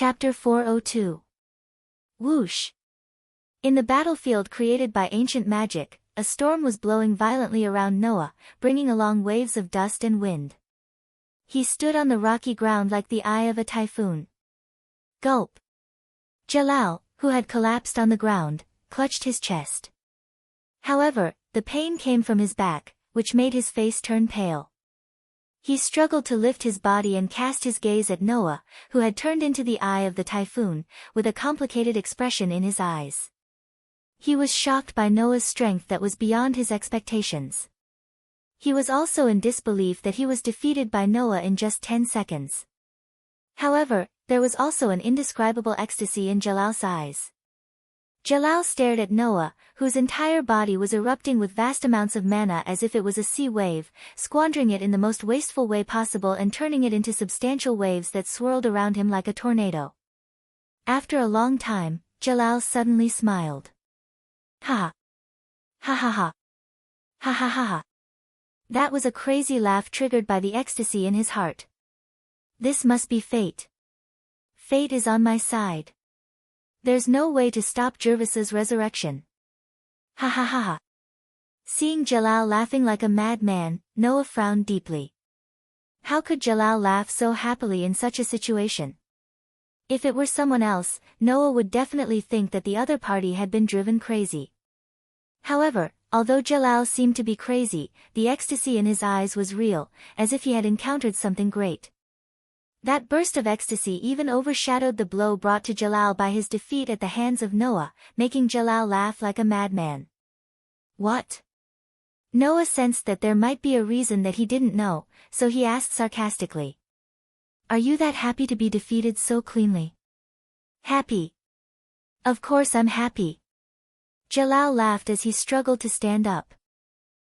Chapter 402. Whoosh! In the battlefield created by ancient magic, a storm was blowing violently around Noah, bringing along waves of dust and wind. He stood on the rocky ground like the eye of a typhoon. Gulp! Jalal, who had collapsed on the ground, clutched his chest. However, the pain came from his back, which made his face turn pale. He struggled to lift his body and cast his gaze at Noah, who had turned into the eye of the typhoon, with a complicated expression in his eyes. He was shocked by Noah's strength that was beyond his expectations. He was also in disbelief that he was defeated by Noah in just 10 seconds. However, there was also an indescribable ecstasy in Jalal's eyes. Jalal stared at Noah, whose entire body was erupting with vast amounts of mana as if it was a sea wave, squandering it in the most wasteful way possible and turning it into substantial waves that swirled around him like a tornado. After a long time, Jalal suddenly smiled. Ha! Ha ha ha! Ha ha ha ha! That was a crazy laugh triggered by the ecstasy in his heart. This must be fate. Fate is on my side. There's no way to stop Jervis's resurrection. Ha ha ha ha. Seeing Jalal laughing like a madman, Noah frowned deeply. How could Jalal laugh so happily in such a situation? If it were someone else, Noah would definitely think that the other party had been driven crazy. However, although Jalal seemed to be crazy, the ecstasy in his eyes was real, as if he had encountered something great. That burst of ecstasy even overshadowed the blow brought to Jalal by his defeat at the hands of Noah, making Jalal laugh like a madman. What? Noah sensed that there might be a reason that he didn't know, so he asked sarcastically. Are you that happy to be defeated so cleanly? Happy? Of course I'm happy. Jalal laughed as he struggled to stand up.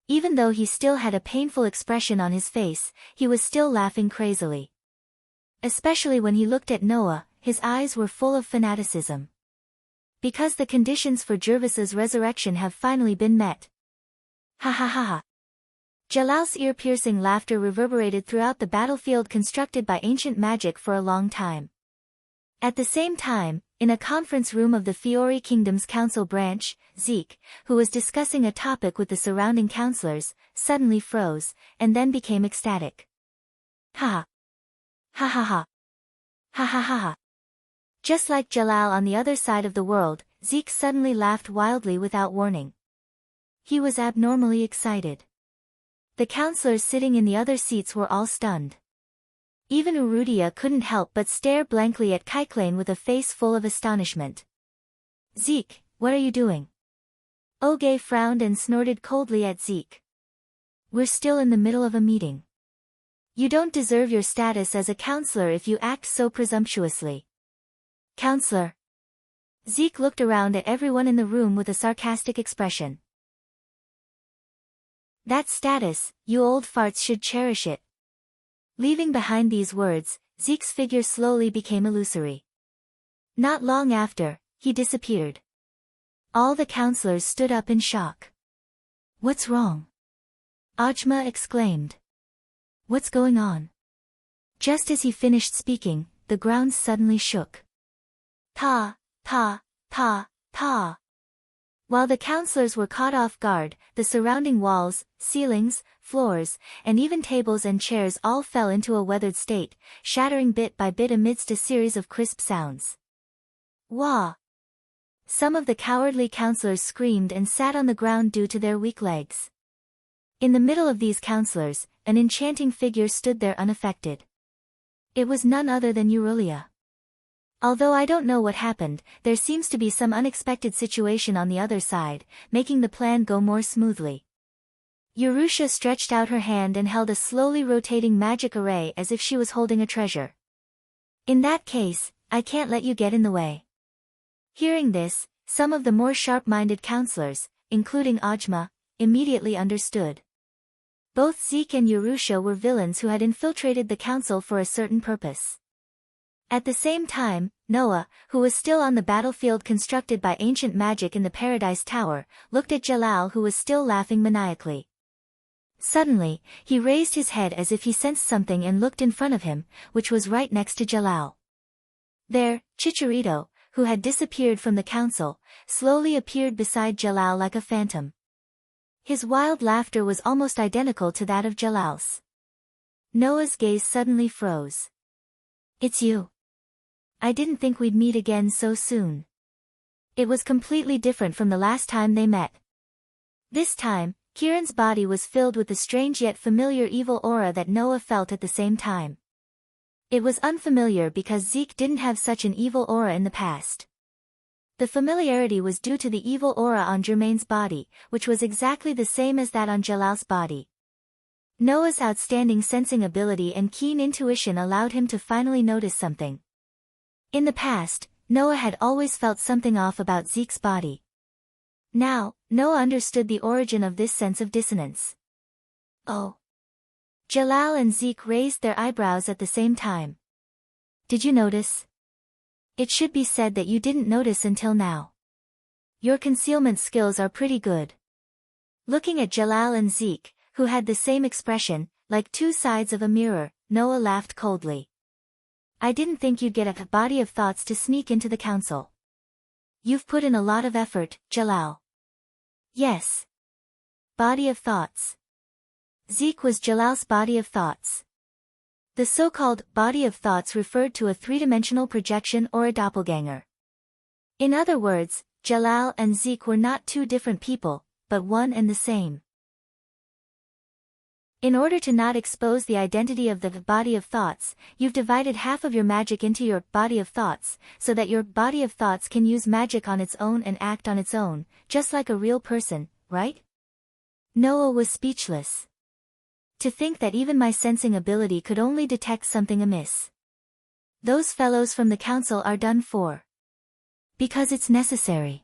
Even though he still had a painful expression on his face, he was still laughing crazily. Especially when he looked at Noah, his eyes were full of fanaticism. Because the conditions for Jervis's resurrection have finally been met. Ha ha ha ha. Jalal's ear-piercing laughter reverberated throughout the battlefield constructed by ancient magic for a long time. At the same time, in a conference room of the Fiori Kingdom's council branch, Zeke, who was discussing a topic with the surrounding counselors, suddenly froze, and then became ecstatic. Ha! Ha ha ha. Ha ha ha ha. Just like Jalal on the other side of the world, Zeke suddenly laughed wildly without warning. He was abnormally excited. The counselors sitting in the other seats were all stunned. Even Urudia couldn't help but stare blankly at Kaiklane with a face full of astonishment. Zeke, what are you doing? Oge frowned and snorted coldly at Zeke. We're still in the middle of a meeting. You don't deserve your status as a counselor if you act so presumptuously. Counselor. Zeke looked around at everyone in the room with a sarcastic expression. That status, you old farts should cherish it. Leaving behind these words, Zeke's figure slowly became illusory. Not long after, he disappeared. All the counselors stood up in shock. What's wrong? Ajma exclaimed. What's going on? Just as he finished speaking, the ground suddenly shook. Ta, ta, ta, ta. While the counselors were caught off guard, the surrounding walls, ceilings, floors, and even tables and chairs all fell into a weathered state, shattering bit by bit amidst a series of crisp sounds. Wah! Some of the cowardly counselors screamed and sat on the ground due to their weak legs. In the middle of these counselors, an enchanting figure stood there unaffected. It was none other than Eurulia. Although I don't know what happened, there seems to be some unexpected situation on the other side, making the plan go more smoothly. Urusha stretched out her hand and held a slowly rotating magic array as if she was holding a treasure. In that case, I can't let you get in the way. Hearing this, some of the more sharp-minded counselors, including Ajma, immediately understood. Both Zeke and Urusha were villains who had infiltrated the council for a certain purpose. At the same time, Noah, who was still on the battlefield constructed by ancient magic in the Paradise Tower, looked at Jalal who was still laughing maniacally. Suddenly, he raised his head as if he sensed something and looked in front of him, which was right next to Jalal. There, Chicharito, who had disappeared from the council, slowly appeared beside Jalal like a phantom. His wild laughter was almost identical to that of Jalal's. Noah's gaze suddenly froze. "It's you. I didn't think we'd meet again so soon." It was completely different from the last time they met. This time, Kieran's body was filled with the strange yet familiar evil aura that Noah felt at the same time. It was unfamiliar because Zeke didn't have such an evil aura in the past. The familiarity was due to the evil aura on Jermaine's body, which was exactly the same as that on Jalal's body. Noah's outstanding sensing ability and keen intuition allowed him to finally notice something. In the past, Noah had always felt something off about Zeke's body. Now, Noah understood the origin of this sense of dissonance. "Oh." Jalal and Zeke raised their eyebrows at the same time. "Did you notice?" "It should be said that you didn't notice until now. Your concealment skills are pretty good." Looking at Jalal and Zeke, who had the same expression, like two sides of a mirror, Noah laughed coldly. "I didn't think you'd get a body of thoughts to sneak into the council. You've put in a lot of effort, Jalal." "Yes. Body of thoughts." Zeke was Jalal's body of thoughts. The so-called body of thoughts referred to a three-dimensional projection or a doppelganger. In other words, Jalal and Zeke were not two different people, but one and the same. In order to not expose the identity of the body of thoughts, you've divided half of your magic into your body of thoughts, so that your body of thoughts can use magic on its own and act on its own, just like a real person, right? Noah was speechless. To think that even my sensing ability could only detect something amiss. Those fellows from the council are done for. Because it's necessary.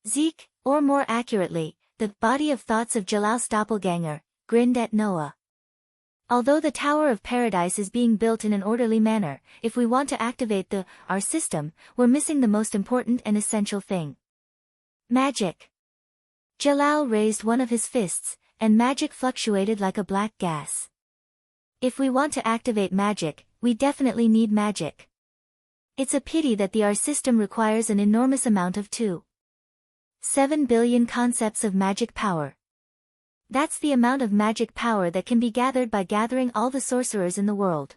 Zeke, or more accurately, the body of thoughts of Jalal's doppelganger, grinned at Noah. "Although the Tower of Paradise is being built in an orderly manner, if we want to activate our system, we're missing the most important and essential thing. Magic." Jalal raised one of his fists, and magic fluctuated like a black gas. "If we want to activate magic, we definitely need magic. It's a pity that our system requires an enormous amount of 7 billion concepts of magic power. That's the amount of magic power that can be gathered by gathering all the sorcerers in the world.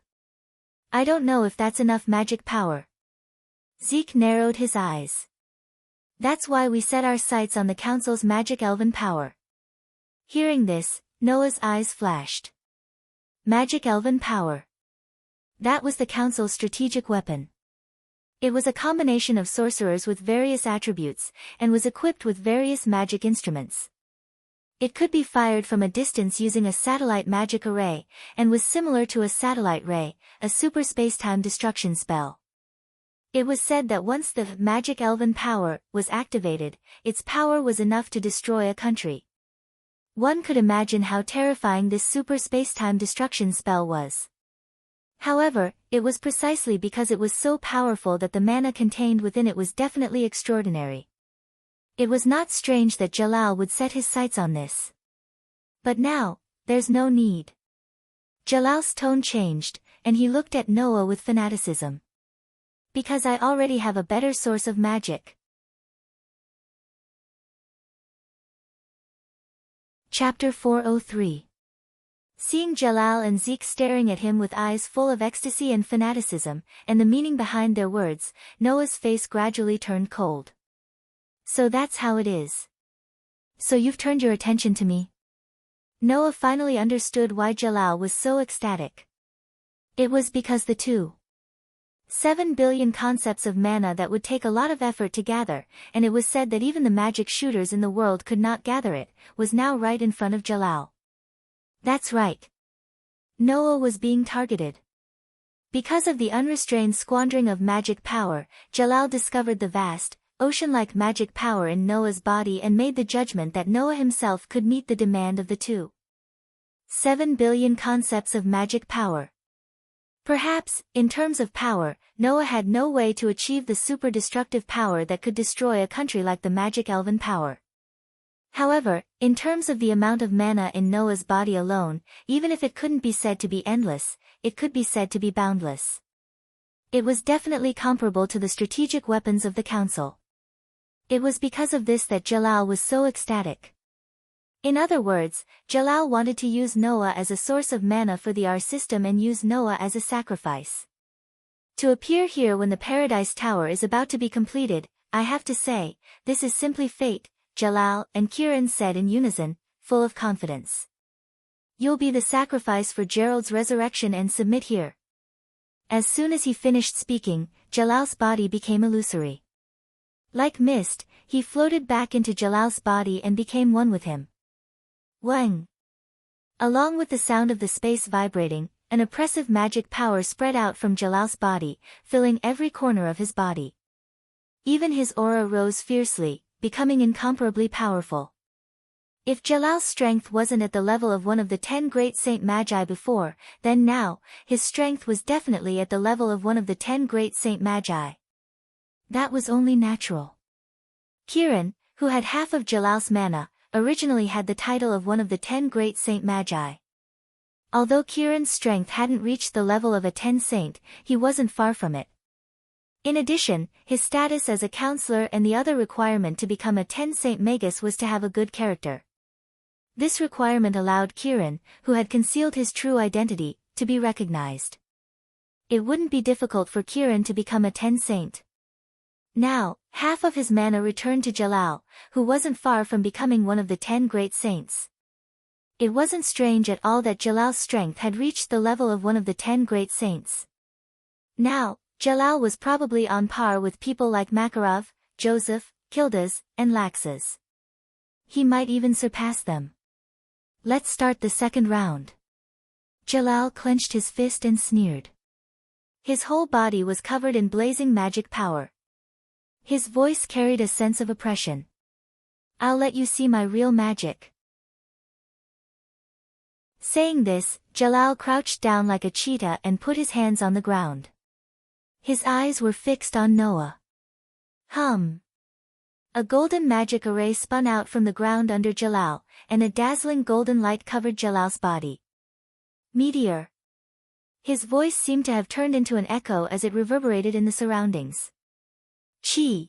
I don't know if that's enough magic power." Zeke narrowed his eyes. "That's why we set our sights on the council's magic elven power." Hearing this, Noah's eyes flashed. Magic elven power. That was the council's strategic weapon. It was a combination of sorcerers with various attributes, and was equipped with various magic instruments. It could be fired from a distance using a satellite magic array, and was similar to a satellite ray, a super spacetime destruction spell. It was said that once the magic elven power was activated, its power was enough to destroy a country. One could imagine how terrifying this super spacetime destruction spell was. However, it was precisely because it was so powerful that the mana contained within it was definitely extraordinary. It was not strange that Jalal would set his sights on this. But now, there's no need. Jalal's tone changed, and he looked at Noah with fanaticism. "Because I already have a better source of magic." Chapter 403. Seeing Jalal and Zeke staring at him with eyes full of ecstasy and fanaticism, and the meaning behind their words, Noah's face gradually turned cold. "So that's how it is. So you've turned your attention to me?" Noah finally understood why Jalal was so ecstatic. It was because the 7 billion concepts of mana that would take a lot of effort to gather, and it was said that even the magic shooters in the world could not gather it, was now right in front of Jalal. That's right. Noah was being targeted. Because of the unrestrained squandering of magic power, Jalal discovered the vast, ocean-like magic power in Noah's body and made the judgment that Noah himself could meet the demand of the 7 billion concepts of magic power. Perhaps, in terms of power, Noah had no way to achieve the super-destructive power that could destroy a country like the magic elven power. However, in terms of the amount of mana in Noah's body alone, even if it couldn't be said to be endless, it could be said to be boundless. It was definitely comparable to the strategic weapons of the council. It was because of this that Jalal was so ecstatic. In other words, Jalal wanted to use Noah as a source of mana for the R system and use Noah as a sacrifice. To appear here when the Paradise Tower is about to be completed, I have to say, this is simply fate, Jalal and Kiran said in unison, full of confidence. You'll be the sacrifice for Gerald's resurrection and submit here. As soon as he finished speaking, Jalal's body became illusory. Like mist, he floated back into Jalal's body and became one with him. Wang! Along with the sound of the space vibrating, an oppressive magic power spread out from Jalal's body, filling every corner of his body. Even his aura rose fiercely, becoming incomparably powerful. If Jalal's strength wasn't at the level of one of the 10 great Saint Magi before, then now, his strength was definitely at the level of one of the 10 great Saint Magi. That was only natural. Kiran, who had half of Jalal's mana, originally had the title of one of the 10 great Saint Magi. Although Kiran's strength hadn't reached the level of a 10 saint, he wasn't far from it. In addition, his status as a counselor and the other requirement to become a 10 saint magus was to have a good character. This requirement allowed Kiran, who had concealed his true identity, to be recognized. It wouldn't be difficult for Kiran to become a 10 saint. Now, half of his mana returned to Jalal, who wasn't far from becoming one of the 10 great saints. It wasn't strange at all that Jalal's strength had reached the level of one of the 10 great saints. Now, Jalal was probably on par with people like Makarov, Joseph, Kildas, and Laxas. He might even surpass them. Let's start the second round. Jalal clenched his fist and sneered. His whole body was covered in blazing magic power. His voice carried a sense of oppression. I'll let you see my real magic. Saying this, Jalal crouched down like a cheetah and put his hands on the ground. His eyes were fixed on Noah. A golden magic array spun out from the ground under Jalal, and a dazzling golden light covered Jalal's body. Meteor. His voice seemed to have turned into an echo as it reverberated in the surroundings. Chi.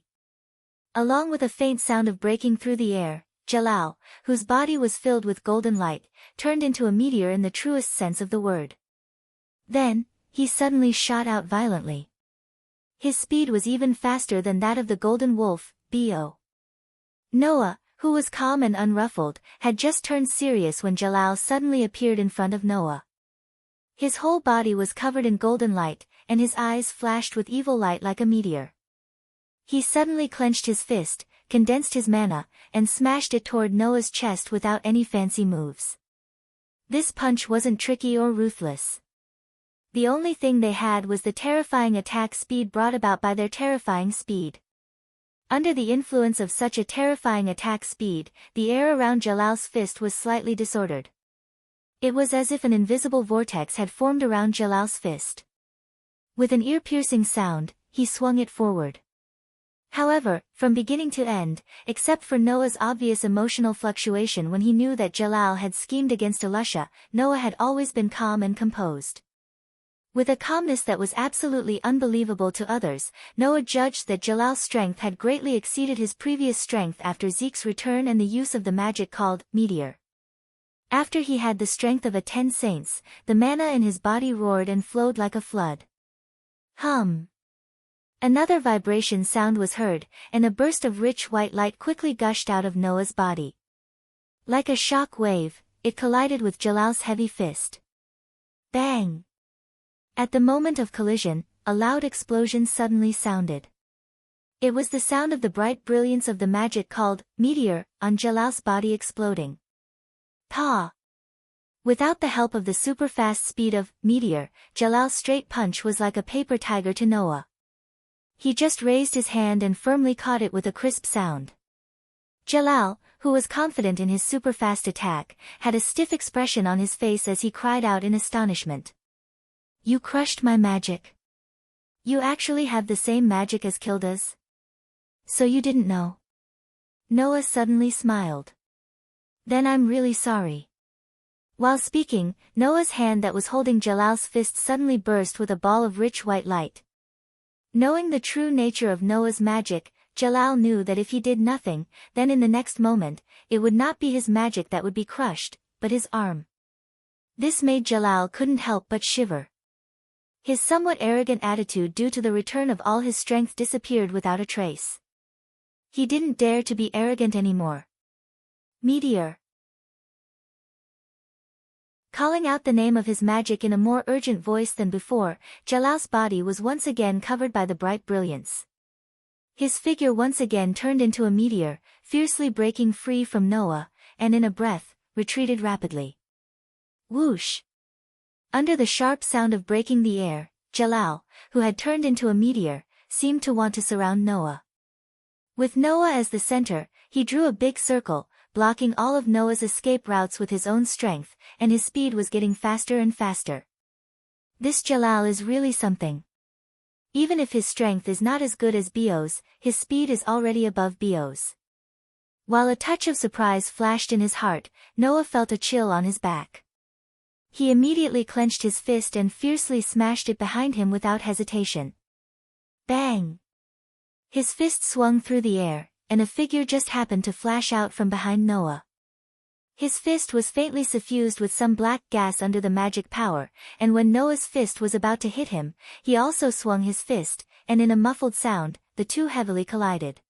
Along with a faint sound of breaking through the air, Jalal, whose body was filled with golden light, turned into a meteor in the truest sense of the word. Then, he suddenly shot out violently. His speed was even faster than that of the golden wolf, Bo. Noah, who was calm and unruffled, had just turned serious when Jalal suddenly appeared in front of Noah. His whole body was covered in golden light, and his eyes flashed with evil light like a meteor. He suddenly clenched his fist, condensed his mana, and smashed it toward Noah's chest without any fancy moves. This punch wasn't tricky or ruthless. The only thing they had was the terrifying attack speed brought about by their terrifying speed. Under the influence of such a terrifying attack speed, the air around Jalal's fist was slightly disordered. It was as if an invisible vortex had formed around Jalal's fist. With an ear-piercing sound, he swung it forward. However, from beginning to end, except for Noah's obvious emotional fluctuation when he knew that Jalal had schemed against Alusha, Noah had always been calm and composed. With a calmness that was absolutely unbelievable to others, Noah judged that Jalal's strength had greatly exceeded his previous strength after Zeke's return and the use of the magic called Meteor. After he had the strength of a 10 saints, the mana in his body roared and flowed like a flood. Another vibration sound was heard, and a burst of rich white light quickly gushed out of Noah's body. Like a shock wave, it collided with Jalal's heavy fist. Bang! At the moment of collision, a loud explosion suddenly sounded. It was the sound of the bright brilliance of the magic called Meteor on Jalal's body exploding. Pa! Without the help of the super-fast speed of Meteor, Jalal's straight punch was like a paper tiger to Noah. He just raised his hand and firmly caught it with a crisp sound. Jalal, who was confident in his super-fast attack, had a stiff expression on his face as he cried out in astonishment. You crushed my magic. You actually have the same magic as Kilda's? So you didn't know? Noah suddenly smiled. Then I'm really sorry. While speaking, Noah's hand that was holding Jalal's fist suddenly burst with a ball of rich white light. Knowing the true nature of Noah's magic, Jalal knew that if he did nothing, then in the next moment, it would not be his magic that would be crushed, but his arm. This made Jalal couldn't help but shiver. His somewhat arrogant attitude due to the return of all his strength disappeared without a trace. He didn't dare to be arrogant anymore. Meteor. Calling out the name of his magic in a more urgent voice than before, Jalal's body was once again covered by the bright brilliance. His figure once again turned into a meteor, fiercely breaking free from Noah, and in a breath, retreated rapidly. Whoosh! Under the sharp sound of breaking the air, Jalal, who had turned into a meteor, seemed to want to surround Noah. With Noah as the center, he drew a big circle, blocking all of Noah's escape routes with his own strength, and his speed was getting faster and faster. This Jalal is really something. Even if his strength is not as good as Bio's, his speed is already above Bio's. While a touch of surprise flashed in his heart, Noah felt a chill on his back. He immediately clenched his fist and fiercely smashed it behind him without hesitation. Bang! His fist swung through the air, and a figure just happened to flash out from behind Noah. His fist was faintly suffused with some black gas under the magic power, and when Noah's fist was about to hit him, he also swung his fist, and in a muffled sound, the two heavily collided.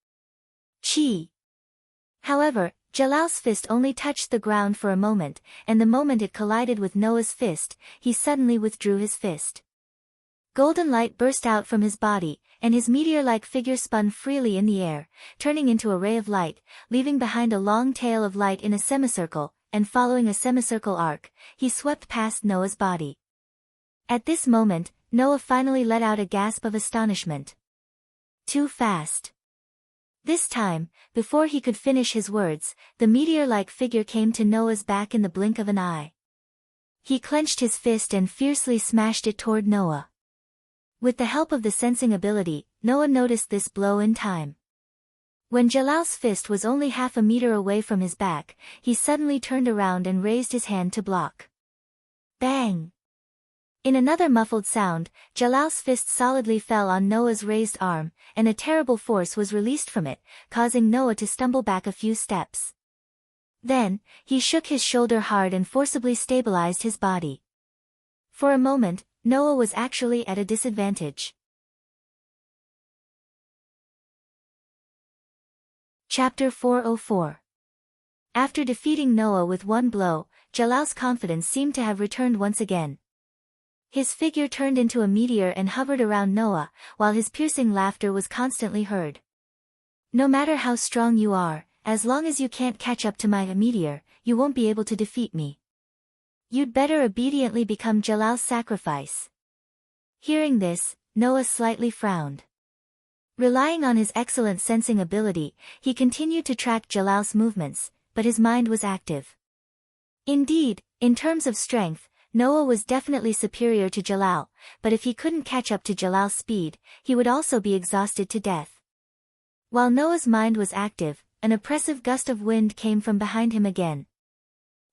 Chi! However, Jalal's fist only touched the ground for a moment, and the moment it collided with Noah's fist, he suddenly withdrew his fist. Golden light burst out from his body, and his meteor-like figure spun freely in the air, turning into a ray of light, leaving behind a long tail of light in a semicircle, and following a semicircle arc, he swept past Noah's body. At this moment, Noah finally let out a gasp of astonishment. Too fast. This time, before he could finish his words, the meteor-like figure came to Noah's back in the blink of an eye. He clenched his fist and fiercely smashed it toward Noah. With the help of the sensing ability, Noah noticed this blow in time. When Jalal's fist was only half a meter away from his back, he suddenly turned around and raised his hand to block. Bang! In another muffled sound, Jalal's fist solidly fell on Noah's raised arm, and a terrible force was released from it, causing Noah to stumble back a few steps. Then, he shook his shoulder hard and forcibly stabilized his body. For a moment, Noah was actually at a disadvantage. Chapter 404. After defeating Noah with one blow, Jalal's confidence seemed to have returned once again. His figure turned into a meteor and hovered around Noah, while his piercing laughter was constantly heard. No matter how strong you are, as long as you can't catch up to my meteor, you won't be able to defeat me. You'd better obediently become Jalal's sacrifice. Hearing this, Noah slightly frowned. Relying on his excellent sensing ability, he continued to track Jalal's movements, but his mind was active. Indeed, in terms of strength, Noah was definitely superior to Jalal, but if he couldn't catch up to Jalal's speed, he would also be exhausted to death. While Noah's mind was active, an oppressive gust of wind came from behind him again.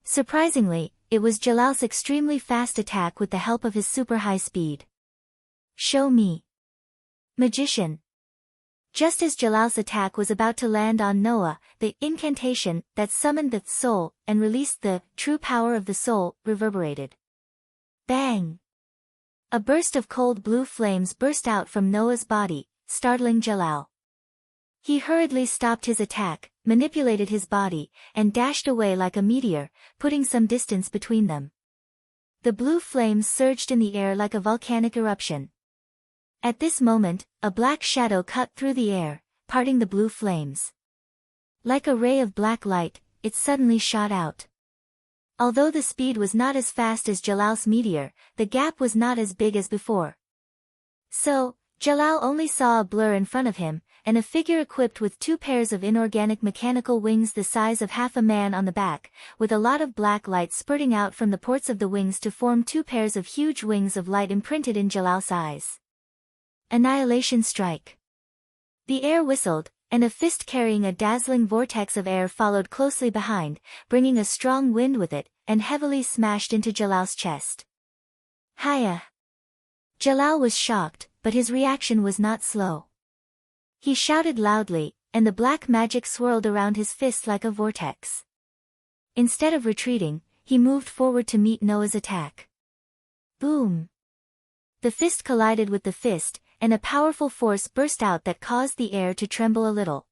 Surprisingly, it was Jalal's extremely fast attack with the help of his super high speed. Show me. Magician. Just as Jalal's attack was about to land on Noah, the incantation that summoned the soul and released the true power of the soul reverberated. Bang! A burst of cold blue flames burst out from Noah's body, startling Jalal. He hurriedly stopped his attack, manipulated his body, and dashed away like a meteor, putting some distance between them. The blue flames surged in the air like a volcanic eruption. At this moment, a black shadow cut through the air, parting the blue flames. Like a ray of black light, it suddenly shot out. Although the speed was not as fast as Jalal's meteor, the gap was not as big as before. So, Jalal only saw a blur in front of him, and a figure equipped with two pairs of inorganic mechanical wings the size of half a man on the back, with a lot of black light spurting out from the ports of the wings to form two pairs of huge wings of light imprinted in Jalal's eyes. Annihilation strike. The air whistled, and a fist carrying a dazzling vortex of air followed closely behind, bringing a strong wind with it, and heavily smashed into Jalal's chest. Hiya! Jalal was shocked, but his reaction was not slow. He shouted loudly, and the black magic swirled around his fist like a vortex. Instead of retreating, he moved forward to meet Noah's attack. Boom! The fist collided with the fist, and a powerful force burst out that caused the air to tremble a little.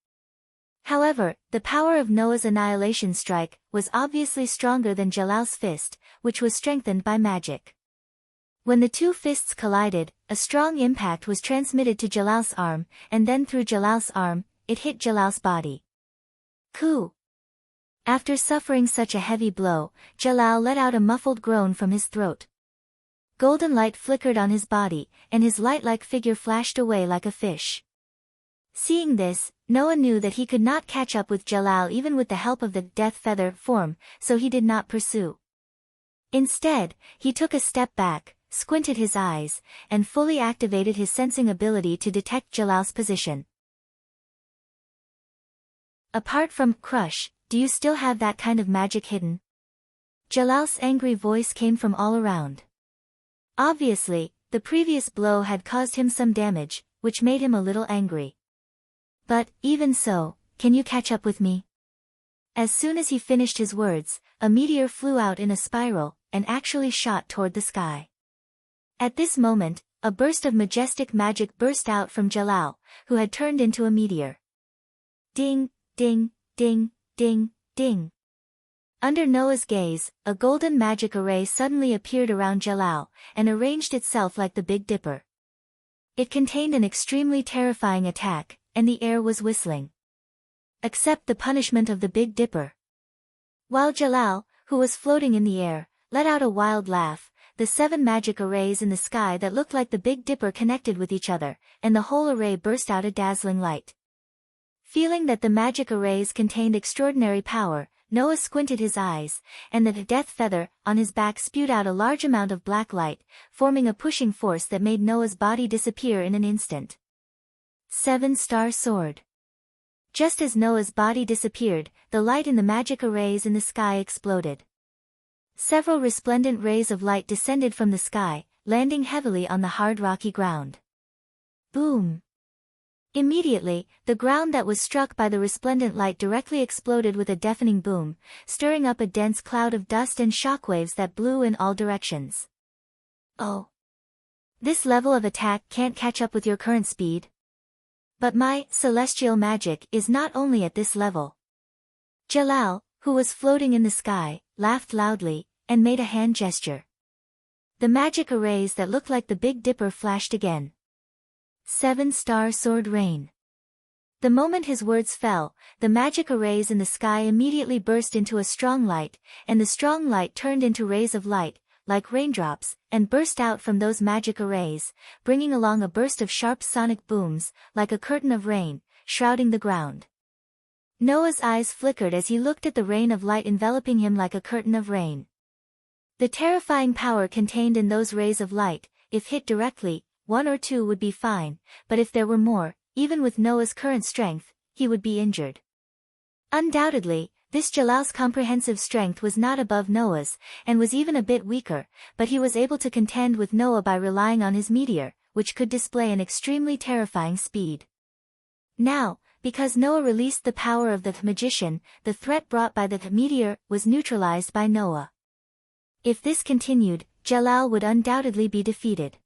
However, the power of Noah's annihilation strike was obviously stronger than Jalal's fist, which was strengthened by magic. When the two fists collided, a strong impact was transmitted to Jalal's arm, and then through Jalal's arm, it hit Jalal's body. Coo! After suffering such a heavy blow, Jalal let out a muffled groan from his throat. Golden light flickered on his body, and his light-like figure flashed away like a fish. Seeing this, Noah knew that he could not catch up with Jalal even with the help of the death feather form, so he did not pursue. Instead, he took a step back, squinted his eyes, and fully activated his sensing ability to detect Jalal's position. Apart from Crush, do you still have that kind of magic hidden? Jalal's angry voice came from all around. Obviously, the previous blow had caused him some damage, which made him a little angry. But, even so, can you catch up with me? As soon as he finished his words, a meteor flew out in a spiral, and actually shot toward the sky. At this moment, a burst of majestic magic burst out from Jalal, who had turned into a meteor. Ding, ding, ding, ding, ding. Under Noah's gaze, a golden magic array suddenly appeared around Jalal, and arranged itself like the Big Dipper. It contained an extremely terrifying attack, and the air was whistling. Accept the punishment of the Big Dipper. While Jalal, who was floating in the air, let out a wild laugh, the 7 magic arrays in the sky that looked like the Big Dipper connected with each other, and the whole array burst out a dazzling light. Feeling that the magic arrays contained extraordinary power, Noah squinted his eyes, and the death feather on his back spewed out a large amount of black light, forming a pushing force that made Noah's body disappear in an instant. 7-star sword. Just as Noah's body disappeared, the light in the magic arrays in the sky exploded. Several resplendent rays of light descended from the sky, landing heavily on the hard rocky ground. Boom! Immediately, the ground that was struck by the resplendent light directly exploded with a deafening boom, stirring up a dense cloud of dust and shockwaves that blew in all directions. Oh! This level of attack can't catch up with your current speed. But my celestial magic is not only at this level. Jalal, who was floating in the sky, laughed loudly, and made a hand gesture. The magic arrays that looked like the Big Dipper flashed again. 7-star sword rain. The moment his words fell, the magic arrays in the sky immediately burst into a strong light, and the strong light turned into rays of light, like raindrops, and burst out from those magic arrays, bringing along a burst of sharp sonic booms, like a curtain of rain, shrouding the ground. Noah's eyes flickered as he looked at the rain of light enveloping him like a curtain of rain. The terrifying power contained in those rays of light, if hit directly, 1 or 2 would be fine, but if there were more, even with Noah's current strength, he would be injured. Undoubtedly, this Jalal's comprehensive strength was not above Noah's, and was even a bit weaker, but he was able to contend with Noah by relying on his meteor, which could display an extremely terrifying speed. Now, because Noah released the power of the magician, the threat brought by the meteor was neutralized by Noah. If this continued, Jalal would undoubtedly be defeated.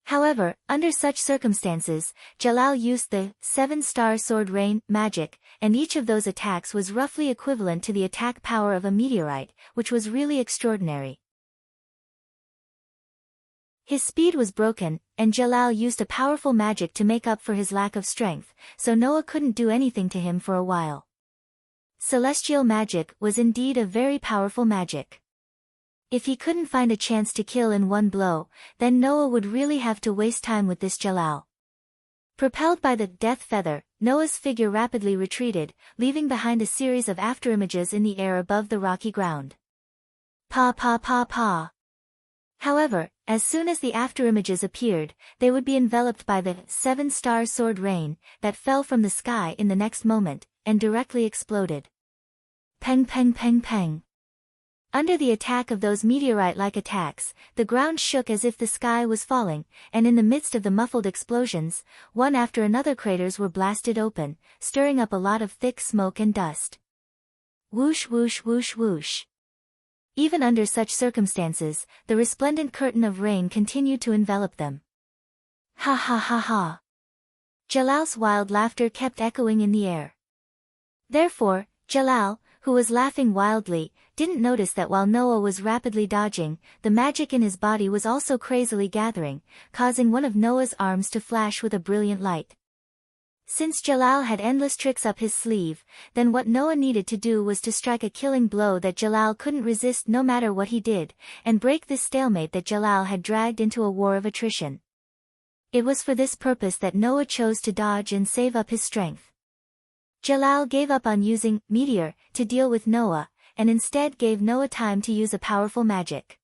However, under such circumstances, Jalal used the 7-star sword rain magic, and each of those attacks was roughly equivalent to the attack power of a meteorite, which was really extraordinary. His speed was broken, and Jalal used a powerful magic to make up for his lack of strength, so Noah couldn't do anything to him for a while. Celestial magic was indeed a very powerful magic. If he couldn't find a chance to kill in one blow, then Noah would really have to waste time with this Jalal. Propelled by the death feather, Noah's figure rapidly retreated, leaving behind a series of afterimages in the air above the rocky ground. Pa pa pa pa. However, as soon as the afterimages appeared, they would be enveloped by the 7-star sword rain that fell from the sky in the next moment, and directly exploded. Peng peng peng peng. Under the attack of those meteorite-like attacks, the ground shook as if the sky was falling, and in the midst of the muffled explosions, one after another craters were blasted open, stirring up a lot of thick smoke and dust. Whoosh whoosh whoosh whoosh. Even under such circumstances, the resplendent curtain of rain continued to envelop them. Ha ha ha ha. Jalal's wild laughter kept echoing in the air. Therefore, Jalal, who was laughing wildly, didn't notice that while Noah was rapidly dodging, the magic in his body was also crazily gathering, causing one of Noah's arms to flash with a brilliant light. Since Jalal had endless tricks up his sleeve, then what Noah needed to do was to strike a killing blow that Jalal couldn't resist no matter what he did, and break this stalemate that Jalal had dragged into a war of attrition. It was for this purpose that Noah chose to dodge and save up his strength. Jalal gave up on using meteor to deal with Noah, and instead gave Noah time to use a powerful magic.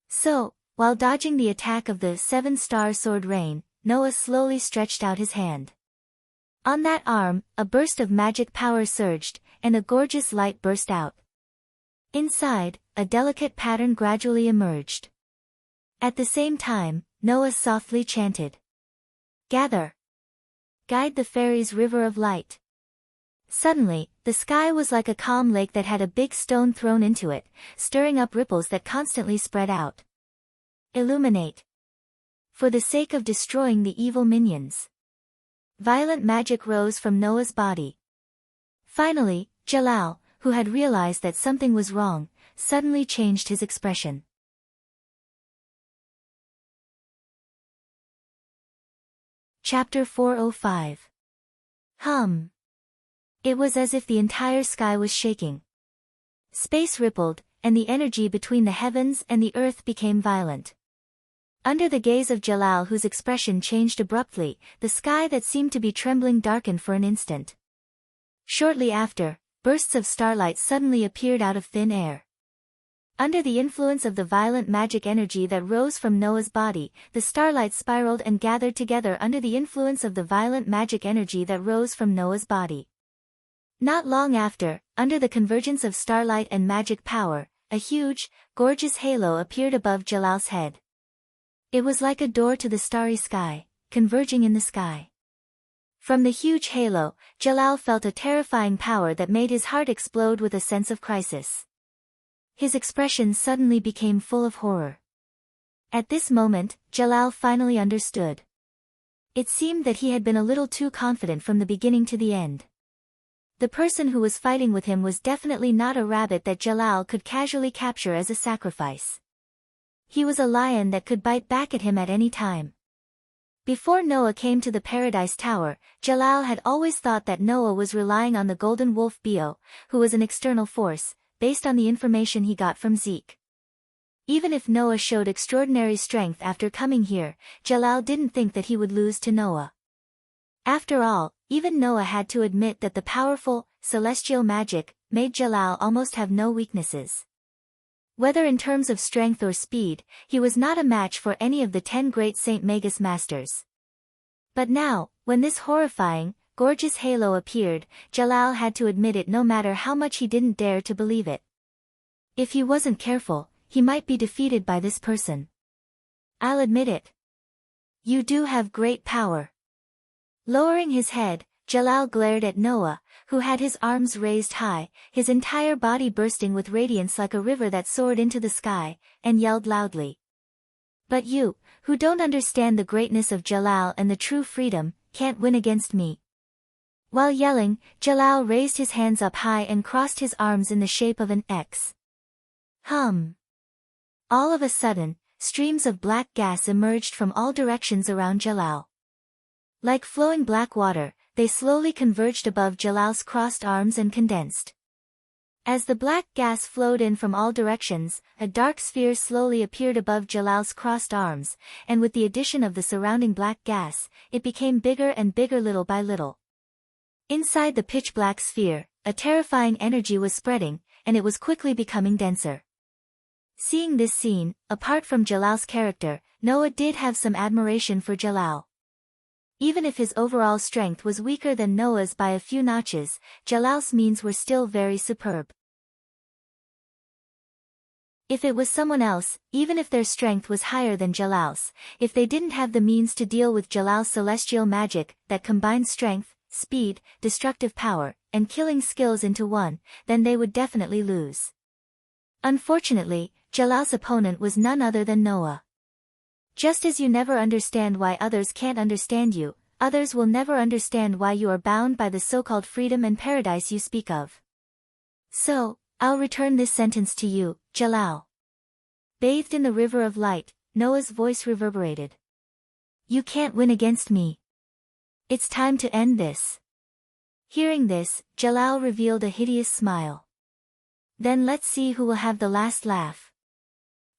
So, while dodging the attack of the 7-star sword rain, Noah slowly stretched out his hand. On that arm, a burst of magic power surged, and a gorgeous light burst out. Inside, a delicate pattern gradually emerged. At the same time, Noah softly chanted, "Gather! Guide the fairies' river of light." Suddenly, the sky was like a calm lake that had a big stone thrown into it, stirring up ripples that constantly spread out. Illuminate. For the sake of destroying the evil minions. Violent magic rose from Noah's body. Finally, Jalal, who had realized that something was wrong, suddenly changed his expression. Chapter 405. Hum. It was as if the entire sky was shaking. Space rippled, and the energy between the heavens and the earth became violent. Under the gaze of Jalal, whose expression changed abruptly, the sky that seemed to be trembling darkened for an instant. Shortly after, bursts of starlight suddenly appeared out of thin air. Under the influence of the violent magic energy that rose from Noah's body, the starlight spiraled and gathered together under the influence of the violent magic energy that rose from Noah's body. Not long after, under the convergence of starlight and magic power, a huge, gorgeous halo appeared above Jalal's head. It was like a door to the starry sky, converging in the sky. From the huge halo, Jalal felt a terrifying power that made his heart explode with a sense of crisis. His expression suddenly became full of horror. At this moment, Jalal finally understood. It seemed that he had been a little too confident from the beginning to the end. The person who was fighting with him was definitely not a rabbit that Jalal could casually capture as a sacrifice. He was a lion that could bite back at him at any time. Before Noah came to the Paradise Tower, Jalal had always thought that Noah was relying on the golden wolf Bio, who was an external force, based on the information he got from Zeke. Even if Noah showed extraordinary strength after coming here, Jalal didn't think that he would lose to Noah. After all, even Noah had to admit that the powerful, celestial magic made Jalal almost have no weaknesses. Whether in terms of strength or speed, he was not a match for any of the 10 great Saint Magus masters. But now, when this horrifying, gorgeous halo appeared, Jalal had to admit it no matter how much he didn't dare to believe it. If he wasn't careful, he might be defeated by this person. I'll admit it. You do have great power. Lowering his head, Jalal glared at Noah, who had his arms raised high, his entire body bursting with radiance like a river that soared into the sky, and yelled loudly. But you, who don't understand the greatness of Jalal and the true freedom, can't win against me. While yelling, Jalal raised his hands up high and crossed his arms in the shape of an X. Hum. All of a sudden, streams of black gas emerged from all directions around Jalal. Like flowing black water, they slowly converged above Jalal's crossed arms and condensed. As the black gas flowed in from all directions, a dark sphere slowly appeared above Jalal's crossed arms, and with the addition of the surrounding black gas, it became bigger and bigger little by little. Inside the pitch-black sphere, a terrifying energy was spreading, and it was quickly becoming denser. Seeing this scene, apart from Jalal's character, Noah did have some admiration for Jalal. Even if his overall strength was weaker than Noah's by a few notches, Jalal's means were still very superb. If it was someone else, even if their strength was higher than Jalal's, if they didn't have the means to deal with Jalal's celestial magic that combined strength, speed, destructive power, and killing skills into one, then they would definitely lose. Unfortunately, Jalal's opponent was none other than Noah. Just as you never understand why others can't understand you, others will never understand why you are bound by the so-called freedom and paradise you speak of. So, I'll return this sentence to you, Jalal. Bathed in the river of light, Noah's voice reverberated. You can't win against me. It's time to end this. Hearing this, Jalal revealed a hideous smile. Then let's see who will have the last laugh.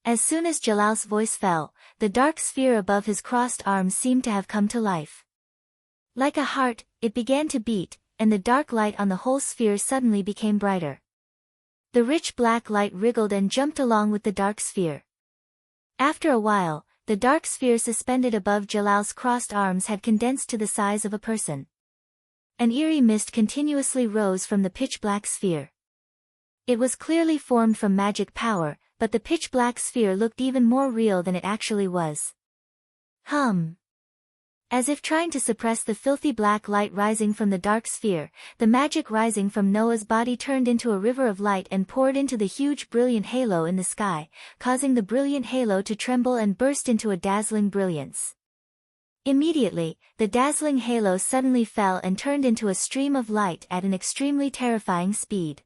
As soon as Jalal's voice fell, the dark sphere above his crossed arms seemed to have come to life. Like a heart, it began to beat, and the dark light on the whole sphere suddenly became brighter. The rich black light wriggled and jumped along with the dark sphere. After a while, the dark sphere suspended above Jalal's crossed arms had condensed to the size of a person. An eerie mist continuously rose from the pitch-black sphere. It was clearly formed from magic power, but the pitch-black sphere looked even more real than it actually was. As if trying to suppress the filthy black light rising from the dark sphere, the magic rising from Noah's body turned into a river of light and poured into the huge brilliant halo in the sky, causing the brilliant halo to tremble and burst into a dazzling brilliance. Immediately, the dazzling halo suddenly fell and turned into a stream of light at an extremely terrifying speed.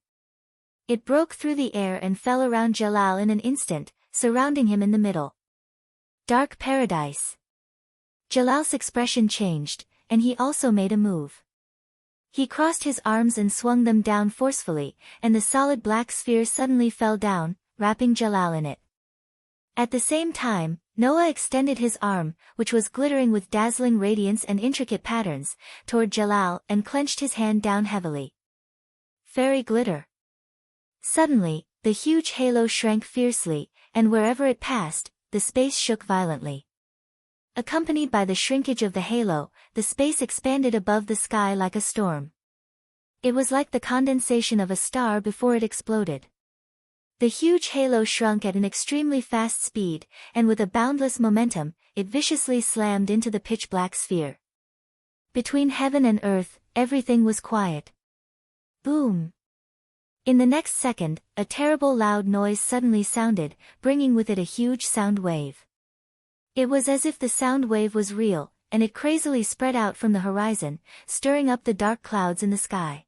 It broke through the air and fell around Jalal in an instant, surrounding him in the middle. Dark paradise. Jalal's expression changed, and he also made a move. He crossed his arms and swung them down forcefully, and the solid black sphere suddenly fell down, wrapping Jalal in it. At the same time, Noah extended his arm, which was glittering with dazzling radiance and intricate patterns, toward Jalal and clenched his hand down heavily. Fairy glitter. Suddenly, the huge halo shrank fiercely, and wherever it passed, the space shook violently. Accompanied by the shrinkage of the halo, the space expanded above the sky like a storm. It was like the condensation of a star before it exploded. The huge halo shrunk at an extremely fast speed, and with a boundless momentum, it viciously slammed into the pitch-black sphere. Between heaven and earth, everything was quiet. Boom! In the next second, a terrible loud noise suddenly sounded, bringing with it a huge sound wave. It was as if the sound wave was real, and it crazily spread out from the horizon, stirring up the dark clouds in the sky.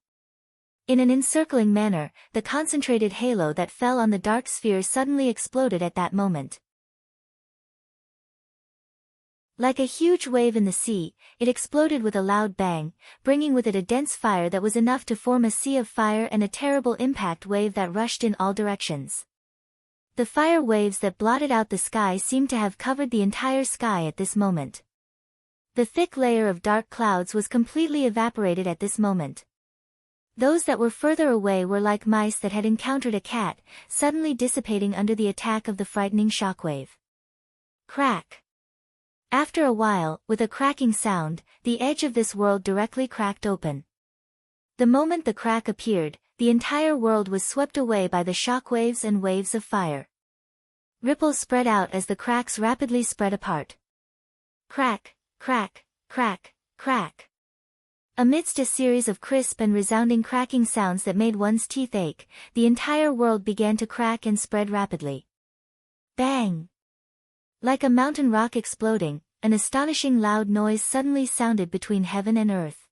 In an encircling manner, the concentrated halo that fell on the dark sphere suddenly exploded at that moment. Like a huge wave in the sea, it exploded with a loud bang, bringing with it a dense fire that was enough to form a sea of fire and a terrible impact wave that rushed in all directions. The fire waves that blotted out the sky seemed to have covered the entire sky at this moment. The thick layer of dark clouds was completely evaporated at this moment. Those that were further away were like mice that had encountered a cat, suddenly dissipating under the attack of the frightening shockwave. Crack! After a while, with a cracking sound, the edge of this world directly cracked open. The moment the crack appeared, the entire world was swept away by the shockwaves and waves of fire. Ripples spread out as the cracks rapidly spread apart. Crack, crack, crack, crack. Amidst a series of crisp and resounding cracking sounds that made one's teeth ache, the entire world began to crack and spread rapidly. Bang! Like a mountain rock exploding, an astonishing loud noise suddenly sounded between heaven and earth.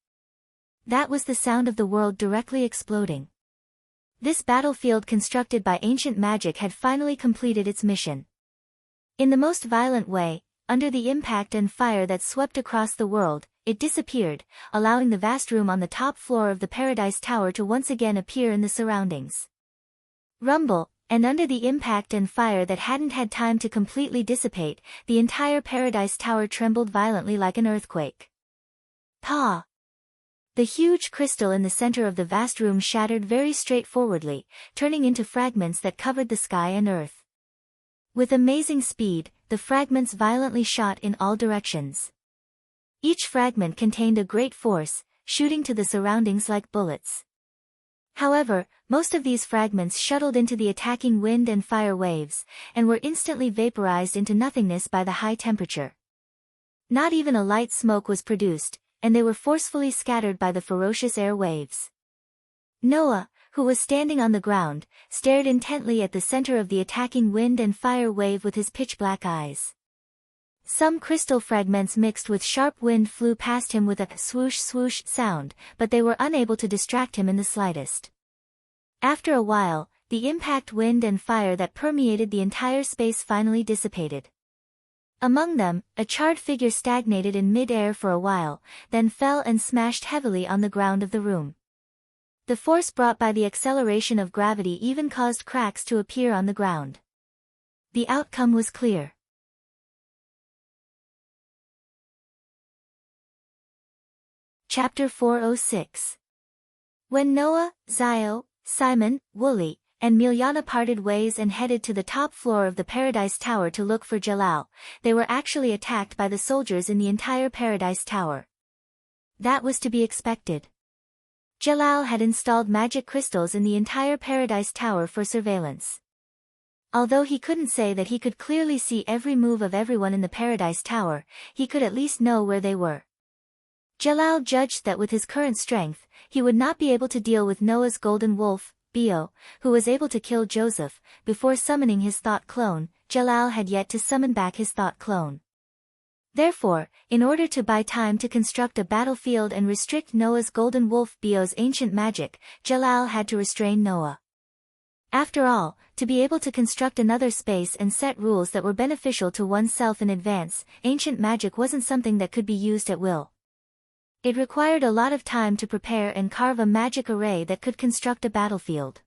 That was the sound of the world directly exploding. This battlefield constructed by ancient magic had finally completed its mission. In the most violent way, under the impact and fire that swept across the world, it disappeared, allowing the vast room on the top floor of the Paradise Tower to once again appear in the surroundings. Rumble, and under the impact and fire that hadn't had time to completely dissipate, the entire Paradise Tower trembled violently like an earthquake. Pa! The huge crystal in the center of the vast room shattered very straightforwardly, turning into fragments that covered the sky and earth. With amazing speed, the fragments violently shot in all directions. Each fragment contained a great force, shooting to the surroundings like bullets. However, most of these fragments shuttled into the attacking wind and fire waves, and were instantly vaporized into nothingness by the high temperature. Not even a light smoke was produced, and they were forcefully scattered by the ferocious air waves. Noah, who was standing on the ground, stared intently at the center of the attacking wind and fire wave with his pitch-black eyes. Some crystal fragments mixed with sharp wind flew past him with a swoosh-swoosh sound, but they were unable to distract him in the slightest. After a while, the impact wind and fire that permeated the entire space finally dissipated. Among them, a charred figure stagnated in mid-air for a while, then fell and smashed heavily on the ground of the room. The force brought by the acceleration of gravity even caused cracks to appear on the ground. The outcome was clear. Chapter 406. When Noah, Zio, Simon, Wooly, and Miljana parted ways and headed to the top floor of the Paradise Tower to look for Jalal, they were actually attacked by the soldiers in the entire Paradise Tower. That was to be expected. Jalal had installed magic crystals in the entire Paradise Tower for surveillance. Although he couldn't say that he could clearly see every move of everyone in the Paradise Tower, he could at least know where they were. Jalal judged that with his current strength, he would not be able to deal with Noah's golden wolf, Bio, who was able to kill Joseph. Before summoning his thought clone, Jalal had yet to summon back his thought clone. Therefore, in order to buy time to construct a battlefield and restrict Noah's golden wolf Bio's ancient magic, Jalal had to restrain Noah. After all, to be able to construct another space and set rules that were beneficial to oneself in advance, ancient magic wasn't something that could be used at will. It required a lot of time to prepare and carve a magic array that could construct a battlefield.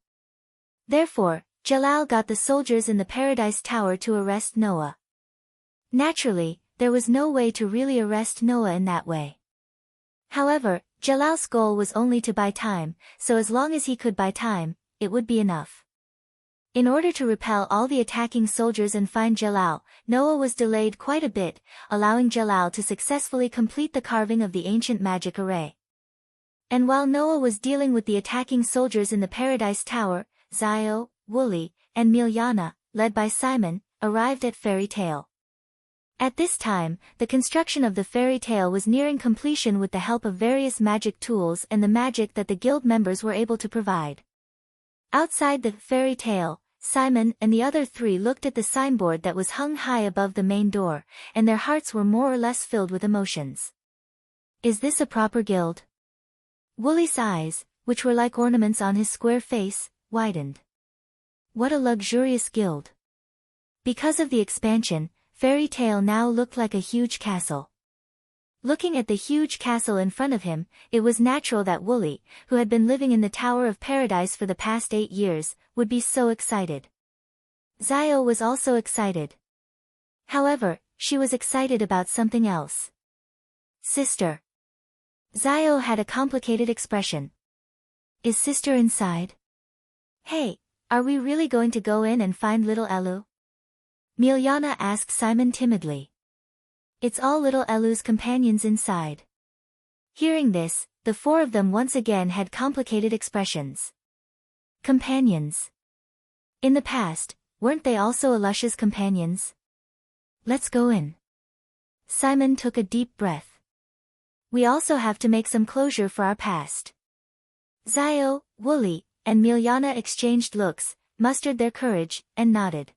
Therefore, Jalal got the soldiers in the Paradise Tower to arrest Noah. Naturally, there was no way to really arrest Noah in that way. However, Jalal's goal was only to buy time, so as long as he could buy time, it would be enough. In order to repel all the attacking soldiers and find Jalal, Noah was delayed quite a bit, allowing Jalal to successfully complete the carving of the ancient magic array. And while Noah was dealing with the attacking soldiers in the Paradise Tower, Zio, Wooly, and Miljana, led by Simon, arrived at Fairy Tale. At this time, the construction of the fairy tale was nearing completion with the help of various magic tools and the magic that the guild members were able to provide. Outside the fairy tale, Simon and the other three looked at the signboard that was hung high above the main door, and their hearts were more or less filled with emotions. Is this a proper guild? Wooly's eyes, which were like ornaments on his square face, widened. What a luxurious guild. Because of the expansion, Fairy Tale now looked like a huge castle. Looking at the huge castle in front of him, it was natural that Wooly, who had been living in the Tower of Paradise for the past 8 years, would be so excited. Zio was also excited. However, she was excited about something else. Sister. Zio had a complicated expression. Is sister inside? Hey, are we really going to go in and find little Elu? Miljana asked Simon timidly. It's all little Elu's companions inside. Hearing this, the four of them once again had complicated expressions. Companions. In the past, weren't they also Elusha's companions? Let's go in. Simon took a deep breath. We also have to make some closure for our past. Zio, Wooly, and Miljana exchanged looks, mustered their courage, and nodded.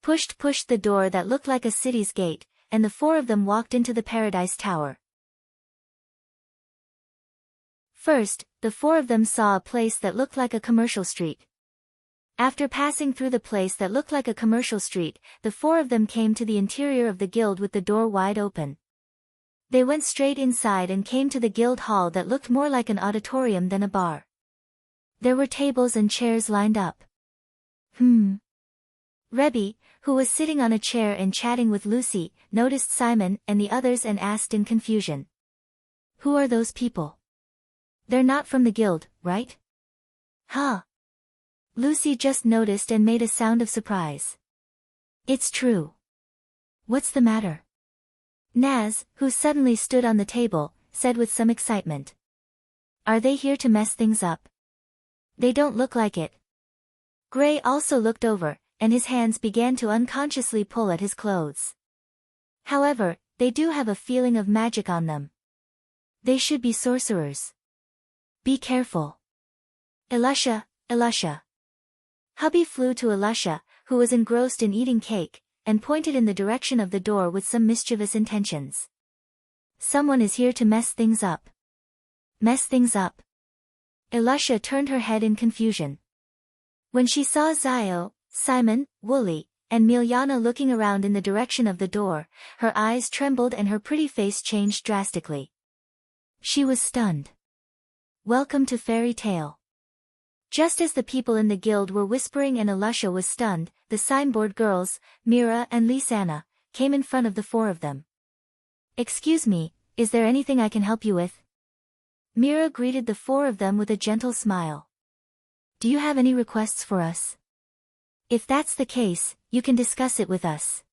Pushed the door that looked like a city's gate, and the four of them walked into the Paradise Tower. First, the four of them saw a place that looked like a commercial street. After passing through the place that looked like a commercial street, the four of them came to the interior of the guild with the door wide open. They went straight inside and came to the guild hall that looked more like an auditorium than a bar. There were tables and chairs lined up. Rebbe, who was sitting on a chair and chatting with Lucy, noticed Simon and the others and asked in confusion. Who are those people? They're not from the guild, right? Huh? Lucy just noticed and made a sound of surprise. It's true. What's the matter? Naz, who suddenly stood on the table, said with some excitement. Are they here to mess things up? They don't look like it. Gray also looked over, and his hands began to unconsciously pull at his clothes. However, they do have a feeling of magic on them. They should be sorcerers. Be careful. Elisha, Elisha. Hubby flew to Elisha, who was engrossed in eating cake, and pointed in the direction of the door with some mischievous intentions. Someone is here to mess things up. Mess things up. Elisha turned her head in confusion. When she saw Zio, Simon, Wooly, and Miljana looking around in the direction of the door, her eyes trembled and her pretty face changed drastically. She was stunned. Welcome to Fairy Tale. Just as the people in the guild were whispering and Elisha was stunned, the signboard girls, Mira and Lisanna, came in front of the four of them. Excuse me, is there anything I can help you with? Mira greeted the four of them with a gentle smile. Do you have any requests for us? If that's the case, you can discuss it with us.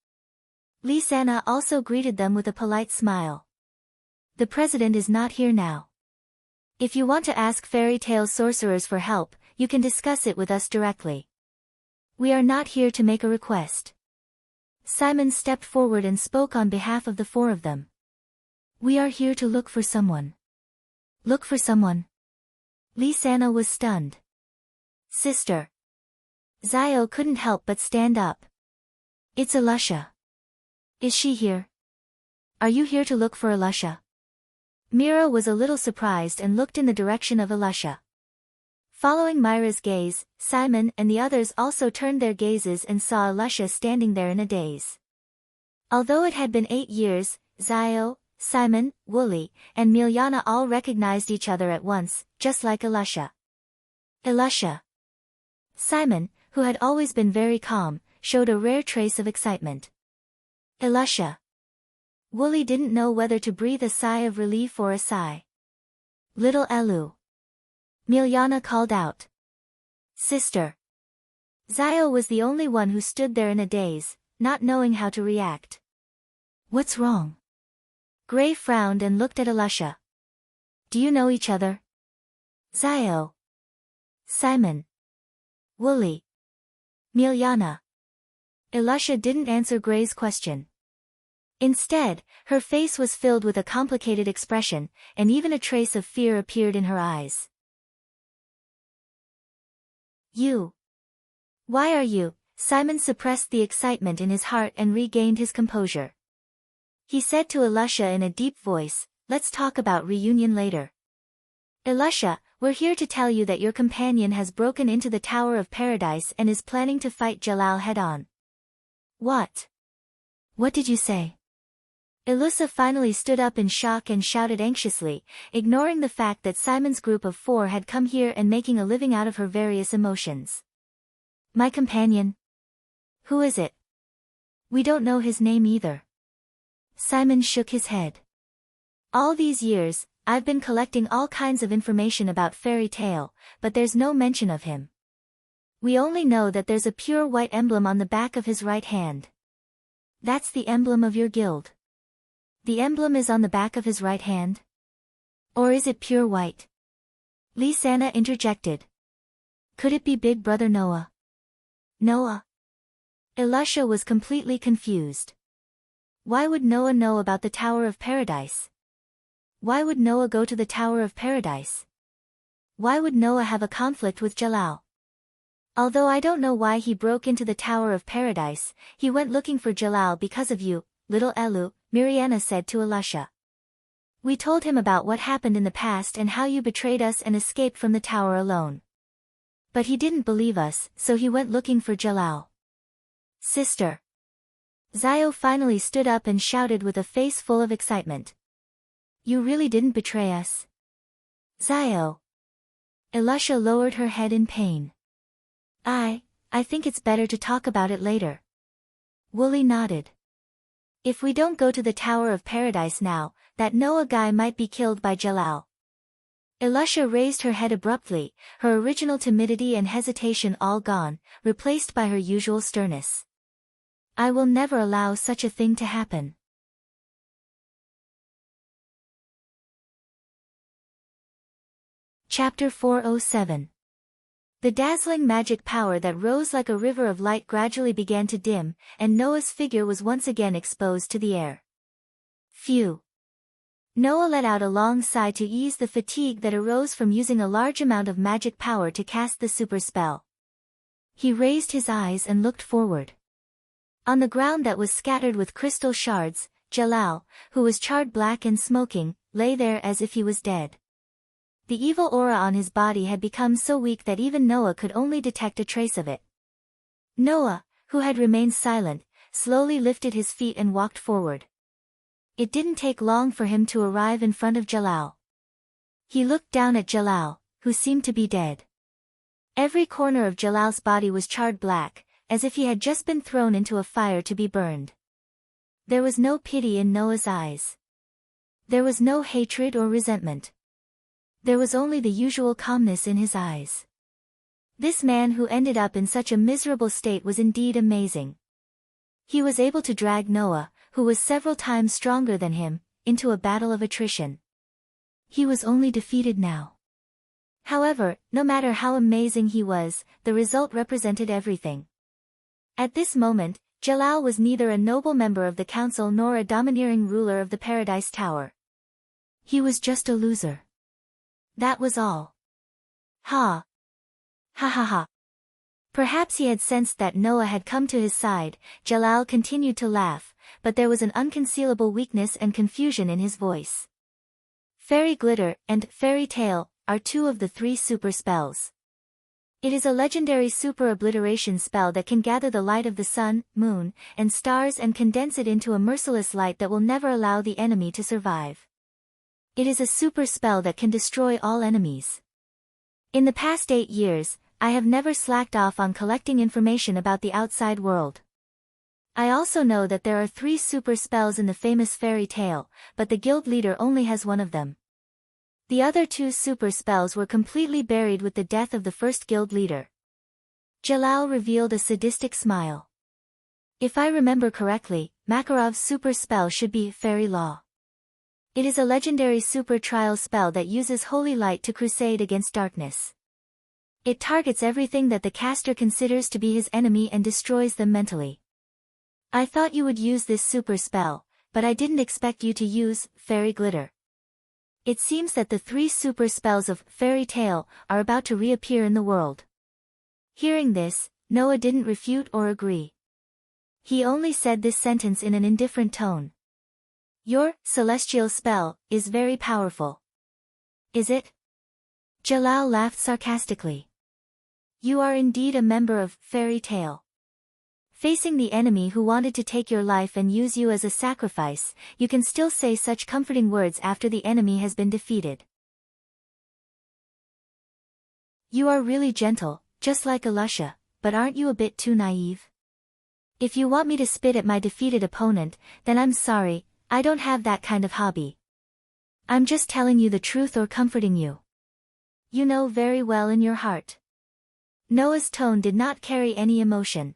Lisanna also greeted them with a polite smile. The president is not here now. If you want to ask Fairy Tale sorcerers for help, you can discuss it with us directly. We are not here to make a request. Simon stepped forward and spoke on behalf of the four of them. We are here to look for someone. Look for someone? Lisanna was stunned. Sister. Zio couldn't help but stand up. It's Elisha. Is she here? Are you here to look for Elisha? Mira was a little surprised and looked in the direction of Elisha. Following Myra's gaze, Simon and the others also turned their gazes and saw Elisha standing there in a daze. Although it had been 8 years, Zio, Simon, Wooly, and Miljana all recognized each other at once, just like Elisha. Elisha. Simon, who had always been very calm, showed a rare trace of excitement. Elisha. Wooly didn't know whether to breathe a sigh of relief or a sigh. Little Elu. Miljana called out. Sister. Zio was the only one who stood there in a daze, not knowing how to react. What's wrong? Gray frowned and looked at Elisha. Do you know each other? Zio. Simon. Wooly. Miljana. Elisha didn't answer Gray's question. Instead, her face was filled with a complicated expression, and even a trace of fear appeared in her eyes. You. Why are you? Simon suppressed the excitement in his heart and regained his composure. He said to Elisha in a deep voice, let's talk about reunion later. Elisha, we're here to tell you that your companion has broken into the Tower of Paradise and is planning to fight Jalal head-on. What? What did you say? Elisha finally stood up in shock and shouted anxiously, ignoring the fact that Simon's group of 4 had come here and making a living out of her various emotions. My companion? Who is it? We don't know his name either. Simon shook his head. All these years, I've been collecting all kinds of information about Fairy Tale, but there's no mention of him. We only know that there's a pure white emblem on the back of his right hand. That's the emblem of your guild. The emblem is on the back of his right hand? Or is it pure white? Lisanna interjected. Could it be Big Brother Noah? Noah? Elisha was completely confused. Why would Noah know about the Tower of Paradise? Why would Noah go to the Tower of Paradise? Why would Noah have a conflict with Jalal? Although I don't know why he broke into the Tower of Paradise, he went looking for Jalal because of you, little Elu, Miriana said to Elisha. We told him about what happened in the past and how you betrayed us and escaped from the tower alone. But he didn't believe us, so he went looking for Jalal. Sister. Zio finally stood up and shouted with a face full of excitement. You really didn't betray us? Zio. Elisha lowered her head in pain. I think it's better to talk about it later. Wooly nodded. If we don't go to the Tower of Paradise now, that Noah guy might be killed by Jalal. Elisha raised her head abruptly, her original timidity and hesitation all gone, replaced by her usual sternness. I will never allow such a thing to happen. Chapter 407. The dazzling magic power that rose like a river of light gradually began to dim, and Noah's figure was once again exposed to the air. Phew! Noah let out a long sigh to ease the fatigue that arose from using a large amount of magic power to cast the super spell. He raised his eyes and looked forward. On the ground that was scattered with crystal shards, Jalal, who was charred black and smoking, lay there as if he was dead. The evil aura on his body had become so weak that even Noah could only detect a trace of it. Noah, who had remained silent, slowly lifted his feet and walked forward. It didn't take long for him to arrive in front of Jalal. He looked down at Jalal, who seemed to be dead. Every corner of Jalal's body was charred black, as if he had just been thrown into a fire to be burned. There was no pity in Noah's eyes. There was no hatred or resentment. There was only the usual calmness in his eyes. This man who ended up in such a miserable state was indeed amazing. He was able to drag Noah, who was several times stronger than him, into a battle of attrition. He was only defeated now. However, no matter how amazing he was, the result represented everything. At this moment, Jalal was neither a noble member of the council nor a domineering ruler of the Paradise Tower. He was just a loser. That was all. Ha! Ha ha ha! Perhaps he had sensed that Noah had come to his side. Jalal continued to laugh, but there was an unconcealable weakness and confusion in his voice. Fairy Glitter and Fairy Tale are two of the 3 super spells. It is a legendary super obliteration spell that can gather the light of the sun, moon, and stars and condense it into a merciless light that will never allow the enemy to survive. It is a super spell that can destroy all enemies. In the past 8 years, I have never slacked off on collecting information about the outside world. I also know that there are 3 super spells in the famous fairy tale, but the guild leader only has one of them. The other 2 super spells were completely buried with the death of the first guild leader. Jalal revealed a sadistic smile. If I remember correctly, Makarov's super spell should be Fairy Law. It is a legendary super trial spell that uses holy light to crusade against darkness. It targets everything that the caster considers to be his enemy and destroys them mentally. I thought you would use this super spell, but I didn't expect you to use Fairy Glitter. It seems that the 3 super spells of Fairy Tale are about to reappear in the world. Hearing this, Noah didn't refute or agree. He only said this sentence in an indifferent tone. Your celestial spell is very powerful. Is it? Jalal laughed sarcastically. You are indeed a member of Fairy Tale. Facing the enemy who wanted to take your life and use you as a sacrifice, you can still say such comforting words after the enemy has been defeated. You are really gentle, just like Alusha, but aren't you a bit too naive? If you want me to spit at my defeated opponent, then I'm sorry, I don't have that kind of hobby. I'm just telling you the truth or comforting you. You know very well in your heart. Noah's tone did not carry any emotion.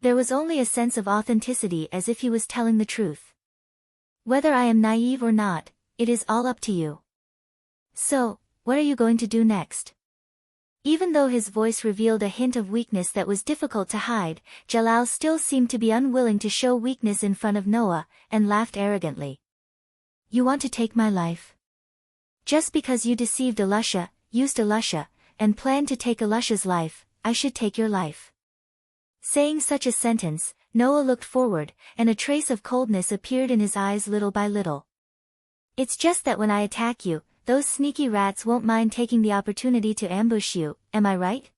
There was only a sense of authenticity as if he was telling the truth. Whether I am naive or not, it is all up to you. So, what are you going to do next? Even though his voice revealed a hint of weakness that was difficult to hide, Jalal still seemed to be unwilling to show weakness in front of Noah, and laughed arrogantly. You want to take my life? Just because you deceived Alusha, used Alusha, and planned to take Alusha's life, I should take your life. Saying such a sentence, Noah looked forward, and a trace of coldness appeared in his eyes little by little. It's just that when I attack you, those sneaky rats won't mind taking the opportunity to ambush you, am I right?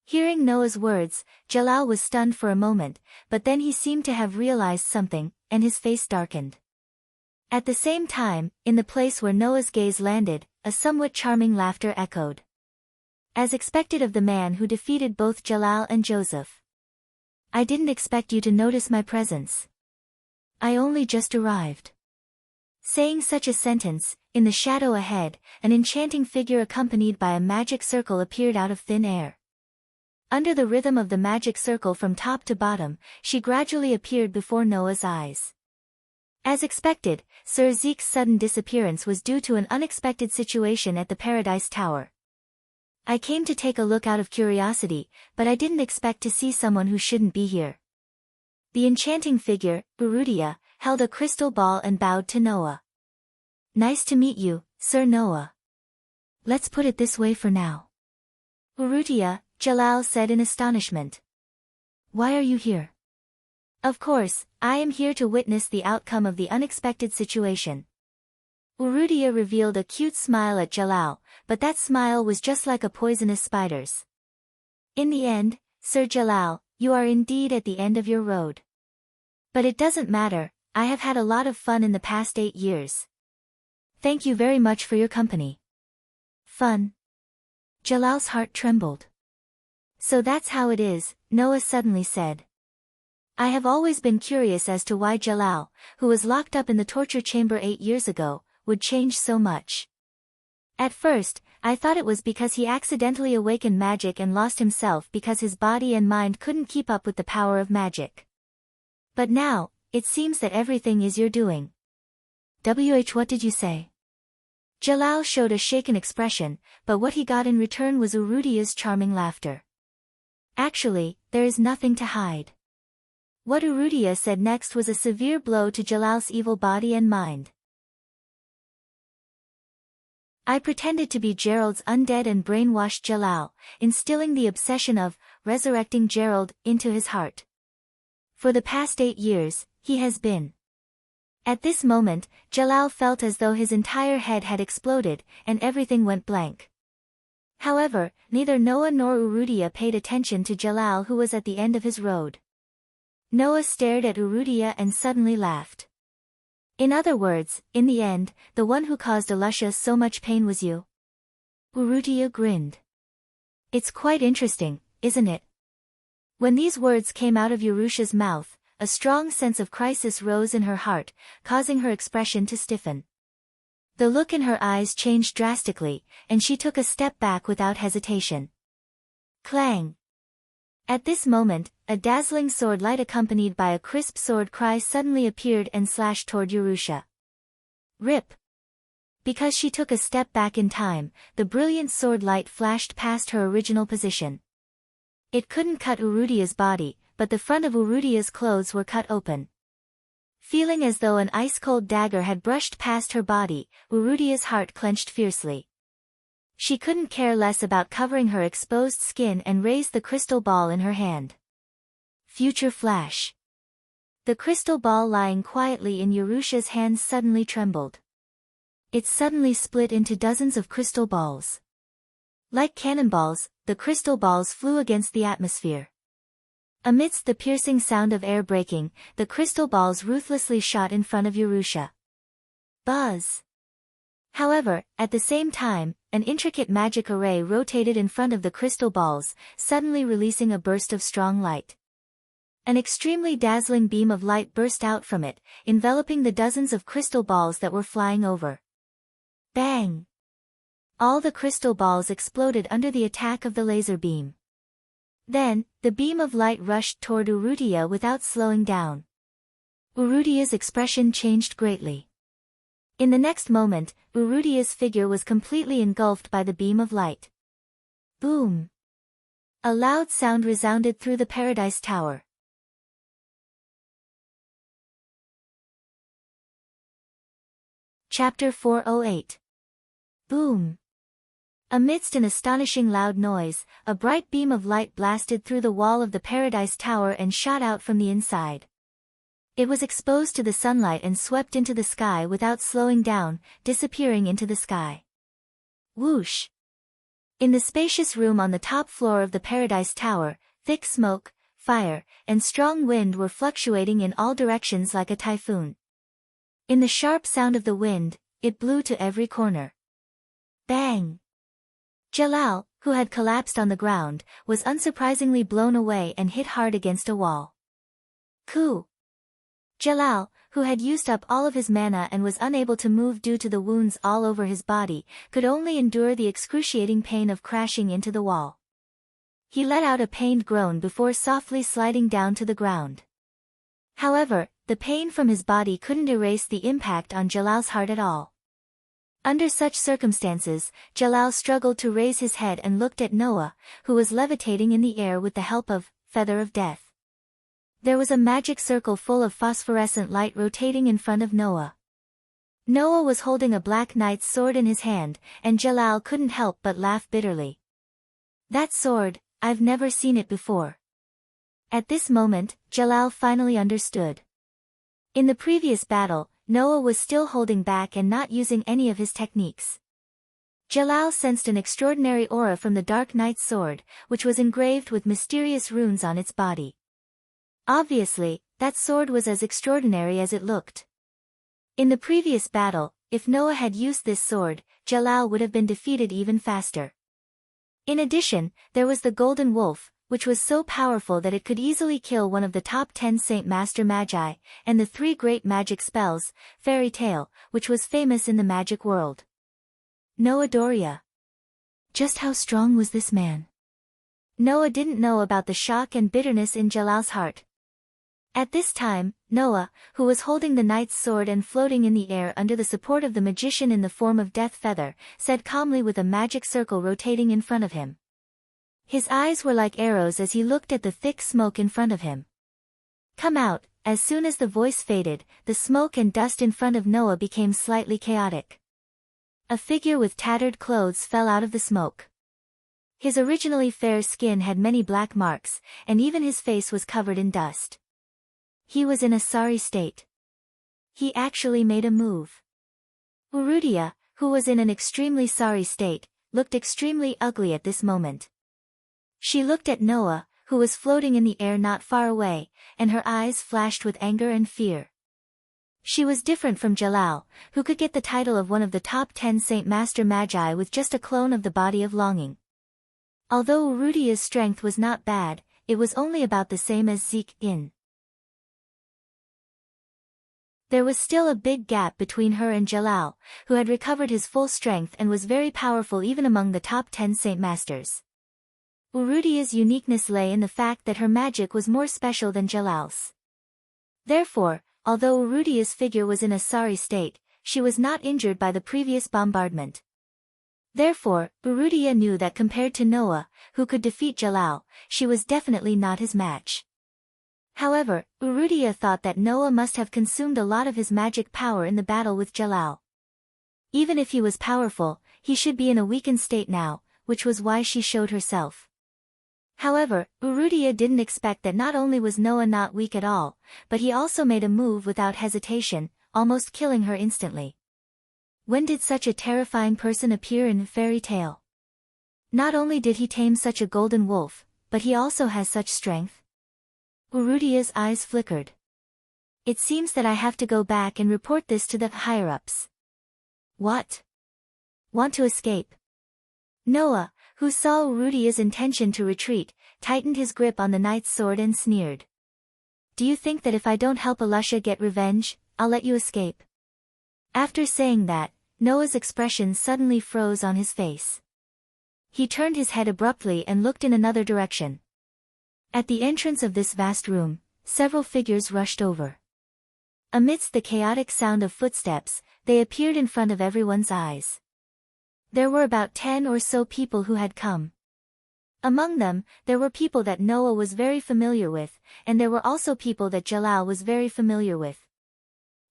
Hearing Noah's words, Jalal was stunned for a moment, but then he seemed to have realized something, and his face darkened. At the same time, in the place where Noah's gaze landed, a somewhat charming laughter echoed. As expected of the man who defeated both Jalal and Joseph. I didn't expect you to notice my presence. I only just arrived. Saying such a sentence, in the shadow ahead, an enchanting figure accompanied by a magic circle appeared out of thin air. Under the rhythm of the magic circle from top to bottom, she gradually appeared before Noah's eyes. As expected, Sir Zeke's sudden disappearance was due to an unexpected situation at the Paradise Tower. I came to take a look out of curiosity, but I didn't expect to see someone who shouldn't be here. The enchanting figure, Urrutia, held a crystal ball and bowed to Noah. Nice to meet you, Sir Noah. Let's put it this way for now. Urrutia, Jalal said in astonishment. Why are you here? Of course, I am here to witness the outcome of the unexpected situation. Urrutia revealed a cute smile at Jalal, but that smile was just like a poisonous spider's. In the end, Sir Jalal, you are indeed at the end of your road. But it doesn't matter, I have had a lot of fun in the past 8 years. Thank you very much for your company. Fun? Jalal's heart trembled. So that's how it is, Noah suddenly said. I have always been curious as to why Jalal, who was locked up in the torture chamber 8 years ago, would change so much. At first, I thought it was because he accidentally awakened magic and lost himself because his body and mind couldn't keep up with the power of magic. But now, it seems that everything is your doing. What did you say? Jalal showed a shaken expression, but what he got in return was Urrutia's charming laughter. Actually, there is nothing to hide. What Urrutia said next was a severe blow to Jalal's evil body and mind. I pretended to be Gerald's undead and brainwashed Jalal, instilling the obsession of resurrecting Gerald into his heart. For the past 8 years, he has been. At this moment, Jalal felt as though his entire head had exploded, and everything went blank. However, neither Noah nor Urrutia paid attention to Jalal, who was at the end of his road. Noah stared at Urrutia and suddenly laughed. In other words, in the end, the one who caused Alusha so much pain was you. Urrutia grinned. It's quite interesting, isn't it? When these words came out of Urrutia's mouth, a strong sense of crisis rose in her heart, causing her expression to stiffen. The look in her eyes changed drastically, and she took a step back without hesitation. Clang! At this moment, a dazzling sword light accompanied by a crisp sword cry suddenly appeared and slashed toward Urrutia. Rip! Because she took a step back in time, the brilliant sword light flashed past her original position. It couldn't cut Urrutia's body, but the front of Urrutia's clothes were cut open. Feeling as though an ice-cold dagger had brushed past her body, Urrutia's heart clenched fiercely. She couldn't care less about covering her exposed skin and raised the crystal ball in her hand. Future flash. The crystal ball lying quietly in Urrutia's hands suddenly trembled. It suddenly split into dozens of crystal balls. Like cannonballs, the crystal balls flew against the atmosphere. Amidst the piercing sound of air breaking, the crystal balls ruthlessly shot in front of Urrutia. Buzz! However, at the same time, an intricate magic array rotated in front of the crystal balls, suddenly releasing a burst of strong light. An extremely dazzling beam of light burst out from it, enveloping the dozens of crystal balls that were flying over. Bang! All the crystal balls exploded under the attack of the laser beam. Then, the beam of light rushed toward Urrutia without slowing down. Urrutia's expression changed greatly. In the next moment, Urrutia's figure was completely engulfed by the beam of light. Boom! A loud sound resounded through the Paradise Tower. Chapter 408. Boom! Amidst an astonishing loud noise, a bright beam of light blasted through the wall of the Paradise Tower and shot out from the inside. It was exposed to the sunlight and swept into the sky without slowing down, disappearing into the sky. Whoosh! In the spacious room on the top floor of the Paradise Tower, thick smoke, fire, and strong wind were fluctuating in all directions like a typhoon. In the sharp sound of the wind, it blew to every corner. Bang! Jalal, who had collapsed on the ground, was unsurprisingly blown away and hit hard against a wall. Coo! Jalal, who had used up all of his mana and was unable to move due to the wounds all over his body, could only endure the excruciating pain of crashing into the wall. He let out a pained groan before softly sliding down to the ground. However, the pain from his body couldn't erase the impact on Jalal's heart at all. Under such circumstances, Jalal struggled to raise his head and looked at Noah, who was levitating in the air with the help of Feather of Death. There was a magic circle full of phosphorescent light rotating in front of Noah. Noah was holding a black knight's sword in his hand, and Jalal couldn't help but laugh bitterly. That sword, I've never seen it before. At this moment, Jalal finally understood. In the previous battle, Noah was still holding back and not using any of his techniques. Jalal sensed an extraordinary aura from the Dark Knight's sword, which was engraved with mysterious runes on its body. Obviously, that sword was as extraordinary as it looked. In the previous battle, if Noah had used this sword, Jalal would have been defeated even faster. In addition, there was the Golden Wolf, which was so powerful that it could easily kill one of the top 10 Saint Master Magi, and the 3 great magic spells, Fairy Tale, which was famous in the magic world. Noah Doria. Just how strong was this man? Noah didn't know about the shock and bitterness in Jalal's heart. At this time, Noah, who was holding the knight's sword and floating in the air under the support of the magician in the form of Death Feather, said calmly with a magic circle rotating in front of him. His eyes were like arrows as he looked at the thick smoke in front of him. Come out. As soon as the voice faded, the smoke and dust in front of Noah became slightly chaotic. A figure with tattered clothes fell out of the smoke. His originally fair skin had many black marks, and even his face was covered in dust. He was in a sorry state. He actually made a move. Urudia, who was in an extremely sorry state, looked extremely ugly at this moment. She looked at Noah, who was floating in the air not far away, and her eyes flashed with anger and fear. She was different from Jalal, who could get the title of one of the top 10 Saint Master Magi with just a clone of the body of longing. Although Urudia's strength was not bad, it was only about the same as Zeke-in. There was still a big gap between her and Jalal, who had recovered his full strength and was very powerful even among the top 10 Saint Masters. Urudia's uniqueness lay in the fact that her magic was more special than Jalal's. Therefore, although Urudia's figure was in a sorry state, she was not injured by the previous bombardment. Therefore, Urudia knew that compared to Noah, who could defeat Jalal, she was definitely not his match. However, Urudia thought that Noah must have consumed a lot of his magic power in the battle with Jalal. Even if he was powerful, he should be in a weakened state now, which was why she showed herself. However, Urudia didn't expect that not only was Noah not weak at all, but he also made a move without hesitation, almost killing her instantly. When did such a terrifying person appear in Fairy Tale? Not only did he tame such a golden wolf, but he also has such strength. Urudia's eyes flickered. It seems that I have to go back and report this to the higher-ups. What? Want to escape? Noah, who saw Urudia's intention to retreat, tightened his grip on the knight's sword and sneered. Do you think that if I don't help Alusha get revenge, I'll let you escape? After saying that, Noah's expression suddenly froze on his face. He turned his head abruptly and looked in another direction. At the entrance of this vast room, several figures rushed over. Amidst the chaotic sound of footsteps, they appeared in front of everyone's eyes. There were about 10 or so people who had come. Among them, there were people that Noah was very familiar with, and there were also people that Jalal was very familiar with.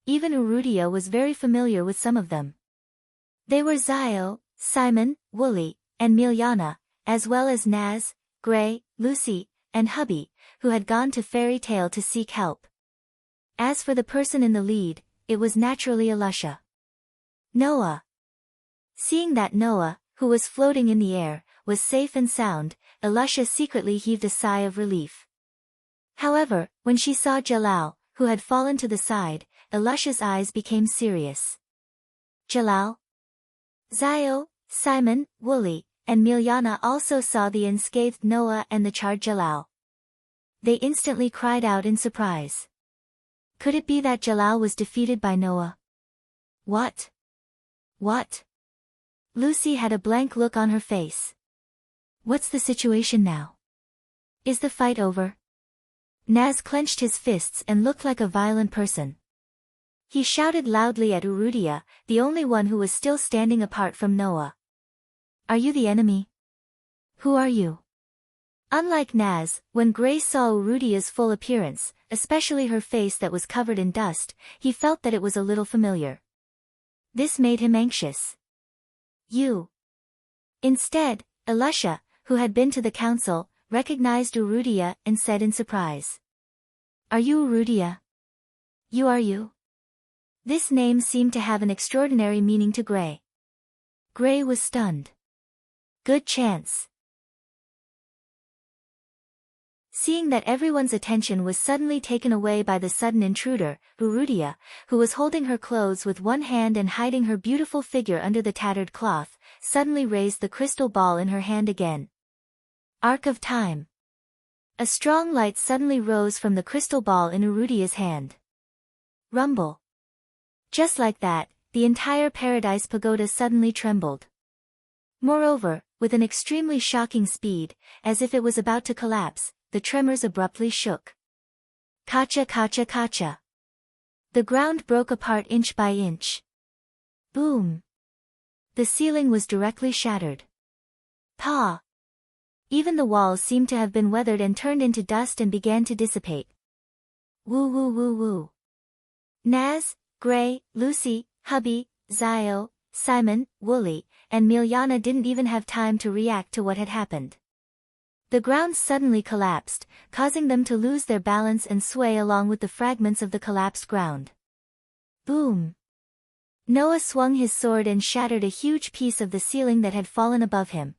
Even Urudia was very familiar with some of them. They were Zio, Simon, Wooly, and Milyana, as well as Naz, Gray, Lucy, and Hubby, who had gone to Fairy Tale to seek help. As for the person in the lead, it was naturally Alusha. Noah. Seeing that Noah, who was floating in the air, was safe and sound, Alusha secretly heaved a sigh of relief. However, when she saw Jalal, who had fallen to the side, Alusha's eyes became serious. Jalal? Zio, Simon, Wooly, and Milyana also saw the unscathed Noah and the charred Jalal. They instantly cried out in surprise. Could it be that Jalal was defeated by Noah? What? What? Lucy had a blank look on her face. What's the situation now? Is the fight over? Naz clenched his fists and looked like a violent person. He shouted loudly at Urudia, the only one who was still standing apart from Noah. Are you the enemy? Who are you? Unlike Naz, when Gray saw Urudia's full appearance, especially her face that was covered in dust, he felt that it was a little familiar. This made him anxious. You. Instead, Elisha, who had been to the council, recognized Urudia and said in surprise. Are you Urudia? You are you? This name seemed to have an extraordinary meaning to Gray. Gray was stunned. Good chance. Seeing that everyone's attention was suddenly taken away by the sudden intruder, Urudia, who was holding her clothes with one hand and hiding her beautiful figure under the tattered cloth, suddenly raised the crystal ball in her hand again. Arc of time. A strong light suddenly rose from the crystal ball in Urudia's hand. Rumble. Just like that, the entire Paradise Pagoda suddenly trembled. Moreover, with an extremely shocking speed, as if it was about to collapse, the tremors abruptly shook. Kacha kacha kacha. The ground broke apart inch by inch. Boom. The ceiling was directly shattered. Pa. Even the walls seemed to have been weathered and turned into dust and began to dissipate. Woo woo woo woo. Naz, Gray, Lucy, Hubby, Zio, Simon, Wooly, and Miljana didn't even have time to react to what had happened. The ground suddenly collapsed, causing them to lose their balance and sway along with the fragments of the collapsed ground. Boom! Noah swung his sword and shattered a huge piece of the ceiling that had fallen above him.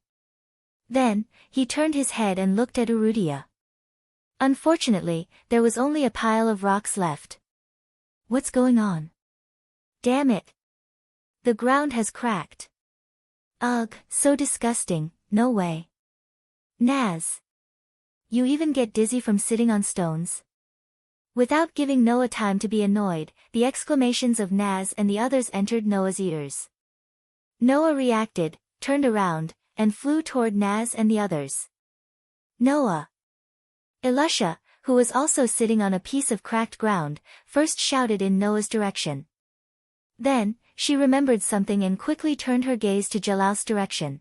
Then, he turned his head and looked at Urudia. Unfortunately, there was only a pile of rocks left. What's going on? Damn it! The ground has cracked. Ugh, so disgusting, no way. Naz. You even get dizzy from sitting on stones? Without giving Noah time to be annoyed, the exclamations of Naz and the others entered Noah's ears. Noah reacted, turned around, and flew toward Naz and the others. Noah. Elisha, who was also sitting on a piece of cracked ground, first shouted in Noah's direction. Then, she remembered something and quickly turned her gaze to Jalal's direction.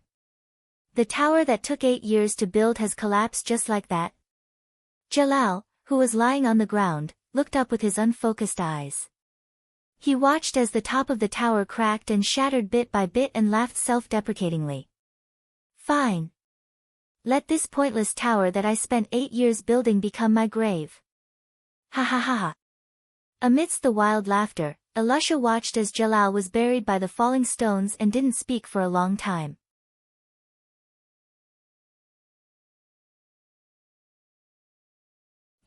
The tower that took 8 years to build has collapsed just like that. Jalal, who was lying on the ground, looked up with his unfocused eyes. He watched as the top of the tower cracked and shattered bit by bit and laughed self-deprecatingly. Fine. Let this pointless tower that I spent 8 years building become my grave. Ha ha ha ha. Amidst the wild laughter, Elisha watched as Jalal was buried by the falling stones and didn't speak for a long time.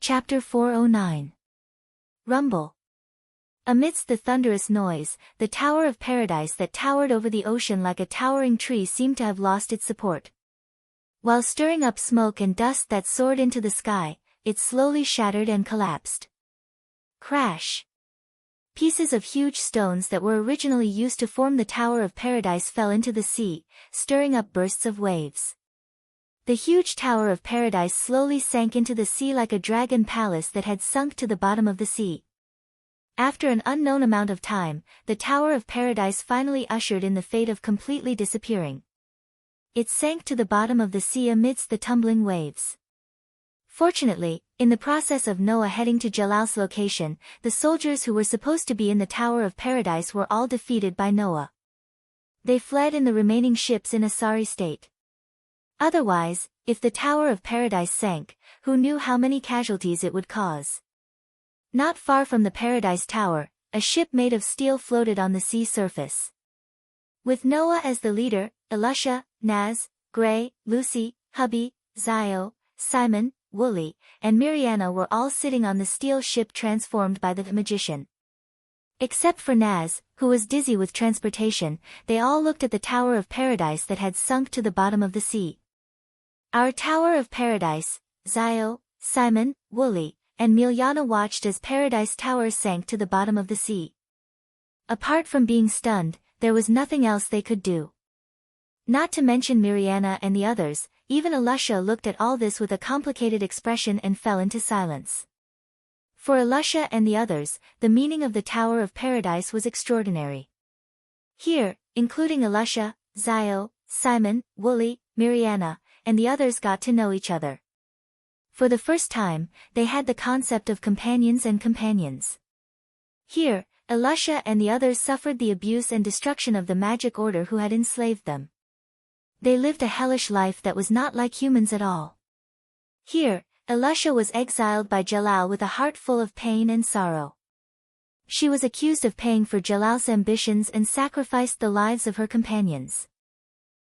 Chapter 409. Rumble. Amidst the thunderous noise, the Tower of Paradise that towered over the ocean like a towering tree seemed to have lost its support. While stirring up smoke and dust that soared into the sky, it slowly shattered and collapsed. Crash. Pieces of huge stones that were originally used to form the Tower of Paradise fell into the sea, stirring up bursts of waves. The huge Tower of Paradise slowly sank into the sea like a dragon palace that had sunk to the bottom of the sea. After an unknown amount of time, the Tower of Paradise finally ushered in the fate of completely disappearing. It sank to the bottom of the sea amidst the tumbling waves. Fortunately, in the process of Noah heading to Jalal's location, the soldiers who were supposed to be in the Tower of Paradise were all defeated by Noah. They fled in the remaining ships in a sorry state. Otherwise, if the Tower of Paradise sank, who knew how many casualties it would cause? Not far from the Paradise Tower, a ship made of steel floated on the sea surface. With Noah as the leader, Elisha, Naz, Gray, Lucy, Hubby, Zio, Simon, Wooly, and Miriana were all sitting on the steel ship transformed by the magician. Except for Naz, who was dizzy with transportation, they all looked at the Tower of Paradise that had sunk to the bottom of the sea. Our Tower of Paradise, Zio, Simon, Wooly, and Miljana watched as Paradise Tower sank to the bottom of the sea. Apart from being stunned, there was nothing else they could do. Not to mention Miriana and the others, even Elisha looked at all this with a complicated expression and fell into silence. For Elisha and the others, the meaning of the Tower of Paradise was extraordinary. Here, including Elisha, Zio, Simon, Wooly, Mariana, and the others got to know each other. For the first time, they had the concept of companions and companions. Here, Elisha and the others suffered the abuse and destruction of the magic order who had enslaved them. They lived a hellish life that was not like humans at all. Here, Elisha was exiled by Jalal with a heart full of pain and sorrow. She was accused of paying for Jalal's ambitions and sacrificed the lives of her companions.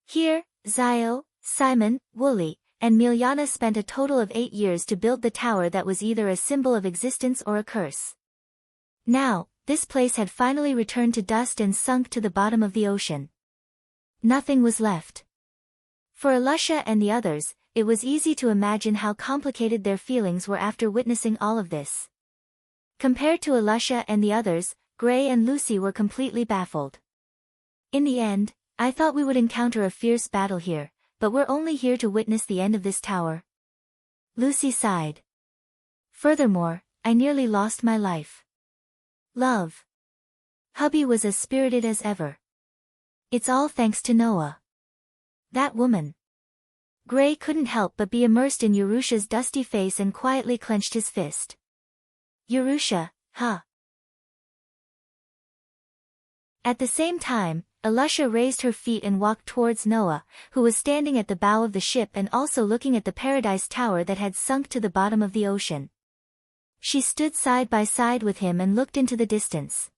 Here, Zio, Simon, Wooly, and Milyana spent a total of 8 years to build the tower that was either a symbol of existence or a curse. Now, this place had finally returned to dust and sunk to the bottom of the ocean. Nothing was left. For Elisha and the others, it was easy to imagine how complicated their feelings were after witnessing all of this. Compared to Elisha and the others, Gray and Lucy were completely baffled. In the end, I thought we would encounter a fierce battle here, but we're only here to witness the end of this tower. Lucy sighed. Furthermore, I nearly lost my life. Love. Hubby was as spirited as ever. It's all thanks to Noah. That woman. Gray couldn't help but be immersed in Urusha's dusty face and quietly clenched his fist. Urusha, huh? At the same time, Elisha raised her feet and walked towards Noah, who was standing at the bow of the ship and also looking at the Paradise Tower that had sunk to the bottom of the ocean. She stood side by side with him and looked into the distance.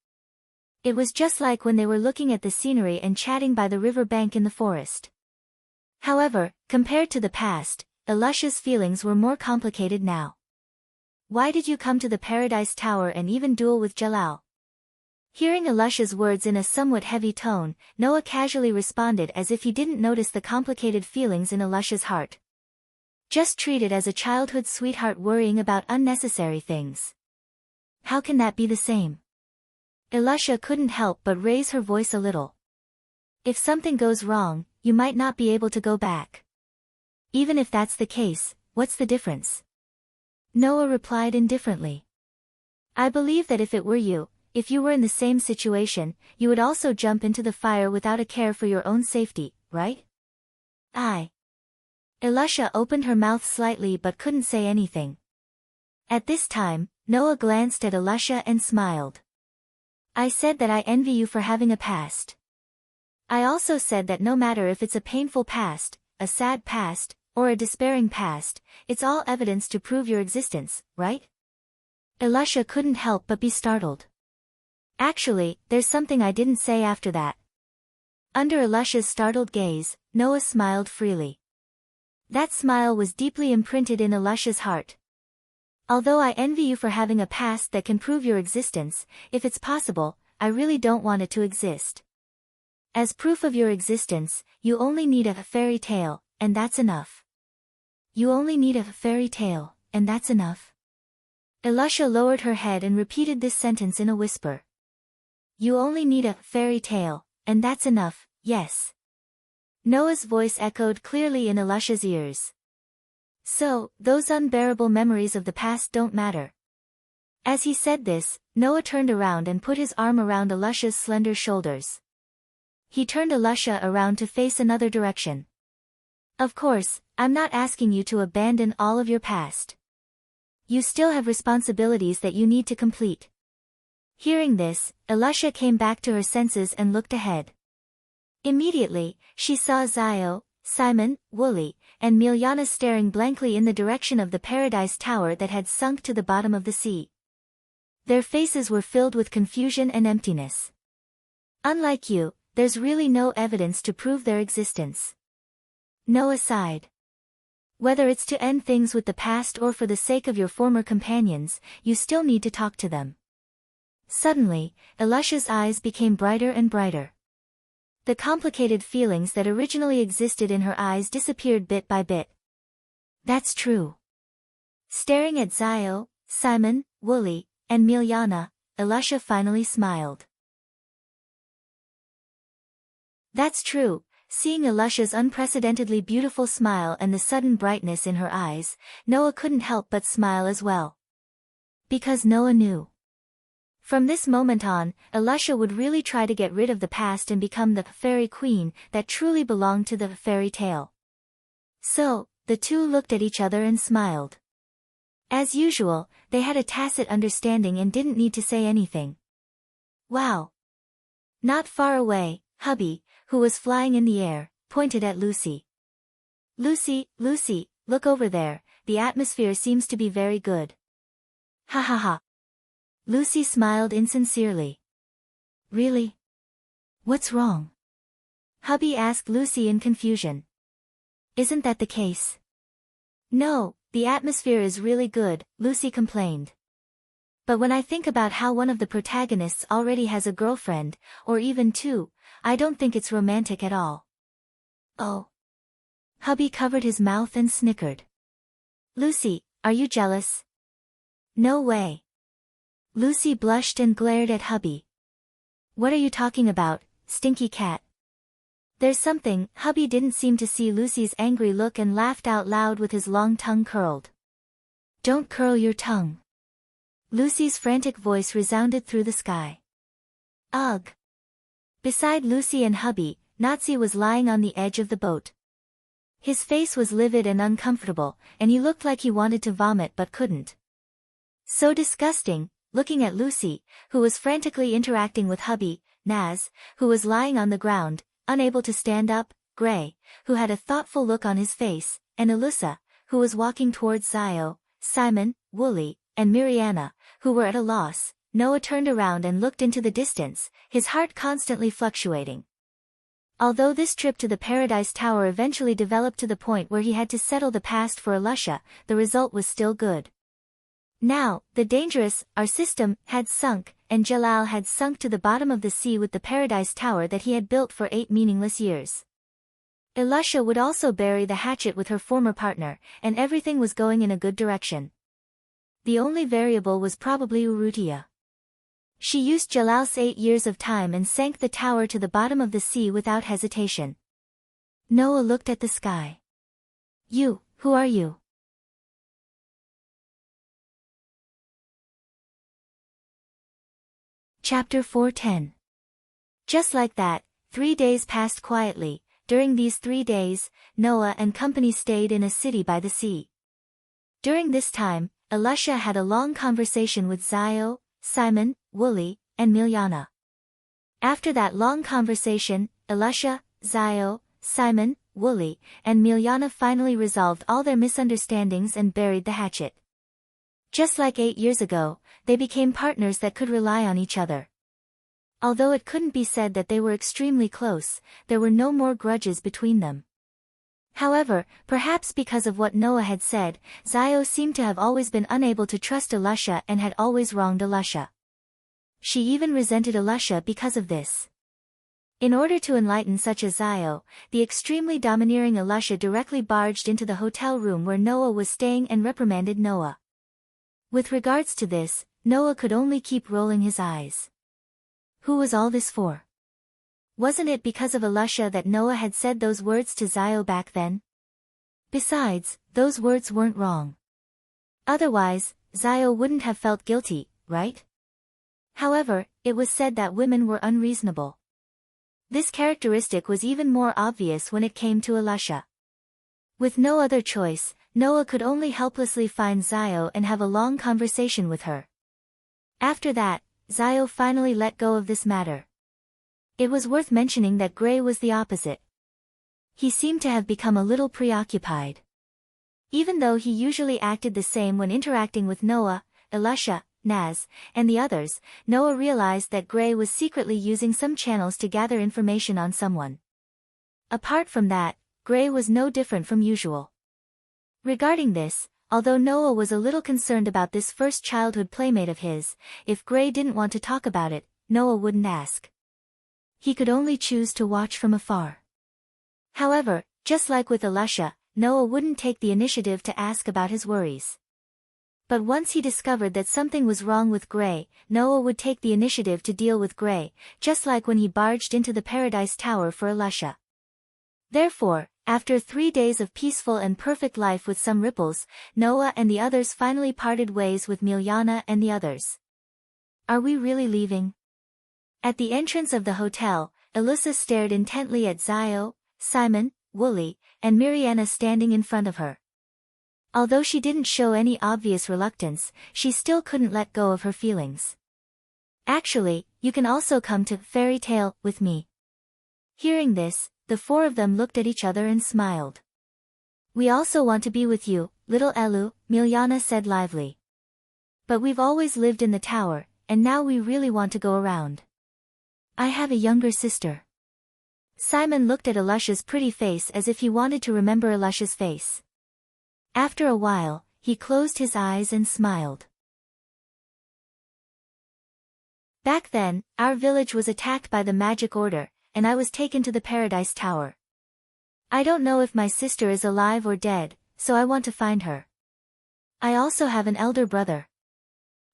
It was just like when they were looking at the scenery and chatting by the river bank in the forest. However, compared to the past, Elisha's feelings were more complicated now. Why did you come to the Paradise Tower and even duel with Jalal? Hearing Elisha's words in a somewhat heavy tone, Noah casually responded as if he didn't notice the complicated feelings in Elisha's heart. Just treat it as a childhood sweetheart worrying about unnecessary things. How can that be the same? Elisha couldn't help but raise her voice a little. If something goes wrong, you might not be able to go back. Even if that's the case, what's the difference? Noah replied indifferently. I believe that if it were you, if you were in the same situation, you would also jump into the fire without a care for your own safety, right? Elisha opened her mouth slightly but couldn't say anything. At this time, Noah glanced at Elisha and smiled. I said that I envy you for having a past. I also said that no matter if it's a painful past, a sad past, or a despairing past, it's all evidence to prove your existence, right? Elisha couldn't help but be startled. Actually, there's something I didn't say after that. Under Elisha's startled gaze, Noah smiled freely. That smile was deeply imprinted in Elisha's heart. Although I envy you for having a past that can prove your existence, if it's possible, I really don't want it to exist. As proof of your existence, you only need a fairy tale, and that's enough. You only need a fairy tale, and that's enough. Elisha lowered her head and repeated this sentence in a whisper. You only need a fairy tale, and that's enough, yes. Noah's voice echoed clearly in Elisha's ears. So, those unbearable memories of the past don't matter. As he said this, Noah turned around and put his arm around Elisha's slender shoulders. He turned Elisha around to face another direction. Of course, I'm not asking you to abandon all of your past. You still have responsibilities that you need to complete. Hearing this, Elisha came back to her senses and looked ahead. Immediately, she saw Zio, Simon, Wooly, and Milyana staring blankly in the direction of the Paradise Tower that had sunk to the bottom of the sea. Their faces were filled with confusion and emptiness. Unlike you, there's really no evidence to prove their existence. Noah sighed. Whether it's to end things with the past or for the sake of your former companions, you still need to talk to them. Suddenly, Elisha's eyes became brighter and brighter. The complicated feelings that originally existed in her eyes disappeared bit by bit. That's true. Staring at Zio, Simon, Wooly, and Milyana, Elisha finally smiled. That's true. Seeing Elisha's unprecedentedly beautiful smile and the sudden brightness in her eyes, Noah couldn't help but smile as well. Because Noah knew. From this moment on, Elisha would really try to get rid of the past and become the fairy queen that truly belonged to the fairy tale. So, the two looked at each other and smiled. As usual, they had a tacit understanding and didn't need to say anything. Wow! Not far away, Hubby, who was flying in the air, pointed at Lucy. Lucy, Lucy, look over there, the atmosphere seems to be very good. Ha ha ha. Lucy smiled insincerely. Really? What's wrong? Hubby asked Lucy in confusion. Isn't that the case? No, the atmosphere is really good, Lucy complained. But when I think about how one of the protagonists already has a girlfriend, or even two, I don't think it's romantic at all. Oh. Hubby covered his mouth and snickered. Lucy, are you jealous? No way. Lucy blushed and glared at Hubby. What are you talking about, stinky cat? There's something. Hubby didn't seem to see Lucy's angry look and laughed out loud with his long tongue curled. Don't curl your tongue. Lucy's frantic voice resounded through the sky. Ugh. Beside Lucy and Hubby, Nazi was lying on the edge of the boat. His face was livid and uncomfortable, and he looked like he wanted to vomit but couldn't. So disgusting. Looking at Lucy, who was frantically interacting with Hubby, Naz, who was lying on the ground, unable to stand up, Gray, who had a thoughtful look on his face, and Alyssa, who was walking towards Zio, Simon, Wooly, and Mariana, who were at a loss. Noah turned around and looked into the distance, his heart constantly fluctuating. Although this trip to the Paradise Tower eventually developed to the point where he had to settle the past for Elisha, the result was still good. Now, the dangerous, our system, had sunk, and Jalal had sunk to the bottom of the sea with the Paradise Tower that he had built for 8 meaningless years. Elisha would also bury the hatchet with her former partner, and everything was going in a good direction. The only variable was probably Urrutia. She used Jalal's 8 years of time and sank the tower to the bottom of the sea without hesitation. Noah looked at the sky. You, who are you? Chapter 4:10. Just like that, 3 days passed quietly. During these 3 days, Noah and company stayed in a city by the sea. During this time, Elisha had a long conversation with Zio, Simon, Wooly, and Milyana. After that long conversation, Elisha, Zio, Simon, Wooly, and Milyana finally resolved all their misunderstandings and buried the hatchet. Just like 8 years ago, they became partners that could rely on each other. Although it couldn't be said that they were extremely close, there were no more grudges between them. However, perhaps because of what Noah had said, Zio seemed to have always been unable to trust Elisha and had always wronged Elisha. She even resented Elisha because of this. In order to enlighten such a Zio, the extremely domineering Elisha directly barged into the hotel room where Noah was staying and reprimanded Noah. With regards to this, Noah could only keep rolling his eyes. Who was all this for? Wasn't it because of Elisha that Noah had said those words to Zio back then? Besides, those words weren't wrong. Otherwise, Zio wouldn't have felt guilty, right? However, it was said that women were unreasonable. This characteristic was even more obvious when it came to Elisha. With no other choice, Noah could only helplessly find Zio and have a long conversation with her. After that, Zio finally let go of this matter. It was worth mentioning that Gray was the opposite. He seemed to have become a little preoccupied. Even though he usually acted the same when interacting with Noah, Elisha, Naz, and the others, Noah realized that Gray was secretly using some channels to gather information on someone. Apart from that, Gray was no different from usual. Regarding this, although Noah was a little concerned about this first childhood playmate of his, if Gray didn't want to talk about it, Noah wouldn't ask. He could only choose to watch from afar. However, just like with Elisha, Noah wouldn't take the initiative to ask about his worries. But once he discovered that something was wrong with Gray, Noah would take the initiative to deal with Gray, just like when he barged into the Paradise Tower for Elisha. Therefore, After 3 days of peaceful and perfect life with some ripples, Noah and the others finally parted ways with Miljana and the others. Are we really leaving? At the entrance of the hotel, Elissa stared intently at Zio, Simon, Wooly, and Miriana standing in front of her. Although she didn't show any obvious reluctance, she still couldn't let go of her feelings. Actually, you can also come to Fairy Tale with me. Hearing this, the 4 of them looked at each other and smiled. We also want to be with you, little Elu, Miljana said lively. But we've always lived in the tower, and now we really want to go around. I have a younger sister. Simon looked at Elisha's pretty face as if he wanted to remember Elisha's face. After a while, he closed his eyes and smiled. Back then, our village was attacked by the magic order, and I was taken to the Paradise Tower. I don't know if my sister is alive or dead, so I want to find her. I also have an elder brother.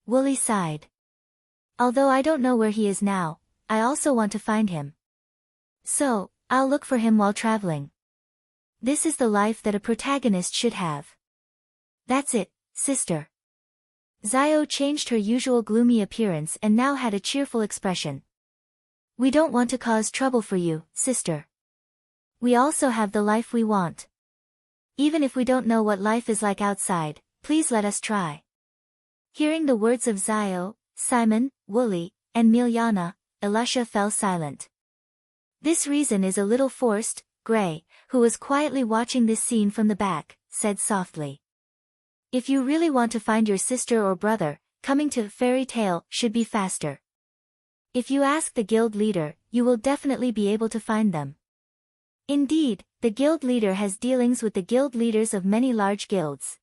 Wooly sighed. Although I don't know where he is now, I also want to find him. So, I'll look for him while traveling. This is the life that a protagonist should have. That's it, sister. Zio changed her usual gloomy appearance and now had a cheerful expression. We don't want to cause trouble for you, sister. We also have the life we want. Even if we don't know what life is like outside, please let us try. Hearing the words of Zio, Simon, Wooly, and Miljana, Elisha fell silent. This reason is a little forced, Gray, who was quietly watching this scene from the back, said softly. If you really want to find your sister or brother, coming to Fairy Tale should be faster. If you ask the guild leader, you will definitely be able to find them. Indeed, the guild leader has dealings with the guild leaders of many large guilds.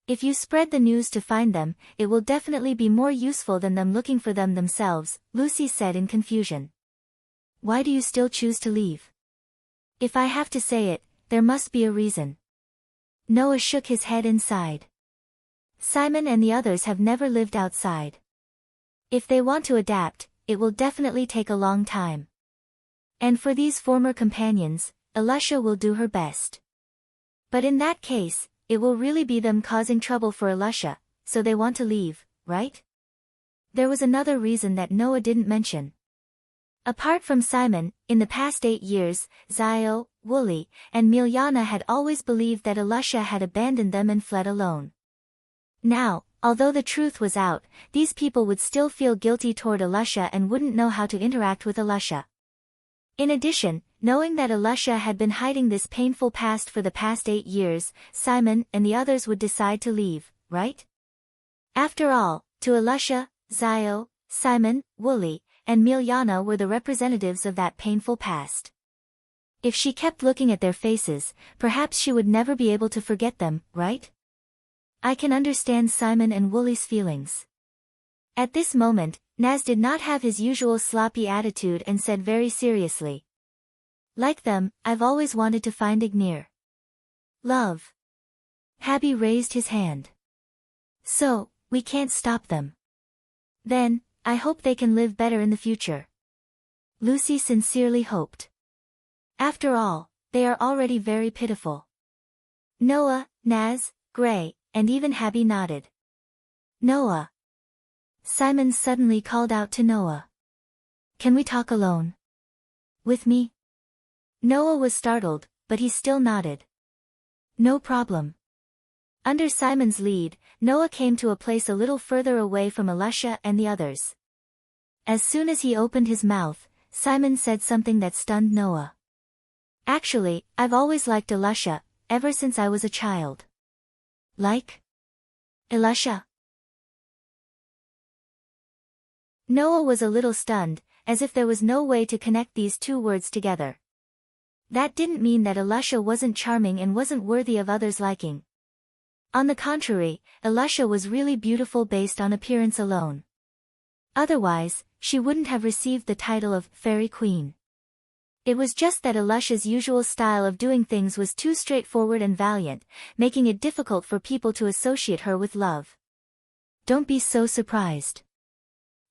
If you spread the news to find them, it will definitely be more useful than them looking for them themselves, Lucy said in confusion. Why do you still choose to leave? If I have to say it, there must be a reason. Noah shook his head and sighed. Simon and the others have never lived outside. If they want to adapt, it will definitely take a long time. And for these former companions, Elisha will do her best. But in that case, it will really be them causing trouble for Elisha, so they want to leave, right? There was another reason that Noah didn't mention. Apart from Simon, in the past 8 years, Zio, Wooly, and Miljana had always believed that Elisha had abandoned them and fled alone. Now, although the truth was out, these people would still feel guilty toward Elisha and wouldn't know how to interact with Elisha. In addition, knowing that Elisha had been hiding this painful past for the past 8 years, Simon and the others would decide to leave, right? After all, to Elisha, Zio, Simon, Wooly, and Miljana were the representatives of that painful past. If she kept looking at their faces, perhaps she would never be able to forget them, right? I can understand Simon and Wooly's feelings. At this moment, Naz did not have his usual sloppy attitude and said very seriously. Like them, I've always wanted to find Ignir. Love. Habby raised his hand. So, we can't stop them. Then, I hope they can live better in the future. Lucy sincerely hoped. After all, they are already very pitiful. Noah, Naz, Gray, and even Habby nodded. Noah. Simon suddenly called out to Noah. Can we talk alone? With me? Noah was startled, but he still nodded. No problem. Under Simon's lead, Noah came to a place a little further away from Elisha and the others. As soon as he opened his mouth, Simon said something that stunned Noah. Actually, I've always liked Elisha, ever since I was a child. Like? Elisha? Noah was a little stunned, as if there was no way to connect these two words together. That didn't mean that Elisha wasn't charming and wasn't worthy of others' liking. On the contrary, Elisha was really beautiful based on appearance alone. Otherwise, she wouldn't have received the title of Fairy Queen. It was just that Elisha's usual style of doing things was too straightforward and valiant, making it difficult for people to associate her with love. Don't be so surprised.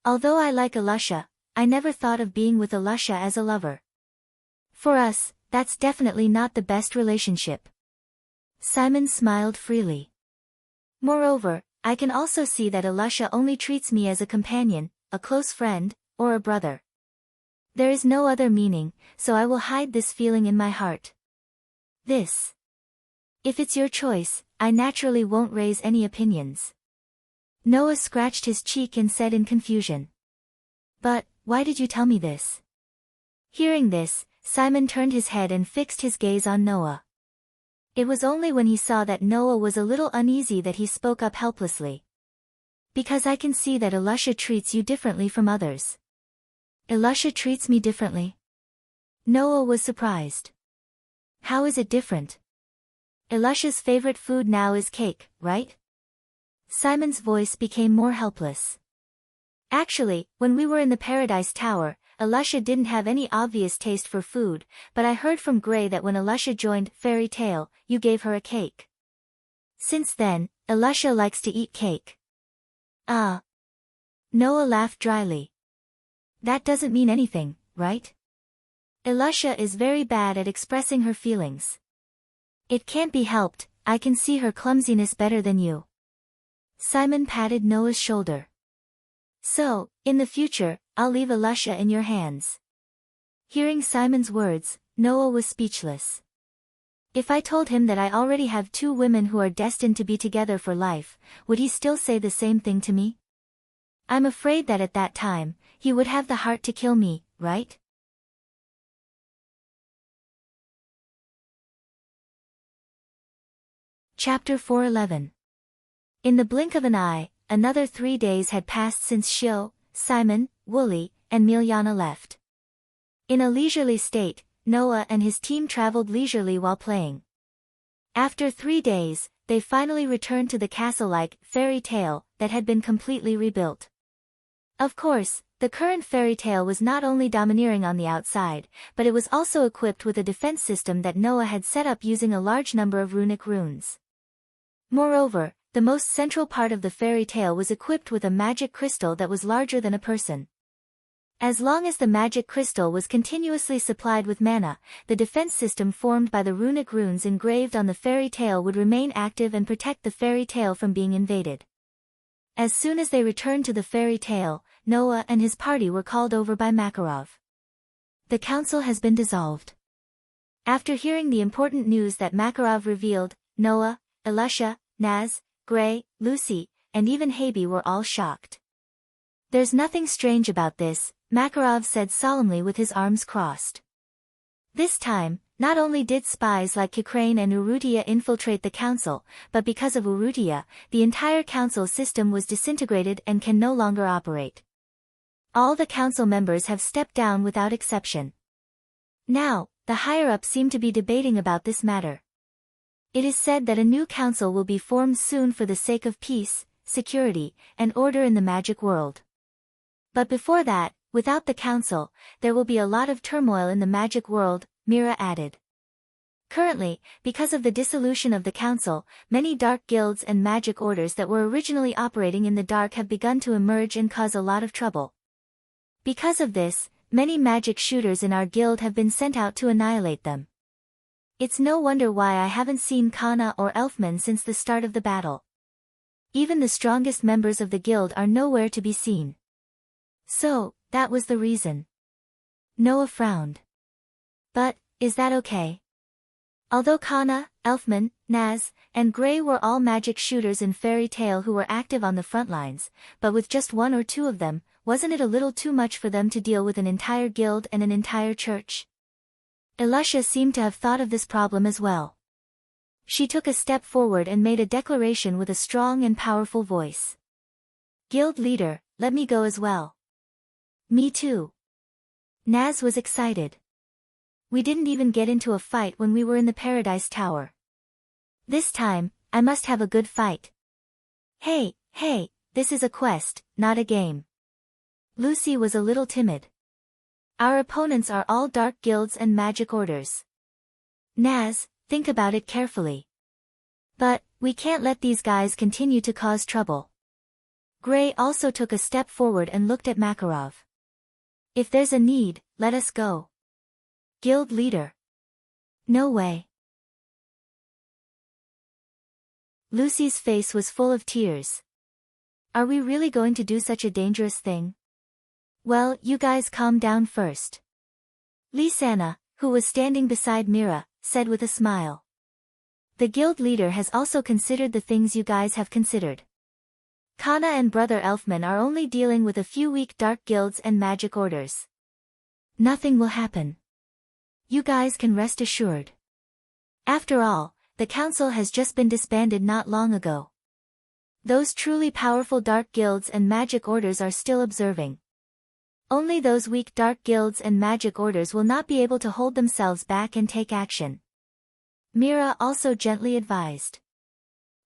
Although I like Elisha, I never thought of being with Elisha as a lover. For us, that's definitely not the best relationship. Simon smiled freely. Moreover, I can also see that Elisha only treats me as a companion, a close friend, or a brother. There is no other meaning, so I will hide this feeling in my heart. This. If it's your choice, I naturally won't raise any opinions. Noah scratched his cheek and said in confusion. But, why did you tell me this? Hearing this, Simon turned his head and fixed his gaze on Noah. It was only when he saw that Noah was a little uneasy that he spoke up helplessly. Because I can see that Elisha treats you differently from others. Elisha treats me differently? Noah was surprised. How is it different? Elisha's favorite food now is cake, right? Simon's voice became more helpless. Actually, when we were in the Paradise Tower, Elisha didn't have any obvious taste for food, but I heard from Gray that when Elisha joined Fairy Tale, you gave her a cake. Since then, Elisha likes to eat cake. Ah. Noah laughed dryly. That doesn't mean anything, right? Elisha is very bad at expressing her feelings. It can't be helped, I can see her clumsiness better than you. Simon patted Noah's shoulder. So, in the future, I'll leave Elisha in your hands. Hearing Simon's words, Noah was speechless. If I told him that I already have 2 women who are destined to be together for life, would he still say the same thing to me? I'm afraid that at that time, he would have the heart to kill me, right? Chapter 4:11. In the blink of an eye, another 3 days had passed since Shio, Simon, Wooly, and Miljana left. In a leisurely state, Noah and his team traveled leisurely while playing. After 3 days, they finally returned to the castle-like Fairy Tale that had been completely rebuilt. Of course, the current Fairy Tale was not only domineering on the outside, but it was also equipped with a defense system that Noah had set up using a large number of runic runes. Moreover, the most central part of the fairy tale was equipped with a magic crystal that was larger than a person. As long as the magic crystal was continuously supplied with mana, the defense system formed by the runic runes engraved on the fairy tale would remain active and protect the fairy tale from being invaded. As soon as they returned to the fairy tale, Noah and his party were called over by Makarov. The council has been dissolved. After hearing the important news that Makarov revealed, Noah, Elisha, Naz, Gray, Lucy, and even Habe were all shocked. There's nothing strange about this, Makarov said solemnly with his arms crossed. This time, not only did spies like Cochrane and Urrutia infiltrate the council, but because of Urrutia, the entire council system was disintegrated and can no longer operate. All the council members have stepped down without exception. Now, the higher-ups seem to be debating about this matter. It is said that a new council will be formed soon for the sake of peace, security, and order in the magic world. But before that, without the council, there will be a lot of turmoil in the magic world, Mira added. Currently, because of the dissolution of the council, many dark guilds and magic orders that were originally operating in the dark have begun to emerge and cause a lot of trouble. Because of this, many magic shooters in our guild have been sent out to annihilate them. It's no wonder why I haven't seen Kana or Elfman since the start of the battle. Even the strongest members of the guild are nowhere to be seen. So, that was the reason. Noah frowned. But, is that okay? Although Kana, Elfman, Naz, and Gray were all magic shooters in Fairy Tale who were active on the front lines, but with just 1 or 2 of them, wasn't it a little too much for them to deal with an entire guild and an entire church? Elisha seemed to have thought of this problem as well. She took a step forward and made a declaration with a strong and powerful voice. Guild leader, let me go as well. Me too. Naz was excited. We didn't even get into a fight when we were in the Paradise Tower. This time, I must have a good fight. Hey, this is a quest, not a game. Lucy was a little timid. Our opponents are all dark guilds and magic orders. Naz, think about it carefully. But, we can't let these guys continue to cause trouble. Gray also took a step forward and looked at Makarov. If there's a need, let us go. Guild leader. No way. Lucy's face was full of tears. Are we really going to do such a dangerous thing? Well, you guys calm down first. Lysana, who was standing beside Mira, said with a smile. The guild leader has also considered the things you guys have considered. Kana and Brother Elfman are only dealing with a few weak dark guilds and magic orders. Nothing will happen. You guys can rest assured. After all, the council has just been disbanded not long ago. Those truly powerful dark guilds and magic orders are still observing. Only those weak dark guilds and magic orders will not be able to hold themselves back and take action. Mira also gently advised.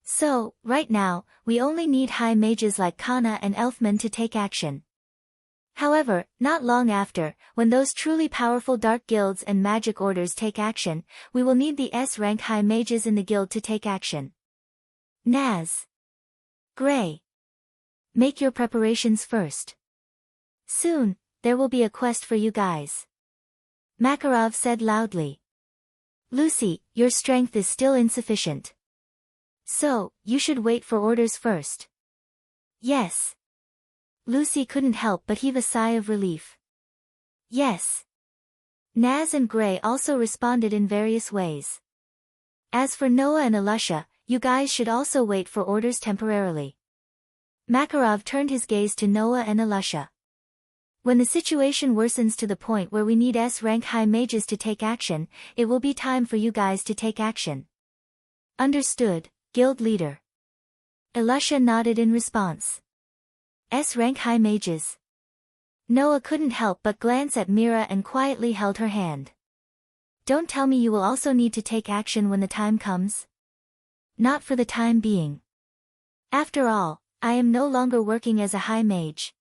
So, right now, we only need high mages like Kana and Elfman to take action. However, not long after, when those truly powerful dark guilds and magic orders take action, we will need the S-rank high mages in the guild to take action. Naz. Gray. Make your preparations first. Soon, there will be a quest for you guys. Makarov said loudly. Lucy, your strength is still insufficient. So, you should wait for orders first. Yes. Lucy couldn't help but heave a sigh of relief. Yes. Naz and Gray also responded in various ways. As for Noah and Alusha, you guys should also wait for orders temporarily. Makarov turned his gaze to Noah and Alusha. When the situation worsens to the point where we need S-rank high mages to take action, it will be time for you guys to take action. Understood, guild leader. Alusha nodded in response. S-rank high mages. Noah couldn't help but glance at Mira and quietly held her hand. Don't tell me you will also need to take action when the time comes? Not for the time being. After all, I am no longer working as a high mage.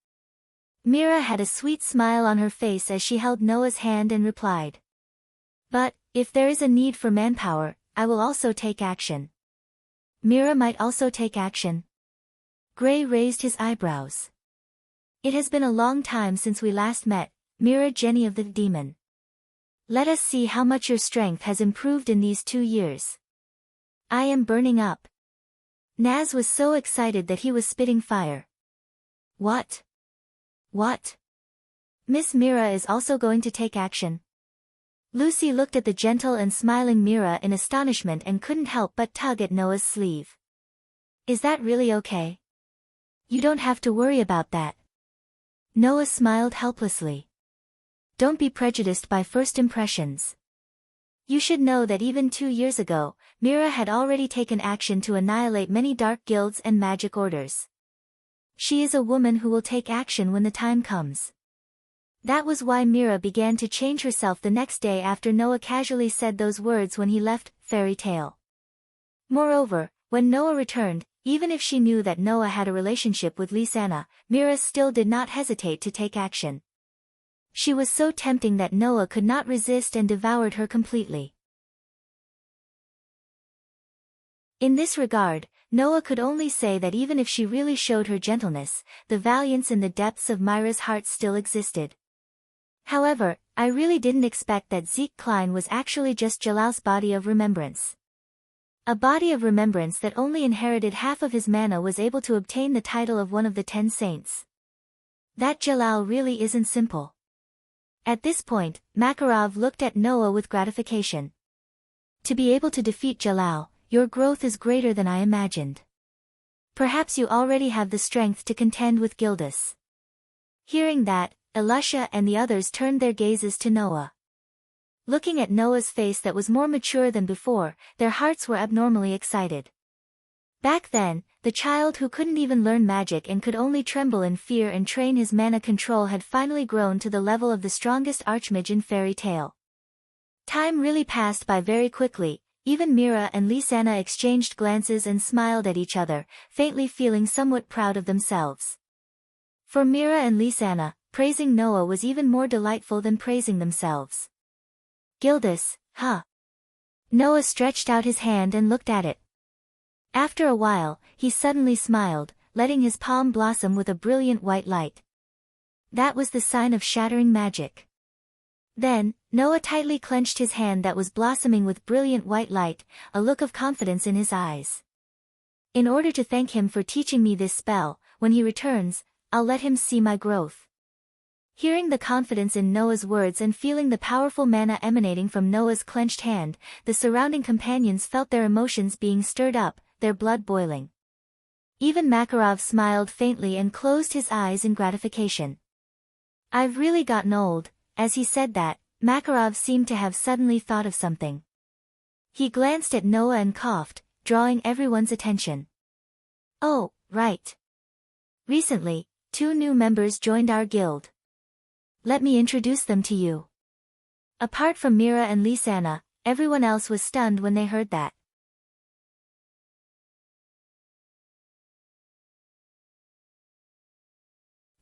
Mira had a sweet smile on her face as she held Noah's hand and replied. But, if there is a need for manpower, I will also take action. Mira might also take action. Gray raised his eyebrows. It has been a long time since we last met, Mira Jenny of the Demon. Let us see how much your strength has improved in these 2 years. I am burning up. Naz was so excited that he was spitting fire. What? What? Miss Mira is also going to take action. Lucy looked at the gentle and smiling Mira in astonishment and couldn't help but tug at Noah's sleeve. Is that really okay? You don't have to worry about that. Noah smiled helplessly. Don't be prejudiced by first impressions. You should know that even 2 years ago, Mira had already taken action to annihilate many dark guilds and magic orders. She is a woman who will take action when the time comes. That was why Mira began to change herself the next day after Noah casually said those words when he left Fairy Tale. Moreover, when Noah returned, even if she knew that Noah had a relationship with Lysana, Mira still did not hesitate to take action. She was so tempting that Noah could not resist and devoured her completely. In this regard, Noah could only say that even if she really showed her gentleness, the valiance in the depths of Myra's heart still existed. However, I really didn't expect that Zeke Klein was actually just Jalal's body of remembrance. A body of remembrance that only inherited half of his mana was able to obtain the title of one of the 10 saints. That Jalal really isn't simple. At this point, Makarov looked at Noah with gratification. To be able to defeat Jalal, your growth is greater than I imagined. Perhaps you already have the strength to contend with Gildas. Hearing that, Alusha and the others turned their gazes to Noah. Looking at Noah's face that was more mature than before, their hearts were abnormally excited. Back then, the child who couldn't even learn magic and could only tremble in fear and train his mana control had finally grown to the level of the strongest archmage in Fairy Tale. Time really passed by very quickly, even Mira and Lysana exchanged glances and smiled at each other, faintly feeling somewhat proud of themselves. For Mira and Lysana, praising Noah was even more delightful than praising themselves. Gildas, huh? Noah stretched out his hand and looked at it. After a while, he suddenly smiled, letting his palm blossom with a brilliant white light. That was the sign of shattering magic. Then, Noah tightly clenched his hand that was blossoming with brilliant white light, a look of confidence in his eyes. In order to thank him for teaching me this spell, when he returns, I'll let him see my growth. Hearing the confidence in Noah's words and feeling the powerful mana emanating from Noah's clenched hand, the surrounding companions felt their emotions being stirred up, their blood boiling. Even Makarov smiled faintly and closed his eyes in gratification. I've really gotten old. As he said that, Makarov seemed to have suddenly thought of something. He glanced at Noah and coughed, drawing everyone's attention. Oh, right. Recently, 2 new members joined our guild. Let me introduce them to you. Apart from Mira and Lisanna, everyone else was stunned when they heard that.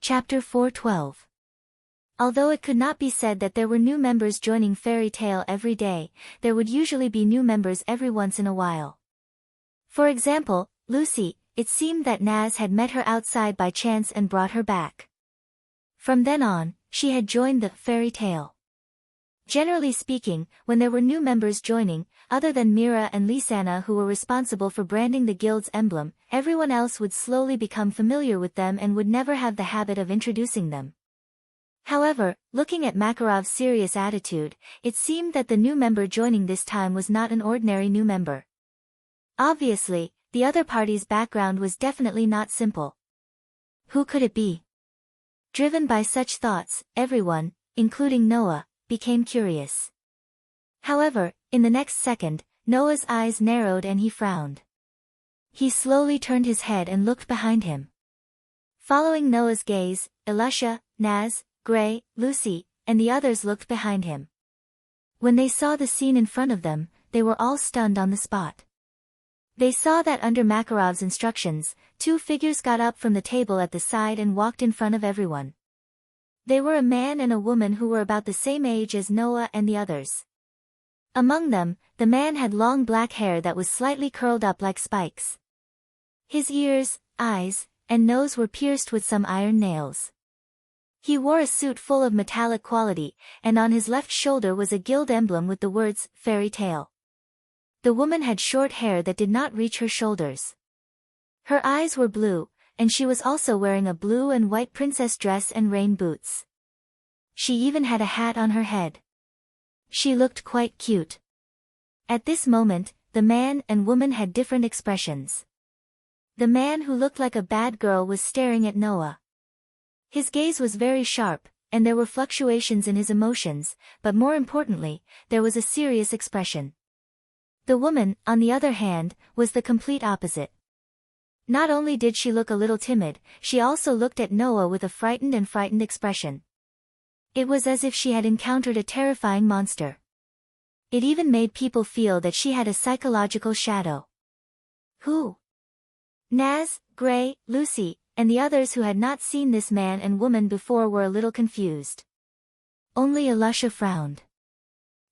Chapter 4:12. Although it could not be said that there were new members joining Fairy Tale every day, there would usually be new members every once in a while. For example, Lucy, it seemed that Naz had met her outside by chance and brought her back. From then on, she had joined the Fairy Tale. Generally speaking, when there were new members joining, other than Mira and Lisanna who were responsible for branding the guild's emblem, everyone else would slowly become familiar with them and would never have the habit of introducing them. However, looking at Makarov's serious attitude, it seemed that the new member joining this time was not an ordinary new member. Obviously, the other party's background was definitely not simple. Who could it be? Driven by such thoughts, everyone, including Noah, became curious. However, in the next second, Noah's eyes narrowed and he frowned. He slowly turned his head and looked behind him. Following Noah's gaze, Elisha, Naz, Gray, Lucy, and the others looked behind him. When they saw the scene in front of them, they were all stunned on the spot. They saw that under Makarov's instructions, 2 figures got up from the table at the side and walked in front of everyone. They were a man and a woman who were about the same age as Noah and the others. Among them, the man had long black hair that was slightly curled up like spikes. His ears, eyes, and nose were pierced with some iron nails. He wore a suit full of metallic quality, and on his left shoulder was a guild emblem with the words, Fairy Tale. The woman had short hair that did not reach her shoulders. Her eyes were blue, and she was also wearing a blue and white princess dress and rain boots. She even had a hat on her head. She looked quite cute. At this moment, the man and woman had different expressions. The man who looked like a bad girl was staring at Noah. His gaze was very sharp, and there were fluctuations in his emotions, but more importantly, there was a serious expression. The woman, on the other hand, was the complete opposite. Not only did she look a little timid, she also looked at Noah with a frightened expression. It was as if she had encountered a terrifying monster. It even made people feel that she had a psychological shadow. Who? Naz, Gray, Lucy, and the others who had not seen this man and woman before were a little confused. Only Elisha frowned.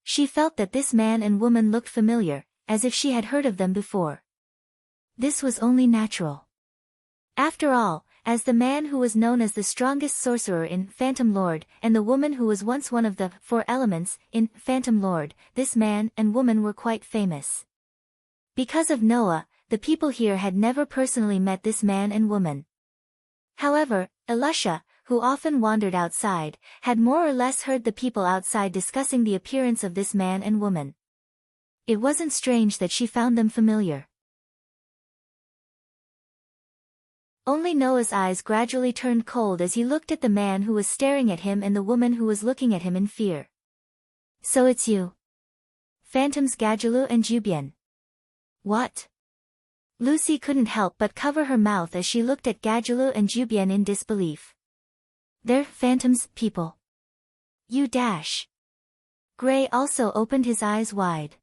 She felt that this man and woman looked familiar, as if she had heard of them before. This was only natural. After all, as the man who was known as the strongest sorcerer in Phantom Lord, and the woman who was once one of the 4 elements in Phantom Lord, this man and woman were quite famous. Because of Noah, the people here had never personally met this man and woman. However, Elisha, who often wandered outside, had more or less heard the people outside discussing the appearance of this man and woman. It wasn't strange that she found them familiar. Only Noah's eyes gradually turned cold as he looked at the man who was staring at him and the woman who was looking at him in fear. So it's you. Phantoms Gadjalu and Jubian. What? Lucy couldn't help but cover her mouth as she looked at Gadjalu and Jubian in disbelief. They're phantoms, people. You dash. Gray also opened his eyes wide.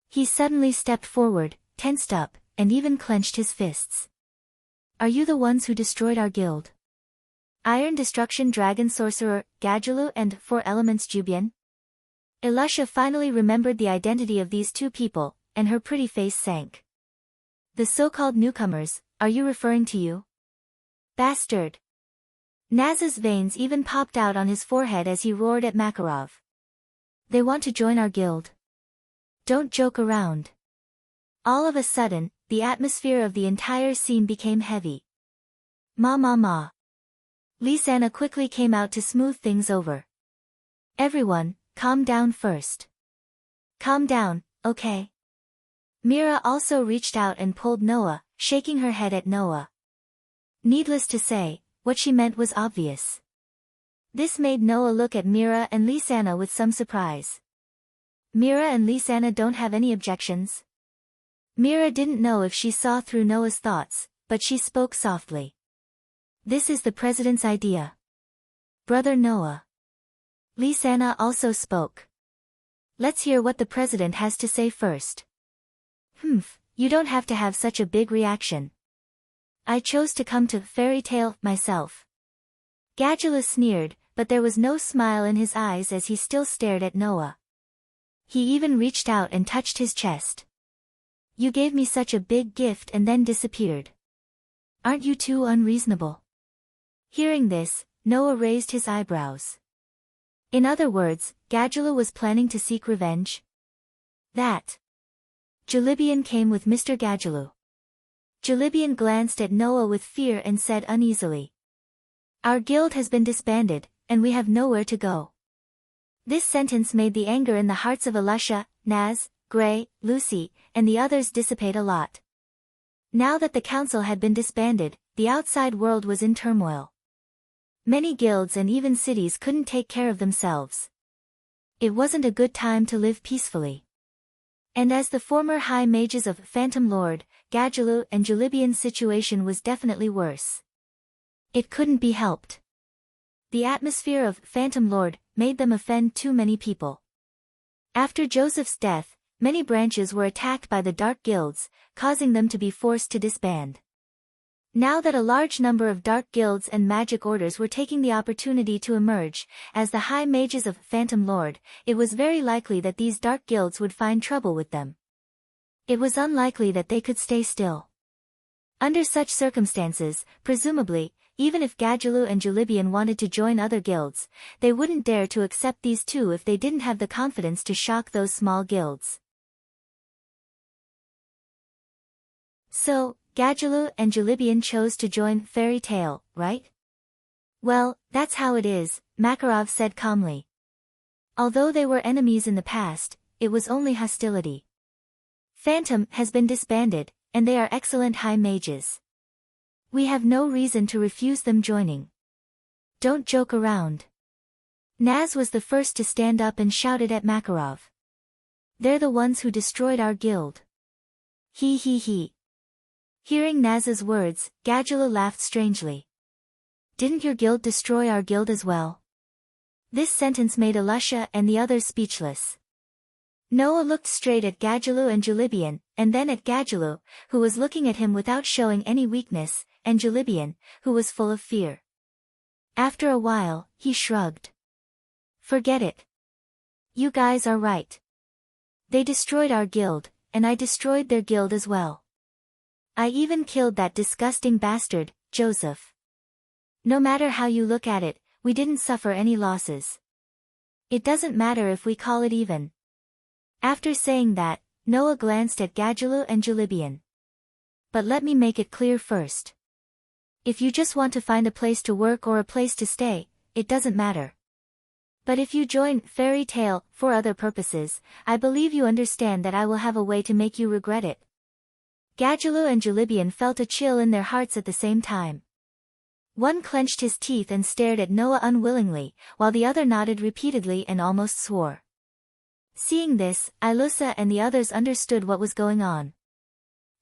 He suddenly stepped forward, tensed up, and even clenched his fists. Are you the ones who destroyed our guild? Iron Destruction Dragon Sorcerer, Gadjalu and 4 Elements Jubian? Elisha finally remembered the identity of these 2 people, and her pretty face sank. The so-called newcomers, are you referring to you? Bastard! Naz's veins even popped out on his forehead as he roared at Makarov. They want to join our guild. Don't joke around. All of a sudden, the atmosphere of the entire scene became heavy. Ma. Lisanna quickly came out to smooth things over. Everyone, calm down first. Calm down, okay? Mira also reached out and pulled Noah, shaking her head at Noah. Needless to say, what she meant was obvious. This made Noah look at Mira and Lisanna with some surprise. Mira and Lisanna don't have any objections? Mira didn't know if she saw through Noah's thoughts, but she spoke softly. This is the president's idea. Brother Noah. Lisanna also spoke. Let's hear what the president has to say first. You don't have to have such a big reaction. I chose to come to Fairy Tale myself. Gadula sneered, but there was no smile in his eyes as he still stared at Noah. He even reached out and touched his chest. You gave me such a big gift and then disappeared. Aren't you too unreasonable? Hearing this, Noah raised his eyebrows. In other words, Gadula was planning to seek revenge? That. Jalibian came with Mr. Gadulu. Jalibian glanced at Noah with fear and said uneasily. Our guild has been disbanded, and we have nowhere to go. This sentence made the anger in the hearts of Alusha, Naz, Gray, Lucy, and the others dissipate a lot. Now that the council had been disbanded, the outside world was in turmoil. Many guilds and even cities couldn't take care of themselves. It wasn't a good time to live peacefully. And as the former high mages of Phantom Lord, Gadulu and Jalibian's situation was definitely worse. It couldn't be helped. The atmosphere of Phantom Lord made them offend too many people. After Joseph's death, many branches were attacked by the dark guilds, causing them to be forced to disband. Now that a large number of dark guilds and magic orders were taking the opportunity to emerge, as the high mages of Phantom Lord, it was very likely that these dark guilds would find trouble with them. It was unlikely that they could stay still. Under such circumstances, presumably, even if Gadulu and Jalibian wanted to join other guilds, they wouldn't dare to accept these two if they didn't have the confidence to shock those small guilds. So, Gadulu and Jalibian chose to join Fairy Tale, right? Well, that's how it is, Makarov said calmly. Although they were enemies in the past, it was only hostility. Phantom has been disbanded, and they are excellent high mages. We have no reason to refuse them joining. Don't joke around. Naz was the first to stand up and shouted at Makarov. They're the ones who destroyed our guild. He. Hearing Naz's words, Gadula laughed strangely. Didn't your guild destroy our guild as well? This sentence made Alusha and the others speechless. Noah looked straight at Gadulu and Jalibian, and then at Gadulu, who was looking at him without showing any weakness, and Jalibian, who was full of fear. After a while, he shrugged. Forget it. You guys are right. They destroyed our guild, and I destroyed their guild as well. I even killed that disgusting bastard, Joseph. No matter how you look at it, we didn't suffer any losses. It doesn't matter if we call it even. After saying that, Noah glanced at Gadulu and Jalibian. But let me make it clear first. If you just want to find a place to work or a place to stay, it doesn't matter. But if you join Fairy Tale for other purposes, I believe you understand that I will have a way to make you regret it. Gadulu and Jalibian felt a chill in their hearts at the same time. One clenched his teeth and stared at Noah unwillingly, while the other nodded repeatedly and almost swore. Seeing this, Ilusa and the others understood what was going on.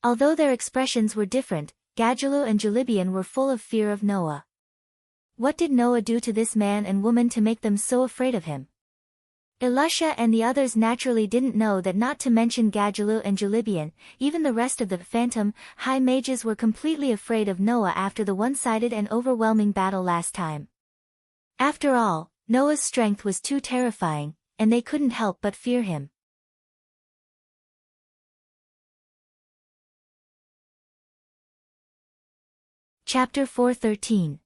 Although their expressions were different, Gadulu and Jalibian were full of fear of Noah. What did Noah do to this man and woman to make them so afraid of him? Ilusha and the others naturally didn't know that, not to mention Gadulu and Jalibian, even the rest of the Phantom High Mages were completely afraid of Noah after the one-sided and overwhelming battle last time. After all, Noah's strength was too terrifying, and they couldn't help but fear him. Chapter 413.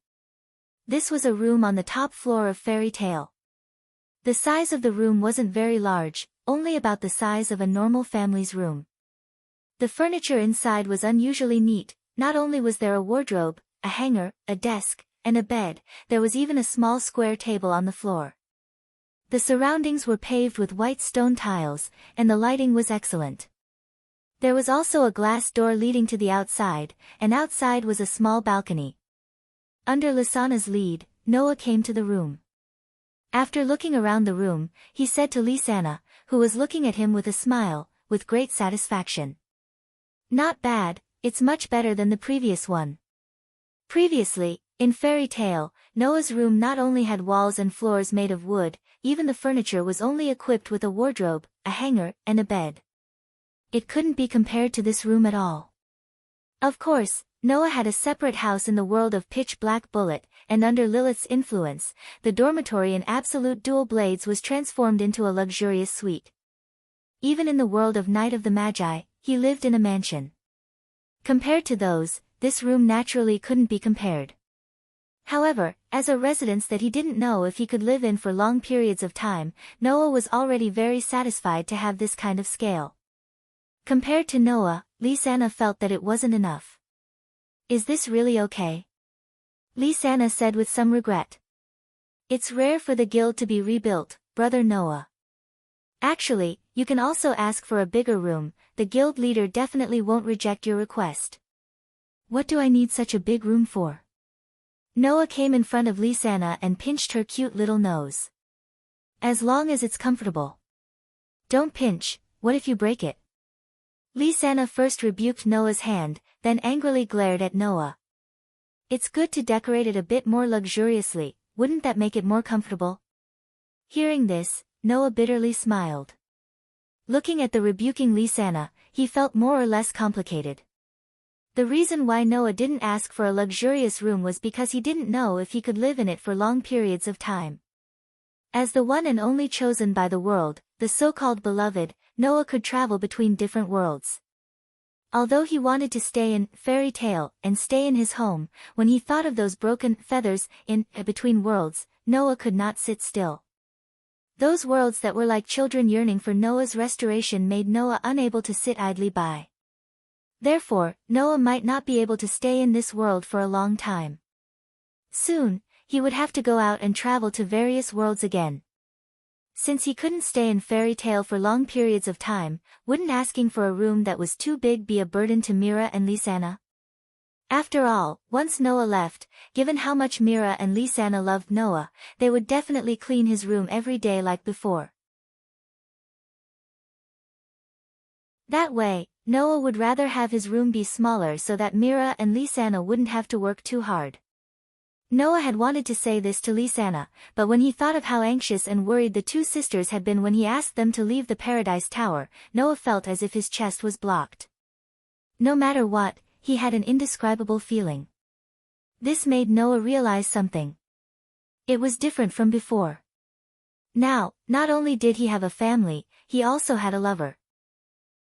This was a room on the top floor of Fairy Tale. The size of the room wasn't very large, only about the size of a normal family's room. The furniture inside was unusually neat. Not only was there a wardrobe, a hanger, a desk, and a bed, there was even a small square table on the floor. The surroundings were paved with white stone tiles, and the lighting was excellent. There was also a glass door leading to the outside, and outside was a small balcony. Under Lisanna's lead, Noah came to the room. After looking around the room, he said to Lisanna, who was looking at him with a smile, with great satisfaction. "Not bad, it's much better than the previous one." Previously, in Fairy Tale, Noah's room not only had walls and floors made of wood, even the furniture was only equipped with a wardrobe, a hanger, and a bed. It couldn't be compared to this room at all. Of course, Noah had a separate house in the world of Pitch Black Bullet, and under Lilith's influence, the dormitory in Absolute Dual Blades was transformed into a luxurious suite. Even in the world of Night of the Magi, he lived in a mansion. Compared to those, this room naturally couldn't be compared. However, as a residence that he didn't know if he could live in for long periods of time, Noah was already very satisfied to have this kind of scale. Compared to Noah, Lisanna felt that it wasn't enough. "Is this really okay?" Lisanna said with some regret. "It's rare for the guild to be rebuilt, Brother Noah. Actually, you can also ask for a bigger room, the guild leader definitely won't reject your request." "What do I need such a big room for?" Noah came in front of Lisanna and pinched her cute little nose. "As long as it's comfortable." "Don't pinch, what if you break it?" Lisanna first rebuked Noah's hand, then angrily glared at Noah. "It's good to decorate it a bit more luxuriously, wouldn't that make it more comfortable?" Hearing this, Noah bitterly smiled. Looking at the rebuking Lisanna, he felt more or less complicated. The reason why Noah didn't ask for a luxurious room was because he didn't know if he could live in it for long periods of time. As the one and only chosen by the world, the so-called beloved, Noah could travel between different worlds. Although he wanted to stay in Fairy Tale and stay in his home, when he thought of those broken feathers in between worlds, Noah could not sit still. Those worlds that were like children yearning for Noah's restoration made Noah unable to sit idly by. Therefore, Noah might not be able to stay in this world for a long time. Soon, he would have to go out and travel to various worlds again. Since he couldn't stay in Fairy Tale for long periods of time, wouldn't asking for a room that was too big be a burden to Mira and Lisanna? After all, once Noah left, given how much Mira and Lisanna loved Noah, they would definitely clean his room every day like before. That way, Noah would rather have his room be smaller so that Mira and Lisanna wouldn't have to work too hard. Noah had wanted to say this to Lisanna, but when he thought of how anxious and worried the two sisters had been when he asked them to leave the Paradise Tower, Noah felt as if his chest was blocked. No matter what, he had an indescribable feeling. This made Noah realize something. It was different from before. Now, not only did he have a family, he also had a lover.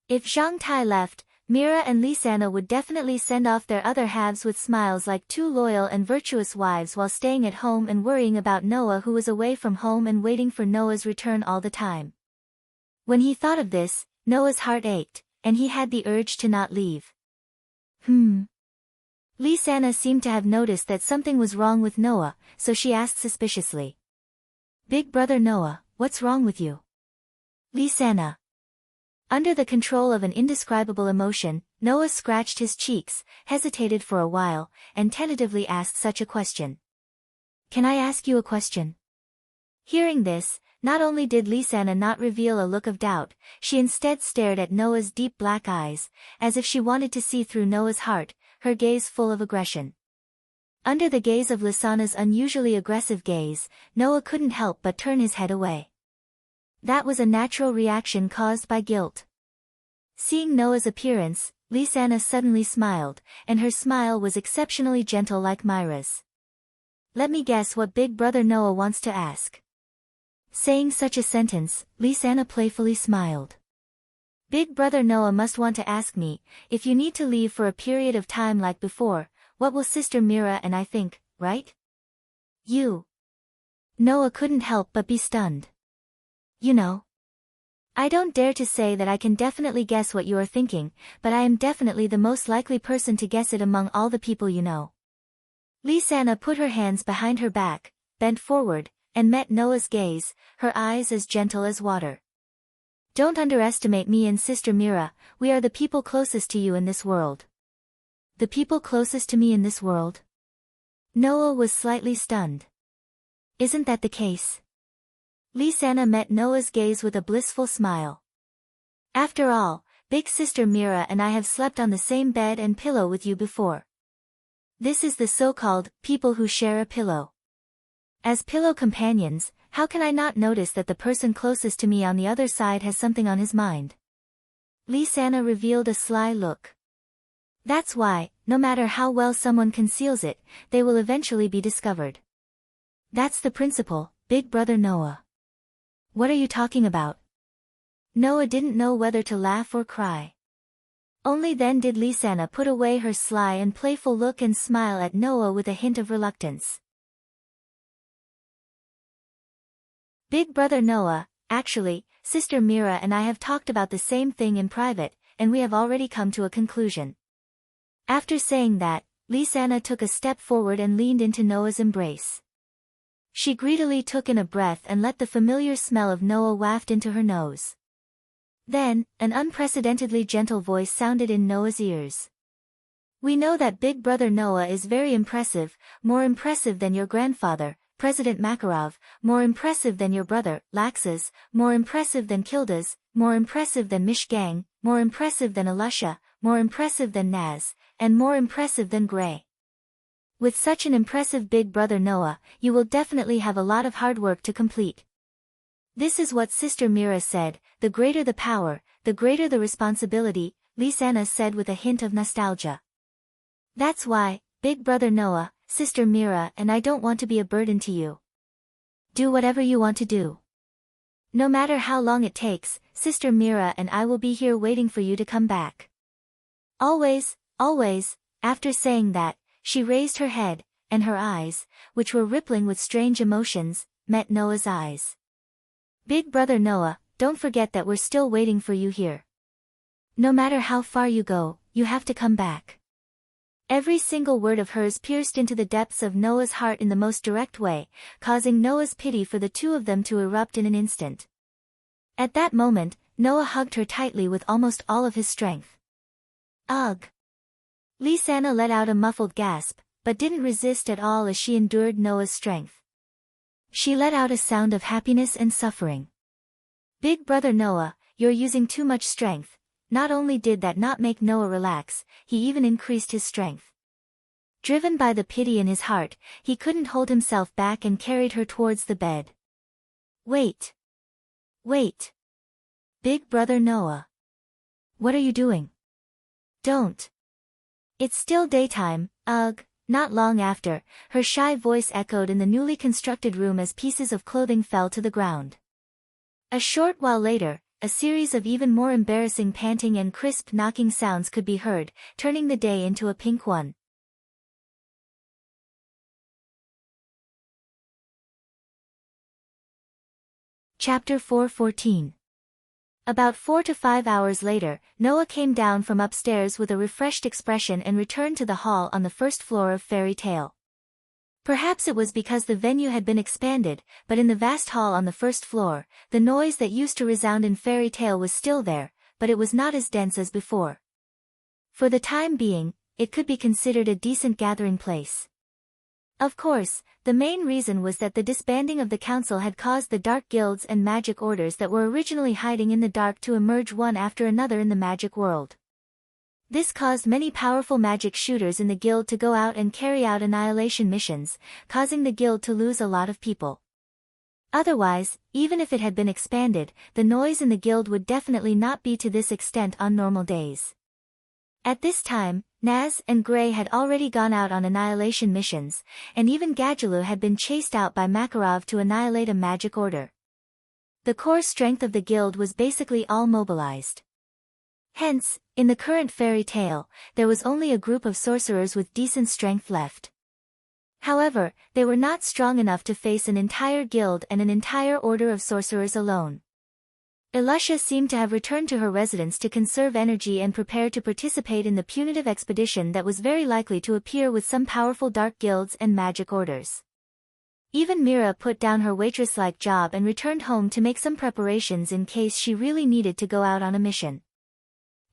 If Zhang Tai left, Mira and Lisanna would definitely send off their other halves with smiles like two loyal and virtuous wives while staying at home and worrying about Noah, who was away from home and waiting for Noah's return all the time. When he thought of this, Noah's heart ached, and he had the urge to not leave. Lisanna seemed to have noticed that something was wrong with Noah, so she asked suspiciously. "Big brother Noah, what's wrong with you?" Lisanna. Under the control of an indescribable emotion, Noah scratched his cheeks, hesitated for a while, and tentatively asked such a question. "Can I ask you a question?" Hearing this, not only did Lisanna not reveal a look of doubt, she instead stared at Noah's deep black eyes, as if she wanted to see through Noah's heart, her gaze full of aggression. Under the gaze of Lisanna's unusually aggressive gaze, Noah couldn't help but turn his head away. That was a natural reaction caused by guilt. Seeing Noah's appearance, Lisanna suddenly smiled, and her smile was exceptionally gentle like Myra's. "Let me guess what Big Brother Noah wants to ask." Saying such a sentence, Lisanna playfully smiled. "Big Brother Noah must want to ask me, if you need to leave for a period of time like before, what will Sister Mira and I think, right?" You. Noah couldn't help but be stunned. You know. I don't dare to say that I can definitely guess what you are thinking, but I am definitely the most likely person to guess it among all the people you know. Lisanna put her hands behind her back, bent forward, and met Noah's gaze, her eyes as gentle as water. Don't underestimate me and Sister Mira, we are the people closest to you in this world. The people closest to me in this world? Noah was slightly stunned. Isn't that the case? Lisanna met Noah's gaze with a blissful smile. After all, Big Sister Mira and I have slept on the same bed and pillow with you before. This is the so-called people who share a pillow. As pillow companions, how can I not notice that the person closest to me on the other side has something on his mind? Lisanna revealed a sly look. That's why, no matter how well someone conceals it, they will eventually be discovered. That's the principle, Big Brother Noah. What are you talking about? Noah didn't know whether to laugh or cry. Only then did Lisanna put away her sly and playful look and smile at Noah with a hint of reluctance. Big Brother Noah, actually, Sister Mira and I have talked about the same thing in private, and we have already come to a conclusion. After saying that, Lisanna took a step forward and leaned into Noah's embrace. She greedily took in a breath and let the familiar smell of Noah waft into her nose. Then, an unprecedentedly gentle voice sounded in Noah's ears. We know that Big Brother Noah is very impressive, more impressive than your grandfather, President Makarov, more impressive than your brother, Laxas, more impressive than Kildas, more impressive than Mishgang, more impressive than Alusha, more impressive than Naz, and more impressive than Gray. With such an impressive Big Brother Noah, you will definitely have a lot of hard work to complete. This is what Sister Mira said, the greater the power, the greater the responsibility, Lisanna said with a hint of nostalgia. That's why, Big Brother Noah, Sister Mira and I don't want to be a burden to you. Do whatever you want to do. No matter how long it takes, Sister Mira and I will be here waiting for you to come back. Always, always. After saying that, she raised her head, and her eyes, which were rippling with strange emotions, met Noah's eyes. Big Brother Noah, don't forget that we're still waiting for you here. No matter how far you go, you have to come back. Every single word of hers pierced into the depths of Noah's heart in the most direct way, causing Noah's pity for the two of them to erupt in an instant. At that moment, Noah hugged her tightly with almost all of his strength. Ugh! Lisanna let out a muffled gasp, but didn't resist at all as she endured Noah's strength. She let out a sound of happiness and suffering. Big Brother Noah, you're using too much strength. Not only did that not make Noah relax, he even increased his strength. Driven by the pity in his heart, he couldn't hold himself back and carried her towards the bed. Wait. Wait. Big Brother Noah. What are you doing? Don't. It's still daytime, ugh. Not long after, her shy voice echoed in the newly constructed room as pieces of clothing fell to the ground. A short while later, a series of even more embarrassing panting and crisp knocking sounds could be heard, turning the day into a pink one. Chapter 4:14. About 4 to 5 hours later, Noah came down from upstairs with a refreshed expression and returned to the hall on the first floor of Fairy Tale. Perhaps it was because the venue had been expanded, but in the vast hall on the first floor, the noise that used to resound in Fairy Tale was still there, but it was not as dense as before. For the time being, it could be considered a decent gathering place. Of course, the main reason was that the disbanding of the council had caused the dark guilds and magic orders that were originally hiding in the dark to emerge one after another in the magic world. This caused many powerful magic shooters in the guild to go out and carry out annihilation missions, causing the guild to lose a lot of people. Otherwise, even if it had been expanded, the noise in the guild would definitely not be to this extent on normal days. At this time, Naz and Gray had already gone out on annihilation missions, and even Gadjalu had been chased out by Makarov to annihilate a magic order. The core strength of the guild was basically all mobilized. Hence, in the current Fairy Tale, there was only a group of sorcerers with decent strength left. However, they were not strong enough to face an entire guild and an entire order of sorcerers alone. Elisha seemed to have returned to her residence to conserve energy and prepare to participate in the punitive expedition that was very likely to appear with some powerful dark guilds and magic orders. Even Mira put down her waitress-like job and returned home to make some preparations in case she really needed to go out on a mission.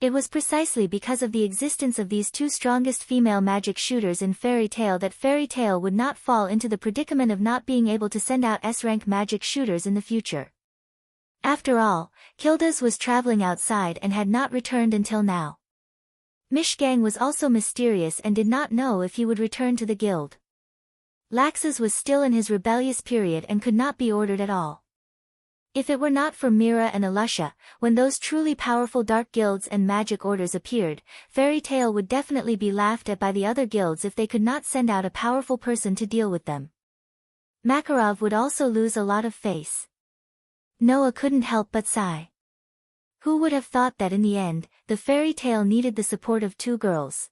It was precisely because of the existence of these two strongest female magic shooters in Fairy Tail that Fairy Tail would not fall into the predicament of not being able to send out S-rank magic shooters in the future. After all, Kildas was traveling outside and had not returned until now. Mishgang was also mysterious and did not know if he would return to the guild. Laxus was still in his rebellious period and could not be ordered at all. If it were not for Mira and Elisha, when those truly powerful dark guilds and magic orders appeared, Fairy Tail would definitely be laughed at by the other guilds if they could not send out a powerful person to deal with them. Makarov would also lose a lot of face. Noah couldn't help but sigh. Who would have thought that in the end, the Fairy Tail needed the support of two girls?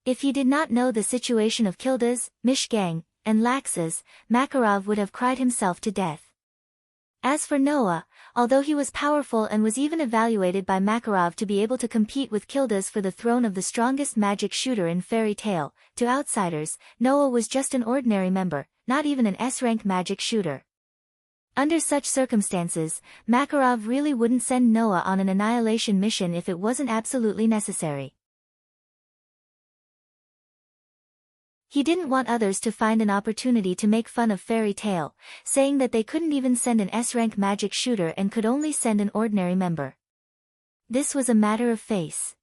If he did not know the situation of Kildas, Mishgang, and Laxus, Makarov would have cried himself to death. As for Noah, although he was powerful and was even evaluated by Makarov to be able to compete with Kildas for the throne of the strongest magic shooter in Fairy Tail, to outsiders, Noah was just an ordinary member, not even an S-rank magic shooter. Under such circumstances, Makarov really wouldn't send Noah on an annihilation mission if it wasn't absolutely necessary. He didn't want others to find an opportunity to make fun of Fairy Tail, saying that they couldn't even send an S-rank magic shooter and could only send an ordinary member. This was a matter of face.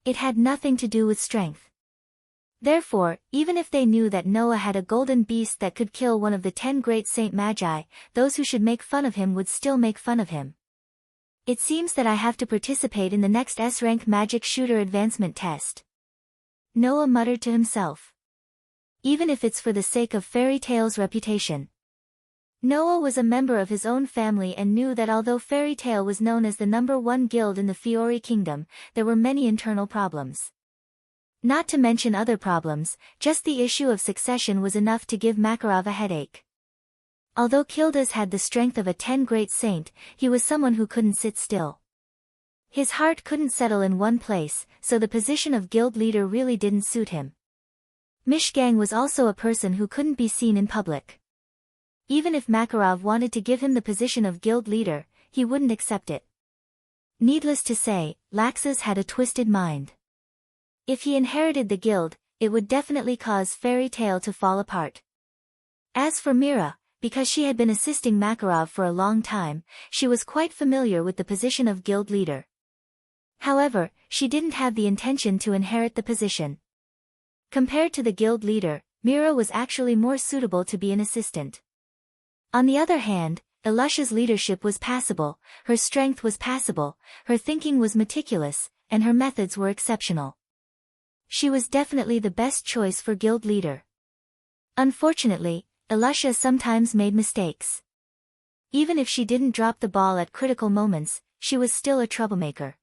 It had nothing to do with strength. Therefore, even if they knew that Noah had a golden beast that could kill one of the 10 great Saint Magi, those who should make fun of him would still make fun of him. It seems that I have to participate in the next S-rank magic shooter advancement test. Noah muttered to himself. Even if it's for the sake of Fairy Tail's reputation. Noah was a member of his own family and knew that although Fairy Tail was known as the #1 guild in the Fiori Kingdom, there were many internal problems. Not to mention other problems, just the issue of succession was enough to give Makarov a headache. Although Kildas had the strength of a 10 great saint, he was someone who couldn't sit still. His heart couldn't settle in one place, so the position of guild leader really didn't suit him. Mishgang was also a person who couldn't be seen in public. Even if Makarov wanted to give him the position of guild leader, he wouldn't accept it. Needless to say, Laxus had a twisted mind. If he inherited the guild, it would definitely cause Fairy Tail to fall apart. As for Mira, because she had been assisting Makarov for a long time, she was quite familiar with the position of guild leader. However, she didn't have the intention to inherit the position. Compared to the guild leader, Mira was actually more suitable to be an assistant. On the other hand, Elisha's leadership was passable, her strength was passable, her thinking was meticulous, and her methods were exceptional. She was definitely the best choice for guild leader. Unfortunately, Elisha sometimes made mistakes. Even if she didn't drop the ball at critical moments, she was still a troublemaker.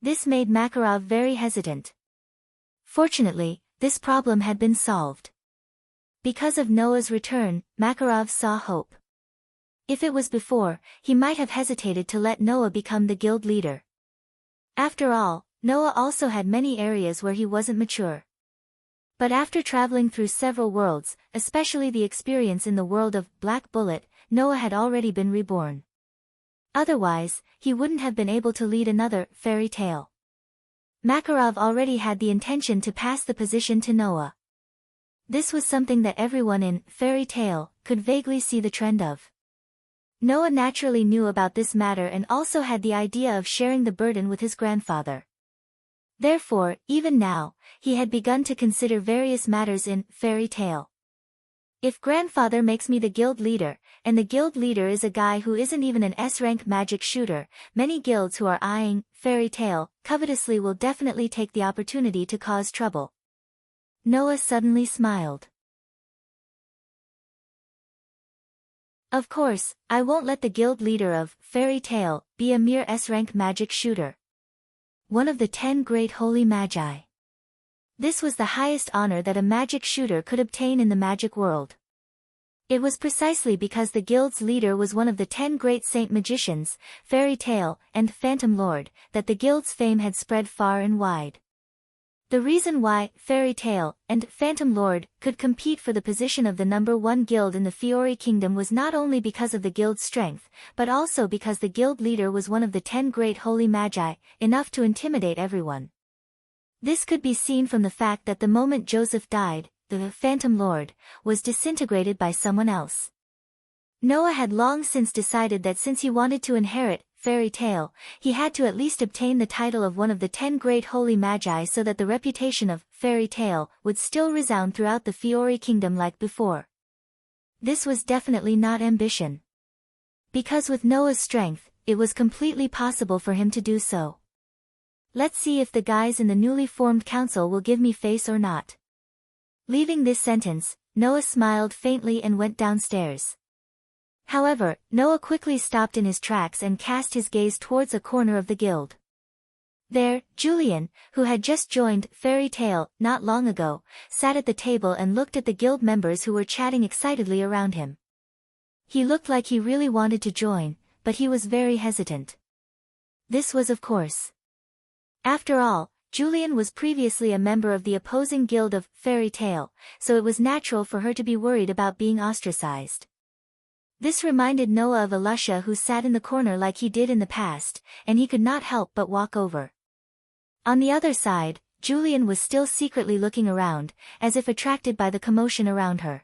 This made Makarov very hesitant. Fortunately, this problem had been solved. Because of Noah's return, Makarov saw hope. If it was before, he might have hesitated to let Noah become the guild leader. After all, Noah also had many areas where he wasn't mature. But after traveling through several worlds, especially the experience in the world of Black Bullet, Noah had already been reborn. Otherwise, he wouldn't have been able to lead another Fairy Tail. Makarov already had the intention to pass the position to Noah. This was something that everyone in Fairy Tail could vaguely see the trend of. Noah naturally knew about this matter and also had the idea of sharing the burden with his grandfather. Therefore, even now, he had begun to consider various matters in Fairy Tail. If grandfather makes me the guild leader, and the guild leader is a guy who isn't even an S-rank magic shooter, many guilds who are eyeing Fairy Tail covetously will definitely take the opportunity to cause trouble. Noah suddenly smiled. Of course, I won't let the guild leader of Fairy Tail be a mere S-rank magic shooter. One of the 10 great holy magi. This was the highest honor that a magic shooter could obtain in the magic world. It was precisely because the guild's leader was one of the 10 great saint magicians, Fairy Tale and Phantom Lord, that the guild's fame had spread far and wide. The reason why Fairy Tale and Phantom Lord could compete for the position of the #1 guild in the Fiori Kingdom was not only because of the guild's strength, but also because the guild leader was one of the 10 great holy magi, enough to intimidate everyone. This could be seen from the fact that the moment Joseph died, the Phantom Lord was disintegrated by someone else. Noah had long since decided that since he wanted to inherit Fairy Tale, he had to at least obtain the title of one of the 10 great holy magi so that the reputation of Fairy Tale would still resound throughout the Fiori Kingdom like before. This was definitely not ambition. Because with Noah's strength, it was completely possible for him to do so. Let's see if the guys in the newly formed council will give me face or not. Leaving this sentence, Noah smiled faintly and went downstairs. However, Noah quickly stopped in his tracks and cast his gaze towards a corner of the guild. There, Julian, who had just joined Fairy Tale not long ago, sat at the table and looked at the guild members who were chatting excitedly around him. He looked like he really wanted to join, but he was very hesitant. This was of course. After all, Julian was previously a member of the opposing guild of Fairy Tale, so it was natural for her to be worried about being ostracized. This reminded Noah of Elisha, who sat in the corner like he did in the past, and he could not help but walk over. On the other side, Julian was still secretly looking around, as if attracted by the commotion around her.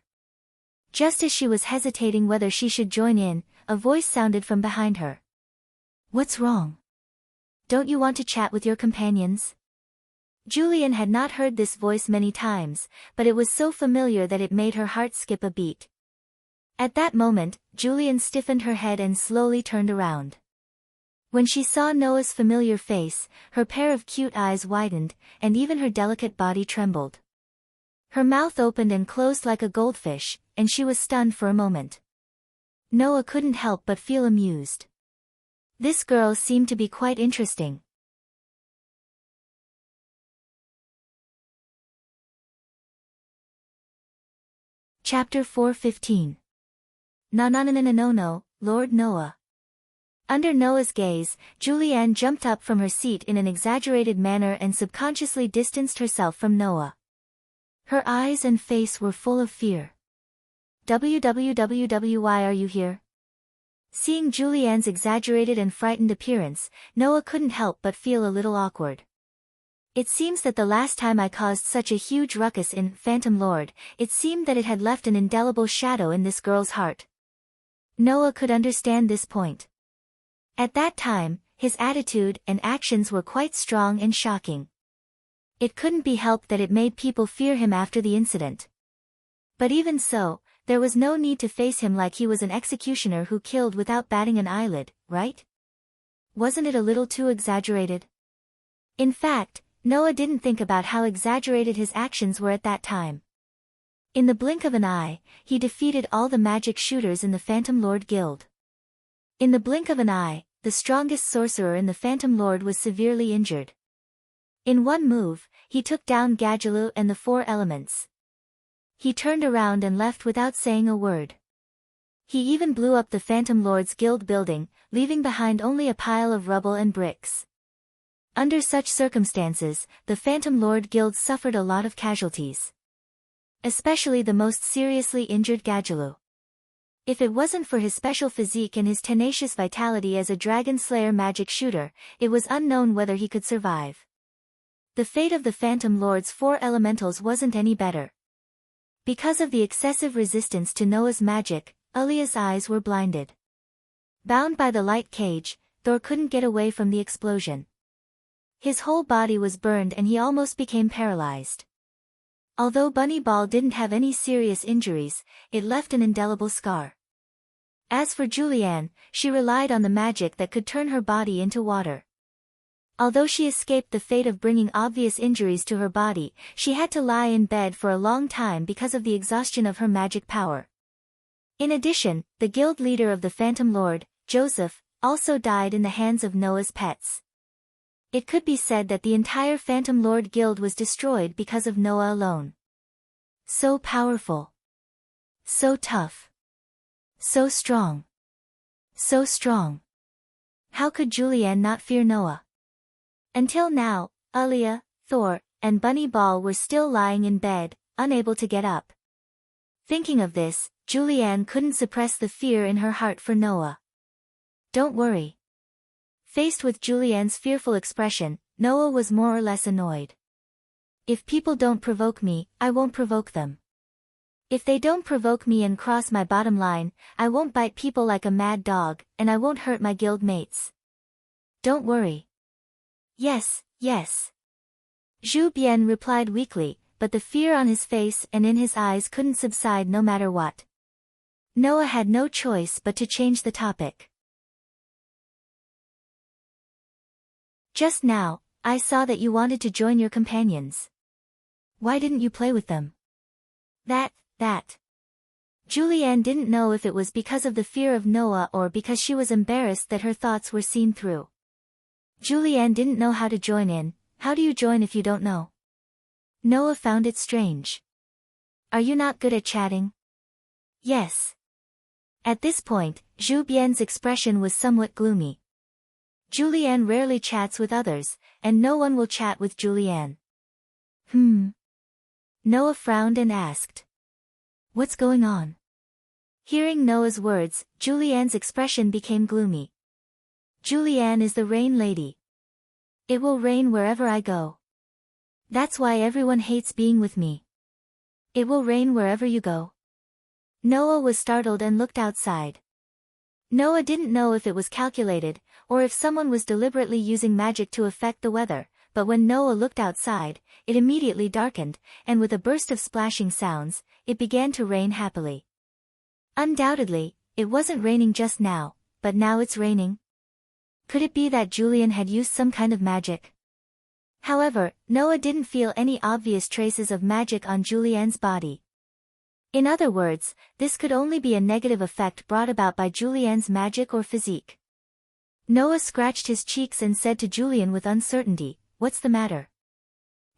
Just as she was hesitating whether she should join in, a voice sounded from behind her. "What's wrong? Don't you want to chat with your companions?" Julian had not heard this voice many times, but it was so familiar that it made her heart skip a beat. At that moment, Julian stiffened her head and slowly turned around. When she saw Noah's familiar face, her pair of cute eyes widened, and even her delicate body trembled. Her mouth opened and closed like a goldfish, and she was stunned for a moment. Noah couldn't help but feel amused. This girl seemed to be quite interesting. Chapter 4:15. No, Lord Noah. Under Noah's gaze, Julianne jumped up from her seat in an exaggerated manner and subconsciously distanced herself from Noah. Her eyes and face were full of fear. Why are you here? Seeing Julianne's exaggerated and frightened appearance, Noah couldn't help but feel a little awkward. It seems that the last time I caused such a huge ruckus in Phantom Lord, it seemed that it had left an indelible shadow in this girl's heart. Noah could understand this point. At that time, his attitude and actions were quite strong and shocking. It couldn't be helped that it made people fear him after the incident. But even so, there was no need to face him like he was an executioner who killed without batting an eyelid, right? Wasn't it a little too exaggerated? In fact, Noah didn't think about how exaggerated his actions were at that time. In the blink of an eye, he defeated all the magic shooters in the Phantom Lord Guild. In the blink of an eye, the strongest sorcerer in the Phantom Lord was severely injured. In one move, he took down Gadjaloo and the 4 elements. He turned around and left without saying a word. He even blew up the Phantom Lord's guild building, leaving behind only a pile of rubble and bricks. Under such circumstances, the Phantom Lord Guild suffered a lot of casualties. Especially the most seriously injured Gadjaloo. If it wasn't for his special physique and his tenacious vitality as a Dragon Slayer magic shooter, it was unknown whether he could survive. The fate of the Phantom Lord's 4 elementals wasn't any better. Because of the excessive resistance to Noah's magic, Alia's eyes were blinded. Bound by the light cage, Thor couldn't get away from the explosion. His whole body was burned and he almost became paralyzed. Although Bunny Ball didn't have any serious injuries, it left an indelible scar. As for Julianne, she relied on the magic that could turn her body into water. Although she escaped the fate of bringing obvious injuries to her body, she had to lie in bed for a long time because of the exhaustion of her magic power. In addition, the guild leader of the Phantom Lord, Joseph, also died in the hands of Noah's pets. It could be said that the entire Phantom Lord Guild was destroyed because of Noah alone. So powerful. So tough. So strong. So strong. How could Julianne not fear Noah? Until now, Alia, Thor, and Bunny Ball were still lying in bed, unable to get up. Thinking of this, Julianne couldn't suppress the fear in her heart for Noah. Don't worry. Faced with Julianne's fearful expression, Noah was more or less annoyed. If people don't provoke me, I won't provoke them. If they don't provoke me and cross my bottom line, I won't bite people like a mad dog, and I won't hurt my guild mates. Don't worry. Yes, yes. Zhu Bian replied weakly, but the fear on his face and in his eyes couldn't subside no matter what. Noah had no choice but to change the topic. Just now, I saw that you wanted to join your companions. Why didn't you play with them? That. Julianne didn't know if it was because of the fear of Noah or because she was embarrassed that her thoughts were seen through. Julianne didn't know how to join in. How do you join if you don't know? Noah found it strange. Are you not good at chatting? Yes. At this point, Zhu Bian's expression was somewhat gloomy. Julianne rarely chats with others, and no one will chat with Julianne. Noah frowned and asked. What's going on? Hearing Noah's words, Julianne's expression became gloomy. Julianne is the rain lady. It will rain wherever I go. That's why everyone hates being with me. It will rain wherever you go. Noah was startled and looked outside. Noah didn't know if it was calculated, or if someone was deliberately using magic to affect the weather, but when Noah looked outside, it immediately darkened, and with a burst of splashing sounds, it began to rain happily. Undoubtedly, it wasn't raining just now, but now it's raining. Could it be that Julianne had used some kind of magic? However, Noah didn't feel any obvious traces of magic on Julianne's body. In other words, this could only be a negative effect brought about by Julianne's magic or physique. Noah scratched his cheeks and said to Julianne with uncertainty, What's the matter?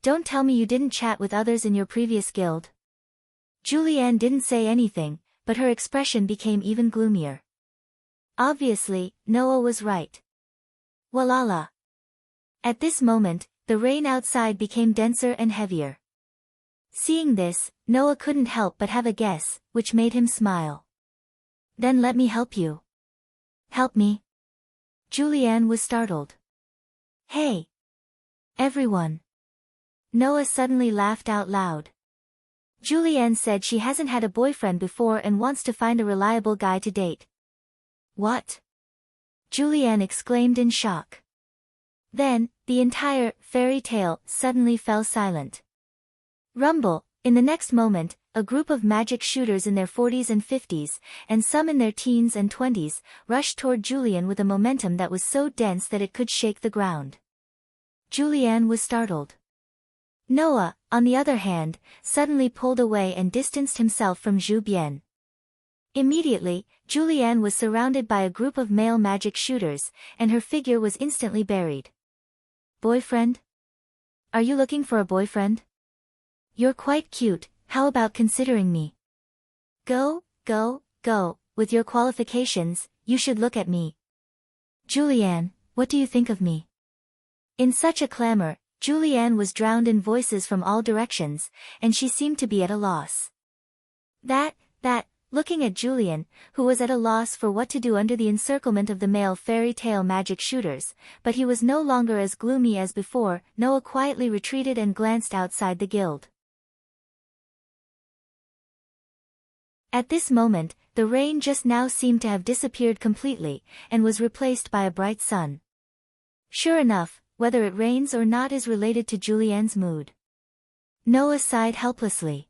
Don't tell me you didn't chat with others in your previous guild. Julianne didn't say anything, but her expression became even gloomier. Obviously, Noah was right. Walala. At this moment, the rain outside became denser and heavier. Seeing this, Noah couldn't help but have a guess, which made him smile. Then let me help you. Help me? Julianne was startled. Hey! Everyone! Noah suddenly laughed out loud. Julianne said she hasn't had a boyfriend before and wants to find a reliable guy to date. What? Julianne exclaimed in shock. Then, the entire fairy tale suddenly fell silent. Rumble, in the next moment, a group of magic shooters in their 40s and 50s, and some in their teens and 20s, rushed toward Julianne with a momentum that was so dense that it could shake the ground. Julianne was startled. Noah, on the other hand, suddenly pulled away and distanced himself from Zhu Bian. Immediately, Julianne was surrounded by a group of male magic shooters, and her figure was instantly buried. Boyfriend? Are you looking for a boyfriend? You're quite cute, how about considering me? Go, with your qualifications, you should look at me. Julianne, what do you think of me? In such a clamor, Julianne was drowned in voices from all directions, and she seemed to be at a loss. Looking at Julianne, who was at a loss for what to do under the encirclement of the male fairy tale magic shooters, but he was no longer as gloomy as before, Noah quietly retreated and glanced outside the guild. At this moment, the rain just now seemed to have disappeared completely, and was replaced by a bright sun. Sure enough, whether it rains or not is related to Julianne's mood. Noah sighed helplessly.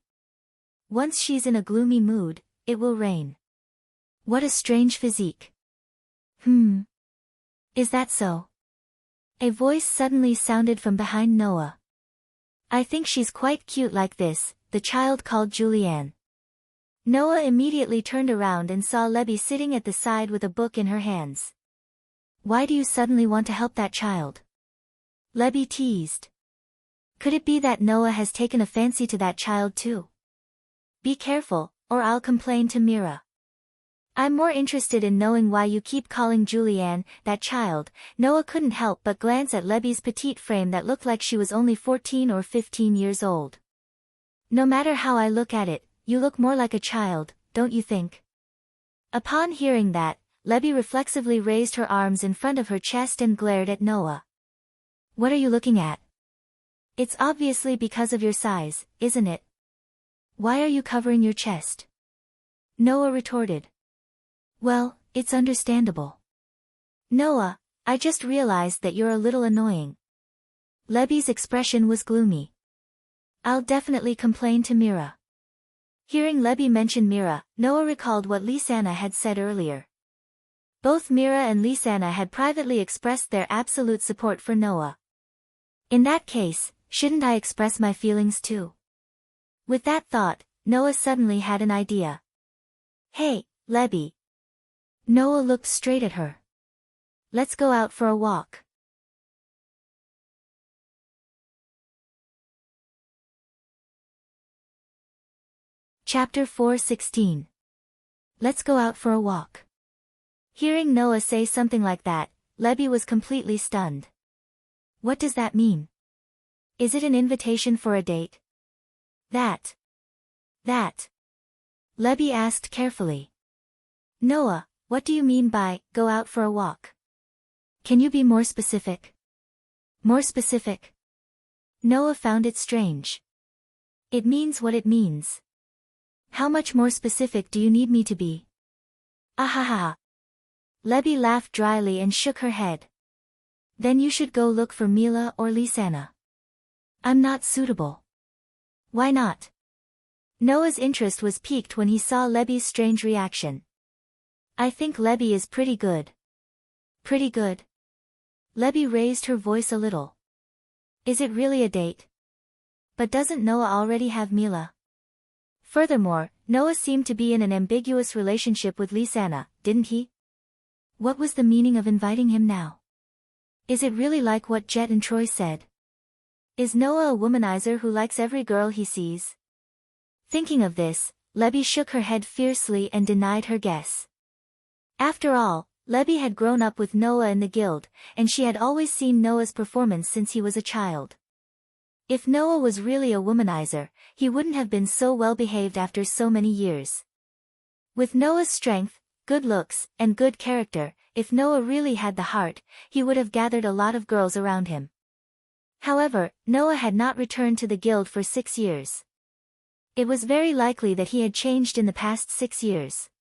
Once she's in a gloomy mood, it will rain. What a strange physique. Is that so? A voice suddenly sounded from behind Noah. I think she's quite cute like this, the child called Julianne. Noah immediately turned around and saw Lebby sitting at the side with a book in her hands. Why do you suddenly want to help that child? Lebby teased. Could it be that Noah has taken a fancy to that child too? Be careful, or I'll complain to Mira. I'm more interested in knowing why you keep calling Julianne that child. Noah couldn't help but glance at Lebby's petite frame that looked like she was only 14 or 15 years old. No matter how I look at it, you look more like a child, don't you think? Upon hearing that, Lebby reflexively raised her arms in front of her chest and glared at Noah. What are you looking at? It's obviously because of your size, isn't it? Why are you covering your chest? Noah retorted. Well, it's understandable. Noah, I just realized that you're a little annoying. Lebby's expression was gloomy. I'll definitely complain to Mira. Hearing Lebby mention Mira, Noah recalled what Lisanna had said earlier. Both Mira and Lisanna had privately expressed their absolute support for Noah. In that case, shouldn't I express my feelings too? With that thought, Noah suddenly had an idea. Hey, Lebby. Noah looked straight at her. Let's go out for a walk. Chapter 4:16. Let's go out for a walk. Hearing Noah say something like that, Lebby was completely stunned. What does that mean? Is it an invitation for a date? That. Lebby asked carefully. Noah, what do you mean by, go out for a walk? Can you be more specific? More specific? Noah found it strange. It means what it means. How much more specific do you need me to be? Ahaha. Lebby laughed dryly and shook her head. Then you should go look for Mila or Lisanna. I'm not suitable. Why not? Noah's interest was piqued when he saw Lebby's strange reaction. I think Lebby is pretty good. Pretty good? Lebby raised her voice a little. Is it really a date? But doesn't Noah already have Mila? Furthermore, Noah seemed to be in an ambiguous relationship with Lisanna, didn't he? What was the meaning of inviting him now? Is it really like what Jet and Troy said? Is Noah a womanizer who likes every girl he sees? Thinking of this, Lebby shook her head fiercely and denied her guess. After all, Lebby had grown up with Noah in the guild, and she had always seen Noah's performance since he was a child. If Noah was really a womanizer, he wouldn't have been so well behaved after so many years. With Noah's strength, good looks, and good character, if Noah really had the heart, he would have gathered a lot of girls around him. However, Noah had not returned to the guild for 6 years. It was very likely that he had changed in the past 6 years.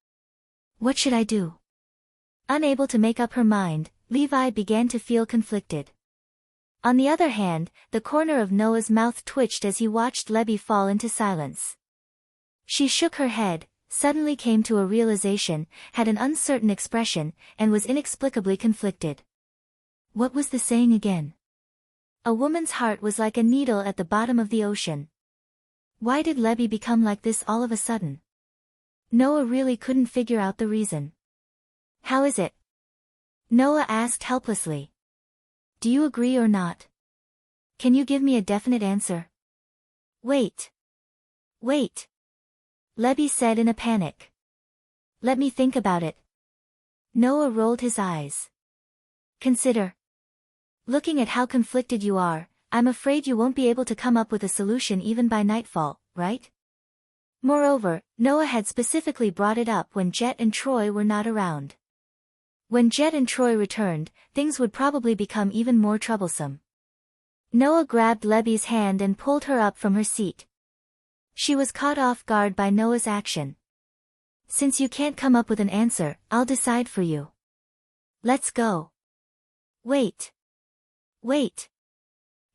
What should I do? Unable to make up her mind, Levi began to feel conflicted. On the other hand, the corner of Noah's mouth twitched as he watched Lebby fall into silence. She shook her head, suddenly came to a realization, had an uncertain expression, and was inexplicably conflicted. What was the saying again? A woman's heart was like a needle at the bottom of the ocean. Why did Lebby become like this all of a sudden? Noah really couldn't figure out the reason. How is it? Noah asked helplessly. Do you agree or not? Can you give me a definite answer? Wait. Lebby said in a panic. Let me think about it. Noah rolled his eyes. Consider. Looking at how conflicted you are, I'm afraid you won't be able to come up with a solution even by nightfall, right? Moreover, Noah had specifically brought it up when Jet and Troy were not around. When Jet and Troy returned, things would probably become even more troublesome. Noah grabbed Lebby's hand and pulled her up from her seat. She was caught off guard by Noah's action. Since you can't come up with an answer, I'll decide for you. Let's go. Wait.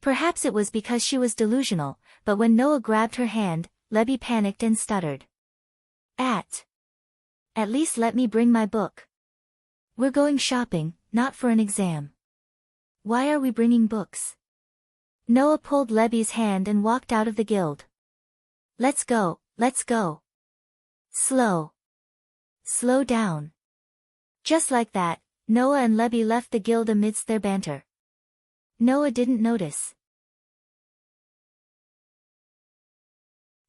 Perhaps it was because she was delusional, but when Noah grabbed her hand, Lebby panicked and stuttered. At least let me bring my book. We're going shopping, not for an exam. Why are we bringing books? Noah pulled Lebby's hand and walked out of the guild. Let's go. Slow down. Just like that, Noah and Lebby left the guild amidst their banter. Noah didn't notice.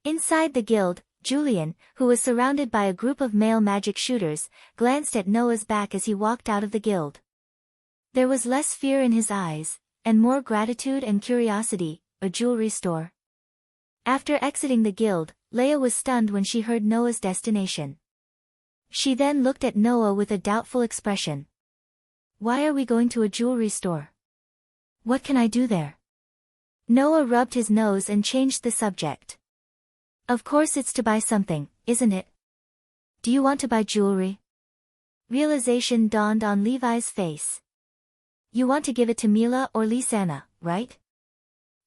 Inside the guild, Julian, who was surrounded by a group of male magic shooters, glanced at Noah's back as he walked out of the guild. There was less fear in his eyes, and more gratitude and curiosity. A jewelry store. After exiting the guild, Leia was stunned when she heard Noah's destination. She then looked at Noah with a doubtful expression. Why are we going to a jewelry store? What can I do there? Noah rubbed his nose and changed the subject. Of course it's to buy something, isn't it? Do you want to buy jewelry? Realization dawned on Levi's face. You want to give it to Mila or Lisanna, right?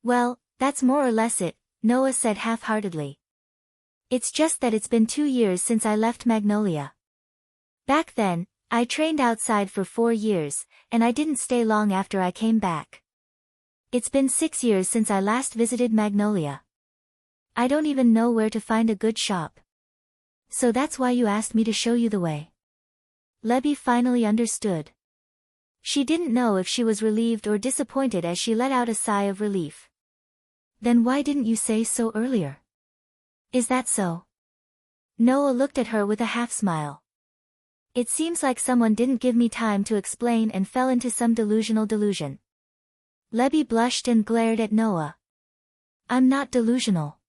Well, that's more or less it, Noah said half-heartedly. It's just that it's been 2 years since I left Magnolia. Back then, I trained outside for 4 years, and I didn't stay long after I came back. It's been 6 years since I last visited Magnolia. I don't even know where to find a good shop. So that's why you asked me to show you the way. Lebby finally understood. She didn't know if she was relieved or disappointed as she let out a sigh of relief. Then why didn't you say so earlier? Is that so? Noah looked at her with a half-smile. It seems like someone didn't give me time to explain and fell into some delusional delusion. Lebby blushed and glared at Noah. I'm not delusional.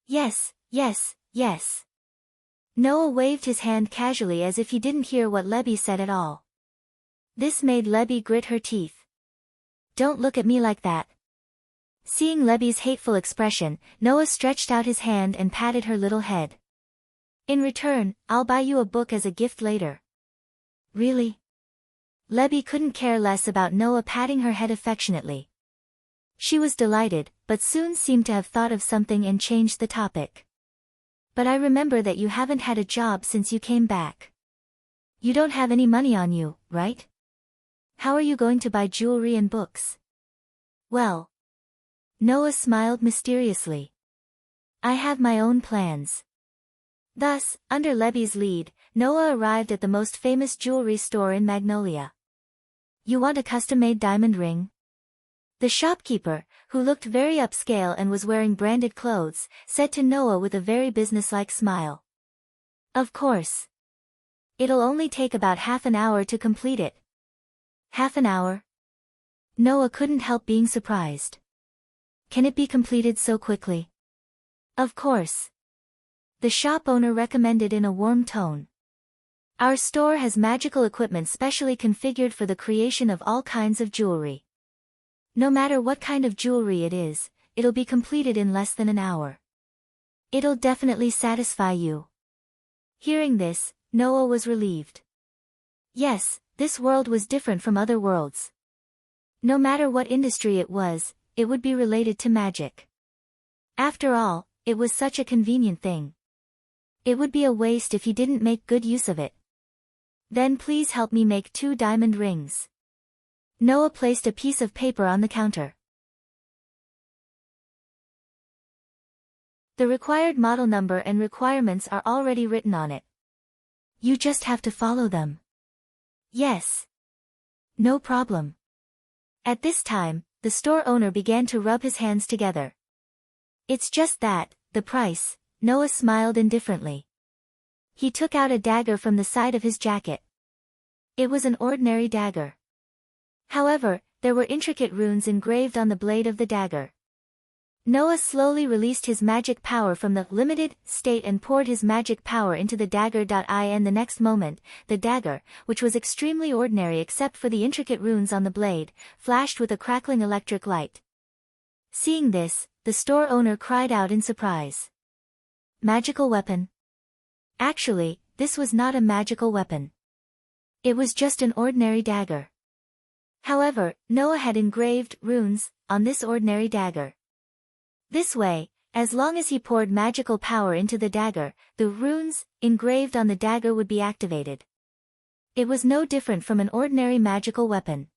Yes, yes, yes. Noah waved his hand casually as if he didn't hear what Lebby said at all. This made Lebby grit her teeth. Don't look at me like that. Seeing Lebby's hateful expression, Noah stretched out his hand and patted her little head. In return, I'll buy you a book as a gift later. Really? Lebby couldn't care less about Noah patting her head affectionately. She was delighted, but soon seemed to have thought of something and changed the topic. But I remember that you haven't had a job since you came back. You don't have any money on you, right? How are you going to buy jewelry and books? Well. Noah smiled mysteriously. I have my own plans. Thus, under Lebby's lead, Noah arrived at the most famous jewelry store in Magnolia. You want a custom-made diamond ring? The shopkeeper, who looked very upscale and was wearing branded clothes, said to Noah with a very businesslike smile. Of course. It'll only take about half an hour to complete it. Half an hour? Noah couldn't help being surprised. Can it be completed so quickly? Of course. The shop owner recommended in a warm tone. Our store has magical equipment specially configured for the creation of all kinds of jewelry. No matter what kind of jewelry it is, it'll be completed in less than an hour. It'll definitely satisfy you. Hearing this, Noah was relieved. Yes, this world was different from other worlds. No matter what industry it was, it would be related to magic. After all, it was such a convenient thing. It would be a waste if he didn't make good use of it. Then please help me make 2 diamond rings. Noah placed a piece of paper on the counter. The required model number and requirements are already written on it. You just have to follow them. Yes. No problem. At this time, the store owner began to rub his hands together. It's just that, the price, Noah smiled indifferently. He took out a dagger from the side of his jacket. It was an ordinary dagger. However, there were intricate runes engraved on the blade of the dagger. Noah slowly released his magic power from the limited state and poured his magic power into the dagger. And the next moment, the dagger, which was extremely ordinary except for the intricate runes on the blade, flashed with a crackling electric light. Seeing this, the store owner cried out in surprise. Magical weapon? Actually, this was not a magical weapon. It was just an ordinary dagger. However, Noah had engraved runes on this ordinary dagger. This way, as long as he poured magical power into the dagger, the runes engraved on the dagger would be activated. It was no different from an ordinary magical weapon.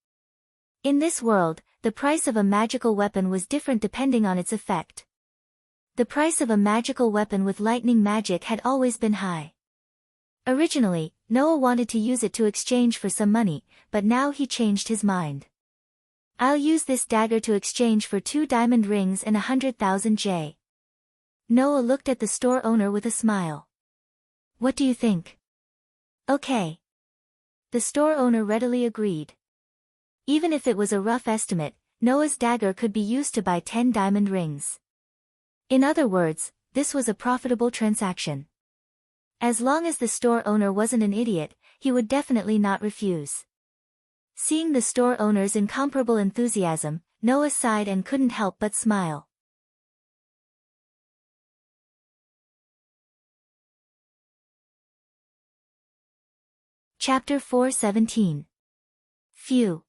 In this world, the price of a magical weapon was different depending on its effect. The price of a magical weapon with lightning magic had always been high. Originally, Noah wanted to use it to exchange for some money, but now he changed his mind. I'll use this dagger to exchange for 2 diamond rings and 100,000 J. Noah looked at the store owner with a smile. What do you think? Okay. The store owner readily agreed. Even if it was a rough estimate, Noah's dagger could be used to buy 10 diamond rings. In other words, this was a profitable transaction. As long as the store owner wasn't an idiot, he would definitely not refuse. Seeing the store owner's incomparable enthusiasm, Noah sighed and couldn't help but smile. Chapter 4:17. Phew.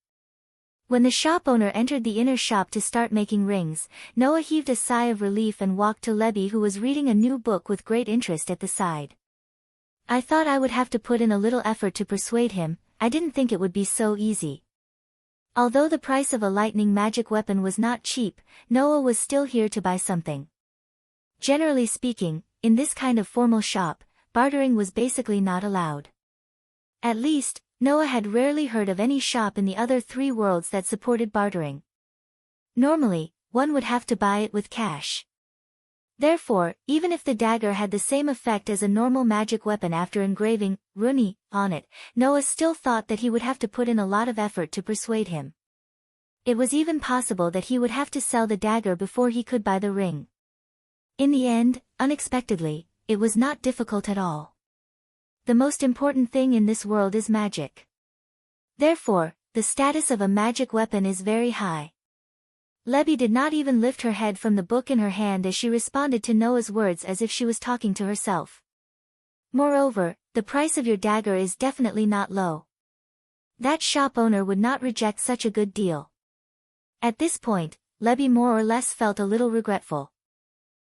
When the shop owner entered the inner shop to start making rings, Noah heaved a sigh of relief and walked to Lebby, who was reading a new book with great interest at the side. I thought I would have to put in a little effort to persuade him. I didn't think it would be so easy. Although the price of a lightning magic weapon was not cheap, Noah was still here to buy something. Generally speaking, in this kind of formal shop, bartering was basically not allowed. At least, Noah had rarely heard of any shop in the other 3 worlds that supported bartering. Normally, one would have to buy it with cash. Therefore, even if the dagger had the same effect as a normal magic weapon after engraving "Runi" on it, Noah still thought that he would have to put in a lot of effort to persuade him. It was even possible that he would have to sell the dagger before he could buy the ring. In the end, unexpectedly, it was not difficult at all. The most important thing in this world is magic. Therefore, the status of a magic weapon is very high. Lebby did not even lift her head from the book in her hand as she responded to Noah's words as if she was talking to herself. Moreover, the price of your dagger is definitely not low. That shop owner would not reject such a good deal. At this point, Lebby more or less felt a little regretful.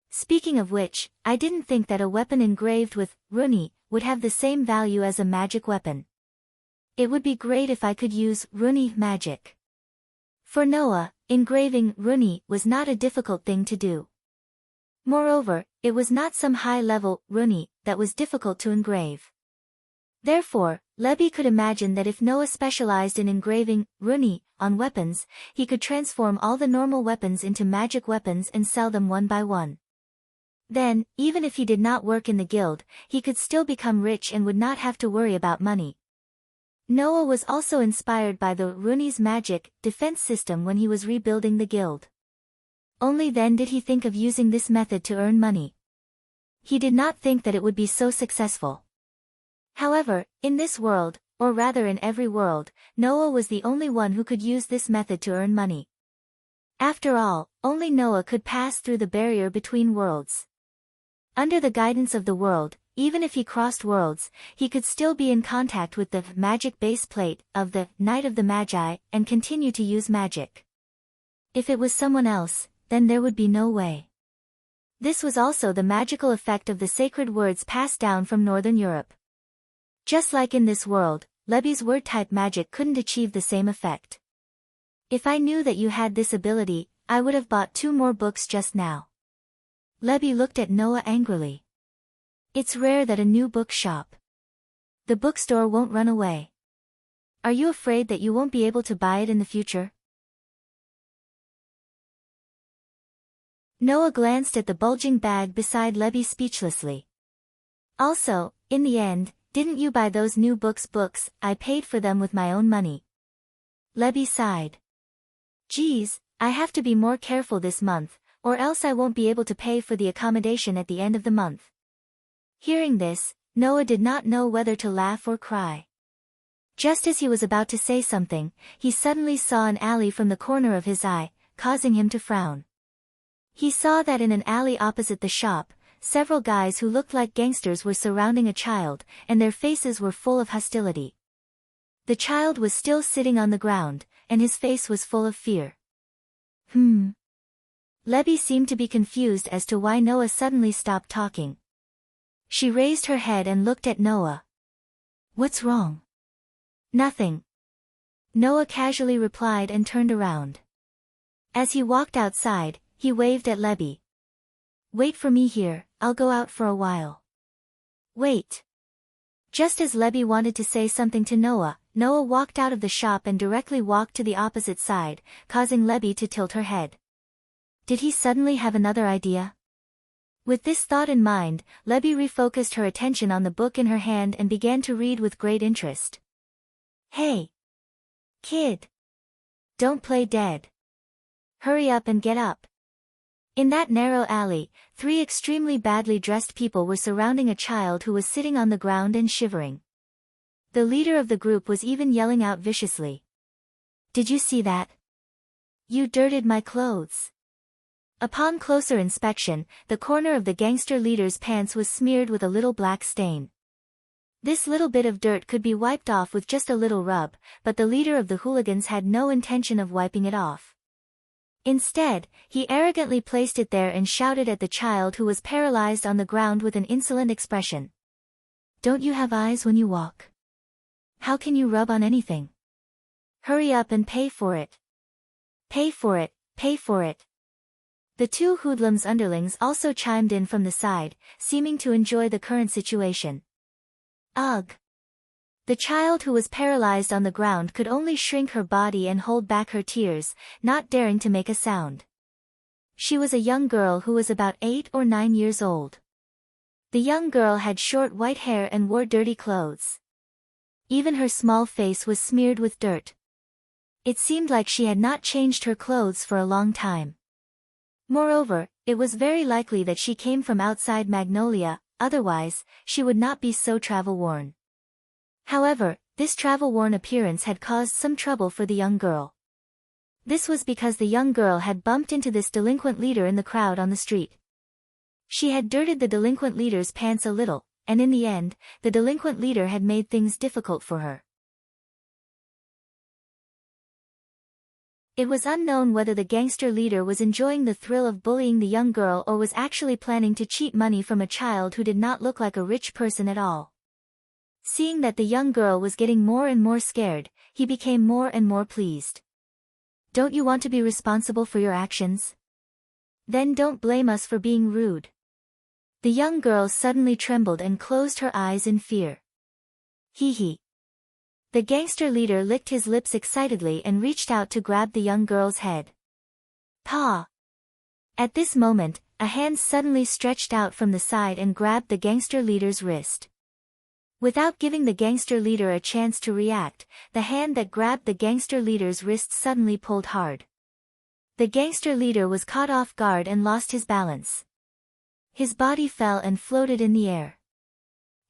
Speaking of which, I didn't think that a weapon engraved with "Runi" would have the same value as a magic weapon. It would be great if I could use "Runi" magic. For Noah, engraving "Runi" was not a difficult thing to do. Moreover, it was not some high-level "Runi" that was difficult to engrave. Therefore, Lebby could imagine that if Noah specialized in engraving "Runi" on weapons, he could transform all the normal weapons into magic weapons and sell them one by one. Then, even if he did not work in the guild, he could still become rich and would not have to worry about money. Noah was also inspired by the Runi's magic defense system when he was rebuilding the guild. Only then did he think of using this method to earn money. He did not think that it would be so successful. However, in this world, or rather in every world, Noah was the only one who could use this method to earn money. After all, only Noah could pass through the barrier between worlds. Under the guidance of the world, even if he crossed worlds, he could still be in contact with the magic base plate of the Knight of the Magi and continue to use magic. If it was someone else, then there would be no way. This was also the magical effect of the sacred words passed down from Northern Europe. Just like in this world, Lebby's word-type magic couldn't achieve the same effect. If I knew that you had this ability, I would have bought 2 more books just now. Lebby looked at Noah angrily. It's rare that a new bookshop. The bookstore won't run away. Are you afraid that you won't be able to buy it in the future? Noah glanced at the bulging bag beside Lebby speechlessly. Also, in the end, didn't you buy those new books? I paid for them with my own money. Lebby sighed. Geez, I have to be more careful this month, or else I won't be able to pay for the accommodation at the end of the month. Hearing this, Noah did not know whether to laugh or cry. Just as he was about to say something, he suddenly saw an alley from the corner of his eye, causing him to frown. He saw that in an alley opposite the shop, several guys who looked like gangsters were surrounding a child, and their faces were full of hostility. The child was still sitting on the ground, and his face was full of fear. Lebby seemed to be confused as to why Noah suddenly stopped talking. She raised her head and looked at Noah. What's wrong? Nothing. Noah casually replied and turned around. As he walked outside, he waved at Lebby. Wait for me here, I'll go out for a while. Wait. Just as Lebby wanted to say something to Noah, Noah walked out of the shop and directly walked to the opposite side, causing Lebby to tilt her head. Did he suddenly have another idea? With this thought in mind, Lebby refocused her attention on the book in her hand and began to read with great interest. Hey! Kid! Don't play dead. Hurry up and get up. In that narrow alley, 3 extremely badly dressed people were surrounding a child who was sitting on the ground and shivering. The leader of the group was even yelling out viciously. Did you see that? You dirted my clothes. Upon closer inspection, the corner of the gangster leader's pants was smeared with a little black stain. This little bit of dirt could be wiped off with just a little rub, but the leader of the hooligans had no intention of wiping it off. Instead, he arrogantly placed it there and shouted at the child who was paralyzed on the ground with an insolent expression. Don't you have eyes when you walk? How can you rub on anything? Hurry up and pay for it. Pay for it, pay for it. The 2 hoodlums' underlings also chimed in from the side, seeming to enjoy the current situation. Ugh! The child who was paralyzed on the ground could only shrink her body and hold back her tears, not daring to make a sound. She was a young girl who was about 8 or 9 years old. The young girl had short white hair and wore dirty clothes. Even her small face was smeared with dirt. It seemed like she had not changed her clothes for a long time. Moreover, it was very likely that she came from outside Magnolia, otherwise, she would not be so travel-worn. However, this travel-worn appearance had caused some trouble for the young girl. This was because the young girl had bumped into this delinquent leader in the crowd on the street. She had dirted the delinquent leader's pants a little, and in the end, the delinquent leader had made things difficult for her. It was unknown whether the gangster leader was enjoying the thrill of bullying the young girl or was actually planning to cheat money from a child who did not look like a rich person at all. Seeing that the young girl was getting more and more scared, he became more and more pleased. Don't you want to be responsible for your actions? Then don't blame us for being rude. The young girl suddenly trembled and closed her eyes in fear. Hee hee. The gangster leader licked his lips excitedly and reached out to grab the young girl's head. Pa! At this moment, a hand suddenly stretched out from the side and grabbed the gangster leader's wrist. Without giving the gangster leader a chance to react, the hand that grabbed the gangster leader's wrist suddenly pulled hard. The gangster leader was caught off guard and lost his balance. His body fell and floated in the air.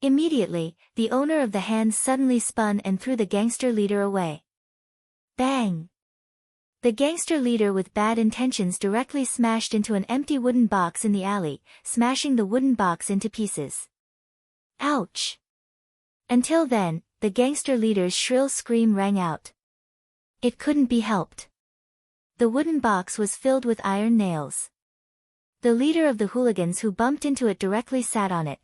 Immediately, the owner of the hand suddenly spun and threw the gangster leader away. Bang! The gangster leader with bad intentions directly smashed into an empty wooden box in the alley, smashing the wooden box into pieces. Ouch! Until then, the gangster leader's shrill scream rang out. It couldn't be helped. The wooden box was filled with iron nails. The leader of the hooligans who bumped into it directly sat on it.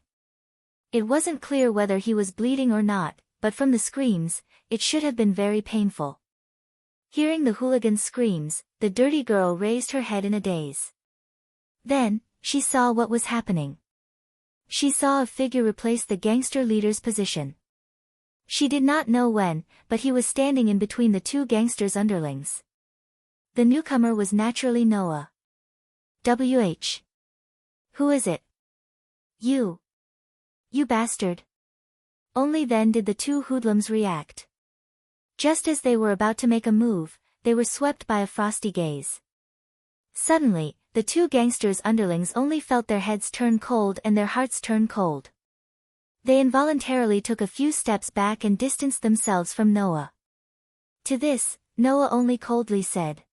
It wasn't clear whether he was bleeding or not, but from the screams, it should have been very painful. Hearing the hooligan's screams, the dirty girl raised her head in a daze. Then, she saw what was happening. She saw a figure replace the gangster leader's position. She did not know when, but he was standing in between the 2 gangsters' underlings. The newcomer was naturally Noah. WH. Who is it? You. You bastard. Only then did the 2 hoodlums react. Just as they were about to make a move, they were swept by a frosty gaze. Suddenly, the 2 gangsters' underlings only felt their heads turn cold and their hearts turn cold. They involuntarily took a few steps back and distanced themselves from Noah. To this, Noah only coldly said,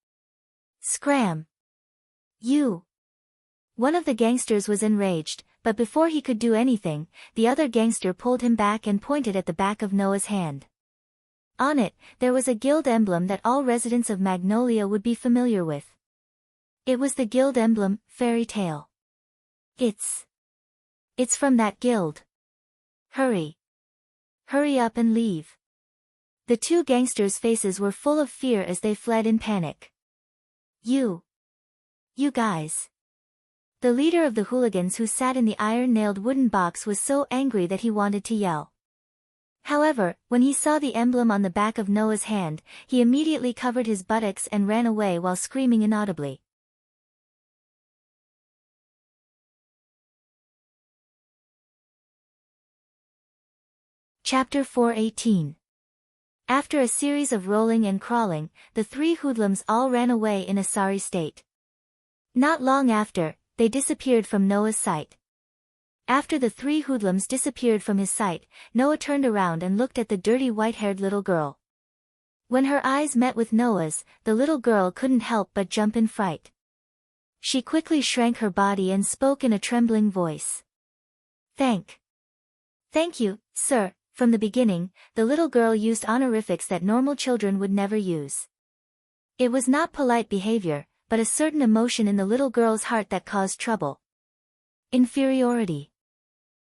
"Scram! You!" One of the gangsters was enraged, but before he could do anything, the other gangster pulled him back and pointed at the back of Noah's hand. On it, there was a guild emblem that all residents of Magnolia would be familiar with. It was the guild emblem, Fairy Tale. It's from that guild. Hurry. Hurry up and leave. The 2 gangsters' faces were full of fear as they fled in panic. You guys. The leader of the hooligans who sat in the iron-nailed wooden box was so angry that he wanted to yell. However, when he saw the emblem on the back of Noah's hand, he immediately covered his buttocks and ran away while screaming inaudibly. Chapter 4:18. After a series of rolling and crawling, the three hoodlums all ran away in a sorry state. Not long after, they disappeared from Noah's sight. After the three hoodlums disappeared from his sight, Noah turned around and looked at the dirty white-haired little girl. When her eyes met with Noah's, the little girl couldn't help but jump in fright. She quickly shrank her body and spoke in a trembling voice. Thank you, sir." From the beginning, the little girl used honorifics that normal children would never use. It was not polite behavior, but a certain emotion in the little girl's heart that caused trouble. Inferiority.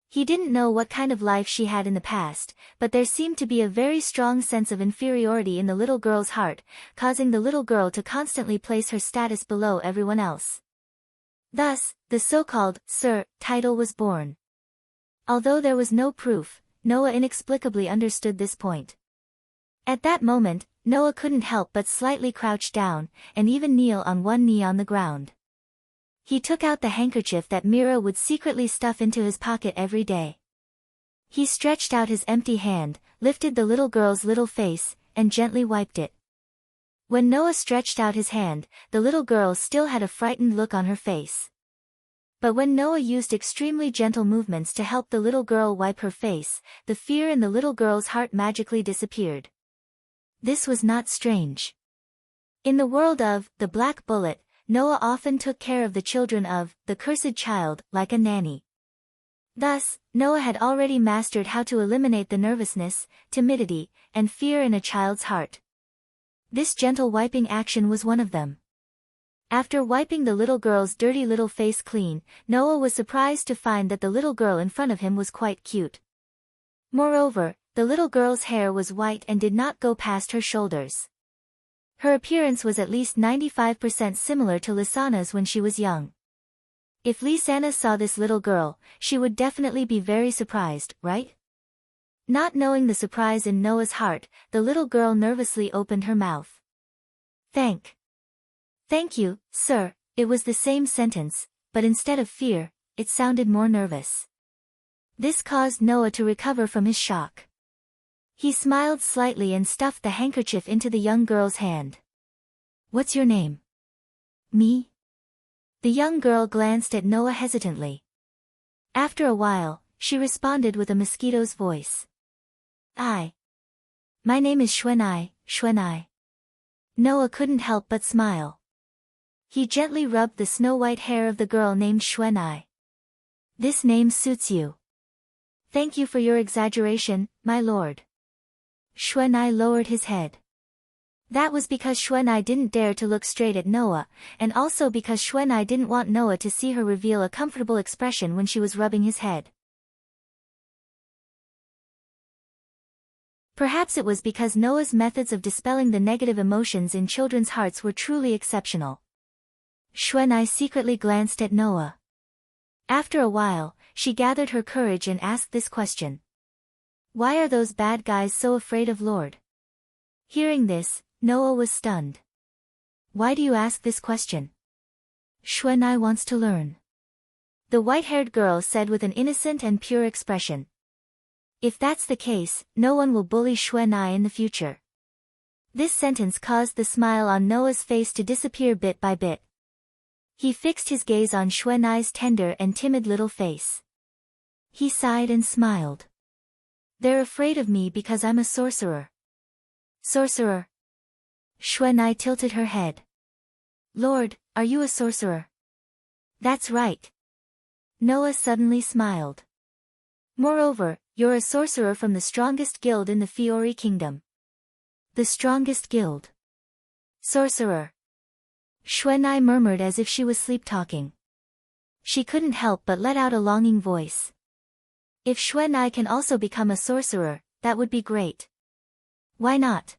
He didn't know what kind of life she had in the past, but there seemed to be a very strong sense of inferiority in the little girl's heart, causing the little girl to constantly place her status below everyone else. Thus, the so-called "sir" title was born. Although there was no proof, Noah inexplicably understood this point. At that moment, Noah couldn't help but slightly crouch down, and even kneel on one knee on the ground. He took out the handkerchief that Mira would secretly stuff into his pocket every day. He stretched out his empty hand, lifted the little girl's little face, and gently wiped it. When Noah stretched out his hand, the little girl still had a frightened look on her face. But when Noah used extremely gentle movements to help the little girl wipe her face, the fear in the little girl's heart magically disappeared. This was not strange. In the world of the Black Bullet, Noah often took care of the children of the cursed child, like a nanny. Thus, Noah had already mastered how to eliminate the nervousness, timidity, and fear in a child's heart. This gentle wiping action was one of them. After wiping the little girl's dirty little face clean, Noah was surprised to find that the little girl in front of him was quite cute. Moreover, the little girl's hair was white and did not go past her shoulders. Her appearance was at least 95% similar to Lisanna's when she was young. If Lisanna saw this little girl, she would definitely be very surprised, right? Not knowing the surprise in Noah's heart, the little girl nervously opened her mouth. Thank you, sir." It was the same sentence, but instead of fear, it sounded more nervous. This caused Noah to recover from his shock. He smiled slightly and stuffed the handkerchief into the young girl's hand. "What's your name?" "Me?" The young girl glanced at Noah hesitantly. After a while, she responded with a mosquito's voice. My name is Xuanai." Noah couldn't help but smile. He gently rubbed the snow-white hair of the girl named Xuanai. "This name suits you." "Thank you for your exaggeration, my lord." Xuanai lowered his head. That was because Xuanai didn't dare to look straight at Noah, and also because Xuanai didn't want Noah to see her reveal a comfortable expression when she was rubbing his head. Perhaps it was because Noah's methods of dispelling the negative emotions in children's hearts were truly exceptional. Xuanai secretly glanced at Noah. After a while, she gathered her courage and asked this question. "Why are those bad guys so afraid of Lord?" Hearing this, Noah was stunned. "Why do you ask this question?" "Xuanai wants to learn," the white-haired girl said with an innocent and pure expression. "If that's the case, no one will bully Xuanai in the future." This sentence caused the smile on Noah's face to disappear bit by bit. He fixed his gaze on Xuanai's tender and timid little face. He sighed and smiled. "They're afraid of me because I'm a sorcerer." "Sorcerer?" Xuanai tilted her head. "Lord, are you a sorcerer?" "That's right." Noah suddenly smiled. "Moreover, you're a sorcerer from the strongest guild in the Fiori Kingdom." "The strongest guild?" "Sorcerer." Xuanai murmured as if she was sleep-talking. She couldn't help but let out a longing voice. If Xuanai can also become a sorcerer, that would be great. "Why not?"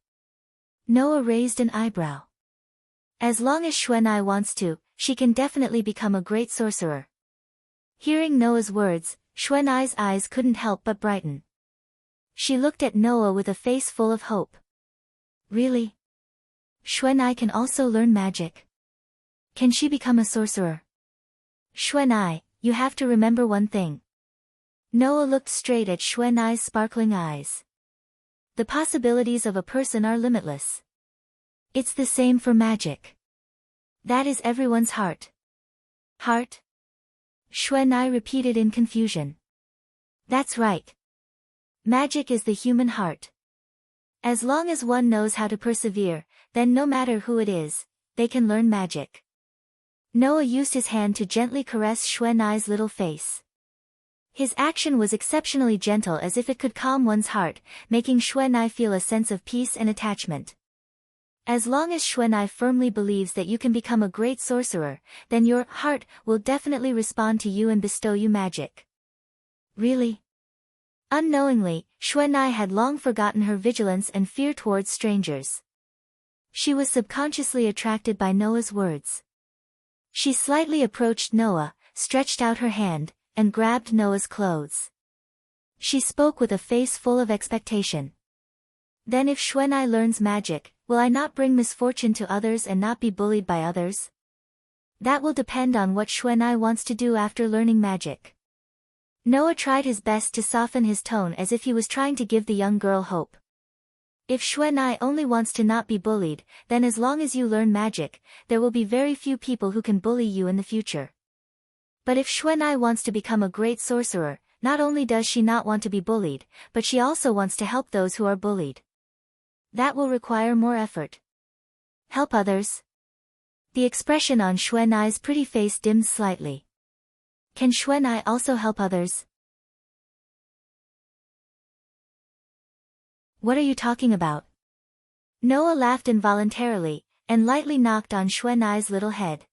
Noah raised an eyebrow. "As long as Xuanai wants to, she can definitely become a great sorcerer." Hearing Noah's words, Xuanai's eyes couldn't help but brighten. She looked at Noah with a face full of hope. "Really? Xuanai can also learn magic? Can she become a sorcerer?" "Xuanai, you have to remember one thing. Noah looked straight at Xuanai's sparkling eyes. The possibilities of a person are limitless. It's the same for magic. That is everyone's heart. Heart? Xuanai repeated in confusion. That's right. Magic is the human heart. As long as one knows how to persevere, then no matter who it is, they can learn magic. Noah used his hand to gently caress Xuanai's little face. His action was exceptionally gentle, as if it could calm one's heart, making Xuanai feel a sense of peace and attachment. As long as Xuanai firmly believes that you can become a great sorcerer, then your heart will definitely respond to you and bestow you magic. Really? Unknowingly, Xuanai had long forgotten her vigilance and fear towards strangers. She was subconsciously attracted by Noah's words. She slightly approached Noah, stretched out her hand, and grabbed Noah's clothes. She spoke with a face full of expectation. Then if Xuanai learns magic, will I not bring misfortune to others and not be bullied by others? That will depend on what Xuanai wants to do after learning magic. Noah tried his best to soften his tone, as if he was trying to give the young girl hope. If Xuanai only wants to not be bullied, then as long as you learn magic, there will be very few people who can bully you in the future. But if Xuanai wants to become a great sorcerer, not only does she not want to be bullied, but she also wants to help those who are bullied. That will require more effort. Help others? The expression on Xuanai's pretty face dimmed slightly. Can Xuanai also help others? What are you talking about? Noah laughed involuntarily, and lightly knocked on Xuanai's little head.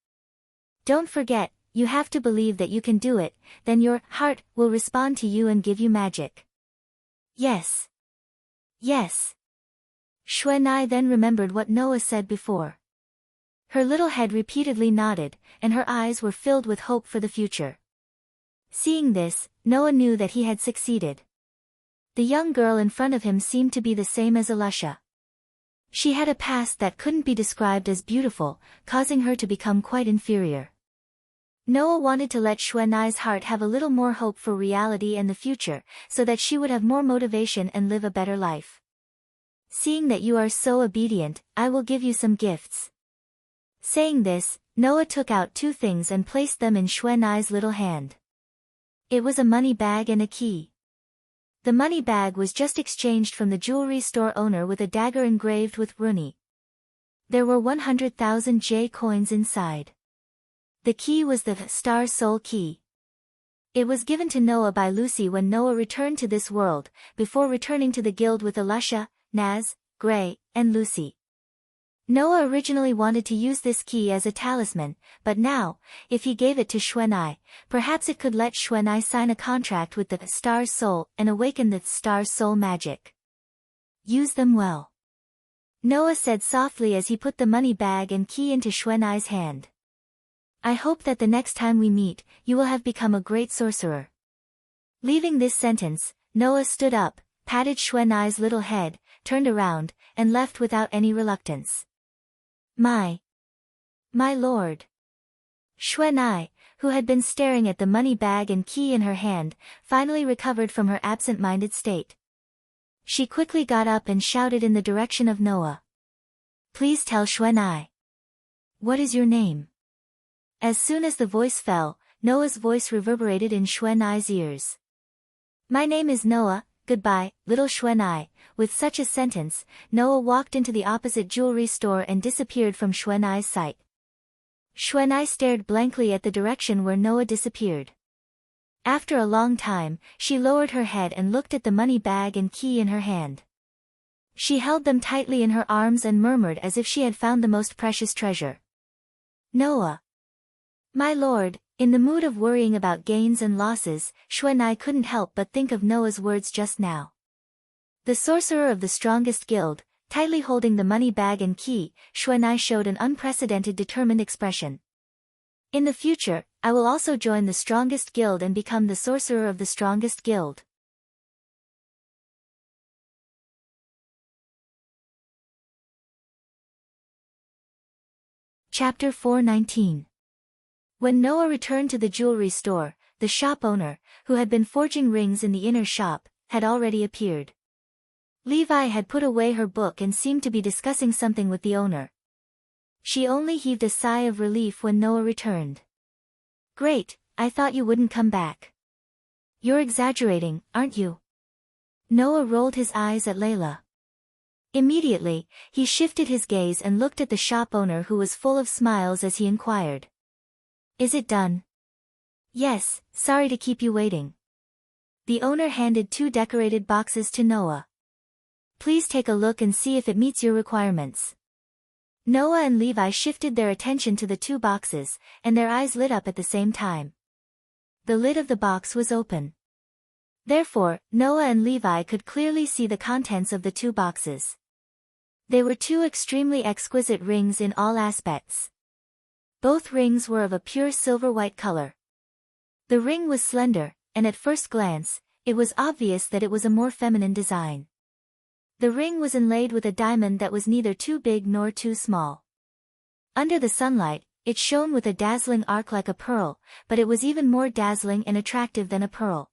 Don't forget, you have to believe that you can do it, then your heart will respond to you and give you magic. Yes. Yes. Xuanai then remembered what Noah said before. Her little head repeatedly nodded, and her eyes were filled with hope for the future. Seeing this, Noah knew that he had succeeded. The young girl in front of him seemed to be the same as Elisha. She had a past that couldn't be described as beautiful, causing her to become quite inferior. Noah wanted to let Xuanai's heart have a little more hope for reality and the future, so that she would have more motivation and live a better life. Seeing that you are so obedient, I will give you some gifts. Saying this, Noah took out 2 things and placed them in Xuanai's little hand. It was a money bag and a key. The money bag was just exchanged from the jewelry store owner with a dagger engraved with runi. There were 100,000 J coins inside. The key was the Star Soul key. It was given to Noah by Lucy when Noah returned to this world, before returning to the guild with Elisha, Naz, Gray, and Lucy. Noah originally wanted to use this key as a talisman, but now, if he gave it to Xuanai, perhaps it could let Xuanai sign a contract with the Star Soul and awaken the Star Soul magic. Use them well. Noah said softly as he put the money bag and key into Xuanai's hand. I hope that the next time we meet, you will have become a great sorcerer. Leaving this sentence, Noah stood up, patted Xuanai's little head, turned around, and left without any reluctance. My lord. Xuanai, who had been staring at the money bag and key in her hand, finally recovered from her absent-minded state. She quickly got up and shouted in the direction of Noah. Please tell Xuanai. What is your name? As soon as the voice fell, Noah's voice reverberated in Xuanai's ears. My name is Noah, goodbye, little Xuanai. With such a sentence, Noah walked into the opposite jewelry store and disappeared from Xuanai's sight. Xuanai stared blankly at the direction where Noah disappeared. After a long time, she lowered her head and looked at the money bag and key in her hand. She held them tightly in her arms and murmured as if she had found the most precious treasure. Noah. My lord. In the mood of worrying about gains and losses, Xuanai couldn't help but think of Noah's words just now. The sorcerer of the strongest guild, tightly holding the money bag and key, Xuanai showed an unprecedented determined expression. In the future, I will also join the strongest guild and become the sorcerer of the strongest guild. Chapter 419. When Noah returned to the jewelry store, the shop owner, who had been forging rings in the inner shop, had already appeared. Levi had put away her book and seemed to be discussing something with the owner. She only heaved a sigh of relief when Noah returned. "Great, I thought you wouldn't come back." "You're exaggerating, aren't you?" Noah rolled his eyes at Layla. Immediately, he shifted his gaze and looked at the shop owner, who was full of smiles as he inquired. "Is it done?" "Yes, sorry to keep you waiting." The owner handed 2 decorated boxes to Noah. "Please take a look and see if it meets your requirements." Noah and Levi shifted their attention to the 2 boxes, and their eyes lit up at the same time. The lid of the box was open. Therefore, Noah and Levi could clearly see the contents of the 2 boxes. They were 2 extremely exquisite rings in all aspects. Both rings were of a pure silver-white color. The ring was slender, and at first glance, it was obvious that it was a more feminine design. The ring was inlaid with a diamond that was neither too big nor too small. Under the sunlight, it shone with a dazzling arc like a pearl, but it was even more dazzling and attractive than a pearl.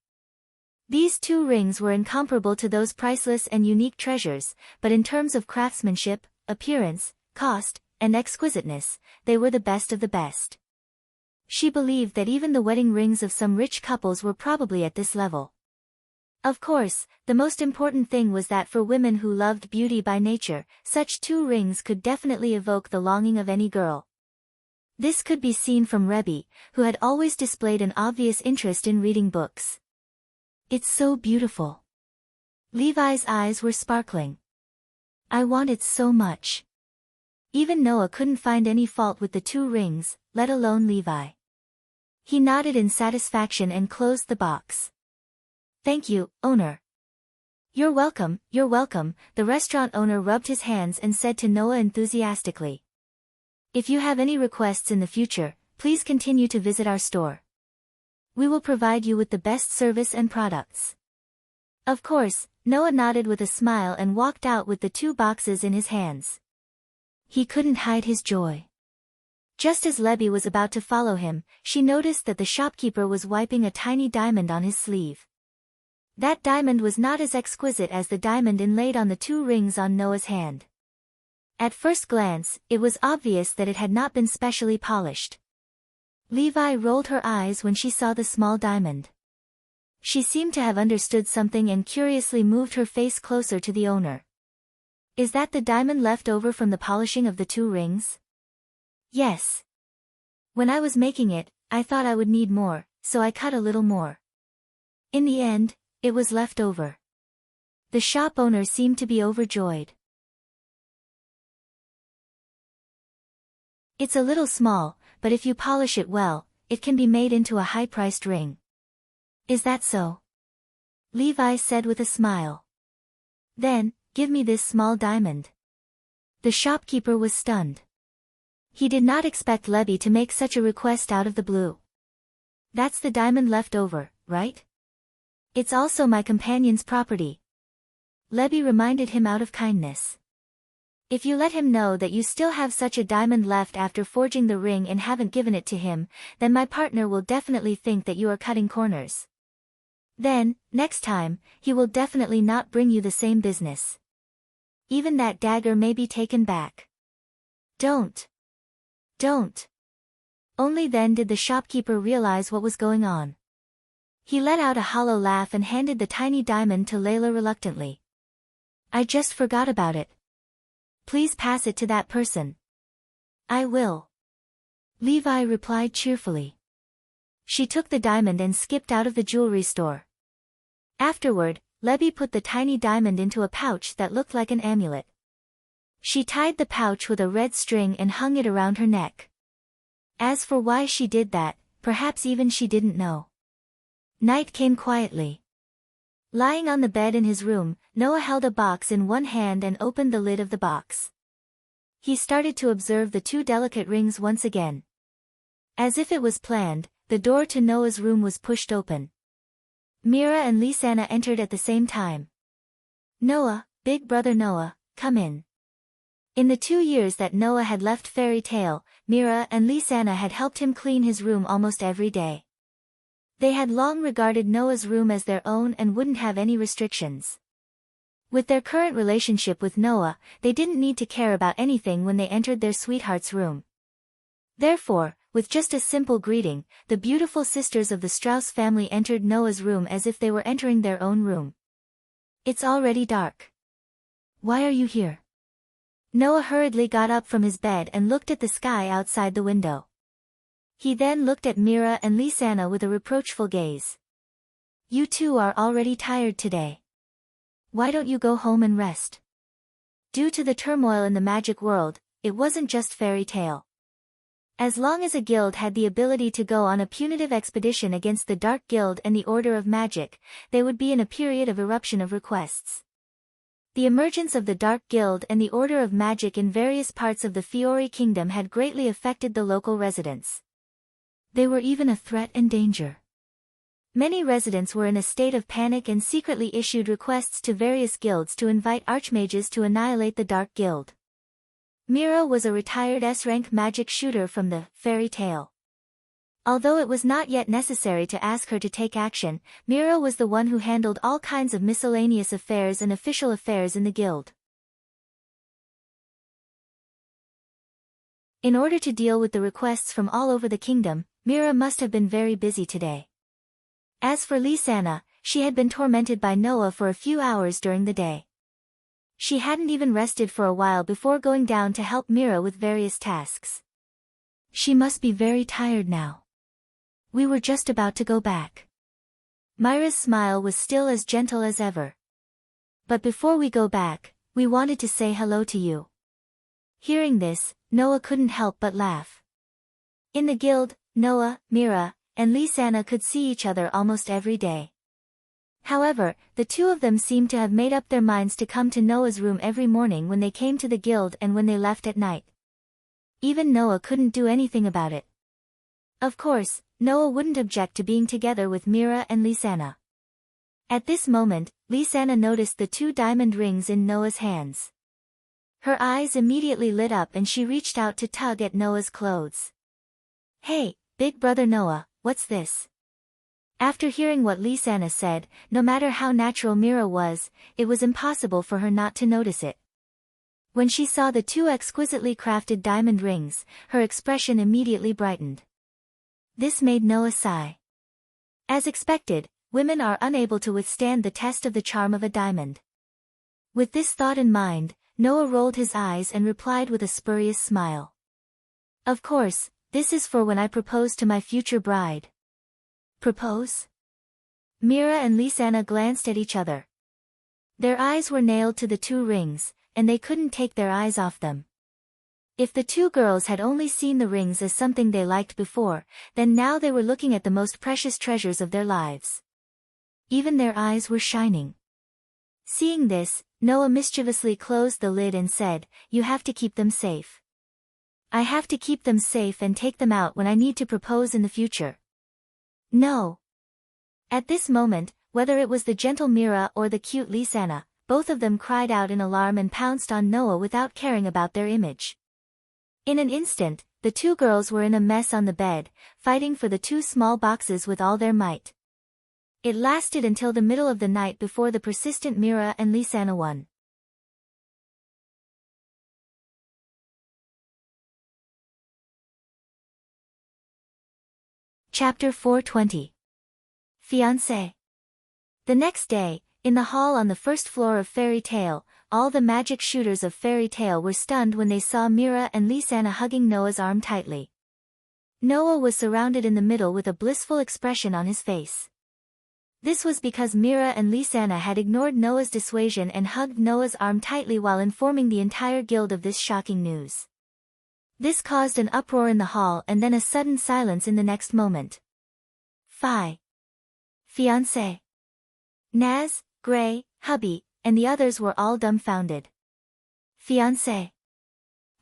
These 2 rings were incomparable to those priceless and unique treasures, but in terms of craftsmanship, appearance, cost, and exquisiteness, they were the best of the best. She believed that even the wedding rings of some rich couples were probably at this level. Of course, the most important thing was that for women who loved beauty by nature, such 2 rings could definitely evoke the longing of any girl. This could be seen from Rebbe, who had always displayed an obvious interest in reading books. "It's so beautiful." Levi's eyes were sparkling. "I want it so much." Even Noah couldn't find any fault with the 2 rings, let alone Levi. He nodded in satisfaction and closed the box. "Thank you, owner." You're welcome," the restaurant owner rubbed his hands and said to Noah enthusiastically. "If you have any requests in the future, please continue to visit our store. We will provide you with the best service and products." Of course, Noah nodded with a smile and walked out with the 2 boxes in his hands. He couldn't hide his joy. Just as Lebby was about to follow him, she noticed that the shopkeeper was wiping a tiny diamond on his sleeve. That diamond was not as exquisite as the diamond inlaid on the 2 rings on Noah's hand. At first glance, it was obvious that it had not been specially polished. Levi rolled her eyes when she saw the small diamond. She seemed to have understood something and curiously moved her face closer to the owner. "Is that the diamond left over from the polishing of the 2 rings?" "Yes. When I was making it, I thought I would need more, so I cut a little more. In the end, it was left over." The shop owner seemed to be overjoyed. "It's a little small, but if you polish it well, it can be made into a high-priced ring." "Is that so?" Levi said with a smile. "Then, give me this small diamond." The shopkeeper was stunned. He did not expect Lebby to make such a request out of the blue. "That's the diamond left over, right?" "It's also my companion's property." Lebby reminded him out of kindness. "If you let him know that you still have such a diamond left after forging the ring and haven't given it to him, then my partner will definitely think that you are cutting corners. Then, next time, he will definitely not bring you the same business. Even that dagger may be taken back." Don't. Only then did the shopkeeper realize what was going on. He let out a hollow laugh and handed the tiny diamond to Layla reluctantly. "I just forgot about it. Please pass it to that person." "I will." Levi replied cheerfully. She took the diamond and skipped out of the jewelry store. Afterward, Lebby put the tiny diamond into a pouch that looked like an amulet. She tied the pouch with a red string and hung it around her neck. As for why she did that, perhaps even she didn't know. Night came quietly. Lying on the bed in his room, Noah held a box in one hand and opened the lid of the box. He started to observe the 2 delicate rings once again. As if it was planned, the door to Noah's room was pushed open. Mira and Lisanna entered at the same time. "Noah, big brother Noah, come in." In the 2 years that Noah had left Fairy Tale, Mira and Lisanna had helped him clean his room almost every day. They had long regarded Noah's room as their own and wouldn't have any restrictions. With their current relationship with Noah, they didn't need to care about anything when they entered their sweetheart's room. Therefore, with just a simple greeting, the beautiful sisters of the Strauss family entered Noah's room as if they were entering their own room. "It's already dark. Why are you here?" Noah hurriedly got up from his bed and looked at the sky outside the window. He then looked at Mira and Lisanna with a reproachful gaze. "You two are already tired today. Why don't you go home and rest?" Due to the turmoil in the magic world, it wasn't just fairy tale. As long as a guild had the ability to go on a punitive expedition against the Dark Guild and the Order of Magic, they would be in a period of eruption of requests. The emergence of the Dark Guild and the Order of Magic in various parts of the Fiori Kingdom had greatly affected the local residents. They were even a threat and danger. Many residents were in a state of panic and secretly issued requests to various guilds to invite archmages to annihilate the Dark Guild. Mira was a retired S-rank magic shooter from the fairy tale. Although it was not yet necessary to ask her to take action, Mira was the one who handled all kinds of miscellaneous affairs and official affairs in the guild. In order to deal with the requests from all over the kingdom, Mira must have been very busy today. As for Lisanna, she had been tormented by Noah for a few hours during the day. She hadn't even rested for a while before going down to help Mira with various tasks. She must be very tired now. We were just about to go back. Myra's smile was still as gentle as ever. But before we go back, we wanted to say hello to you. Hearing this, Noah couldn't help but laugh. In the guild, Noah, Mira, and Lisanna could see each other almost every day. However, the two of them seemed to have made up their minds to come to Noah's room every morning when they came to the guild and when they left at night. Even Noah couldn't do anything about it. Of course, Noah wouldn't object to being together with Mira and Lisanna. At this moment, Lisanna noticed the 2 diamond rings in Noah's hands. Her eyes immediately lit up and she reached out to tug at Noah's clothes. "Hey, big brother Noah, what's this?" After hearing what Lisanna said, no matter how natural Mira was, it was impossible for her not to notice it. When she saw the 2 exquisitely crafted diamond rings, her expression immediately brightened. This made Noah sigh. As expected, women are unable to withstand the test of the charm of a diamond. With this thought in mind, Noah rolled his eyes and replied with a spurious smile. "Of course, this is for when I propose to my future bride." "Propose?" Mira and Lisanna glanced at each other. Their eyes were nailed to the 2 rings, and they couldn't take their eyes off them. If the 2 girls had only seen the rings as something they liked before, then now they were looking at the most precious treasures of their lives. Even their eyes were shining. Seeing this, Noah mischievously closed the lid and said, "You have to keep them safe." "I have to keep them safe and take them out when I need to propose in the future." "No." At this moment, whether it was the gentle Mira or the cute Lisanna, both of them cried out in alarm and pounced on Noah without caring about their image. In an instant, the 2 girls were in a mess on the bed, fighting for the 2 small boxes with all their might. It lasted until the middle of the night before the persistent Mira and Lisanna won. Chapter 420. Fiancé. The next day, in the hall on the first floor of Fairy Tale, all the magic shooters of Fairy Tale were stunned when they saw Mira and Lisanna hugging Noah's arm tightly. Noah was surrounded in the middle with a blissful expression on his face. This was because Mira and Lisanna had ignored Noah's dissuasion and hugged Noah's arm tightly while informing the entire guild of this shocking news. This caused an uproar in the hall and then a sudden silence in the next moment. Fiancé. Naz, Gray, Hubby, and the others were all dumbfounded. Fiancé.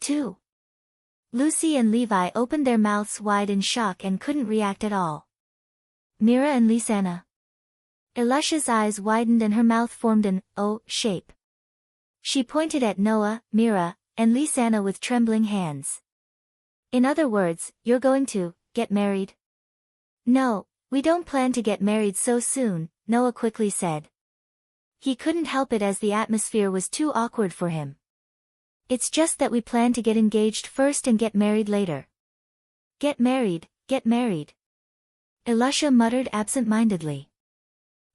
Too. Lucy and Levi opened their mouths wide in shock and couldn't react at all. Mira and Lisanna. Elisha's eyes widened and her mouth formed an O shape. She pointed at Noah, Mira, and Lisanna with trembling hands. "In other words, you're going to get married?" "No, We don't plan to get married so soon, Noah quickly said. He couldn't help it as the atmosphere was too awkward for him. It's just that we plan to get engaged first and get married later. Get married, get married. Elisha muttered absent-mindedly.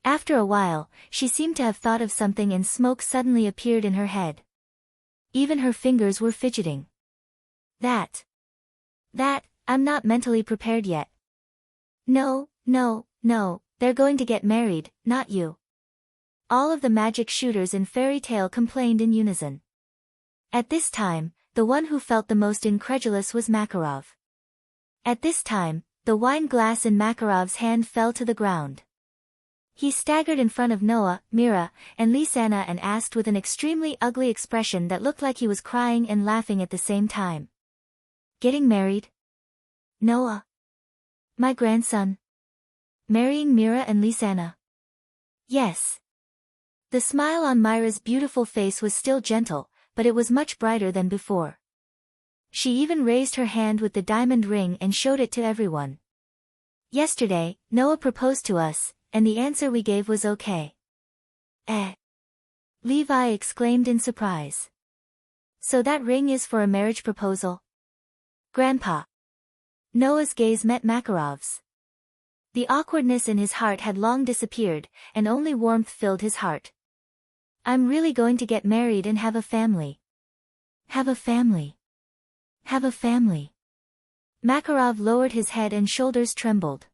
After a while, she seemed to have thought of something and smoke suddenly appeared in her head. Even her fingers were fidgeting. That, I'm not mentally prepared yet. No, they're going to get married, not you. All of the magic shooters in Fairy Tale complained in unison. At this time, the one who felt the most incredulous was Makarov. At this time, the wine glass in Makarov's hand fell to the ground. He staggered in front of Noah, Mira, and Lisanna and asked with an extremely ugly expression that looked like he was crying and laughing at the same time. Getting married? Noah? My grandson? Marrying Mira and Lisanna? Yes. The smile on Myra's beautiful face was still gentle, but it was much brighter than before. She even raised her hand with the diamond ring and showed it to everyone. Yesterday, Noah proposed to us, and the answer we gave was okay. Levi exclaimed in surprise. So that ring is for a marriage proposal? Grandpa. Noah's gaze met Makarov's. The awkwardness in his heart had long disappeared, and only warmth filled his heart. I'm really going to get married and have a family. Have a family. Have a family. Makarov lowered his head and shoulders trembled.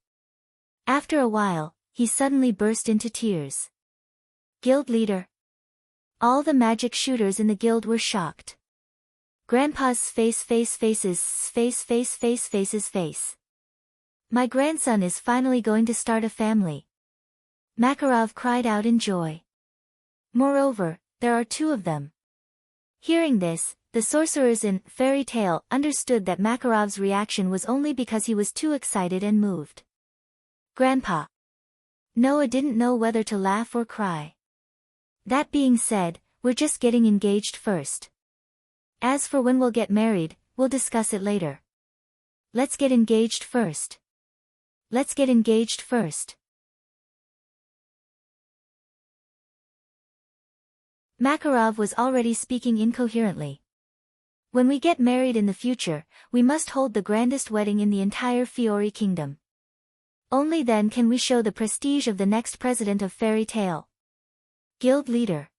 After a while, he suddenly burst into tears. Guild leader. All the magic shooters in the guild were shocked. Grandpa's face. My grandson is finally going to start a family. Makarov cried out in joy. Moreover, there are 2 of them. Hearing this, the sorcerers in Fairy Tale understood that Makarov's reaction was only because he was too excited and moved. Grandpa. Noah didn't know whether to laugh or cry. That being said, we're just getting engaged first. As for when we'll get married, we'll discuss it later. Let's get engaged first. Let's get engaged first. Makarov was already speaking incoherently. When we get married in the future, we must hold the grandest wedding in the entire Fiori Kingdom. Only then can we show the prestige of the next president of Fairy Tale. Guild leader.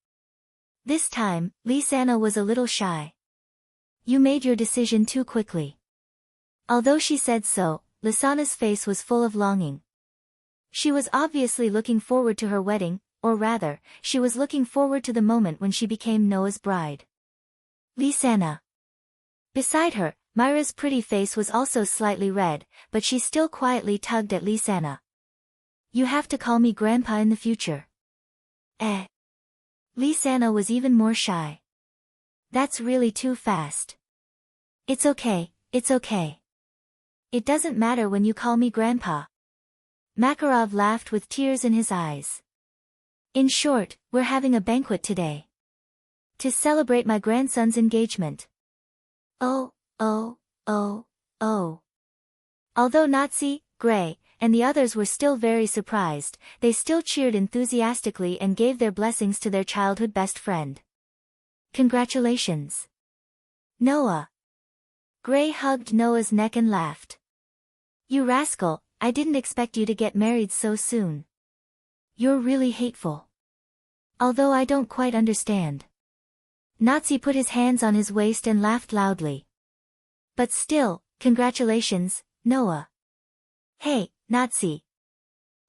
This time, Lisanna was a little shy. You made your decision too quickly. Although she said so, Lisanna's face was full of longing. She was obviously looking forward to her wedding, or rather, she was looking forward to the moment when she became Noah's bride. Lisanna. Beside her, Myra's pretty face was also slightly red, but she still quietly tugged at Lisanna. You have to call me Grandpa in the future. Lisanna was even more shy. That's really too fast. It's okay, it's okay. It doesn't matter when you call me Grandpa. Makarov laughed with tears in his eyes. In short, we're having a banquet today. To celebrate my grandson's engagement. Oh. Although Nazi, Gray, and the others were still very surprised, they still cheered enthusiastically and gave their blessings to their childhood best friend. Congratulations. Noah. Gray hugged Noah's neck and laughed. You rascal, I didn't expect you to get married so soon. You're really hateful. Although I don't quite understand. Nazi put his hands on his waist and laughed loudly. But still, congratulations, Noah. Hey, Nazi.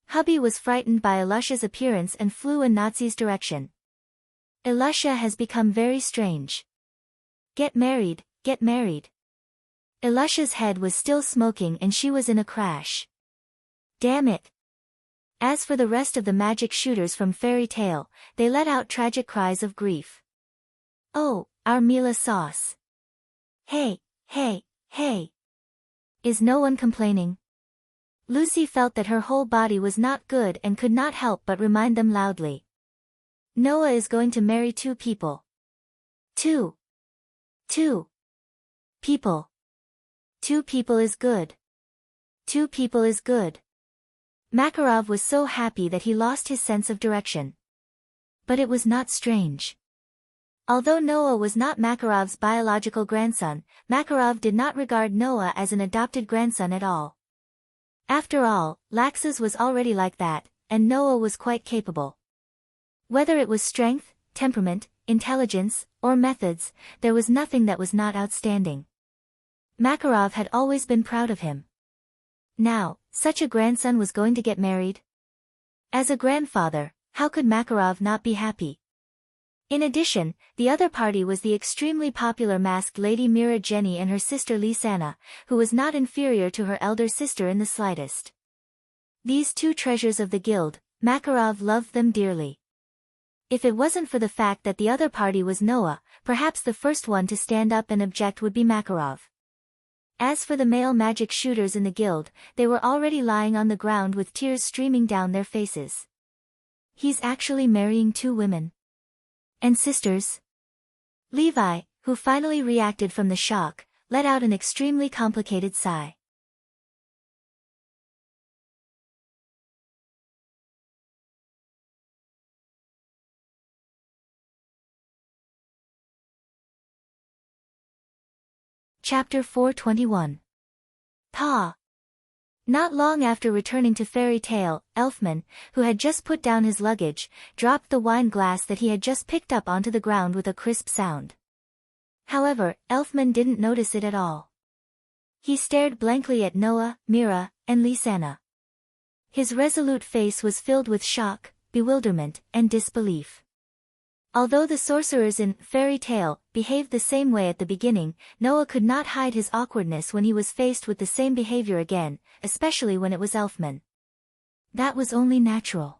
Hubby was frightened by Elisha's appearance and flew in Nazi's direction. Elisha has become very strange. Get married, get married. Elisha's head was still smoking and she was in a crash. Damn it. As for the rest of the magic shooters from Fairy Tale, they let out tragic cries of grief. Oh, our Mila sauce. Hey. Is no one complaining? Lucy felt that her whole body was not good and could not help but remind them loudly. Noah is going to marry 2 people. 2 people. 2 people is good. 2 people is good. Makarov was so happy that he lost his sense of direction. But it was not strange. Although Noah was not Makarov's biological grandson, Makarov did not regard Noah as an adopted grandson at all. After all, Laxus was already like that, and Noah was quite capable. Whether it was strength, temperament, intelligence, or methods, there was nothing that was not outstanding. Makarov had always been proud of him. Now, such a grandson was going to get married? As a grandfather, how could Makarov not be happy? In addition, the other party was the extremely popular masked lady Mira Jenny and her sister Lisana, who was not inferior to her elder sister in the slightest. These two treasures of the guild, Makarov loved them dearly. If it wasn't for the fact that the other party was Noah, perhaps the first one to stand up and object would be Makarov. As for the male magic shooters in the guild, they were already lying on the ground with tears streaming down their faces. He's actually marrying two women. And sisters? Levi, who finally reacted from the shock, let out an extremely complicated sigh. Chapter 421. Pa. Not long after returning to Fairy Tale, Elfman, who had just put down his luggage, dropped the wine glass that he had just picked up onto the ground with a crisp sound. However, Elfman didn't notice it at all. He stared blankly at Noah, Mira, and Lisana. His resolute face was filled with shock, bewilderment, and disbelief. Although the sorcerers in Fairy Tale behaved the same way at the beginning, Noah could not hide his awkwardness when he was faced with the same behavior again, especially when it was Elfman. That was only natural.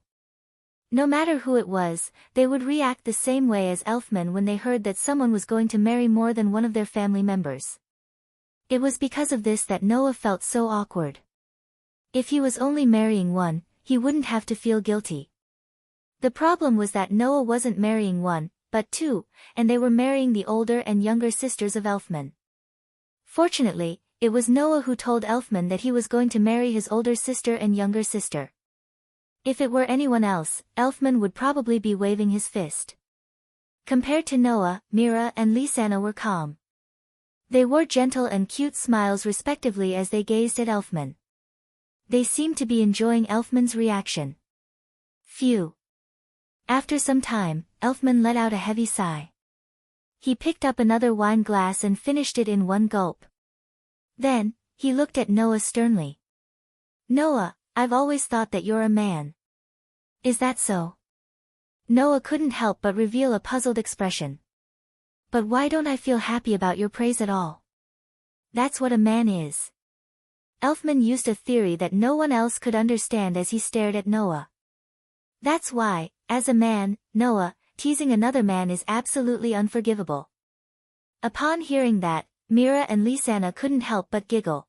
No matter who it was, they would react the same way as Elfman when they heard that someone was going to marry more than one of their family members. It was because of this that Noah felt so awkward. If he was only marrying one, he wouldn't have to feel guilty. The problem was that Noah wasn't marrying one, but two, and they were marrying the older and younger sisters of Elfman. Fortunately, it was Noah who told Elfman that he was going to marry his older sister and younger sister. If it were anyone else, Elfman would probably be waving his fist. Compared to Noah, Mira and Lisana were calm. They wore gentle and cute smiles respectively as they gazed at Elfman. They seemed to be enjoying Elfman's reaction. Phew. After some time, Elfman let out a heavy sigh. He picked up another wine glass and finished it in one gulp. Then, he looked at Noah sternly. Noah, I've always thought that you're a man. Is that so? Noah couldn't help but reveal a puzzled expression. But why don't I feel happy about your praise at all? That's what a man is. Elfman used a theory that no one else could understand as he stared at Noah. That's why, as a man, Noah, teasing another man is absolutely unforgivable. Upon hearing that, Mira and Lisana couldn't help but giggle.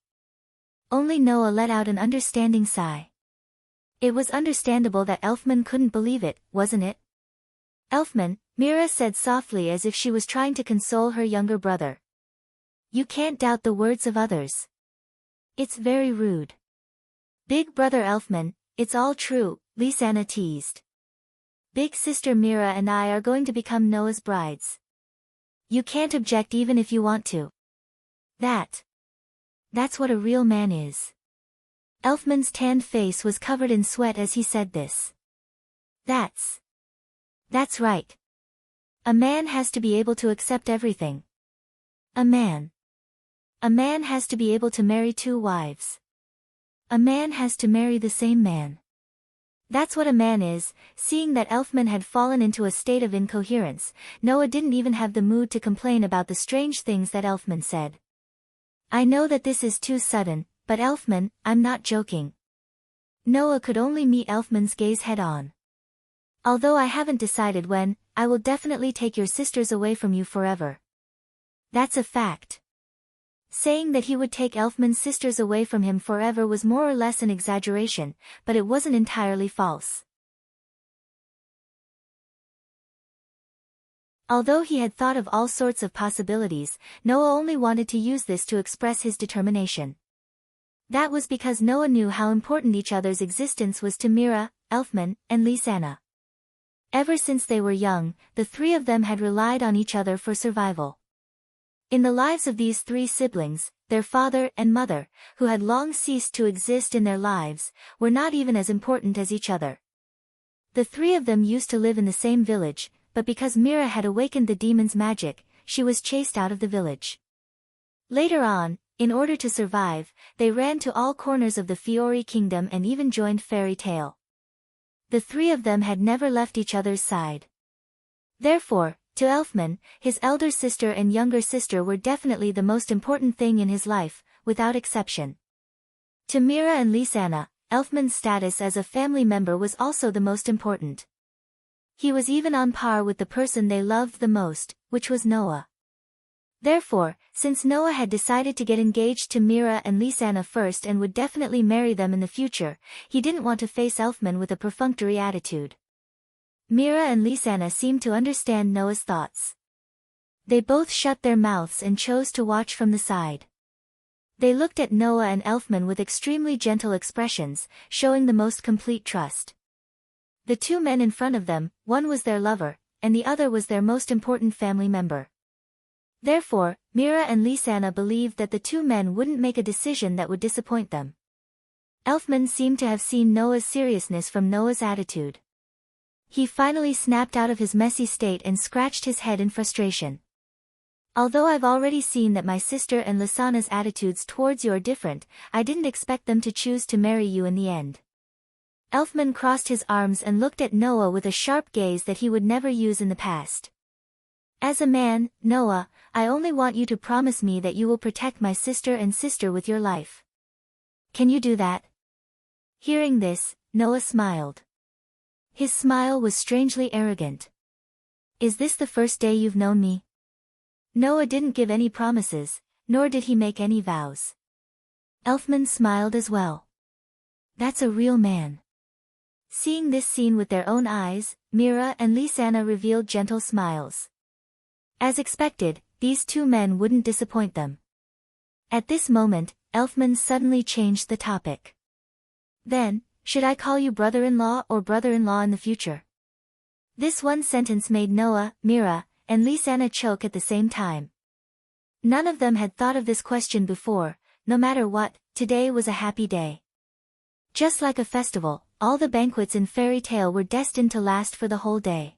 Only Noah let out an understanding sigh. It was understandable that Elfman couldn't believe it, wasn't it? Elfman, Mira said softly as if she was trying to console her younger brother. You can't doubt the words of others. It's very rude. Big brother Elfman, it's all true, Lisana teased. Big sister Mira and I are going to become Noah's brides. You can't object even if you want to. That's what a real man is. Elfman's tanned face was covered in sweat as he said this. That's right. A man has to be able to accept everything. A man has to be able to marry two wives. A man has to marry the same man. That's what a man is. Seeing that Elfman had fallen into a state of incoherence, Noah didn't even have the mood to complain about the strange things that Elfman said. I know that this is too sudden, but Elfman, I'm not joking. Noah could only meet Elfman's gaze head-on. Although I haven't decided when, I will definitely take your sisters away from you forever. That's a fact. Saying that he would take Elfman's sisters away from him forever was more or less an exaggeration, but it wasn't entirely false. Although he had thought of all sorts of possibilities, Noah only wanted to use this to express his determination. That was because Noah knew how important each other's existence was to Mira, Elfman, and Lisanna. Ever since they were young, the three of them had relied on each other for survival. In the lives of these three siblings, their father and mother, who had long ceased to exist in their lives, were not even as important as each other. The three of them used to live in the same village, but because Mira had awakened the demon's magic, she was chased out of the village. Later on, in order to survive, they ran to all corners of the Fiori kingdom and even joined Fairy Tale. The three of them had never left each other's side. Therefore, to Elfman, his elder sister and younger sister were definitely the most important thing in his life, without exception. To Mira and Lisanna, Elfman's status as a family member was also the most important. He was even on par with the person they loved the most, which was Noah. Therefore, since Noah had decided to get engaged to Mira and Lisanna first and would definitely marry them in the future, he didn't want to face Elfman with a perfunctory attitude. Mira and Lisanna seemed to understand Noah's thoughts. They both shut their mouths and chose to watch from the side. They looked at Noah and Elfman with extremely gentle expressions, showing the most complete trust. The two men in front of them, one was their lover, and the other was their most important family member. Therefore, Mira and Lisanna believed that the two men wouldn't make a decision that would disappoint them. Elfman seemed to have seen Noah's seriousness from Noah's attitude. He finally snapped out of his messy state and scratched his head in frustration. Although I've already seen that my sister and Lisanna's attitudes towards you are different, I didn't expect them to choose to marry you in the end. Elfman crossed his arms and looked at Noah with a sharp gaze that he would never use in the past. As a man, Noah, I only want you to promise me that you will protect my sister and sister with your life. Can you do that? Hearing this, Noah smiled. His smile was strangely arrogant. Is this the first day you've known me? Noah didn't give any promises, nor did he make any vows. Elfman smiled as well. That's a real man. Seeing this scene with their own eyes, Mira and Lisanna revealed gentle smiles. As expected, these two men wouldn't disappoint them. At this moment, Elfman suddenly changed the topic. Then, should I call you brother-in-law or brother-in-law in the future? This one sentence made Noah, Mira, and Lisanna choke at the same time. None of them had thought of this question before. No matter what, today was a happy day. Just like a festival, all the banquets in Fairy Tale were destined to last for the whole day.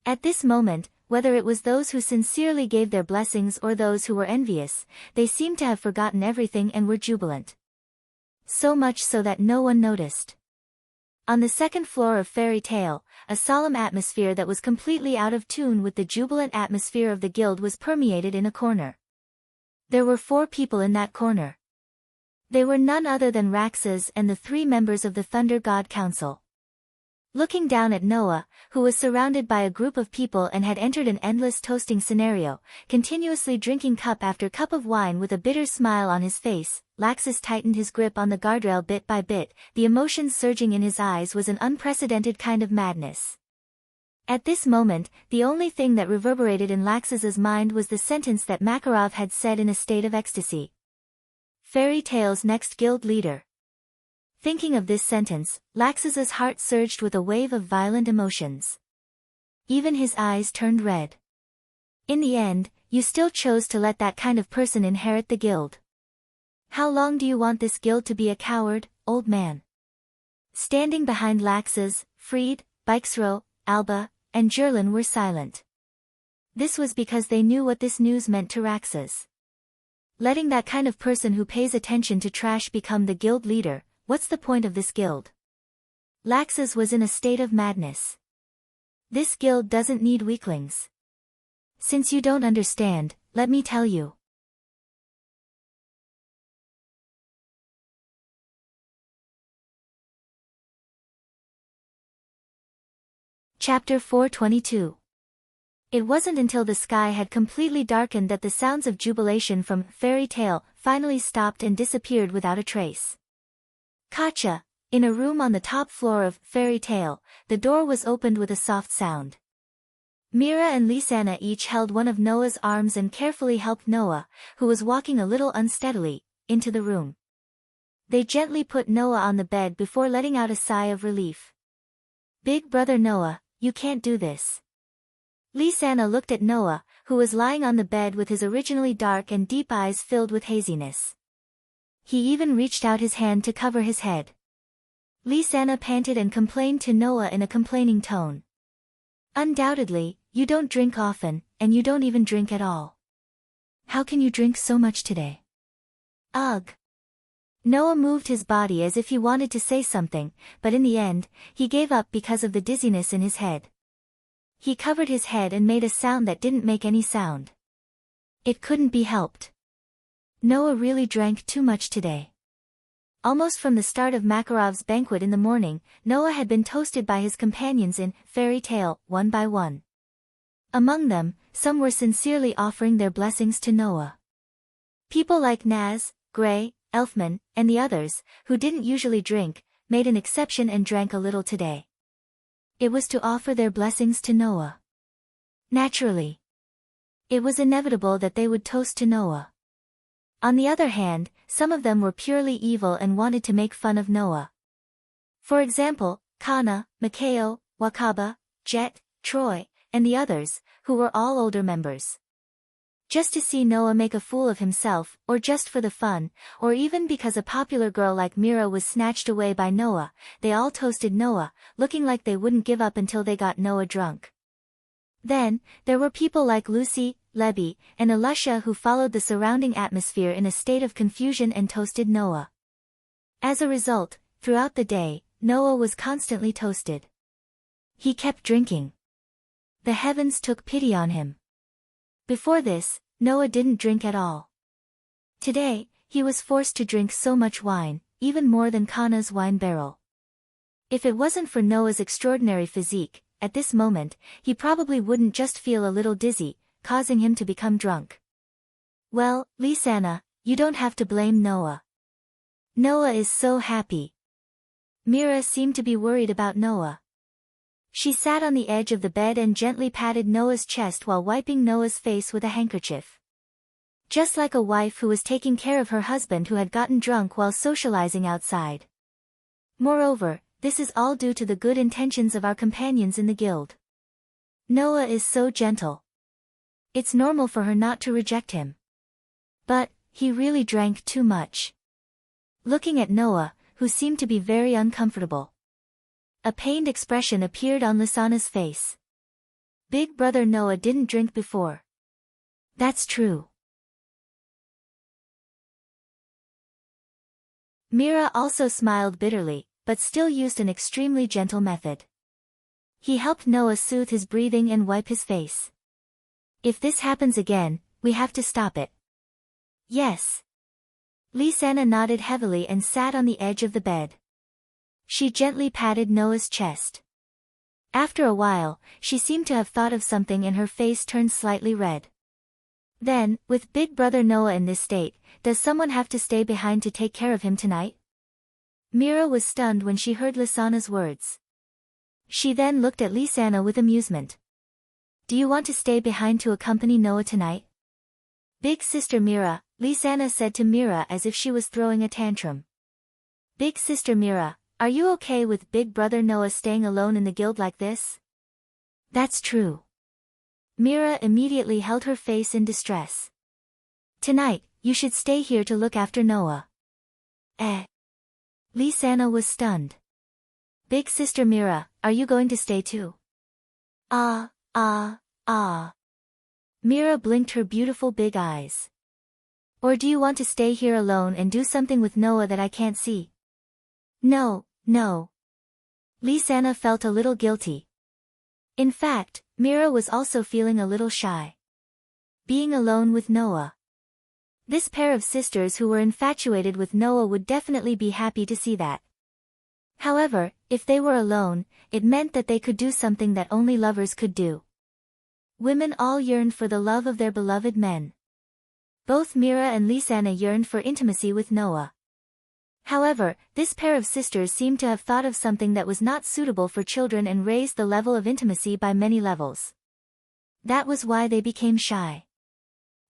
At this moment, whether it was those who sincerely gave their blessings or those who were envious, they seemed to have forgotten everything and were jubilant. So much so that no one noticed. On the second floor of Fairy Tale, a solemn atmosphere that was completely out of tune with the jubilant atmosphere of the guild was permeated in a corner. There were 4 people in that corner. They were none other than Raxus and the 3 members of the Thunder God Council. Looking down at Noah, who was surrounded by a group of people and had entered an endless toasting scenario, continuously drinking cup after cup of wine with a bitter smile on his face, Laxus tightened his grip on the guardrail bit by bit. The emotions surging in his eyes was an unprecedented kind of madness. At this moment, the only thing that reverberated in Laxus's mind was the sentence that Makarov had said in a state of ecstasy. Fairy Tale's next guild leader. Thinking of this sentence, Laxus's heart surged with a wave of violent emotions. Even his eyes turned red. In the end, you still chose to let that kind of person inherit the guild. How long do you want this guild to be a coward, old man? Standing behind Laxus, Fried, Bixro, Alba, and Jerlin were silent. This was because they knew what this news meant to Raxus. Letting that kind of person who pays attention to trash become the guild leader, what's the point of this guild? Laxus was in a state of madness. This guild doesn't need weaklings. Since you don't understand, let me tell you. Chapter 422. It wasn't until the sky had completely darkened that the sounds of jubilation from Fairy Tale finally stopped and disappeared without a trace. Katja, in a room on the top floor of Fairy Tale, the door was opened with a soft sound. Mira and Lisanna each held one of Noah's arms and carefully helped Noah, who was walking a little unsteadily, into the room. They gently put Noah on the bed before letting out a sigh of relief. "Big brother Noah, you can't do this." Lisanna looked at Noah, who was lying on the bed with his originally dark and deep eyes filled with haziness. He even reached out his hand to cover his head. Lisanna panted and complained to Noah in a complaining tone. "Undoubtedly, you don't drink often, and you don't even drink at all. How can you drink so much today?" "Ugh." Noah moved his body as if he wanted to say something, but in the end, he gave up because of the dizziness in his head. He covered his head and made a sound that didn't make any sound. It couldn't be helped. Noah really drank too much today. Almost from the start of Makarov's banquet in the morning, Noah had been toasted by his companions in fairy tale, one by one. Among them, some were sincerely offering their blessings to Noah. People like Naz, Gray, Elfman, and the others, who didn't usually drink, made an exception and drank a little today. It was to offer their blessings to Noah. Naturally, it was inevitable that they would toast to Noah. On the other hand, some of them were purely evil and wanted to make fun of Noah. For example, Kana, Makeo, Wakaba, Jet, Troy, and the others, who were all older members. Just to see Noah make a fool of himself, or just for the fun, or even because a popular girl like Mira was snatched away by Noah, they all toasted Noah, looking like they wouldn't give up until they got Noah drunk. Then, there were people like Lucy, Lebby, and Elusha who followed the surrounding atmosphere in a state of confusion and toasted Noah. As a result, throughout the day, Noah was constantly toasted. He kept drinking. The heavens took pity on him. Before this, Noah didn't drink at all. Today, he was forced to drink so much wine, even more than Kana's wine barrel. If it wasn't for Noah's extraordinary physique, at this moment, he probably wouldn't just feel a little dizzy, causing him to become drunk. "Well, Lisanna, you don't have to blame Noah. Noah is so happy." Mira seemed to be worried about Noah. She sat on the edge of the bed and gently patted Noah's chest while wiping Noah's face with a handkerchief. Just like a wife who was taking care of her husband who had gotten drunk while socializing outside. Moreover, this is all due to the good intentions of our companions in the guild. Noah is so gentle. It's normal for her not to reject him. But, he really drank too much. Looking at Noah, who seemed to be very uncomfortable. A pained expression appeared on Lisanna's face. "Big brother Noah didn't drink before." "That's true." Mira also smiled bitterly, but still used an extremely gentle method. He helped Noah soothe his breathing and wipe his face. "If this happens again, we have to stop it." "Yes." Lisanna nodded heavily and sat on the edge of the bed. She gently patted Noah's chest. After a while, she seemed to have thought of something and her face turned slightly red. "Then, with big brother Noah in this state, does someone have to stay behind to take care of him tonight?" Mira was stunned when she heard Lisanna's words. She then looked at Lisanna with amusement. "Do you want to stay behind to accompany Noah tonight?" "Big sister Mira," Lisanna said to Mira as if she was throwing a tantrum. "Big sister Mira, are you okay with big brother Noah staying alone in the guild like this?" "That's true." Mira immediately held her face in distress. "Tonight, you should stay here to look after Noah." "Eh?" Lisanna was stunned. "Big sister Mira, are you going to stay too?" Ah. Mira blinked her beautiful big eyes. "Or do you want to stay here alone and do something with Noah that I can't see?" No. Lisanna felt a little guilty. In fact, Mira was also feeling a little shy. Being alone with Noah. This pair of sisters who were infatuated with Noah would definitely be happy to see that. However, if they were alone, it meant that they could do something that only lovers could do. Women all yearned for the love of their beloved men. Both Mira and Lisanna yearned for intimacy with Noah. However, this pair of sisters seemed to have thought of something that was not suitable for children and raised the level of intimacy by many levels. That was why they became shy.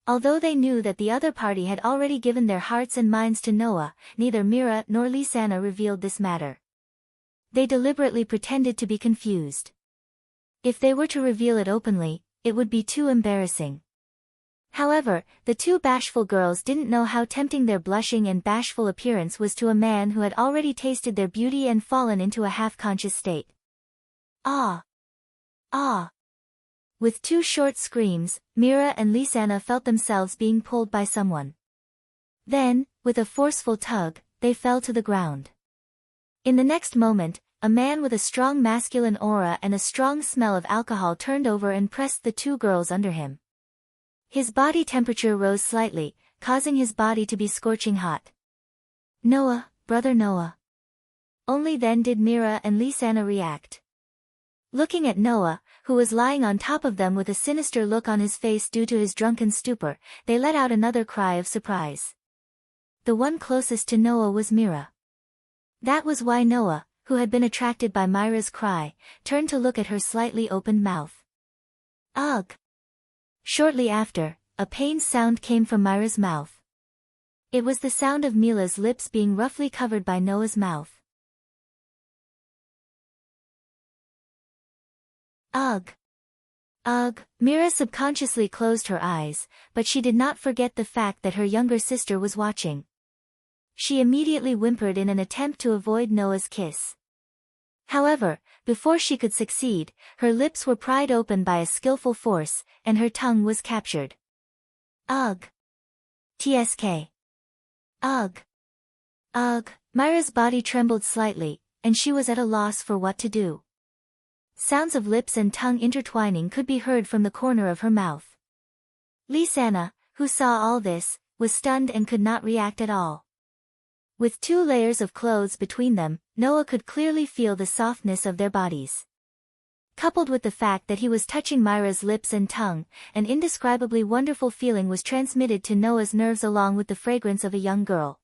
Although they knew that the other party had already given their hearts and minds to Noah, neither Mira nor Lisanna revealed this matter. They deliberately pretended to be confused. If they were to reveal it openly, it would be too embarrassing. However, the two bashful girls didn't know how tempting their blushing and bashful appearance was to a man who had already tasted their beauty and fallen into a half-conscious state. Ah! Ah! With two short screams, Mira and Lisanna felt themselves being pulled by someone. Then, with a forceful tug, they fell to the ground. In the next moment, a man with a strong masculine aura and a strong smell of alcohol turned over and pressed the two girls under him. His body temperature rose slightly, causing his body to be scorching hot. Noah, brother Noah. Only then did Mira and Lisanna react. Looking at Noah, who was lying on top of them with a sinister look on his face due to his drunken stupor, they let out another cry of surprise. The one closest to Noah was Mira. That was why Noah, who had been attracted by Mira's cry, turned to look at her slightly opened mouth. Ugh! Shortly after, a pained sound came from Mira's mouth. It was the sound of Mila's lips being roughly covered by Noah's mouth. Ugh! Ugh! Mira subconsciously closed her eyes, but she did not forget the fact that her younger sister was watching. She immediately whimpered in an attempt to avoid Noah's kiss. However, before she could succeed, her lips were pried open by a skillful force, and her tongue was captured. Ugh! Tsk! Ugh! Ugh! Mira's body trembled slightly, and she was at a loss for what to do. Sounds of lips and tongue intertwining could be heard from the corner of her mouth. Lisanna, who saw all this, was stunned and could not react at all. With 2 layers of clothes between them, Noah could clearly feel the softness of their bodies. Coupled with the fact that he was touching Mira's lips and tongue, an indescribably wonderful feeling was transmitted to Noah's nerves along with the fragrance of a young girl.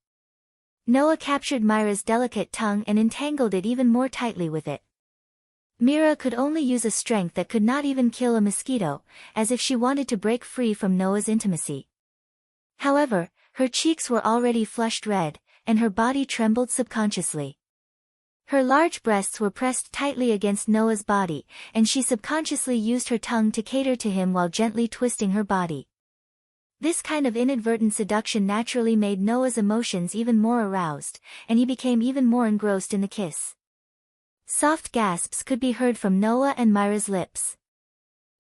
Noah captured Mira's delicate tongue and entangled it even more tightly with it. Mira could only use a strength that could not even kill a mosquito, as if she wanted to break free from Noah's intimacy. However, her cheeks were already flushed red, and her body trembled subconsciously. Her large breasts were pressed tightly against Noah's body, and she subconsciously used her tongue to cater to him while gently twisting her body. This kind of inadvertent seduction naturally made Noah's emotions even more aroused, and he became even more engrossed in the kiss. Soft gasps could be heard from Noah and Mira's lips.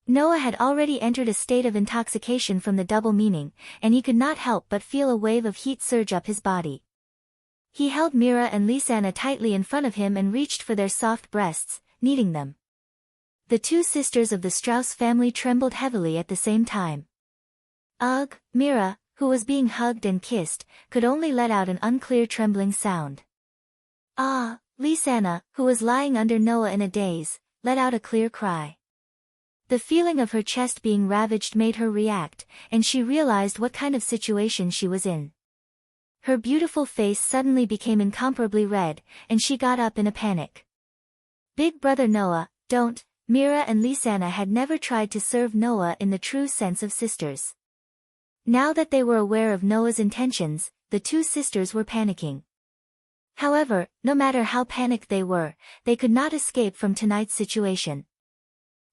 Noah had already entered a state of intoxication from the double meaning, and he could not help but feel a wave of heat surge up his body. He held Mira and Lisanna tightly in front of him and reached for their soft breasts, kneading them. The 2 sisters of the Strauss family trembled heavily at the same time. Ugh! Mira, who was being hugged and kissed, could only let out an unclear trembling sound. Ah! Lisanna, who was lying under Noah in a daze, let out a clear cry. The feeling of her chest being ravaged made her react, and she realized what kind of situation she was in. Her beautiful face suddenly became incomparably red, and she got up in a panic. Big brother Noah, don't! Mira and Lisanna had never tried to serve Noah in the true sense of sisters. Now that they were aware of Noah's intentions, the 2 sisters were panicking. However, no matter how panicked they were, they could not escape from tonight's situation.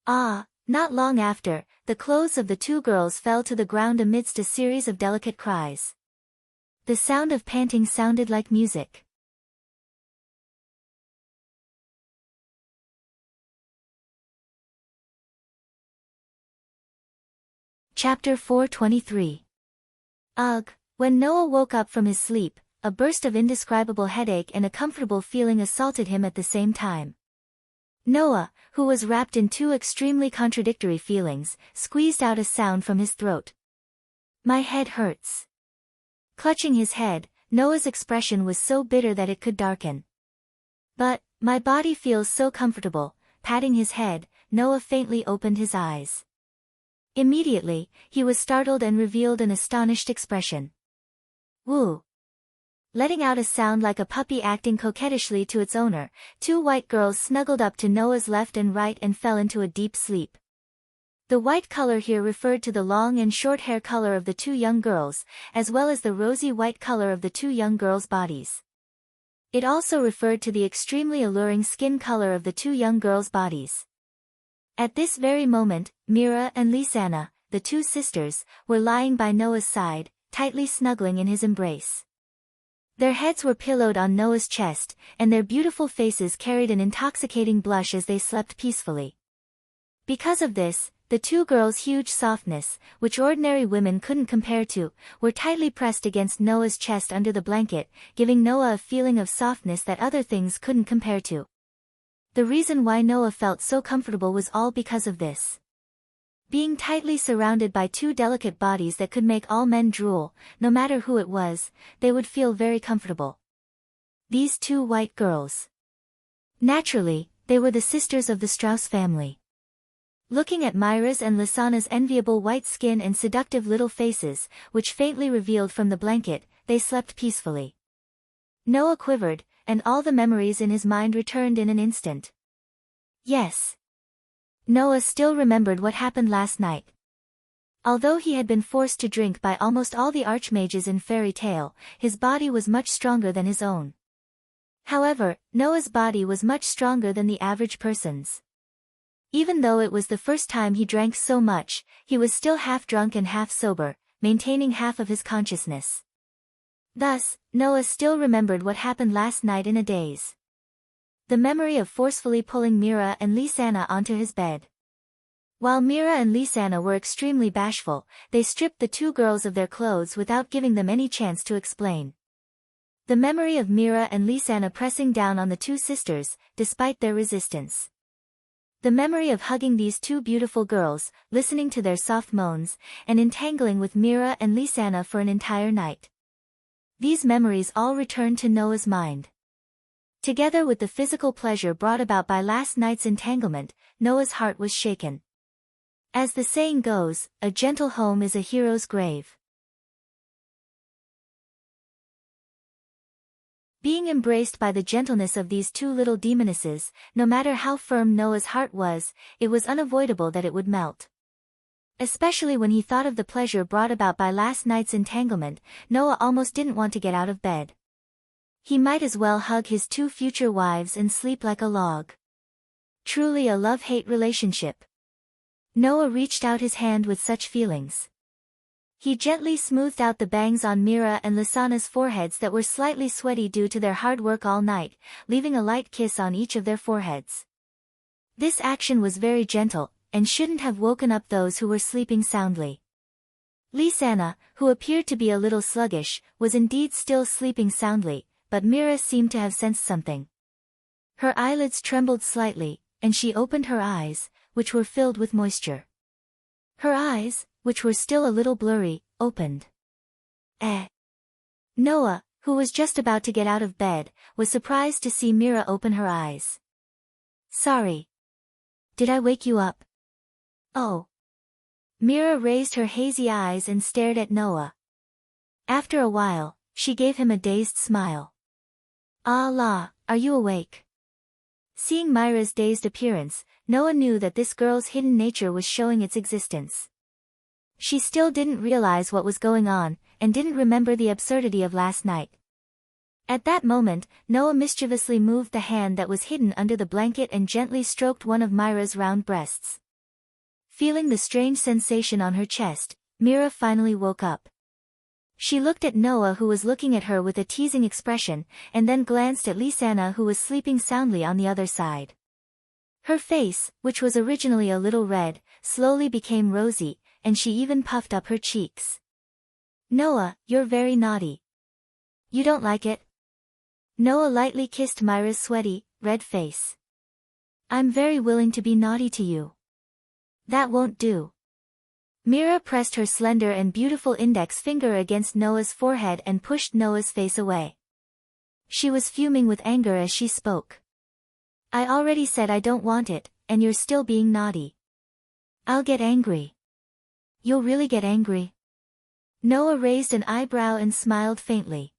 Ah! Not long after, the clothes of the 2 girls fell to the ground amidst a series of delicate cries. The sound of panting sounded like music. Chapter 423. Ugh! When Noah woke up from his sleep, a burst of indescribable headache and a comfortable feeling assaulted him at the same time. Noah, who was wrapped in 2 extremely contradictory feelings, squeezed out a sound from his throat. My head hurts. Clutching his head, Noah's expression was so bitter that it could darken. But, my body feels so comfortable. Patting his head, Noah faintly opened his eyes. Immediately, he was startled and revealed an astonished expression. Woo! Letting out a sound like a puppy acting coquettishly to its owner, 2 white girls snuggled up to Noah's left and right and fell into a deep sleep. The white color here referred to the long and short hair color of the two young girls, as well as the rosy white color of the two young girls' bodies. It also referred to the extremely alluring skin color of the two young girls' bodies. At this very moment, Mira and Lisanna, the two sisters, were lying by Noah's side, tightly snuggling in his embrace. Their heads were pillowed on Noah's chest, and their beautiful faces carried an intoxicating blush as they slept peacefully. Because of this, the two girls' huge softness, which ordinary women couldn't compare to, were tightly pressed against Noah's chest under the blanket, giving Noah a feeling of softness that other things couldn't compare to. The reason why Noah felt so comfortable was all because of this. Being tightly surrounded by two delicate bodies that could make all men drool, no matter who it was, they would feel very comfortable. These two white girls. Naturally, they were the sisters of the Strauss family. Looking at Myra's and Lisanna's enviable white skin and seductive little faces, which faintly revealed from the blanket, they slept peacefully. Noah quivered, and all the memories in his mind returned in an instant. Yes. Noah still remembered what happened last night. Although he had been forced to drink by almost all the archmages in fairy tale, his body was much stronger than his own. However, Noah's body was much stronger than the average person's. Even though it was the first time he drank so much, he was still half drunk and half sober, maintaining half of his consciousness. Thus, Noah still remembered what happened last night in a daze. The memory of forcefully pulling Mira and Lisanna onto his bed. While Mira and Lisanna were extremely bashful, they stripped the two girls of their clothes without giving them any chance to explain. The memory of Mira and Lisanna pressing down on the two sisters, despite their resistance. The memory of hugging these two beautiful girls, listening to their soft moans, and entangling with Mira and Lisanna for an entire night. These memories all returned to Noah's mind. Together with the physical pleasure brought about by last night's entanglement, Noah's heart was shaken. As the saying goes, a gentle home is a hero's grave. Being embraced by the gentleness of these two little demonesses, no matter how firm Noah's heart was, it was unavoidable that it would melt. Especially when he thought of the pleasure brought about by last night's entanglement, Noah almost didn't want to get out of bed. He might as well hug his two future wives and sleep like a log. Truly a love-hate relationship. Noah reached out his hand with such feelings. He gently smoothed out the bangs on Mira and Lisanna's foreheads that were slightly sweaty due to their hard work all night, leaving a light kiss on each of their foreheads. This action was very gentle, and shouldn't have woken up those who were sleeping soundly. Lisanna, who appeared to be a little sluggish, was indeed still sleeping soundly, but Mira seemed to have sensed something. Her eyelids trembled slightly, and she opened her eyes, which were filled with moisture. Her eyes, which were still a little blurry, opened. Noah, who was just about to get out of bed, was surprised to see Mira open her eyes. Sorry. Did I wake you up? Oh. Mira raised her hazy eyes and stared at Noah. After a while, she gave him a dazed smile. Ah la, are you awake? Seeing Myra's dazed appearance, Noah knew that this girl's hidden nature was showing its existence. She still didn't realize what was going on, and didn't remember the absurdity of last night. At that moment, Noah mischievously moved the hand that was hidden under the blanket and gently stroked one of Myra's round breasts. Feeling the strange sensation on her chest, Mira finally woke up. She looked at Noah, who was looking at her with a teasing expression, and then glanced at Lisanna, who was sleeping soundly on the other side. Her face, which was originally a little red, slowly became rosy, and she even puffed up her cheeks. Noah, you're very naughty. You don't like it? Noah lightly kissed Myra's sweaty, red face. I'm very willing to be naughty to you. That won't do. Mira pressed her slender and beautiful index finger against Noah's forehead and pushed Noah's face away. She was fuming with anger as she spoke. I already said I don't want it, and you're still being naughty. I'll get angry. You'll really get angry? Noah raised an eyebrow and smiled faintly.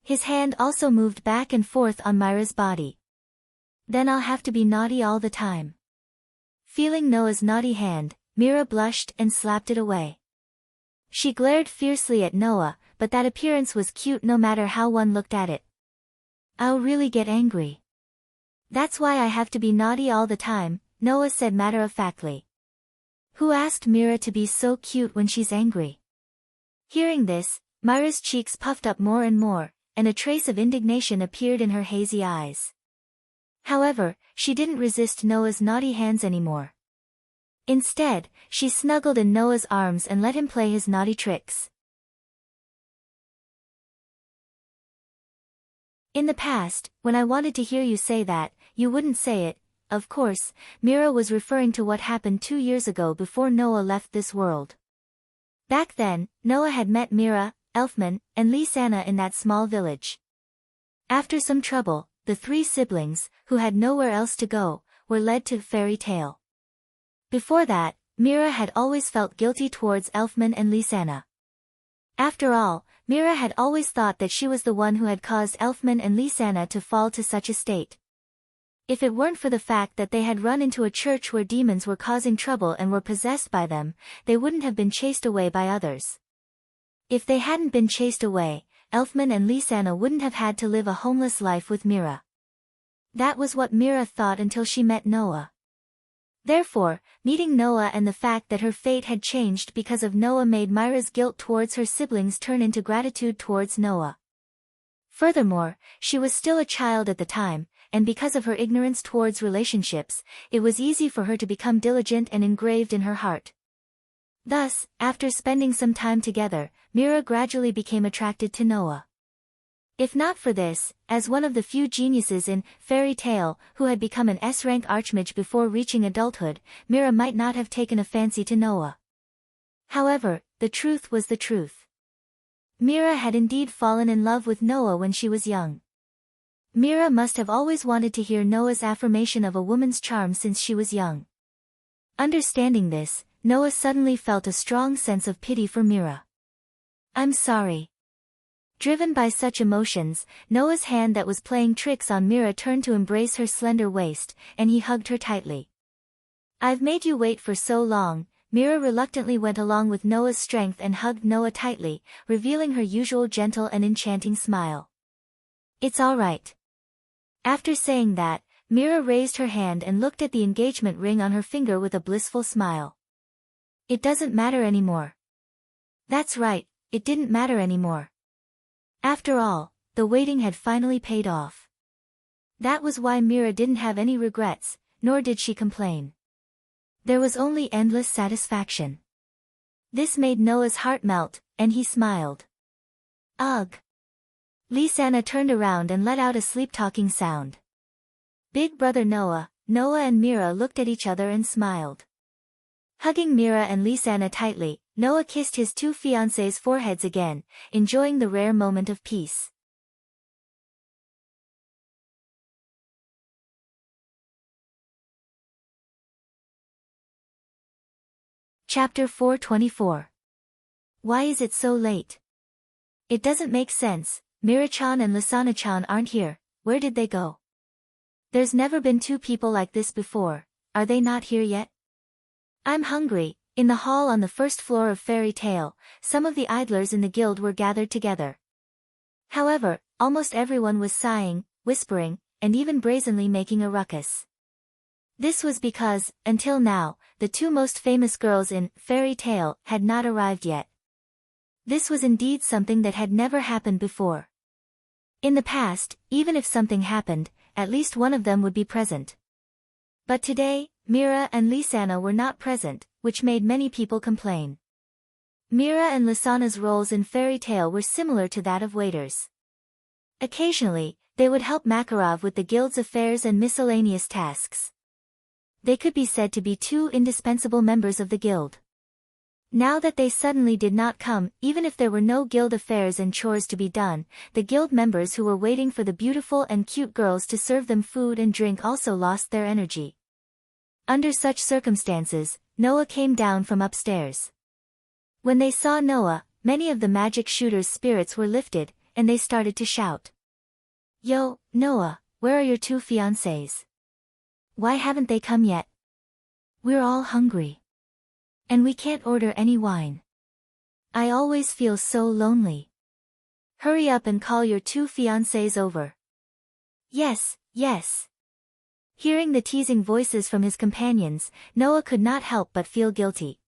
His hand also moved back and forth on Myra's body. Then I'll have to be naughty all the time. Feeling Noah's naughty hand, Mira blushed and slapped it away. She glared fiercely at Noah, but that appearance was cute no matter how one looked at it. I'll really get angry. That's why I have to be naughty all the time, Noah said matter-of-factly. Who asked Mira to be so cute when she's angry? Hearing this, Mira's cheeks puffed up more and more, and a trace of indignation appeared in her hazy eyes. However, she didn't resist Noah's naughty hands anymore. Instead, she snuggled in Noah's arms and let him play his naughty tricks. In the past, when I wanted to hear you say that, you wouldn't say it. Of course, Mira was referring to what happened 2 years ago before Noah left this world. Back then, Noah had met Mira, Elfman, and Lisanna in that small village. After some trouble, the 3 siblings, who had nowhere else to go, were led to Fairy Tale. Before that, Mira had always felt guilty towards Elfman and Lisanna. After all, Mira had always thought that she was the one who had caused Elfman and Lisanna to fall to such a state. If it weren't for the fact that they had run into a church where demons were causing trouble and were possessed by them, they wouldn't have been chased away by others. If they hadn't been chased away, Elfman and Lisanna wouldn't have had to live a homeless life with Mira. That was what Mira thought until she met Noah. Therefore, meeting Noah and the fact that her fate had changed because of Noah made Mira's guilt towards her siblings turn into gratitude towards Noah. Furthermore, she was still a child at the time, and because of her ignorance towards relationships, it was easy for her to become diligent and engraved in her heart. Thus, after spending some time together, Mira gradually became attracted to Noah. If not for this, as one of the few geniuses in Fairy Tale who had become an S-rank archmage before reaching adulthood, Mira might not have taken a fancy to Noah. However, the truth was the truth. Mira had indeed fallen in love with Noah when she was young. Mira must have always wanted to hear Noah's affirmation of a woman's charm since she was young. Understanding this, Noah suddenly felt a strong sense of pity for Mira. I'm sorry. Driven by such emotions, Noah's hand that was playing tricks on Mira turned to embrace her slender waist, and he hugged her tightly. I've made you wait for so long. Mira reluctantly went along with Noah's strength and hugged Noah tightly, revealing her usual gentle and enchanting smile. It's all right. After saying that, Mira raised her hand and looked at the engagement ring on her finger with a blissful smile. It doesn't matter anymore. That's right, it didn't matter anymore. After all, the waiting had finally paid off. That was why Mira didn't have any regrets, nor did she complain. There was only endless satisfaction. This made Noah's heart melt, and he smiled. Ugh! Lisanna turned around and let out a sleep-talking sound. Big brother Noah and Mira looked at each other and smiled. Hugging Mira and Lisanna tightly, Noah kissed his 2 fiancés' foreheads again, enjoying the rare moment of peace. Chapter 424. Why is it so late? It doesn't make sense. Mira-chan and Lisanna-chan aren't here. Where did they go? There's never been 2 people like this before. Are they not here yet? I'm hungry. In the hall on the first floor of Fairy Tale, some of the idlers in the guild were gathered together. However, almost everyone was sighing, whispering, and even brazenly making a ruckus. This was because, until now, the 2 most famous girls in Fairy Tale had not arrived yet. This was indeed something that had never happened before. In the past, even if something happened, at least one of them would be present. But today, Mira and Lisanna were not present, which made many people complain. Mira and Lisanna's roles in Fairy Tale were similar to that of waiters. Occasionally, they would help Makarov with the guild's affairs and miscellaneous tasks. They could be said to be 2 indispensable members of the guild. Now that they suddenly did not come, even if there were no guild affairs and chores to be done, the guild members who were waiting for the beautiful and cute girls to serve them food and drink also lost their energy. Under such circumstances, Noah came down from upstairs. When they saw Noah, many of the magic shooter's spirits were lifted, and they started to shout. Yo, Noah, where are your 2 fiancés? Why haven't they come yet? We're all hungry. And we can't order any wine. I always feel so lonely. Hurry up and call your 2 fiancés over. Yes, yes. Hearing the teasing voices from his companions, Noah could not help but feel guilty.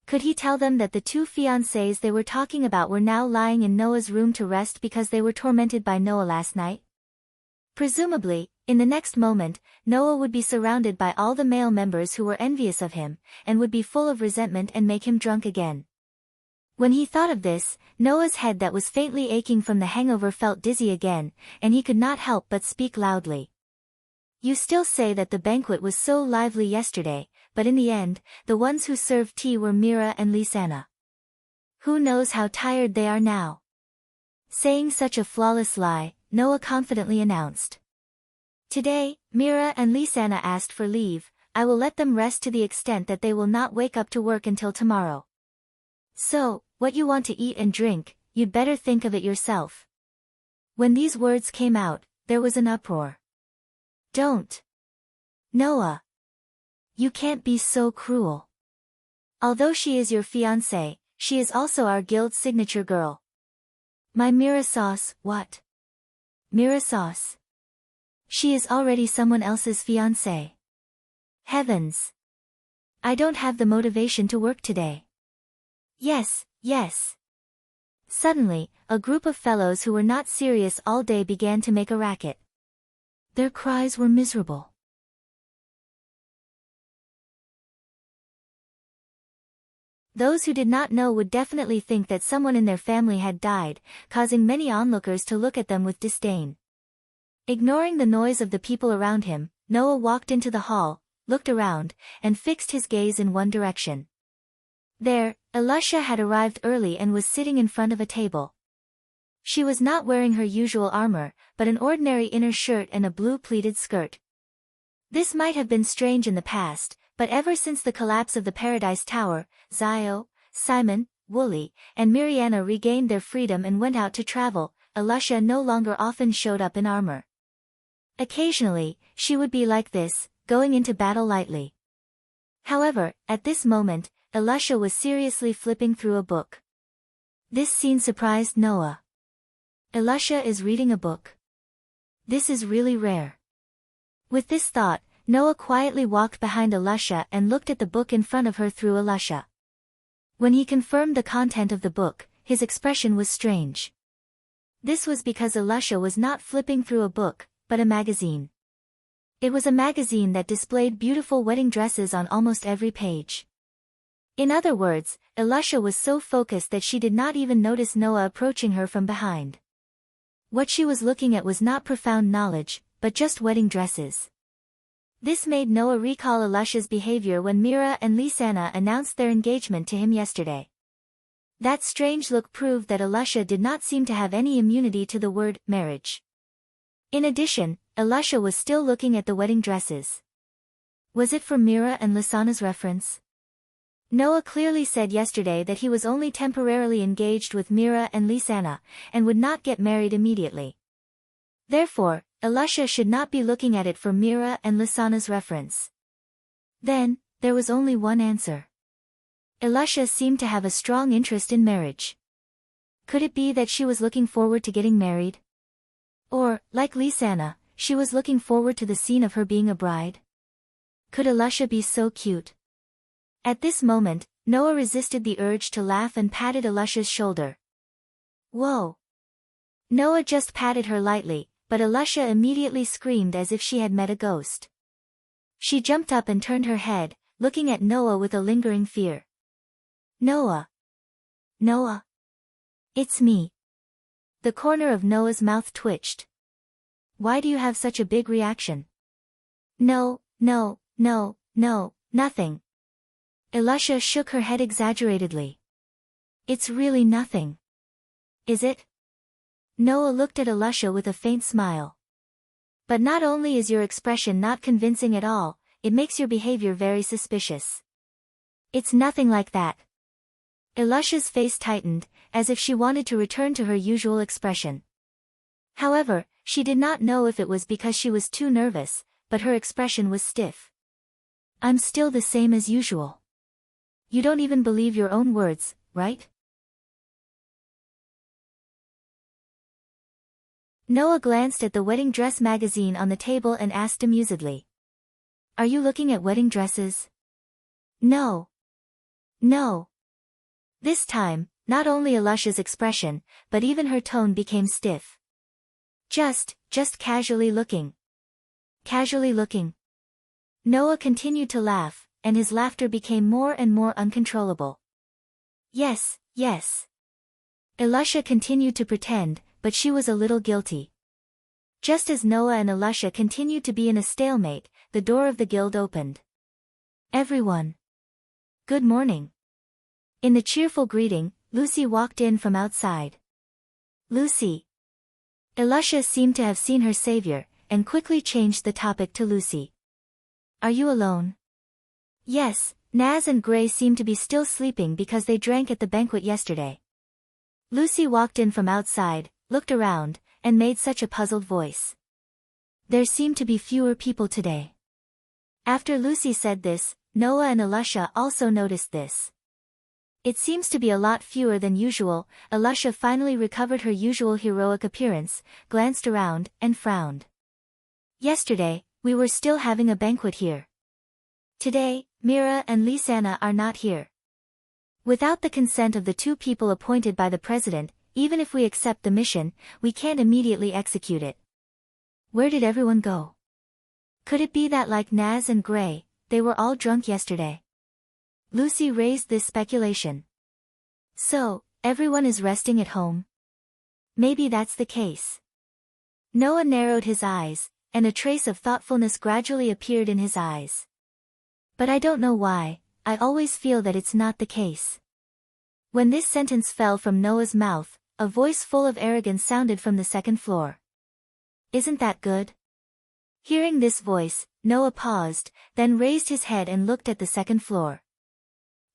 Could he tell them that the 2 fiancés they were talking about were now lying in Noah's room to rest because they were tormented by Noah last night? Presumably, in the next moment, Noah would be surrounded by all the male members who were envious of him, and would be full of resentment and make him drunk again. When he thought of this, Noah's head that was faintly aching from the hangover felt dizzy again, and he could not help but speak loudly. You still say that the banquet was so lively yesterday, but in the end, the ones who served tea were Mira and Lisanna. Who knows how tired they are now? Saying such a flawless lie, Noah confidently announced. Today, Mira and Lisanna asked for leave. I will let them rest to the extent that they will not wake up to work until tomorrow. So, what you want to eat and drink, you'd better think of it yourself. When these words came out, there was an uproar. Don't. Noah. You can't be so cruel. Although she is your fiancée, she is also our guild signature girl. My Mira sauce, what? Mira sauce. She is already someone else's fiancée. Heavens. I don't have the motivation to work today. Yes, yes. Suddenly, a group of fellows who were not serious all day began to make a racket. Their cries were miserable. Those who did not know would definitely think that someone in their family had died, causing many onlookers to look at them with disdain. Ignoring the noise of the people around him, Noah walked into the hall, looked around, and fixed his gaze in one direction. There, Elisha had arrived early and was sitting in front of a table. She was not wearing her usual armor, but an ordinary inner shirt and a blue pleated skirt. This might have been strange in the past, but ever since the collapse of the Paradise Tower, Zio, Simon, Wooly, and Mariana regained their freedom and went out to travel. Elisha no longer often showed up in armor. Occasionally, she would be like this, going into battle lightly. However, at this moment, Elisha was seriously flipping through a book. This scene surprised Noah. Elisha is reading a book. This is really rare. With this thought, Noah quietly walked behind Elisha and looked at the book in front of her through Elisha. When he confirmed the content of the book, his expression was strange. This was because Elisha was not flipping through a book, but a magazine. It was a magazine that displayed beautiful wedding dresses on almost every page. In other words, Elisha was so focused that she did not even notice Noah approaching her from behind. What she was looking at was not profound knowledge, but just wedding dresses. This made Noah recall Elisha's behavior when Mira and Lisanna announced their engagement to him yesterday. That strange look proved that Elisha did not seem to have any immunity to the word marriage. In addition, Elisha was still looking at the wedding dresses. Was it for Mira and Lisanna's reference? Noah clearly said yesterday that he was only temporarily engaged with Mira and Lisanna, and would not get married immediately. Therefore, Elisha should not be looking at it for Mira and Lisanna's reference. Then, there was only one answer. Elisha seemed to have a strong interest in marriage. Could it be that she was looking forward to getting married? Or, like Lisanna, she was looking forward to the scene of her being a bride? Could Elisha be so cute? At this moment, Noah resisted the urge to laugh and patted Elisha's shoulder. Whoa! Noah just patted her lightly, but Elisha immediately screamed as if she had met a ghost. She jumped up and turned her head, looking at Noah with a lingering fear. Noah! Noah! It's me. The corner of Noah's mouth twitched. Why do you have such a big reaction? No, nothing. Elisha shook her head exaggeratedly. It's really nothing. Is it? Noah looked at Elisha with a faint smile. But not only is your expression not convincing at all, it makes your behavior very suspicious. It's nothing like that. Elisha's face tightened, as if she wanted to return to her usual expression. However, she did not know if it was because she was too nervous, but her expression was stiff. I'm still the same as usual. You don't even believe your own words, right? Noah glanced at the wedding dress magazine on the table and asked amusedly. Are you looking at wedding dresses? No. No. This time, not only Alusha's expression, but even her tone became stiff. Just casually looking. Casually looking. Noah continued to laugh, and his laughter became more and more uncontrollable. Yes. Alusha continued to pretend, but she was a little guilty. Just as Noah and Alusha continued to be in a stalemate, the door of the guild opened. Everyone. Good morning. In the cheerful greeting, Lucy walked in from outside. Lucy. Alusha seemed to have seen her savior, and quickly changed the topic to Lucy. Are you alone? Yes, Naz and Gray seem to be still sleeping because they drank at the banquet yesterday. Lucy walked in from outside, looked around, and made such a puzzled voice. There seem to be fewer people today. After Lucy said this, Noah and Alusha also noticed this. It seems to be a lot fewer than usual. Alusha finally recovered her usual heroic appearance, glanced around, and frowned. Yesterday, we were still having a banquet here. Today, Mira and Lisanna are not here. Without the consent of the two people appointed by the president, even if we accept the mission, we can't immediately execute it. Where did everyone go? Could it be that like Naz and Gray, they were all drunk yesterday? Lucy raised this speculation. So, everyone is resting at home? Maybe that's the case. Noah narrowed his eyes, and a trace of thoughtfulness gradually appeared in his eyes. But I don't know why, I always feel that it's not the case. When this sentence fell from Noah's mouth, a voice full of arrogance sounded from the second floor. Isn't that good? Hearing this voice, Noah paused, then raised his head and looked at the second floor.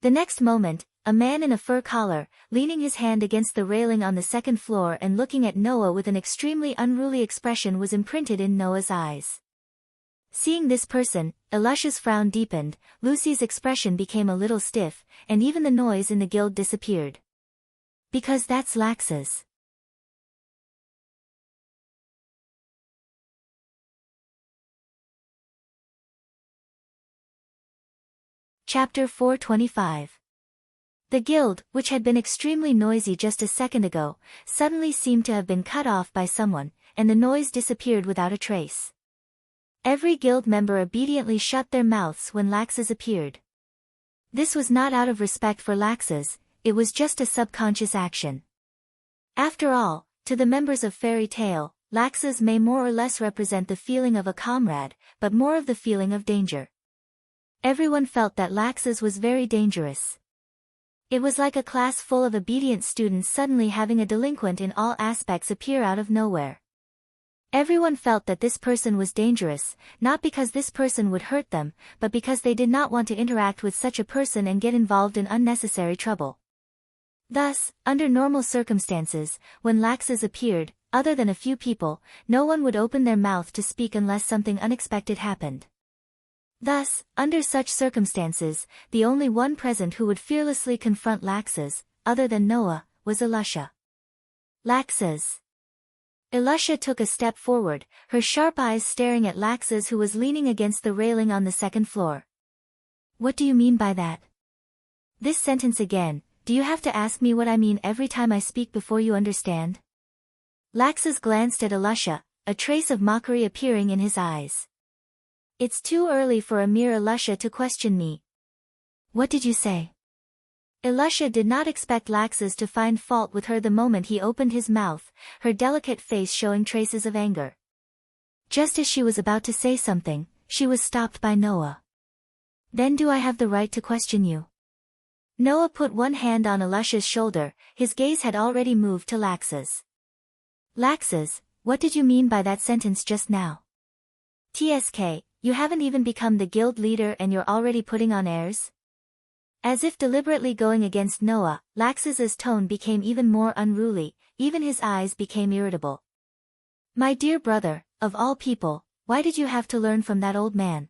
The next moment, a man in a fur collar, leaning his hand against the railing on the second floor and looking at Noah with an extremely unruly expression was imprinted in Noah's eyes. Seeing this person, Alusha's frown deepened, Lucy's expression became a little stiff, and even the noise in the guild disappeared. Because that's Lax's. Chapter 425. The guild, which had been extremely noisy just a second ago, suddenly seemed to have been cut off by someone, and the noise disappeared without a trace. Every guild member obediently shut their mouths when Lax's appeared. This was not out of respect for Lax's, it was just a subconscious action. After all, to the members of Fairy Tale, Lax's may more or less represent the feeling of a comrade, but more of the feeling of danger. Everyone felt that Lax's was very dangerous. It was like a class full of obedient students suddenly having a delinquent in all aspects appear out of nowhere. Everyone felt that this person was dangerous, not because this person would hurt them, but because they did not want to interact with such a person and get involved in unnecessary trouble. Thus, under normal circumstances, when Lax's appeared, other than a few people, no one would open their mouth to speak unless something unexpected happened. Thus, under such circumstances, the only one present who would fearlessly confront Lax's, other than Noah, was Alusha. Lax's. Alusha took a step forward, her sharp eyes staring at Lax's who was leaning against the railing on the second floor. What do you mean by that? This sentence again, do you have to ask me what I mean every time I speak before you understand? Lax's glanced at Alusha, a trace of mockery appearing in his eyes. It's too early for a mere Alusha to question me. What did you say? Alusha did not expect Lax's to find fault with her the moment he opened his mouth, her delicate face showing traces of anger. Just as she was about to say something, she was stopped by Noah. Then do I have the right to question you? Noah put one hand on Alusha's shoulder, his gaze had already moved to Lax's. Lax's, what did you mean by that sentence just now? TSK, you haven't even become the guild leader and you're already putting on airs? As if deliberately going against Noah, Lax's tone became even more unruly, even his eyes became irritable. My dear brother, of all people, why did you have to learn from that old man?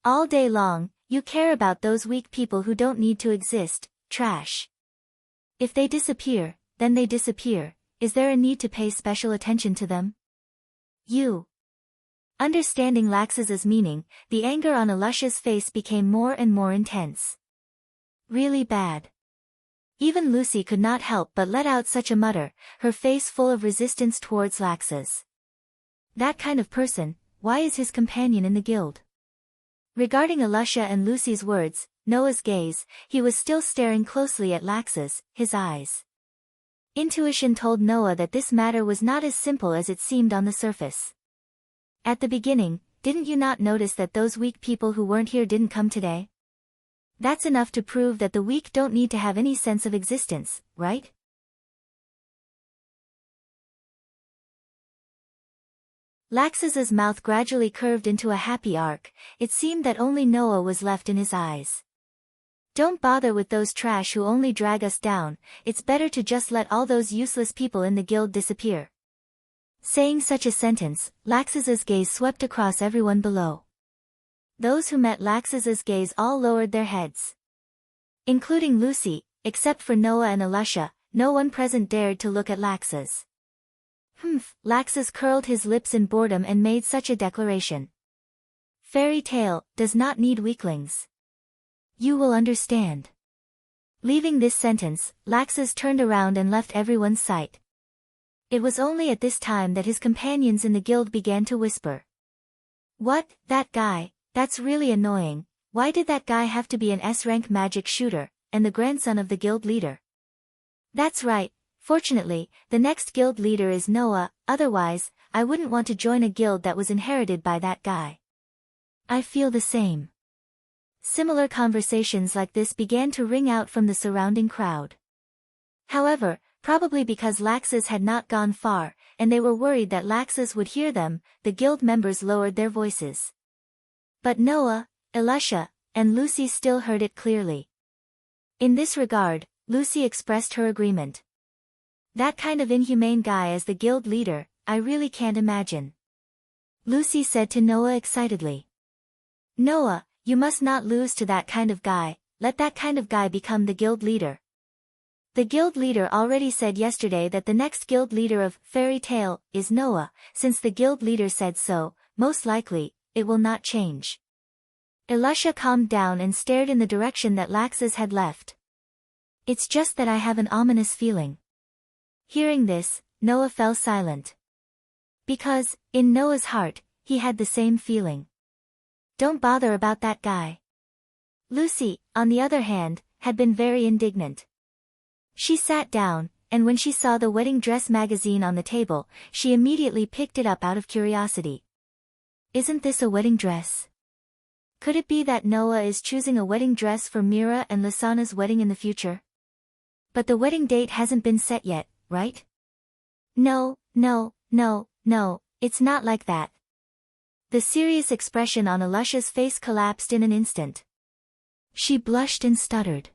All day long, You care about those weak people who don't need to exist, trash. If they disappear, then they disappear. Is there a need to pay special attention to them? You. Understanding Laxus's meaning, the anger on Alusha's face became more and more intense. Really bad. Even Lucy could not help but let out such a mutter, her face full of resistance towards Laxus. That kind of person, why is his companion in the guild? Regarding Alusha and Lucy's words, Noah's gaze, he was still staring closely at Laxus, his eyes. Intuition told Noah that this matter was not as simple as it seemed on the surface. At the beginning, didn't you not notice that those weak people who weren't here didn't come today? That's enough to prove that the weak don't need to have any sense of existence, right? Laxus's mouth gradually curved into a happy arc. It seemed that only Noah was left in his eyes. Don't bother with those trash who only drag us down, it's better to just let all those useless people in the guild disappear. Saying such a sentence, Laxus's gaze swept across everyone below. Those who met Laxus's gaze all lowered their heads. Including Lucy, except for Noah and Alusha, no one present dared to look at Laxus. Laxus curled his lips in boredom and made such a declaration. Fairy tale does not need weaklings. You will understand. Leaving this sentence, Laxus turned around and left everyone's sight. It was only at this time that his companions in the guild began to whisper. What, that guy, that's really annoying. Why did that guy have to be an S-rank magic shooter, and the grandson of the guild leader? That's right. Fortunately, the next guild leader is Noah, otherwise, I wouldn't want to join a guild that was inherited by that guy. I feel the same. Similar conversations like this began to ring out from the surrounding crowd. However, probably because Laxus had not gone far, and they were worried that Laxus would hear them, the guild members lowered their voices. But Noah, Alusha, and Lucy still heard it clearly. In this regard, Lucy expressed her agreement. That kind of inhumane guy as the guild leader, I really can't imagine. Lucy said to Noah excitedly. Noah, you must not lose to that kind of guy, let that kind of guy become the guild leader. The guild leader already said yesterday that the next guild leader of Fairy Tale is Noah. Since the guild leader said so, most likely, it will not change. Alusha calmed down and stared in the direction that Laxus had left. It's just that I have an ominous feeling. Hearing this, Noah fell silent. Because, in Noah's heart, he had the same feeling. Don't bother about that guy. Lucy, on the other hand, had been very indignant. She sat down, and when she saw the wedding dress magazine on the table, she immediately picked it up out of curiosity. Isn't this a wedding dress? Could it be that Noah is choosing a wedding dress for Mira and Lisana's wedding in the future? But the wedding date hasn't been set yet, right? No, it's not like that. The serious expression on Alusha's face collapsed in an instant. She blushed and stuttered.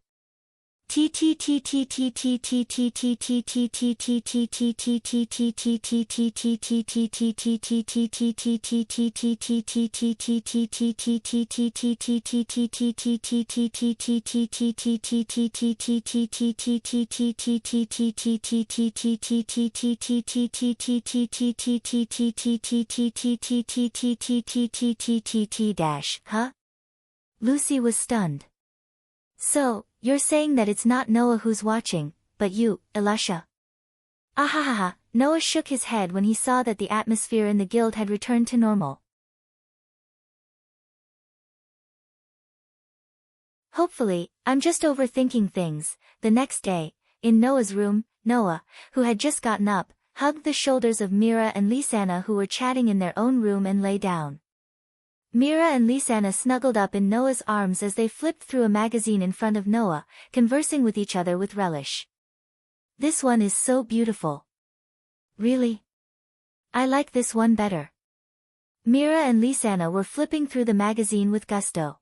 Huh? Lucy was stunned. So, you're saying that it's not Noah who's watching, but you, Alusha? Ahahaha, Noah shook his head when he saw that the atmosphere in the guild had returned to normal. Hopefully, I'm just overthinking things. The next day, in Noah's room, Noah, who had just gotten up, hugged the shoulders of Mira and Lisana who were chatting in their own room and lay down. Mira and Lisana snuggled up in Noah's arms as they flipped through a magazine in front of Noah, conversing with each other with relish. This one is so beautiful. Really? I like this one better. Mira and Lisana were flipping through the magazine with gusto.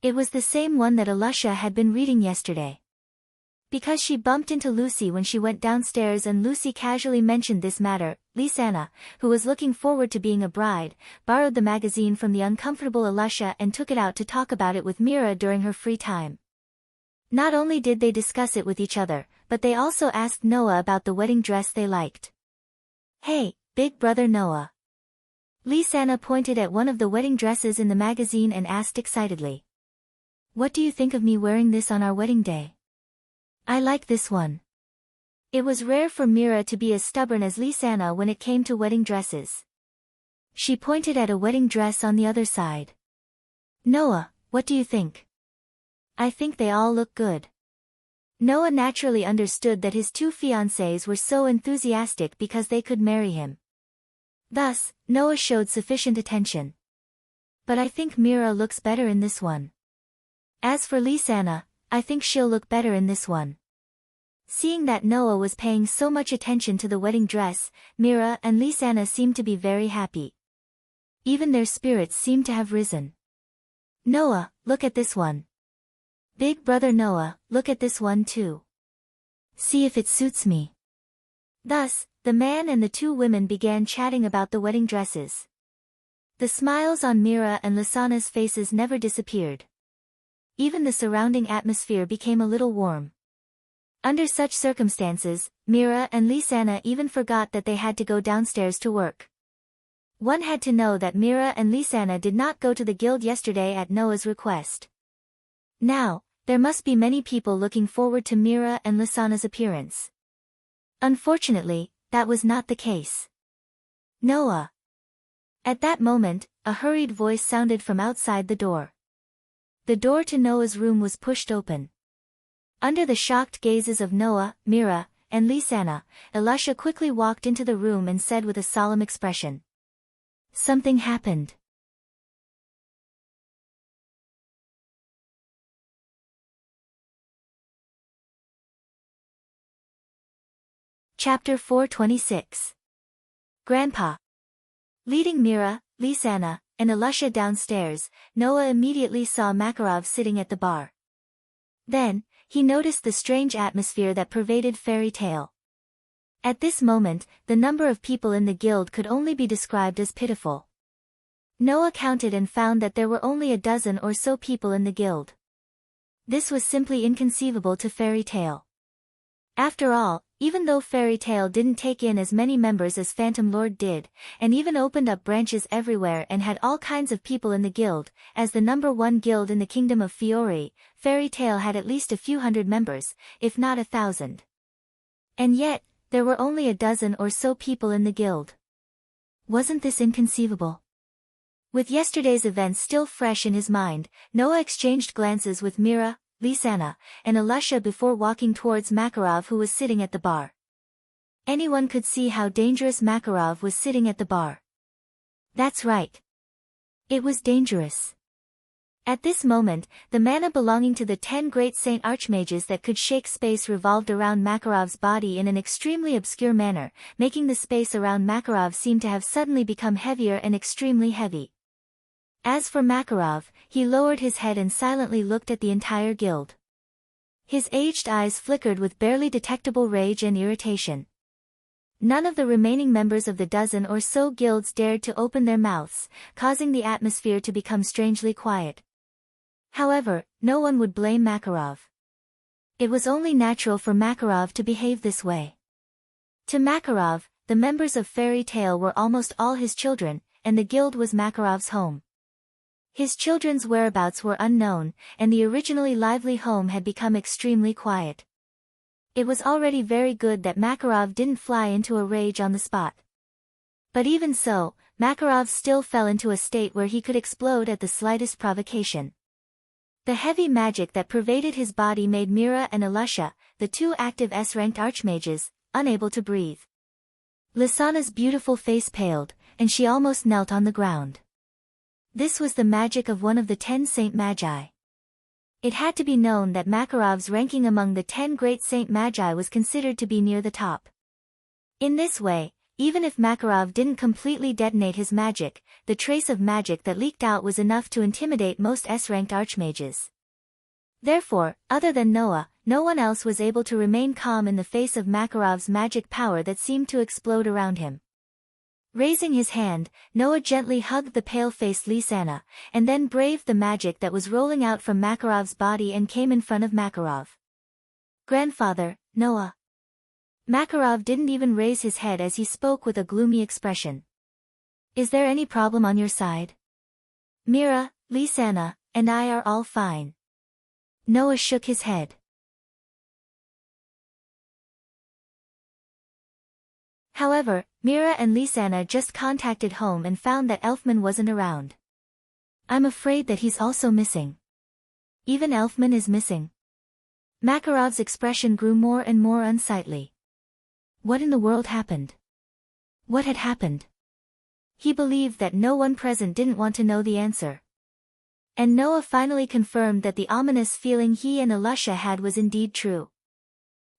It was the same one that Alusha had been reading yesterday. Because she bumped into Lucy when she went downstairs and Lucy casually mentioned this matter, Lysana, who was looking forward to being a bride, borrowed the magazine from the uncomfortable Alusha and took it out to talk about it with Mira during her free time. Not only did they discuss it with each other, but they also asked Noah about the wedding dress they liked. "Hey, big brother Noah." Lysana pointed at one of the wedding dresses in the magazine and asked excitedly. "What do you think of me wearing this on our wedding day?" "I like this one." It was rare for Mira to be as stubborn as Lysana when it came to wedding dresses. She pointed at a wedding dress on the other side. "Noah, what do you think?" "I think they all look good." Noah naturally understood that his two fiancés were so enthusiastic because they could marry him. Thus, Noah showed sufficient attention. "But I think Mira looks better in this one." "As for Lysana, I think she'll look better in this one." Seeing that Noah was paying so much attention to the wedding dress, Mira and Lysana seemed to be very happy. Even their spirits seemed to have risen. "Noah, look at this one." "Big brother Noah, look at this one too. See if it suits me." Thus, the man and the two women began chatting about the wedding dresses. The smiles on Mira and Lysana's faces never disappeared. Even the surrounding atmosphere became a little warm. Under such circumstances, Mira and Lysana even forgot that they had to go downstairs to work. One had to know that Mira and Lysana did not go to the guild yesterday at Noah's request. Now, there must be many people looking forward to Mira and Lysana's appearance. Unfortunately, that was not the case. "Noah." At that moment, a hurried voice sounded from outside the door. The door to Noah's room was pushed open. Under the shocked gazes of Noah, Mira, and Lysana, Alusha quickly walked into the room and said with a solemn expression, "Something happened." Chapter 426. Grandpa. Leading Mira, Lysana, and Alusha downstairs, Noah immediately saw Makarov sitting at the bar. Then, he noticed the strange atmosphere that pervaded Fairy Tale. At this moment, the number of people in the guild could only be described as pitiful. Noah counted and found that there were only a dozen or so people in the guild. This was simply inconceivable to Fairy Tale. After all, even though Fairy Tale didn't take in as many members as Phantom Lord did, and even opened up branches everywhere and had all kinds of people in the guild, as the #1 guild in the kingdom of Fiore, Fairy Tale had at least a few hundred members, if not 1,000. And yet, there were only a dozen or so people in the guild. Wasn't this inconceivable? With yesterday's events still fresh in his mind, Noah exchanged glances with Mira, Lysana, and Alusha before walking towards Makarov, who was sitting at the bar. Anyone could see how dangerous Makarov was sitting at the bar. That's right. It was dangerous. At this moment, the mana belonging to the 10 great saint archmages that could shake space revolved around Makarov's body in an extremely obscure manner, making the space around Makarov seem to have suddenly become heavier and extremely heavy. As for Makarov, he lowered his head and silently looked at the entire guild. His aged eyes flickered with barely detectable rage and irritation. None of the remaining members of the dozen or so guilds dared to open their mouths, causing the atmosphere to become strangely quiet. However, no one would blame Makarov. It was only natural for Makarov to behave this way. To Makarov, the members of Fairy Tale were almost all his children, and the guild was Makarov's home. His children's whereabouts were unknown, and the originally lively home had become extremely quiet. It was already very good that Makarov didn't fly into a rage on the spot. But even so, Makarov still fell into a state where he could explode at the slightest provocation. The heavy magic that pervaded his body made Mira and Alusha, the two active S-ranked archmages, unable to breathe. Lysana's beautiful face paled, and she almost knelt on the ground. This was the magic of one of the 10 Saint Magi. It had to be known that Makarov's ranking among the 10 great Saint Magi was considered to be near the top. In this way, even if Makarov didn't completely detonate his magic, the trace of magic that leaked out was enough to intimidate most S-ranked archmages. Therefore, other than Noah, no one else was able to remain calm in the face of Makarov's magic power that seemed to explode around him. Raising his hand, Noah gently hugged the pale-faced Lysana, and then braved the magic that was rolling out from Makarov's body and came in front of Makarov. "Grandfather, Noah." Makarov didn't even raise his head as he spoke with a gloomy expression. "Is there any problem on your side?" "Mira, Lysana, and I are all fine." Noah shook his head. However, Mira and Lysana just contacted home and found that Elfman wasn't around. "I'm afraid that he's also missing." "Even Elfman is missing?" Makarov's expression grew more and more unsightly. What in the world happened? What had happened? He believed that no one present didn't want to know the answer. And Noah finally confirmed that the ominous feeling he and Alusha had was indeed true.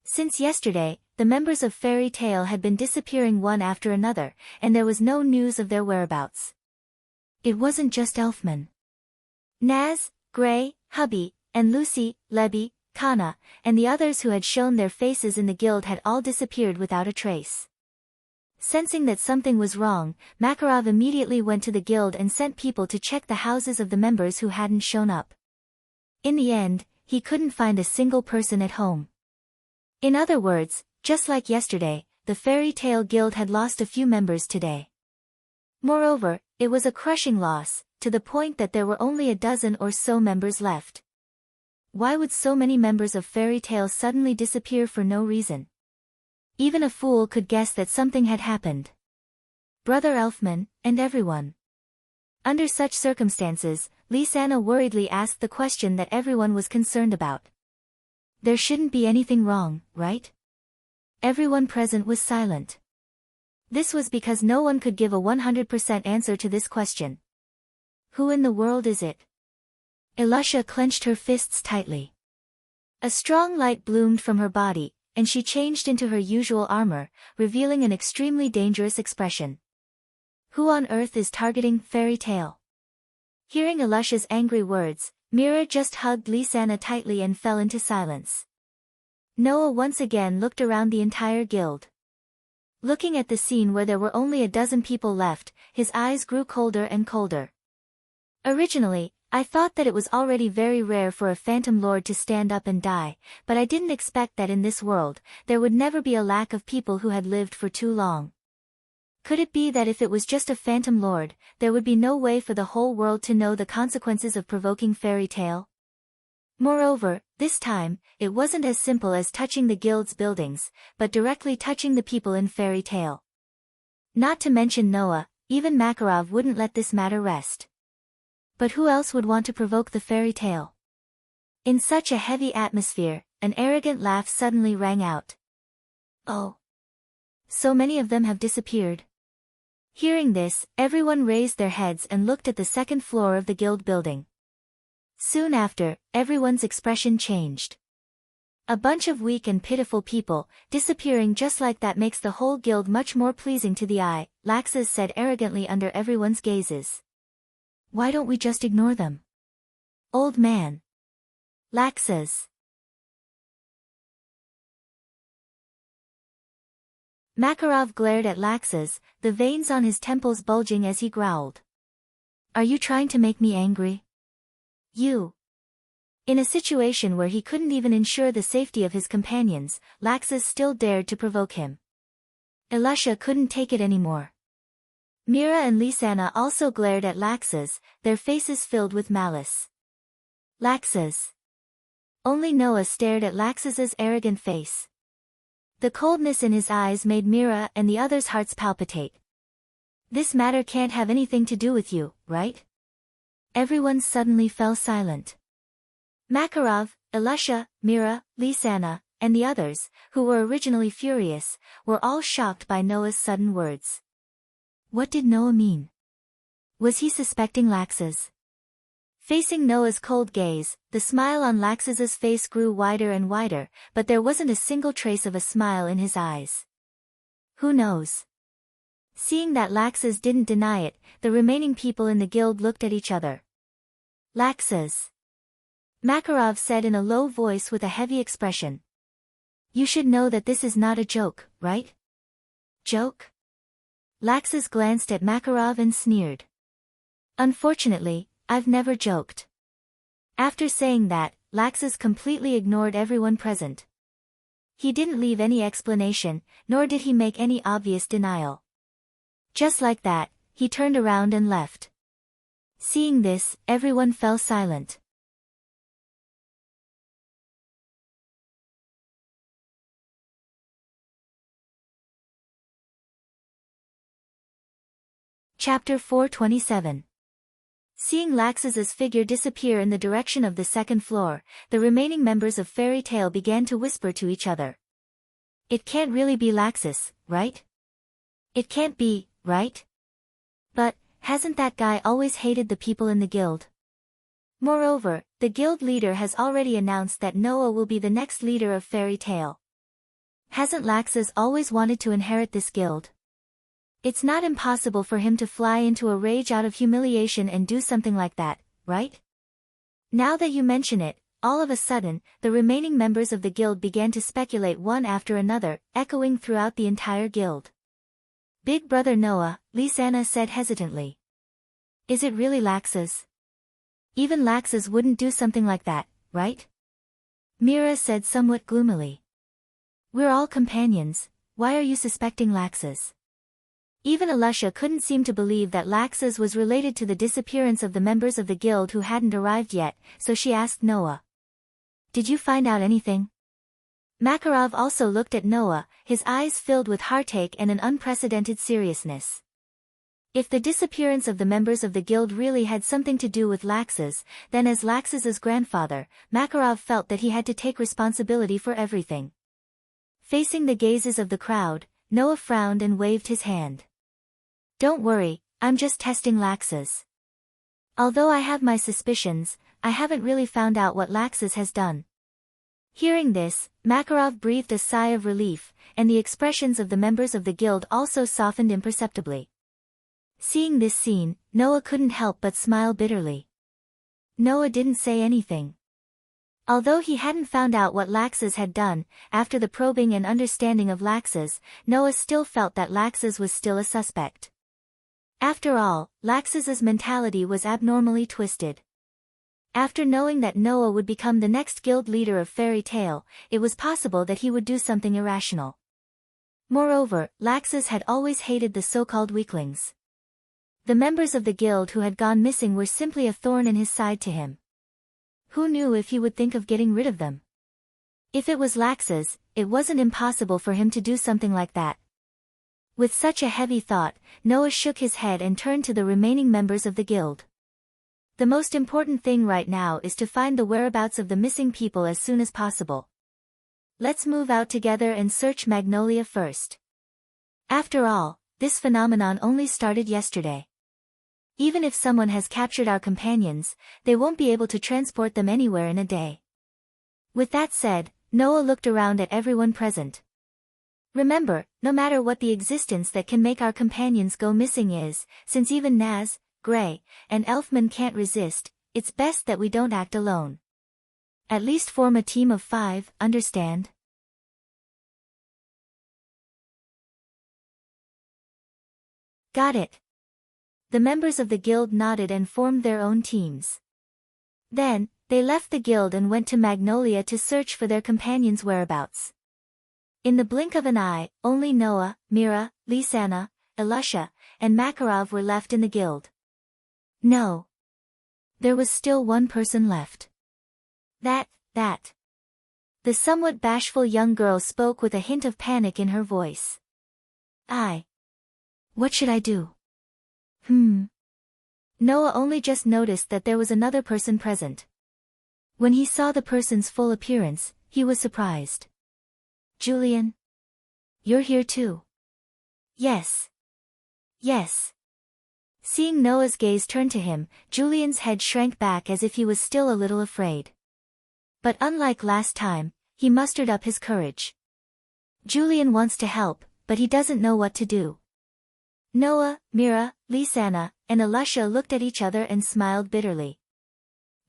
Since yesterday, the members of Fairy Tale had been disappearing one after another, and there was no news of their whereabouts. It wasn't just Elfman. Naz, Gray, Hubby, and Lucy, Lebby, Kana, and the others who had shown their faces in the guild had all disappeared without a trace. Sensing that something was wrong, Makarov immediately went to the guild and sent people to check the houses of the members who hadn't shown up. In the end, he couldn't find a single person at home. In other words, just like yesterday, the Fairy Tale Guild had lost a few members today. Moreover, it was a crushing loss, to the point that there were only a dozen or so members left. Why would so many members of Fairy Tale suddenly disappear for no reason? Even a fool could guess that something had happened. Brother Elfman, and everyone. Under such circumstances, Lysana worriedly asked the question that everyone was concerned about. There shouldn't be anything wrong, right? Everyone present was silent. This was because no one could give a 100% answer to this question. Who in the world is it? Alusha clenched her fists tightly. A strong light bloomed from her body, and she changed into her usual armor, revealing an extremely dangerous expression. Who on earth is targeting Fairy Tale? Hearing Alusha's angry words, Mira just hugged Lysana tightly and fell into silence. Noah once again looked around the entire guild. Looking at the scene where there were only a dozen people left, his eyes grew colder and colder. Originally, I thought that it was already very rare for a Phantom Lord to stand up and die, but I didn't expect that in this world, there would never be a lack of people who had lived for too long. Could it be that if it was just a Phantom Lord, there would be no way for the whole world to know the consequences of provoking Fairy Tale? Moreover, this time, it wasn't as simple as touching the guild's buildings, but directly touching the people in Fairy Tale. Not to mention Noah, even Makarov wouldn't let this matter rest. But who else would want to provoke the Fairy Tale? In such a heavy atmosphere, an arrogant laugh suddenly rang out. Oh! So many of them have disappeared. Hearing this, everyone raised their heads and looked at the second floor of the guild building. Soon after, everyone's expression changed. A bunch of weak and pitiful people, disappearing just like that makes the whole guild much more pleasing to the eye, Laxus said arrogantly under everyone's gazes. Why don't we just ignore them? Old man. Laxus. Makarov glared at Laxus, the veins on his temples bulging as he growled. Are you trying to make me angry? You. In a situation where he couldn't even ensure the safety of his companions, Laxus still dared to provoke him. Alusha couldn't take it anymore. Mira and Lysana also glared at Laxus, their faces filled with malice. Laxus. Only Noah stared at Laxus's arrogant face. The coldness in his eyes made Mira and the others' hearts palpitate. This matter can't have anything to do with you, right? Everyone suddenly fell silent. Makarov, Alusha, Mira, Lysana, and the others, who were originally furious, were all shocked by Noah's sudden words. What did Noah mean? Was he suspecting Laxus? Facing Noah's cold gaze, the smile on Laxus's face grew wider and wider, but there wasn't a single trace of a smile in his eyes. Who knows? Seeing that Laxus didn't deny it, the remaining people in the guild looked at each other. Laxus. Makarov said in a low voice with a heavy expression. You should know that this is not a joke, right? Joke? Laxus glanced at Makarov and sneered. Unfortunately, I've never joked. After saying that, Laxus completely ignored everyone present. He didn't leave any explanation, nor did he make any obvious denial. Just like that, he turned around and left. Seeing this, everyone fell silent. Chapter 427. Seeing Laxus's figure disappear in the direction of the second floor, the remaining members of Fairy Tale began to whisper to each other. It can't really be Laxus, right? It can't be, right? But, hasn't that guy always hated the people in the guild? Moreover, the guild leader has already announced that Noah will be the next leader of Fairy Tale. Hasn't Laxus always wanted to inherit this guild? It's not impossible for him to fly into a rage out of humiliation and do something like that, right? Now that you mention it, all of a sudden, the remaining members of the guild began to speculate one after another, echoing throughout the entire guild. Big brother Noah, Lisanna said hesitantly. Is it really Laxus? Even Laxus wouldn't do something like that, right? Mira said somewhat gloomily. We're all companions, why are you suspecting Laxus? Even Alusha couldn't seem to believe that Laxus was related to the disappearance of the members of the guild who hadn't arrived yet, so she asked Noah. Did you find out anything? Makarov also looked at Noah, his eyes filled with heartache and an unprecedented seriousness. If the disappearance of the members of the guild really had something to do with Laxus, then as Laxus's grandfather, Makarov felt that he had to take responsibility for everything. Facing the gazes of the crowd, Noah frowned and waved his hand. Don't worry, I'm just testing Laxus. Although I have my suspicions, I haven't really found out what Laxus has done. Hearing this, Makarov breathed a sigh of relief, and the expressions of the members of the guild also softened imperceptibly. Seeing this scene, Noah couldn't help but smile bitterly. Noah didn't say anything. Although he hadn't found out what Laxus had done, after the probing and understanding of Laxus, Noah still felt that Laxus was still a suspect. After all, Laxus's mentality was abnormally twisted. After knowing that Noah would become the next guild leader of Fairy Tale, it was possible that he would do something irrational. Moreover, Laxus had always hated the so-called weaklings. The members of the guild who had gone missing were simply a thorn in his side to him. Who knew if he would think of getting rid of them? If it was Laxus, it wasn't impossible for him to do something like that. With such a heavy thought, Noah shook his head and turned to the remaining members of the guild. The most important thing right now is to find the whereabouts of the missing people as soon as possible. Let's move out together and search Magnolia first. After all, this phenomenon only started yesterday. Even if someone has captured our companions, they won't be able to transport them anywhere in a day. With that said, Noah looked around at everyone present. Remember, no matter what the existence that can make our companions go missing is, since even Naz, Gray, and Elfman can't resist, it's best that we don't act alone. At least form a team of 5, understand? Got it. The members of the guild nodded and formed their own teams. Then, they left the guild and went to Magnolia to search for their companions' whereabouts. In the blink of an eye, only Noah, Mira, Lisanna, Alusha, and Makarov were left in the guild. No. There was still one person left. That. The somewhat bashful young girl spoke with a hint of panic in her voice. What should I do? Noah only just noticed that there was another person present. When he saw the person's full appearance, he was surprised. Julian? You're here too? Yes. Seeing Noah's gaze turn to him, Julian's head shrank back as if he was still a little afraid. But unlike last time, he mustered up his courage. Julian wants to help, but he doesn't know what to do. Noah, Mira, Lisanna, and Alusha looked at each other and smiled bitterly.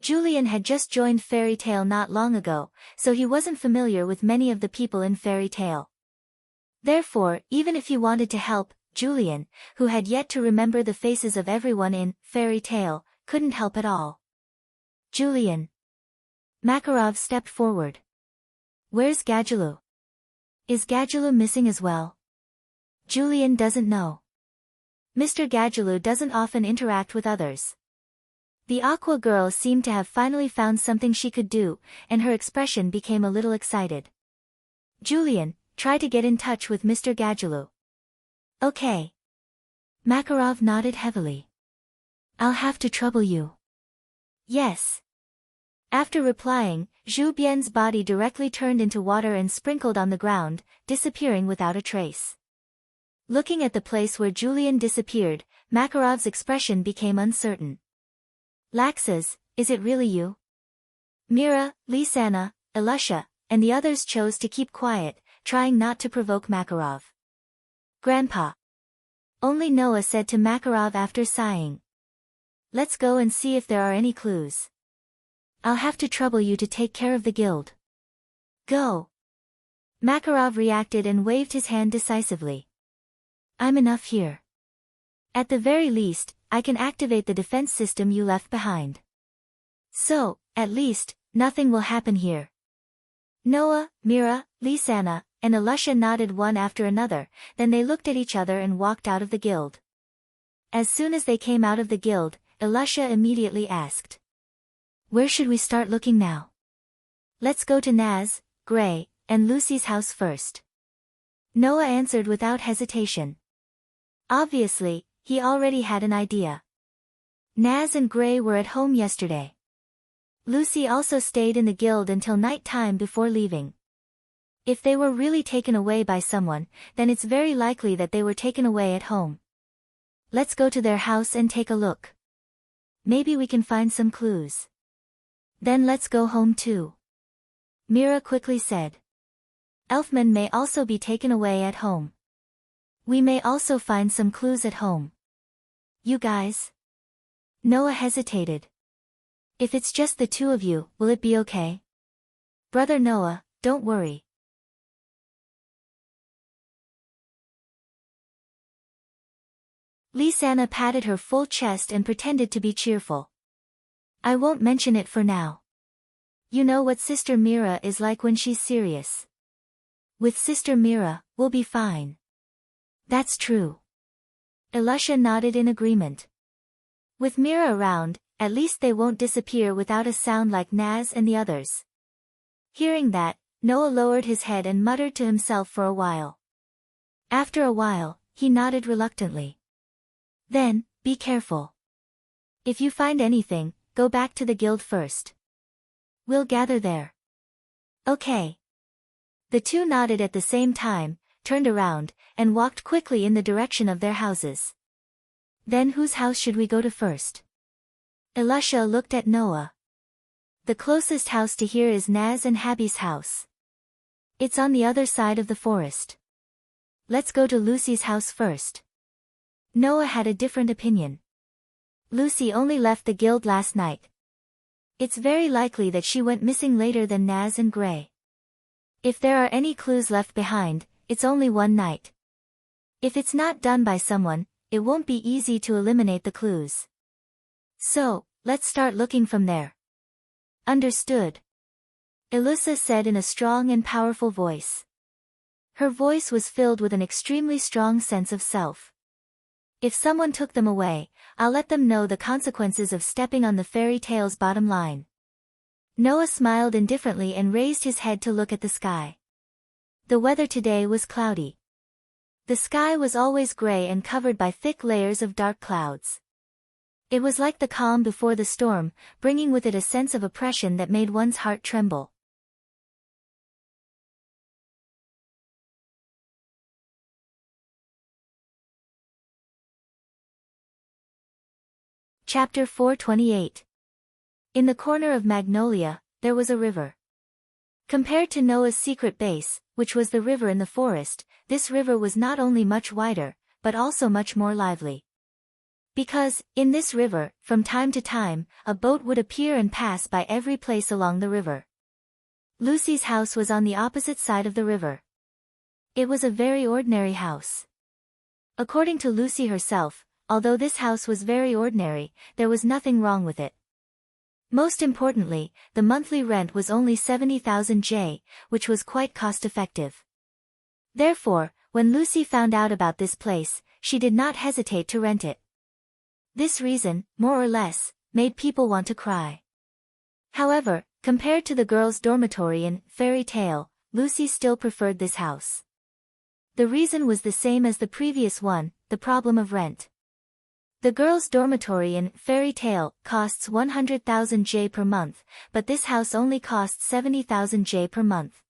Julian had just joined Fairy Tale not long ago, so he wasn't familiar with many of the people in Fairy Tale. Therefore, even if he wanted to help, Julian, who had yet to remember the faces of everyone in Fairy Tale, couldn't help at all. Julian. Makarov stepped forward. Where's Gadjaloo? Is Gadjaloo missing as well? Julian doesn't know. Mr. Gadjaloo doesn't often interact with others. The Aqua girl seemed to have finally found something she could do, and her expression became a little excited. Julian, try to get in touch with Mr. Gadjaloo. Okay. Makarov nodded heavily. I'll have to trouble you. Yes. After replying, Zhu Bian's body directly turned into water and sprinkled on the ground, disappearing without a trace. Looking at the place where Julian disappeared, Makarov's expression became uncertain. Laxas, is it really you? Mira, Lisana, Ilusha, and the others chose to keep quiet, trying not to provoke Makarov. Grandpa. Only Noah said to Makarov after sighing. Let's go and see if there are any clues. I'll have to trouble you to take care of the guild. Go. Makarov reacted and waved his hand decisively. I'm enough here. At the very least, I can activate the defense system you left behind. So, at least, nothing will happen here. Noah, Mira, Lisana, and Ilusha nodded one after another, then they looked at each other and walked out of the guild. As soon as they came out of the guild, Ilusha immediately asked. Where should we start looking now? Let's go to Naz, Gray, and Lucy's house first. Noah answered without hesitation. Obviously, he already had an idea. Naz and Gray were at home yesterday. Lucy also stayed in the guild until night time before leaving. If they were really taken away by someone, then it's very likely that they were taken away at home. Let's go to their house and take a look. Maybe we can find some clues. Then let's go home too. Mira quickly said. Elfman may also be taken away at home. We may also find some clues at home. You guys? Noah hesitated. If it's just the two of you, will it be okay? Brother Noah, don't worry. Lisana patted her full chest and pretended to be cheerful. I won't mention it for now. You know what Sister Mira is like when she's serious. With Sister Mira, we'll be fine. That's true. Ilusha nodded in agreement. With Mira around, at least they won't disappear without a sound like Naz and the others. Hearing that, Noah lowered his head and muttered to himself for a while. After a while, he nodded reluctantly. Then, be careful. If you find anything, go back to the guild first. We'll gather there. Okay. The two nodded at the same time, turned around, and walked quickly in the direction of their houses. Then whose house should we go to first? Ilusha looked at Noah. The closest house to here is Naz and Habi's house. It's on the other side of the forest. Let's go to Lucy's house first. Noah had a different opinion. Lucy only left the guild last night. It's very likely that she went missing later than Naz and Gray. If there are any clues left behind, it's only one night. If it's not done by someone, it won't be easy to eliminate the clues. So, let's start looking from there. Understood. Ilusa said in a strong and powerful voice. Her voice was filled with an extremely strong sense of self. If someone took them away, I'll let them know the consequences of stepping on the fairy tale's bottom line. Noah smiled indifferently and raised his head to look at the sky. The weather today was cloudy. The sky was always gray and covered by thick layers of dark clouds. It was like the calm before the storm, bringing with it a sense of oppression that made one's heart tremble. Chapter 428. In the corner of Magnolia, there was a river. Compared to Noah's secret base, which was the river in the forest, this river was not only much wider, but also much more lively. Because, in this river, from time to time, a boat would appear and pass by every place along the river. Lucy's house was on the opposite side of the river. It was a very ordinary house. According to Lucy herself, although this house was very ordinary, there was nothing wrong with it. Most importantly, the monthly rent was only 70,000 J, which was quite cost-effective. Therefore, when Lucy found out about this place, she did not hesitate to rent it. This reason, more or less, made people want to cry. However, compared to the girls' dormitory in Fairy Tale, Lucy still preferred this house. The reason was the same as the previous one, the problem of rent. The girls' dormitory in Fairy Tale costs 100,000 J per month, but this house only costs 70,000 J per month.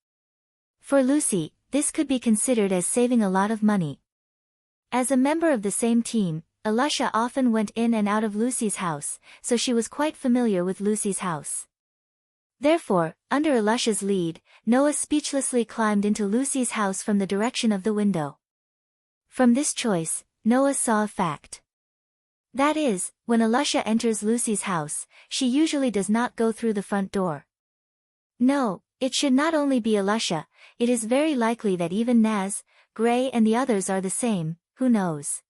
For Lucy, this could be considered as saving a lot of money. As a member of the same team, Alusha often went in and out of Lucy's house, so she was quite familiar with Lucy's house. Therefore, under Alusha's lead, Noah speechlessly climbed into Lucy's house from the direction of the window. From this choice, Noah saw a fact. That is, when Alusha enters Lucy's house, she usually does not go through the front door. No, it should not only be Alusha, it is very likely that even Naz, Gray and the others are the same, who knows.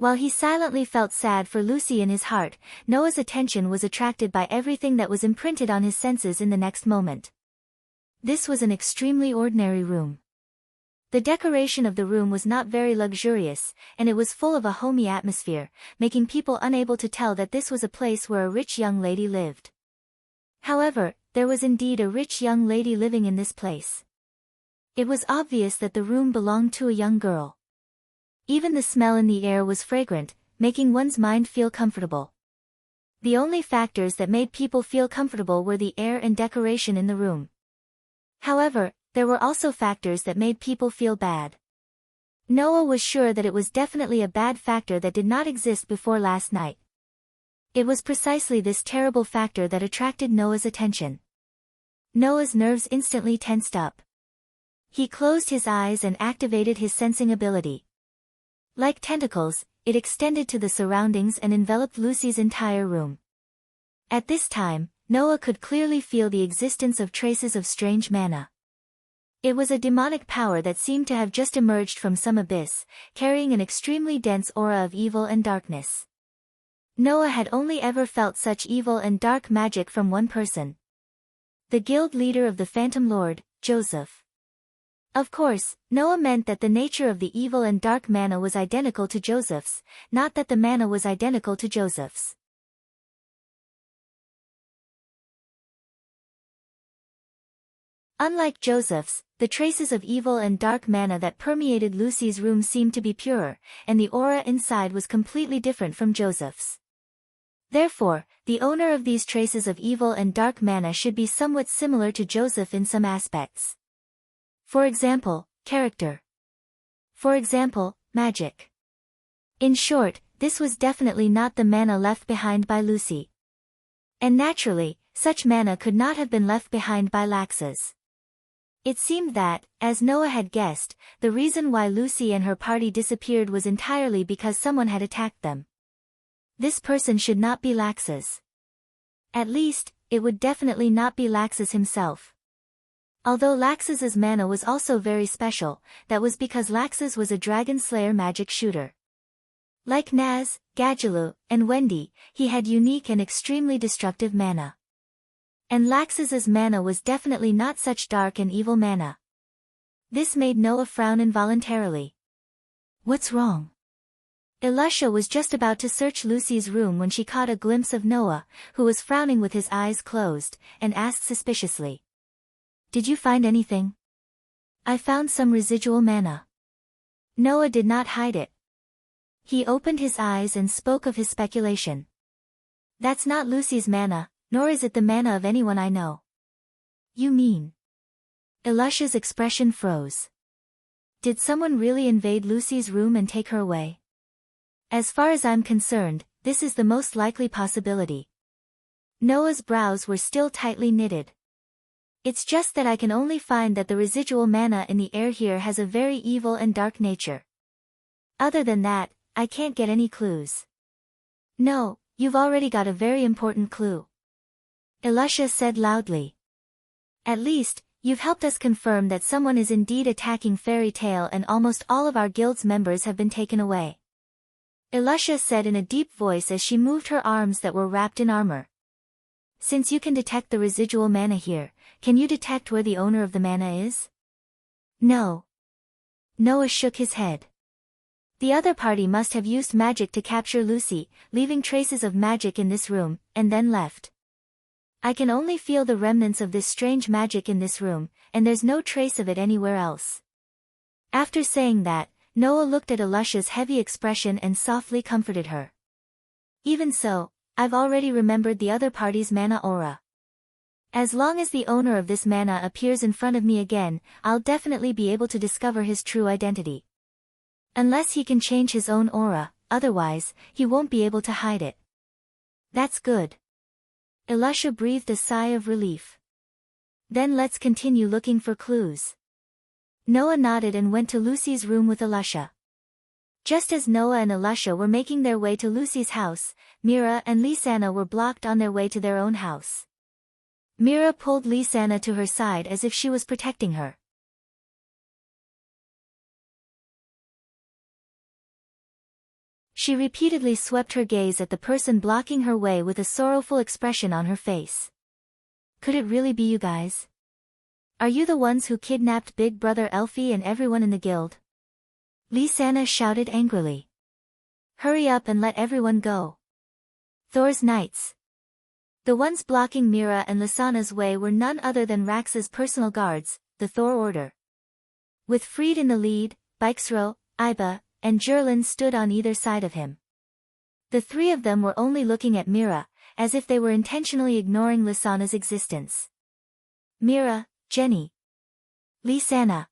While he silently felt sad for Lucy in his heart, Noah's attention was attracted by everything that was imprinted on his senses in the next moment. This was an extremely ordinary room. The decoration of the room was not very luxurious, and it was full of a homey atmosphere, making people unable to tell that this was a place where a rich young lady lived. However, there was indeed a rich young lady living in this place. It was obvious that the room belonged to a young girl. Even the smell in the air was fragrant, making one's mind feel comfortable. The only factors that made people feel comfortable were the air and decoration in the room. However, there were also factors that made people feel bad. Noah was sure that it was definitely a bad factor that did not exist before last night. It was precisely this terrible factor that attracted Noah's attention. Noah's nerves instantly tensed up. He closed his eyes and activated his sensing ability. Like tentacles, it extended to the surroundings and enveloped Lucy's entire room. At this time, Noah could clearly feel the existence of traces of strange mana. It was a demonic power that seemed to have just emerged from some abyss, carrying an extremely dense aura of evil and darkness. Noah had only ever felt such evil and dark magic from one person. The guild leader of the Phantom Lord, Joseph. Of course, Noah meant that the nature of the evil and dark mana was identical to Joseph's, not that the mana was identical to Joseph's. Unlike Joseph's, the traces of evil and dark mana that permeated Lucy's room seemed to be purer, and the aura inside was completely different from Joseph's. Therefore, the owner of these traces of evil and dark mana should be somewhat similar to Joseph in some aspects. For example, character. For example, magic. In short, this was definitely not the mana left behind by Lucy. And naturally, such mana could not have been left behind by Lax's. It seemed that, as Noah had guessed, the reason why Lucy and her party disappeared was entirely because someone had attacked them. This person should not be Lax's. At least, it would definitely not be Lax's himself. Although Lax's mana was also very special, that was because Lax's was a Dragon Slayer magic shooter. Like Naz, Gadjaloo, and Wendy, he had unique and extremely destructive mana. And Lax's mana was definitely not such dark and evil mana. This made Noah frown involuntarily. What's wrong? Alusha was just about to search Lucy's room when she caught a glimpse of Noah, who was frowning with his eyes closed, and asked suspiciously. Did you find anything? I found some residual mana. Noah did not hide it. He opened his eyes and spoke of his speculation. That's not Lucy's mana, nor is it the mana of anyone I know. You mean? Alusha's expression froze. Did someone really invade Lucy's room and take her away? As far as I'm concerned, this is the most likely possibility. Noah's brows were still tightly knitted. It's just that I can only find that the residual mana in the air here has a very evil and dark nature. Other than that, I can't get any clues. No, you've already got a very important clue. Elisha said loudly. At least, you've helped us confirm that someone is indeed attacking Fairy Tale and almost all of our guild's members have been taken away. Elisha said in a deep voice as she moved her arms that were wrapped in armor. Since you can detect the residual mana here, can you detect where the owner of the mana is? No. Noah shook his head. The other party must have used magic to capture Lucy, leaving traces of magic in this room, and then left. I can only feel the remnants of this strange magic in this room, and there's no trace of it anywhere else. After saying that, Noah looked at Elisha's heavy expression and softly comforted her. Even so, I've already remembered the other party's mana aura. As long as the owner of this mana appears in front of me again, I'll definitely be able to discover his true identity. Unless he can change his own aura, otherwise, he won't be able to hide it. That's good. Elisha breathed a sigh of relief. Then let's continue looking for clues. Noah nodded and went to Lucy's room with Elisha. Just as Noah and Elisha were making their way to Lucy's house, Mira and Lisanna were blocked on their way to their own house. Mira pulled Lisanna to her side as if she was protecting her. She repeatedly swept her gaze at the person blocking her way with a sorrowful expression on her face. Could it really be you guys? Are you the ones who kidnapped Big Brother Elfie and everyone in the guild? Lisanna shouted angrily. Hurry up and let everyone go. Thor's knights. The ones blocking Mira and Lisanna's way were none other than Rax's personal guards, the Thor Order. With Fried in the lead, Bixro, Iba, and Jerlin stood on either side of him. The three of them were only looking at Mira, as if they were intentionally ignoring Lisanna's existence. Mira, Jenny. Lisanna.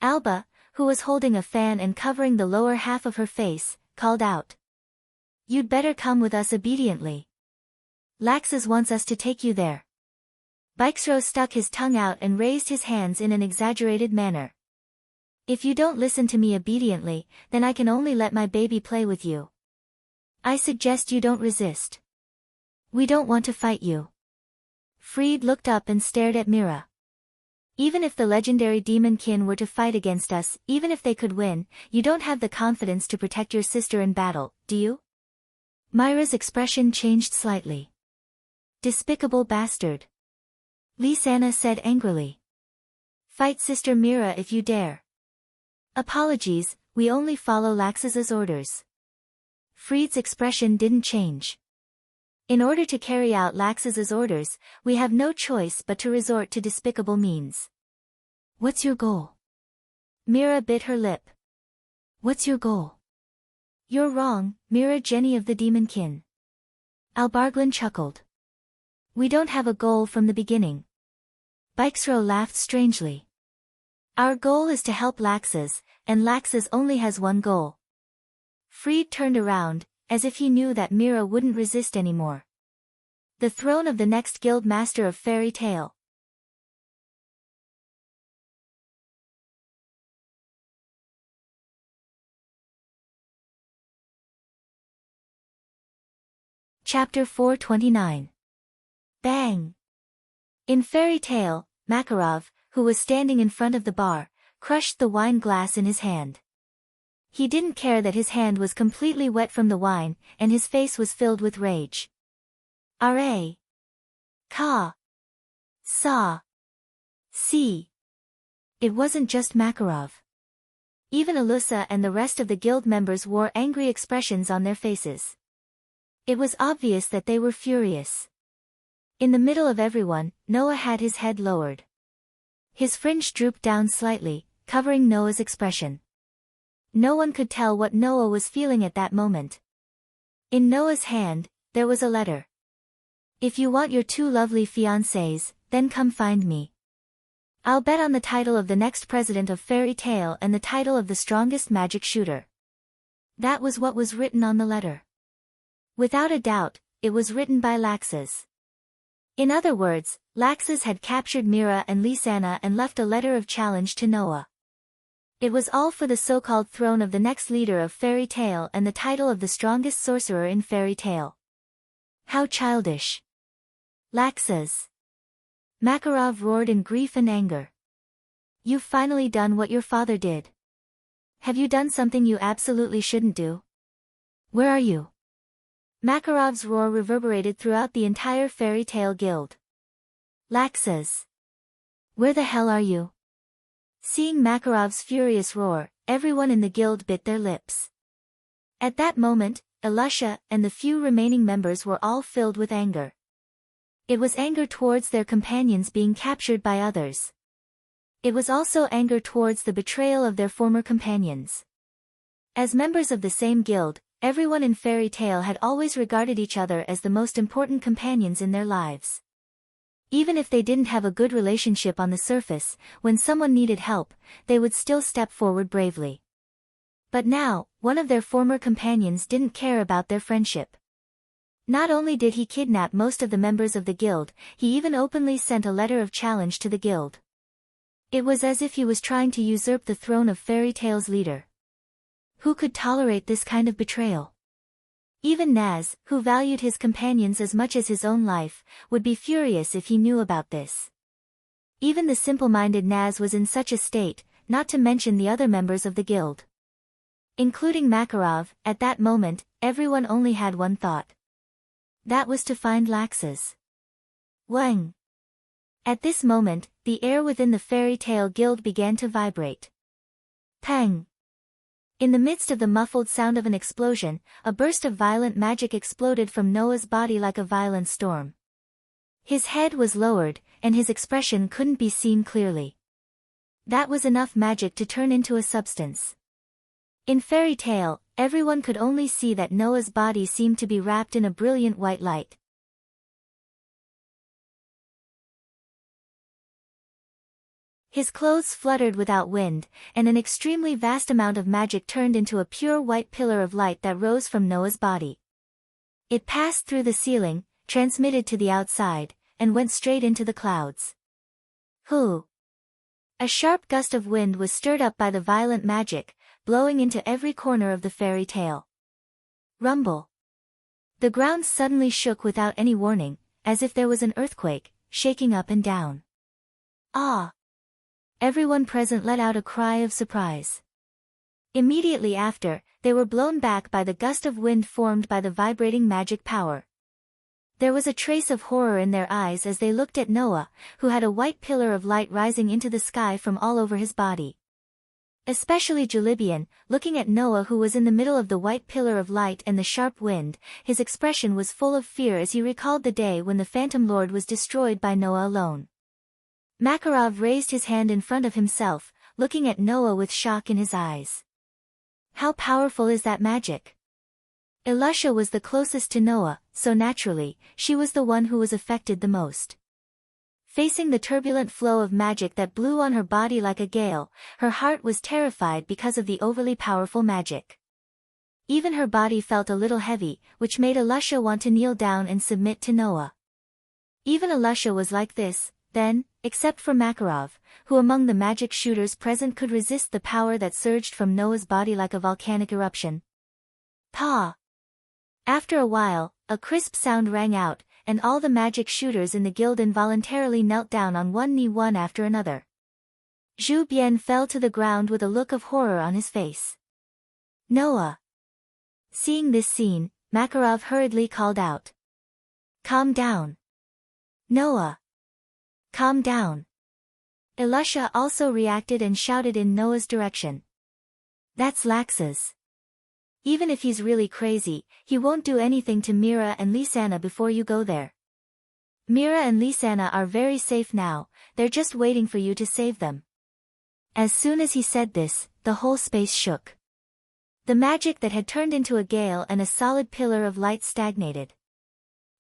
Alba, who was holding a fan and covering the lower half of her face, called out. You'd better come with us obediently. Laxus wants us to take you there. Bixro stuck his tongue out and raised his hands in an exaggerated manner. If you don't listen to me obediently, then I can only let my baby play with you. I suggest you don't resist. We don't want to fight you. Fried looked up and stared at Mira. Even if the legendary demon kin were to fight against us, even if they could win, you don't have the confidence to protect your sister in battle, do you? Mira's expression changed slightly. Despicable bastard. Lisanna said angrily. Fight Sister Mira if you dare. Apologies, we only follow Laxus's orders. Fried's expression didn't change. In order to carry out Laxus's orders, we have no choice but to resort to despicable means. What's your goal? Mira bit her lip. What's your goal? You're wrong, Mira Jenny of the Demonkin. Albarglin chuckled. We don't have a goal from the beginning. Bixro laughed strangely. Our goal is to help Laxus, and Laxus only has one goal. Fried turned around, as if he knew that Mira wouldn't resist anymore. The throne of the next guild master of Fairy Tale. Chapter 429. Bang! In Fairy Tale, Makarov, who was standing in front of the bar, crushed the wine glass in his hand. He didn't care that his hand was completely wet from the wine, and his face was filled with rage. Array! Ka! Saw! See! It wasn't just Makarov. Even Alyssa and the rest of the guild members wore angry expressions on their faces. It was obvious that they were furious. In the middle of everyone, Noah had his head lowered. His fringe drooped down slightly, covering Noah's expression. No one could tell what Noah was feeling at that moment. In Noah's hand, there was a letter. If you want your two lovely fiancés, then come find me. I'll bet on the title of the next president of Fairy Tale and the title of the strongest magic shooter. That was what was written on the letter. Without a doubt, it was written by Laxus. In other words, Laxus had captured Mira and Lisanna and left a letter of challenge to Noah. It was all for the so-called throne of the next leader of fairy tale and the title of the strongest sorcerer in fairy tale. How childish. Laxas. Makarov roared in grief and anger. You've finally done what your father did. Have you done something you absolutely shouldn't do? Where are you? Makarov's roar reverberated throughout the entire fairy tale guild. Laxas. Where the hell are you? Seeing Makarov's furious roar, everyone in the guild bit their lips. At that moment, Ilusha and the few remaining members were all filled with anger. It was anger towards their companions being captured by others. It was also anger towards the betrayal of their former companions. As members of the same guild, everyone in fairy tale had always regarded each other as the most important companions in their lives. Even if they didn't have a good relationship on the surface, when someone needed help, they would still step forward bravely. But now, one of their former companions didn't care about their friendship. Not only did he kidnap most of the members of the guild, he even openly sent a letter of challenge to the guild. It was as if he was trying to usurp the throne of fairy tale's leader. Who could tolerate this kind of betrayal? Even Naz, who valued his companions as much as his own life, would be furious if he knew about this. Even the simple-minded Naz was in such a state, not to mention the other members of the guild. Including Makarov, at that moment, everyone only had one thought. That was to find Laxas. Wang. At this moment, the air within the fairy tale guild began to vibrate. Pang. In the midst of the muffled sound of an explosion, a burst of violent magic exploded from Noah's body like a violent storm. His head was lowered, and his expression couldn't be seen clearly. That was enough magic to turn into a substance. In fairy tale, everyone could only see that Noah's body seemed to be wrapped in a brilliant white light. His clothes fluttered without wind, and an extremely vast amount of magic turned into a pure white pillar of light that rose from Noah's body. It passed through the ceiling, transmitted to the outside, and went straight into the clouds. Hoo! A sharp gust of wind was stirred up by the violent magic, blowing into every corner of the fairy tale. Rumble! The ground suddenly shook without any warning, as if there was an earthquake, shaking up and down. Ah! Everyone present let out a cry of surprise. Immediately after, they were blown back by the gust of wind formed by the vibrating magic power. There was a trace of horror in their eyes as they looked at Noah, who had a white pillar of light rising into the sky from all over his body. Especially Julibian, looking at Noah who was in the middle of the white pillar of light and the sharp wind, his expression was full of fear as he recalled the day when the Phantom Lord was destroyed by Noah alone. Makarov raised his hand in front of himself, looking at Noah with shock in his eyes. How powerful is that magic? Ilusha was the closest to Noah, so naturally, she was the one who was affected the most. Facing the turbulent flow of magic that blew on her body like a gale, her heart was terrified because of the overly powerful magic. Even her body felt a little heavy, which made Ilusha want to kneel down and submit to Noah. Even Ilusha was like this, then, except for Makarov, who among the magic shooters present could resist the power that surged from Noah's body like a volcanic eruption. Pa! After a while, a crisp sound rang out, and all the magic shooters in the guild involuntarily knelt down on one knee one after another. Zhu Bian fell to the ground with a look of horror on his face. Noah! Seeing this scene, Makarov hurriedly called out. Calm down. Noah! Calm down. Ilusha also reacted and shouted in Noah's direction. That's Laxas. Even if he's really crazy, he won't do anything to Mira and Lisanna before you go there. Mira and Lisanna are very safe now, they're just waiting for you to save them. As soon as he said this, the whole space shook. The magic that had turned into a gale and a solid pillar of light stagnated.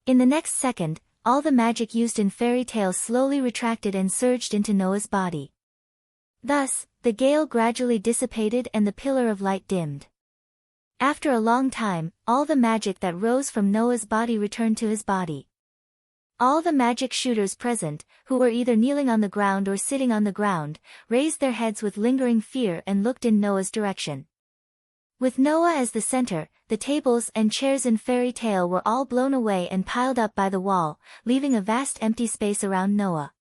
In the next second, all the magic used in fairy tales slowly retracted and surged into Noah's body. Thus, the gale gradually dissipated and the pillar of light dimmed. After a long time, all the magic that rose from Noah's body returned to his body. All the magic shooters present, who were either kneeling on the ground or sitting on the ground, raised their heads with lingering fear and looked in Noah's direction. With Noah as the center, the tables and chairs in Fairy Tale were all blown away and piled up by the wall, leaving a vast empty space around Noah.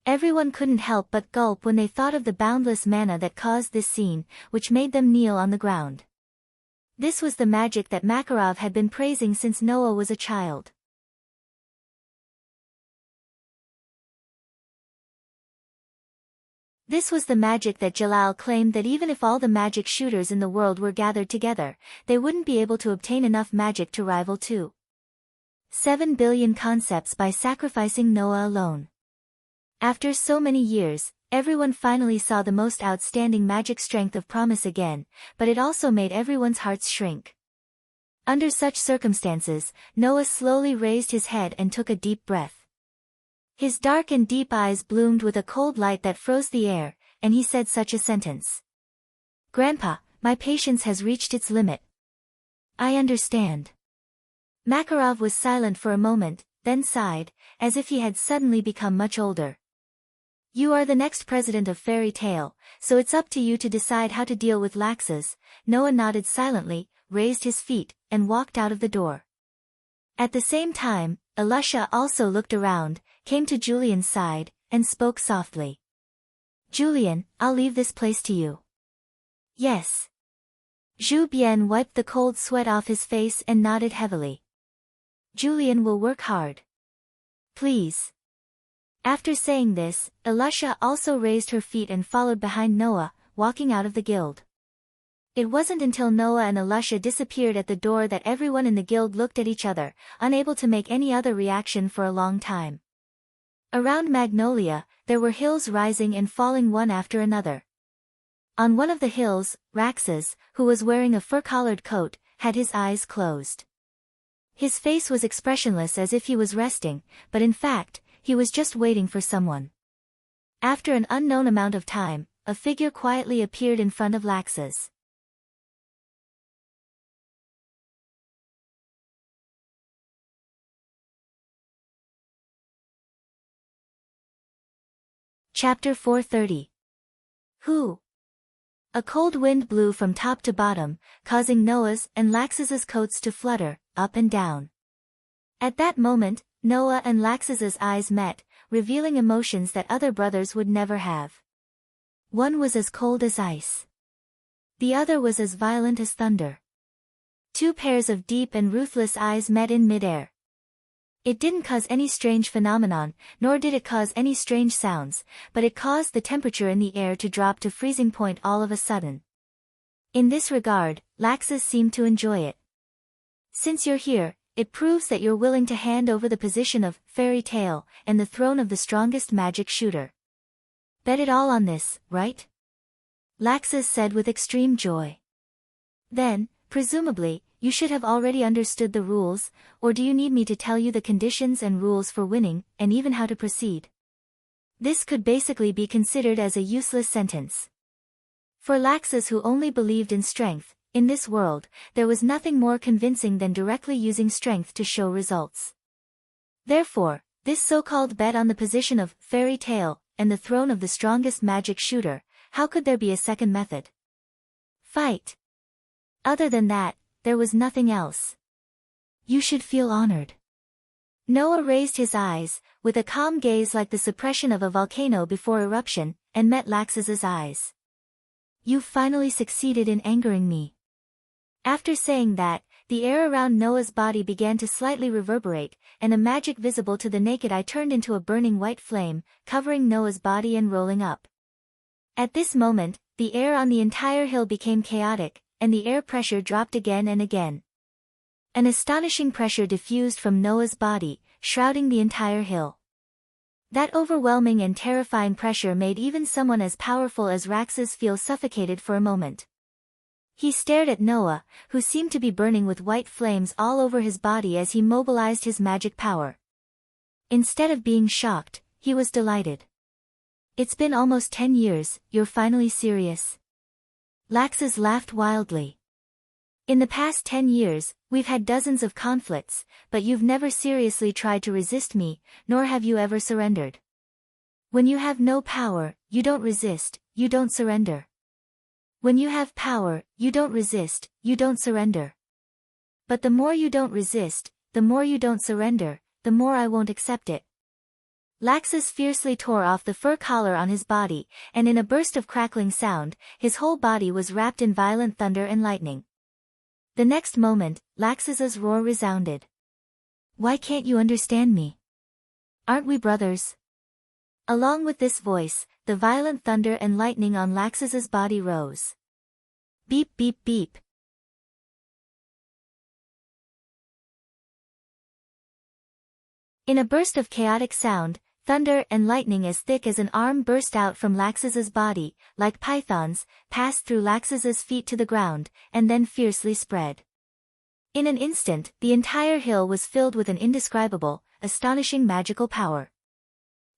Everyone couldn't help but gulp when they thought of the boundless manna that caused this scene, which made them kneel on the ground. This was the magic that Makarov had been praising since Noah was a child. This was the magic that Jalal claimed that even if all the magic shooters in the world were gathered together, they wouldn't be able to obtain enough magic to rival 7 billion concepts by sacrificing Noah alone. After so many years, everyone finally saw the most outstanding magic strength of promise again, but it also made everyone's hearts shrink. Under such circumstances, Noah slowly raised his head and took a deep breath. His dark and deep eyes bloomed with a cold light that froze the air, and he said such a sentence. "Grandpa, my patience has reached its limit. I understand." Makarov was silent for a moment, then sighed, as if he had suddenly become much older. "You are the next president of Fairy Tale, so it's up to you to decide how to deal with Laxas." Noah nodded silently, raised his feet, and walked out of the door. At the same time, Alusha also looked around, came to Julian's side, and spoke softly. "Julian, I'll leave this place to you." "Yes." Zhu Bian wiped the cold sweat off his face and nodded heavily. "Julian will work hard." "Please." After saying this, Alusha also raised her feet and followed behind Noah, walking out of the guild. It wasn't until Noah and Alusha disappeared at the door that everyone in the guild looked at each other, unable to make any other reaction for a long time. Around Magnolia, there were hills rising and falling one after another. On one of the hills, Raxas, who was wearing a fur-collared coat, had his eyes closed. His face was expressionless as if he was resting, but in fact, he was just waiting for someone. After an unknown amount of time, a figure quietly appeared in front of Laxas. Chapter 430. Who? A cold wind blew from top to bottom, causing Noah's and Laxas's coats to flutter, up and down. At that moment, Noah and Laxas's eyes met, revealing emotions that other brothers would never have. One was as cold as ice. The other was as violent as thunder. Two pairs of deep and ruthless eyes met in midair. It didn't cause any strange phenomenon, nor did it cause any strange sounds, but it caused the temperature in the air to drop to freezing point all of a sudden. In this regard, Laxas seemed to enjoy it. "Since you're here, it proves that you're willing to hand over the position of Fairy Tale and the throne of the strongest magic shooter. Bet it all on this, right?" Laxas said with extreme joy. "Then, presumably, you should have already understood the rules, or do you need me to tell you the conditions and rules for winning, and even how to proceed?" This could basically be considered as a useless sentence. For Laxas, who only believed in strength, in this world, there was nothing more convincing than directly using strength to show results. Therefore, this so-called bet on the position of Fairy Tale and the throne of the strongest magic shooter, how could there be a second method? Fight. Other than that, there was nothing else. You should feel honored. Noah raised his eyes, with a calm gaze like the suppression of a volcano before eruption, and met Laxas's eyes. "You've finally succeeded in angering me." After saying that, the air around Noah's body began to slightly reverberate, and a magic visible to the naked eye turned into a burning white flame, covering Noah's body and rolling up. At this moment, the air on the entire hill became chaotic, and the air pressure dropped again and again. An astonishing pressure diffused from Noah's body, shrouding the entire hill. That overwhelming and terrifying pressure made even someone as powerful as Raxas feel suffocated for a moment. He stared at Noah, who seemed to be burning with white flames all over his body as he mobilized his magic power. Instead of being shocked, he was delighted. "It's been almost 10 years, you're finally serious?" Laxas laughed wildly. In the past 10 years, we've had dozens of conflicts, but you've never seriously tried to resist me, nor have you ever surrendered. When you have no power, you don't resist, you don't surrender. When you have power, you don't resist, you don't surrender. But the more you don't resist, the more you don't surrender, the more I won't accept it. Laxus fiercely tore off the fur collar on his body, and in a burst of crackling sound, his whole body was wrapped in violent thunder and lightning. The next moment, Laxus's roar resounded. Why can't you understand me? Aren't we brothers? Along with this voice, the violent thunder and lightning on Laxus's body rose. Beep beep beep. In a burst of chaotic sound, thunder and lightning as thick as an arm burst out from Laxus's body, like pythons, passed through Laxus's feet to the ground, and then fiercely spread. In an instant, the entire hill was filled with an indescribable, astonishing magical power.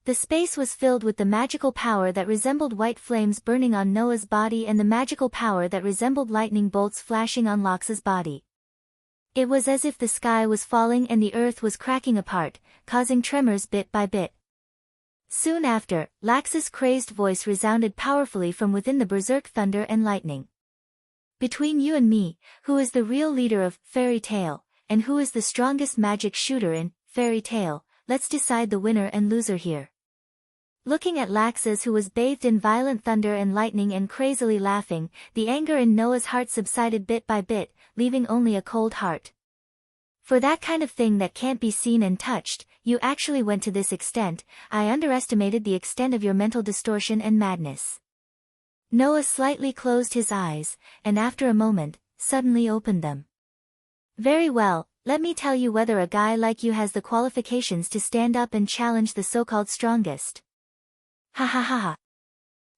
The space was filled with the magical power that resembled white flames burning on Noah's body and the magical power that resembled lightning bolts flashing on Laxus's body. It was as if the sky was falling and the earth was cracking apart, causing tremors bit by bit. Soon after, Laxus's crazed voice resounded powerfully from within the berserk thunder and lightning. Between you and me, who is the real leader of Fairy Tale, and who is the strongest magic shooter in Fairy Tale, let's decide the winner and loser here. Looking at Laxus, who was bathed in violent thunder and lightning and crazily laughing, the anger in Noah's heart subsided bit by bit, leaving only a cold heart. For that kind of thing that can't be seen and touched, you actually went to this extent. I underestimated the extent of your mental distortion and madness. Noah slightly closed his eyes, and after a moment, suddenly opened them. Very well, let me tell you whether a guy like you has the qualifications to stand up and challenge the so-called strongest. Ha ha ha ha.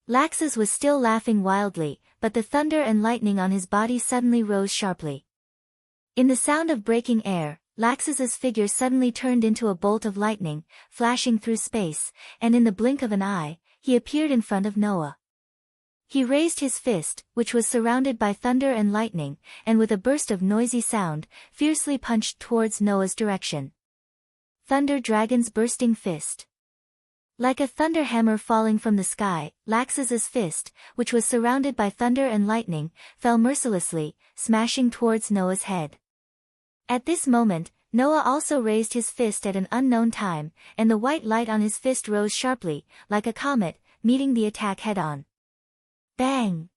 Laxus was still laughing wildly, but the thunder and lightning on his body suddenly rose sharply. In the sound of breaking air, Laxus's figure suddenly turned into a bolt of lightning, flashing through space, and in the blink of an eye, he appeared in front of Noah. He raised his fist, which was surrounded by thunder and lightning, and with a burst of noisy sound, fiercely punched towards Noah's direction. Thunder Dragon's bursting fist. Like a thunder hammer falling from the sky, Laxus's fist, which was surrounded by thunder and lightning, fell mercilessly, smashing towards Noah's head. At this moment, Noah also raised his fist at an unknown time, and the white light on his fist rose sharply, like a comet, meeting the attack head-on. Bang!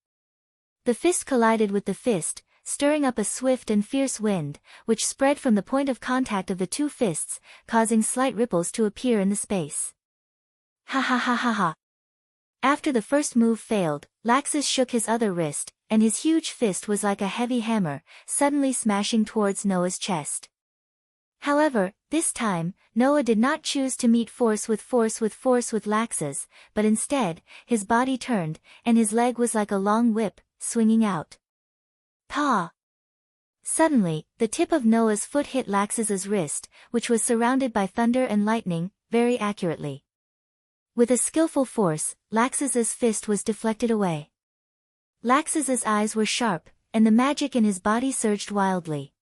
The fist collided with the fist, stirring up a swift and fierce wind, which spread from the point of contact of the two fists, causing slight ripples to appear in the space. Ha ha ha ha ha. After the first move failed, Laxus shook his other wrist, and his huge fist was like a heavy hammer, suddenly smashing towards Noah's chest. However, this time, Noah did not choose to meet force with Laxus, but instead, his body turned, and his leg was like a long whip, swinging out. Paw! Suddenly, the tip of Noah's foot hit Laxus's wrist, which was surrounded by thunder and lightning, very accurately. With a skillful force, Laxus's fist was deflected away. Laxus's eyes were sharp, and the magic in his body surged wildly.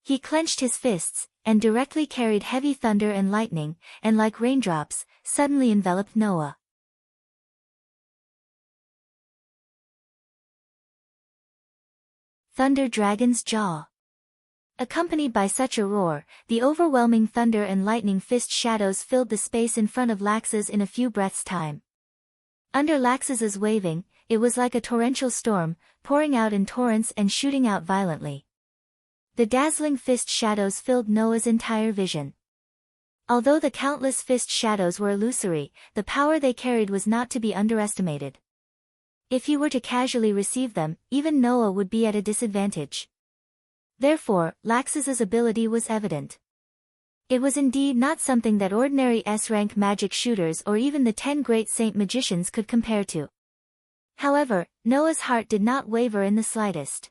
He clenched his fists, and directly carried heavy thunder and lightning, and like raindrops, suddenly enveloped Noah. Thunder Dragon's jaw. Accompanied by such a roar, the overwhelming thunder and lightning fist shadows filled the space in front of Laxus in a few breaths' time. Under Laxus's waving, it was like a torrential storm, pouring out in torrents and shooting out violently. The dazzling fist shadows filled Noah's entire vision. Although the countless fist shadows were illusory, the power they carried was not to be underestimated. If he were to casually receive them, even Noah would be at a disadvantage. Therefore, Laxus's ability was evident. It was indeed not something that ordinary S-rank magic shooters or even the 10 great saint magicians could compare to. However, Noah's heart did not waver in the slightest.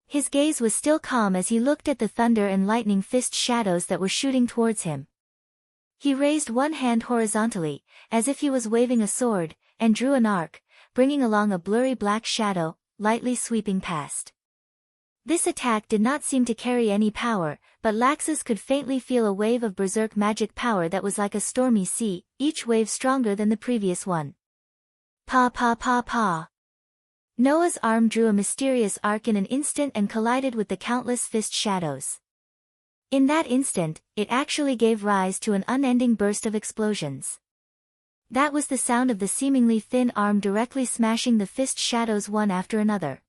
His gaze was still calm as he looked at the thunder and lightning fist shadows that were shooting towards him. He raised one hand horizontally, as if he was waving a sword, and drew an arc, bringing along a blurry black shadow, lightly sweeping past. This attack did not seem to carry any power, but Laxus could faintly feel a wave of berserk magic power that was like a stormy sea, each wave stronger than the previous one. Pa pa pa pa. Noah's arm drew a mysterious arc in an instant and collided with the countless fist shadows. In that instant, it actually gave rise to an unending burst of explosions. That was the sound of the seemingly thin arm directly smashing the fist shadows one after another.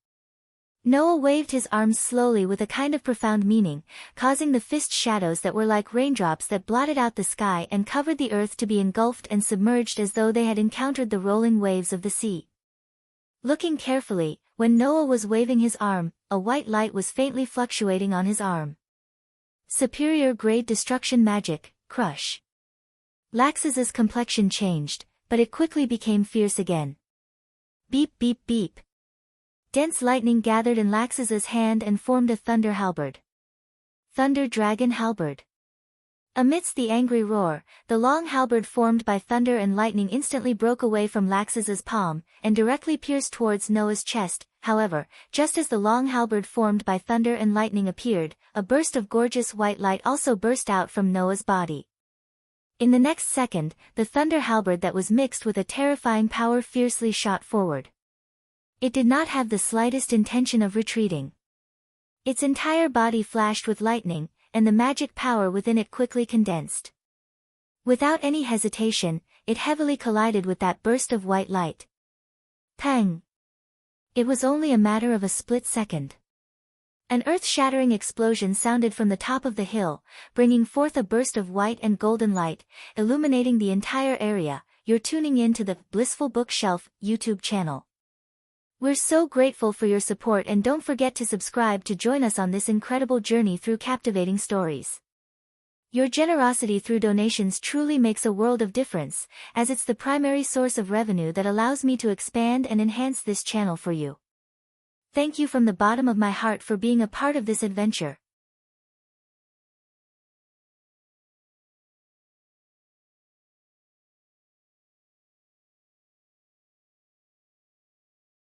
Noah waved his arms slowly with a kind of profound meaning, causing the fist shadows that were like raindrops that blotted out the sky and covered the earth to be engulfed and submerged as though they had encountered the rolling waves of the sea. Looking carefully, when Noah was waving his arm, a white light was faintly fluctuating on his arm. Superior grade destruction magic, crush. Laxus's complexion changed, but it quickly became fierce again. Beep beep beep. Dense lightning gathered in Laxus's hand and formed a thunder halberd. Thunder Dragon Halberd. Amidst the angry roar, the long halberd formed by thunder and lightning instantly broke away from Laxus's palm, and directly pierced towards Noah's chest. However, just as the long halberd formed by thunder and lightning appeared, a burst of gorgeous white light also burst out from Noah's body. In the next second, the thunder halberd that was mixed with a terrifying power fiercely shot forward. It did not have the slightest intention of retreating. Its entire body flashed with lightning, and the magic power within it quickly condensed. Without any hesitation, it heavily collided with that burst of white light. Pang! It was only a matter of a split second. An earth-shattering explosion sounded from the top of the hill, bringing forth a burst of white and golden light, illuminating the entire area. You're tuning in to the Blissful Bookshelf YouTube channel. We're so grateful for your support, and don't forget to subscribe to join us on this incredible journey through captivating stories. Your generosity through donations truly makes a world of difference, as it's the primary source of revenue that allows me to expand and enhance this channel for you. Thank you from the bottom of my heart for being a part of this adventure.